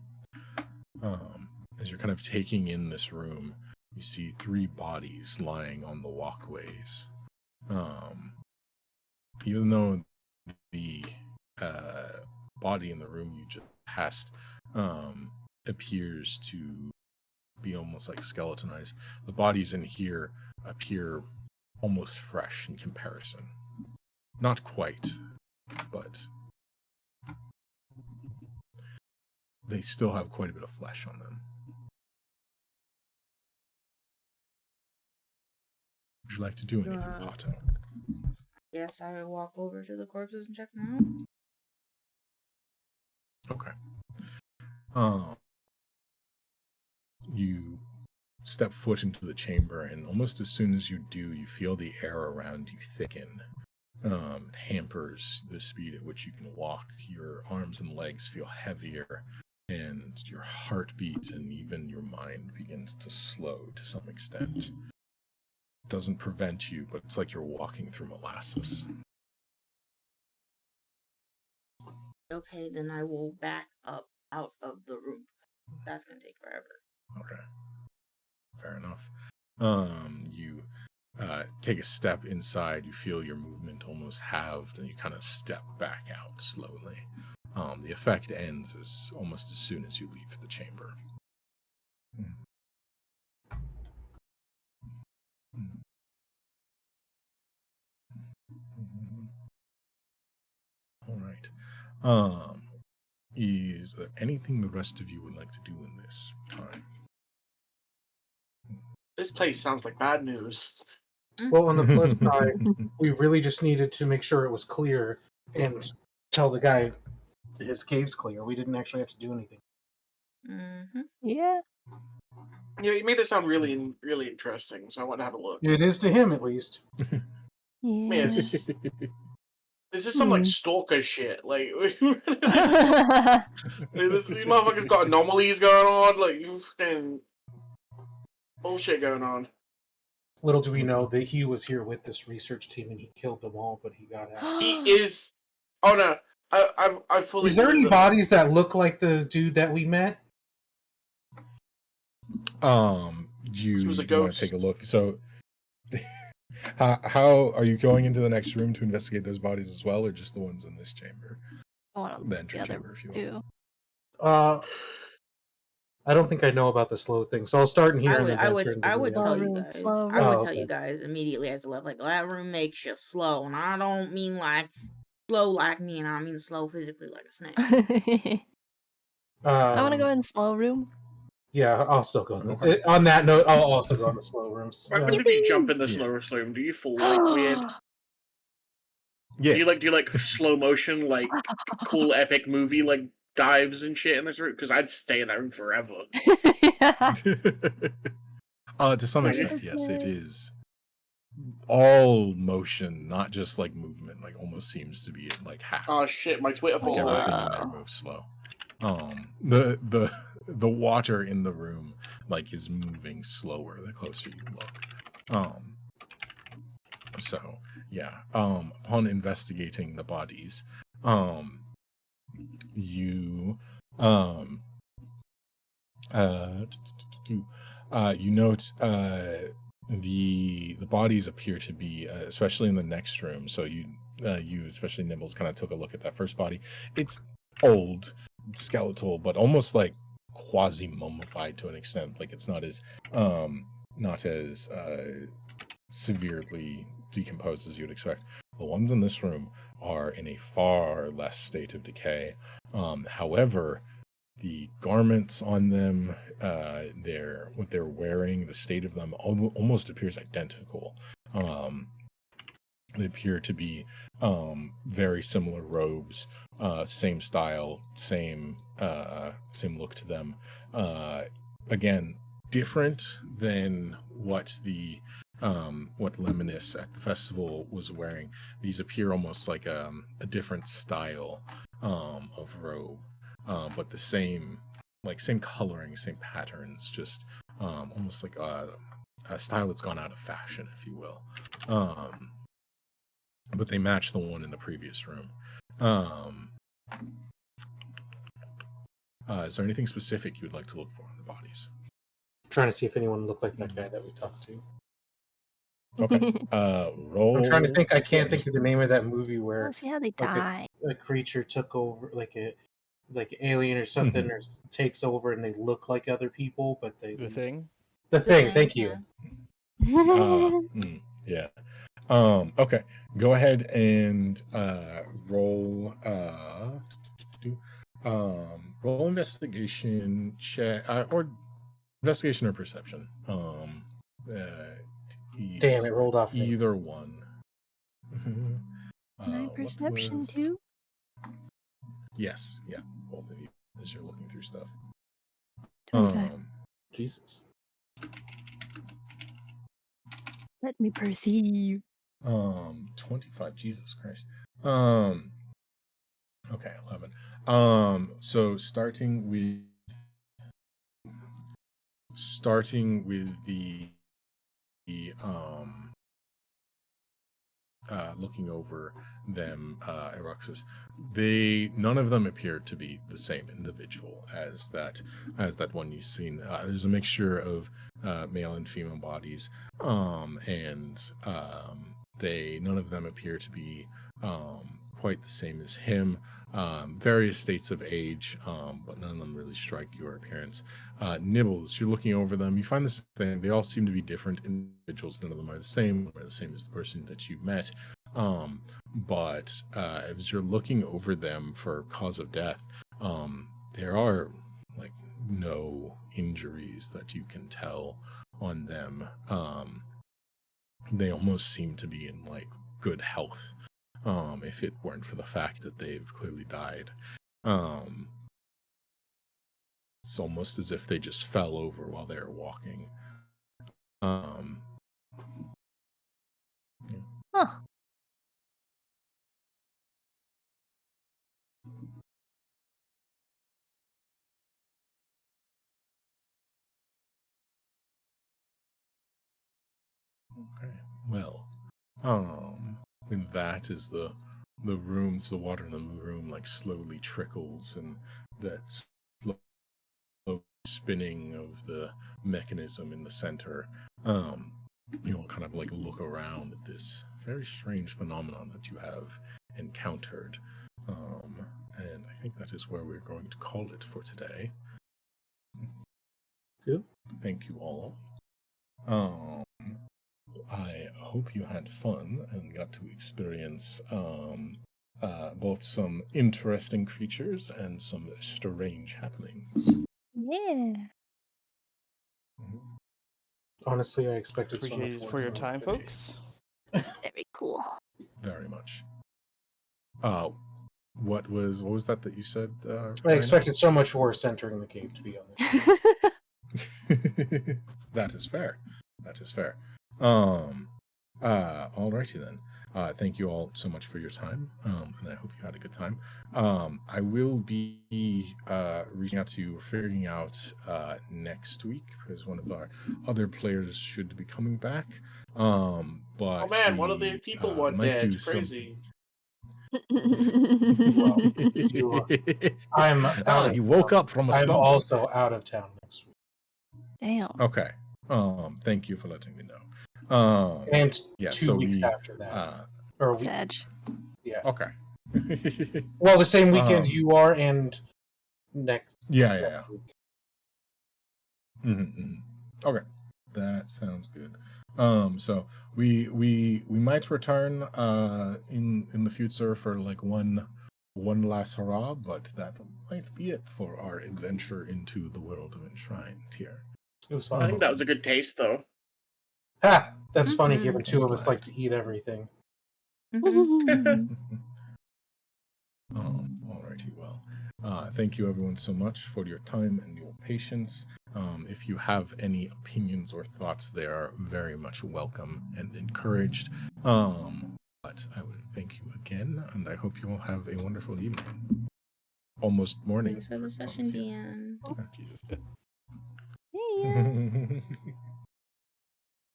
As you're kind of taking in this room, you see 3 bodies lying on the walkways. Even though the body in the room you just passed appears to be almost like skeletonized, the bodies in here appear almost fresh in comparison. Not quite, but they still have quite a bit of flesh on them. Would you like to do anything, Pato? Yes, I will walk over to the corpses and check them out. Okay. You step foot into the chamber, and almost as soon as you do, you feel the air around you thicken. It hampers the speed at which you can walk. Your arms and legs feel heavier, and your heartbeat and even your mind begins to slow to some extent. It doesn't prevent you, but it's like you're walking through molasses. Okay, then I will back up out of the room. That's gonna take forever. Okay. Fair enough. You take a step inside, you feel your movement almost halved, and you kind of step back out slowly. The effect ends almost as soon as you leave the chamber. All right. Is there anything the rest of you would like to do in this time? This place sounds like bad news. Well, on the plus side, we really just needed to make sure it was clear and tell the guy his cave's clear. We didn't actually have to do anything. Mm-hmm. Yeah. Yeah, you made it sound really, really interesting, so I want to have a look. It is to him, at least. Yeah. Yes. This is some like stalker shit. Like, this motherfucker's got anomalies going on. Like, you fucking bullshit going on. Little do we know that he was here with this research team and he killed them all, but he got out. He is. Oh no, I fully. Is there any believe that- bodies that look like the dude that we met? He was a You want ghost. to take a look? So, how are you going into the next room to investigate those bodies as well, or just the ones in this chamber? I want to The look entry the other chamber, if you will. too. I don't think I know about the slow thing, so I'll start in here. I would tell you room, guys. slow I would room. tell Okay. you guys immediately as to left. Like that room makes you slow, and I don't mean like slow like me, and I mean slow physically like a snake. I want to go in slow room. Yeah, I'll still go. Okay. On that note, I'll also go in the slow rooms. What happens if you jump in the Yeah. slow room? Do you fall like weird? Yes. Do you like slow motion, like cool epic movie like dives and shit in this room? Because I'd stay in that room forever. Yeah. To some extent, yes, it is all motion, not just like movement. Like almost seems to be in like half. Oh shit, my Twitter Like follower. everything in there moves slow. The water in the room like is moving slower the closer you look. So yeah. Upon investigating the bodies, you you note the bodies appear to be especially in the next room. So you especially Nibbles kind of took a look at that first body. It's old, skeletal, but almost like quasi mummified to an extent. Like it's not as severely decomposed as you would expect. The ones in this room are in a far less state of decay. However, the garments on them, what they're wearing, the state of them almost appears identical. They appear to be very similar robes, same style, same look to them. Again, different than what Lemonis at the festival was wearing. These appear almost like a different style of robe, but the same coloring, same patterns, just almost like a style that's gone out of fashion, if you will. But they match the one in the previous room. Is there anything specific you would like to look for in the bodies? Trying to see if anyone looked like that guy that we talked to. Okay. Roll. I'm trying to think. I can't think of the name of that movie Oh, where see how they like die. a creature took over, like alien or something, or takes over, and they look like other people, but they The Thing. The Thing. Thank you. Yeah. Okay. Go ahead and roll roll investigation check or investigation or perception. Damn, it rolled off me. Either one. My perception too. Yes, yeah, both of you as you're looking through stuff. 25. Jesus. Let me perceive. 25. Jesus Christ. Okay, 11. So starting with the looking over them, Eruxus, none of them appear to be the same individual as that one you've seen. There's a mixture of male and female bodies, and none of them appear to be quite the same as him. Various states of age, but none of them really strike your appearance. Nibbles, you're looking over them, you find the same thing. They all seem to be different individuals. None of them are the same as the person that you met. But as you're looking over them for cause of death, there are like no injuries that you can tell on them. They almost seem to be in like good health. If it weren't for the fact that they've clearly died. It's almost as if they just fell over while they were walking. Huh. Okay. Well, with that as the rooms, the water in the room like slowly trickles, and that slow spinning of the mechanism in the center. You'll kind of like look around at this very strange phenomenon that you have encountered. And I think that is where we're going to call it for today. Good. Thank you all. I hope you had fun and got to experience both some interesting creatures and some strange happenings. Yeah. Honestly, I expected so much Appreciate it more for your from time, it. folks. Very cool. Very much. What was that you said? I Ryan? expected so much worse entering the cave, to be honest. That is fair. That is fair. Alrighty then. Thank you all so much for your time, and I hope you had a good time. I will be reaching out to you, figuring out next week, because one of our other players should be coming back. But Oh man, one of the people were might dead. do Crazy. Well, I'm out he of woke town. up from a I'm slumber. also out of town next week. Damn. Okay. Thank you for letting me know. And Yeah, 2 so weeks we after that. Or a week. Sag. Yeah. Okay. Well, the same weekend Um, you are, and next yeah. week. Okay, that sounds good. So we might return in the future for like one last hurrah, but that might be it for our adventure into the world of Enshrined here. It was I fun. think that was a good taste, though. Ha! That's funny, Mhm. given two I'm of us glad. like to eat everything. Mhm. Alrighty, well. Thank you everyone so much for your time and your patience. If you have any opinions or thoughts, they are very much welcome and encouraged. But I would thank you again, and I hope you all have a wonderful evening. Almost morning. Thanks for the some session, of you. DM. Jesus. Yeah.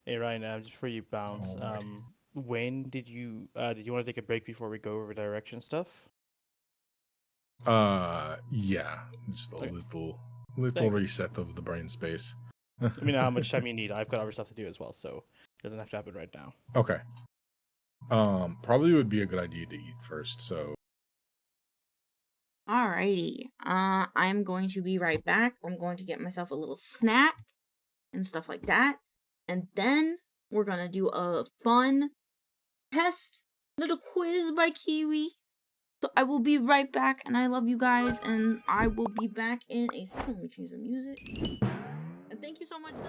Hey Ryan, just before you bounce, Alrighty. when did you want to take a break before we go over direction stuff? Yeah, just a Okay. little Thanks. reset of the brain space. Let me know how much time you need. I've got other stuff to do as well, so it doesn't have to happen right now. Okay. Probably would be a good idea to eat first, so Alrighty. I'm going to be right back. I'm going to get myself a little snack and stuff like that. And then we're gonna do a fun test little quiz by Kiwi. So I will be right back, and I love you guys, and I will be back in a second. Let me change the music. And thank you so much, Zoe,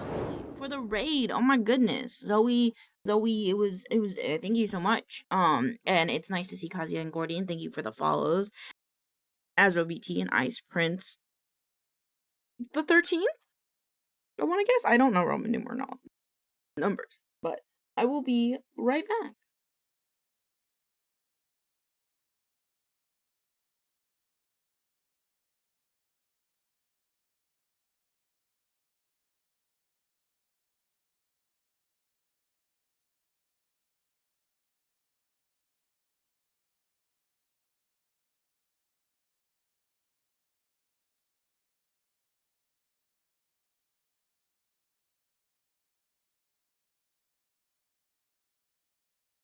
for the raid. Oh my goodness, Zoe, it was. Thank you so much. And it's nice to see Kazia and Gordian. Thank you for the follows. Azro BT and Ice Prince. The 13th. I want to guess. I don't know Roman numeral numbers, but I will be right back.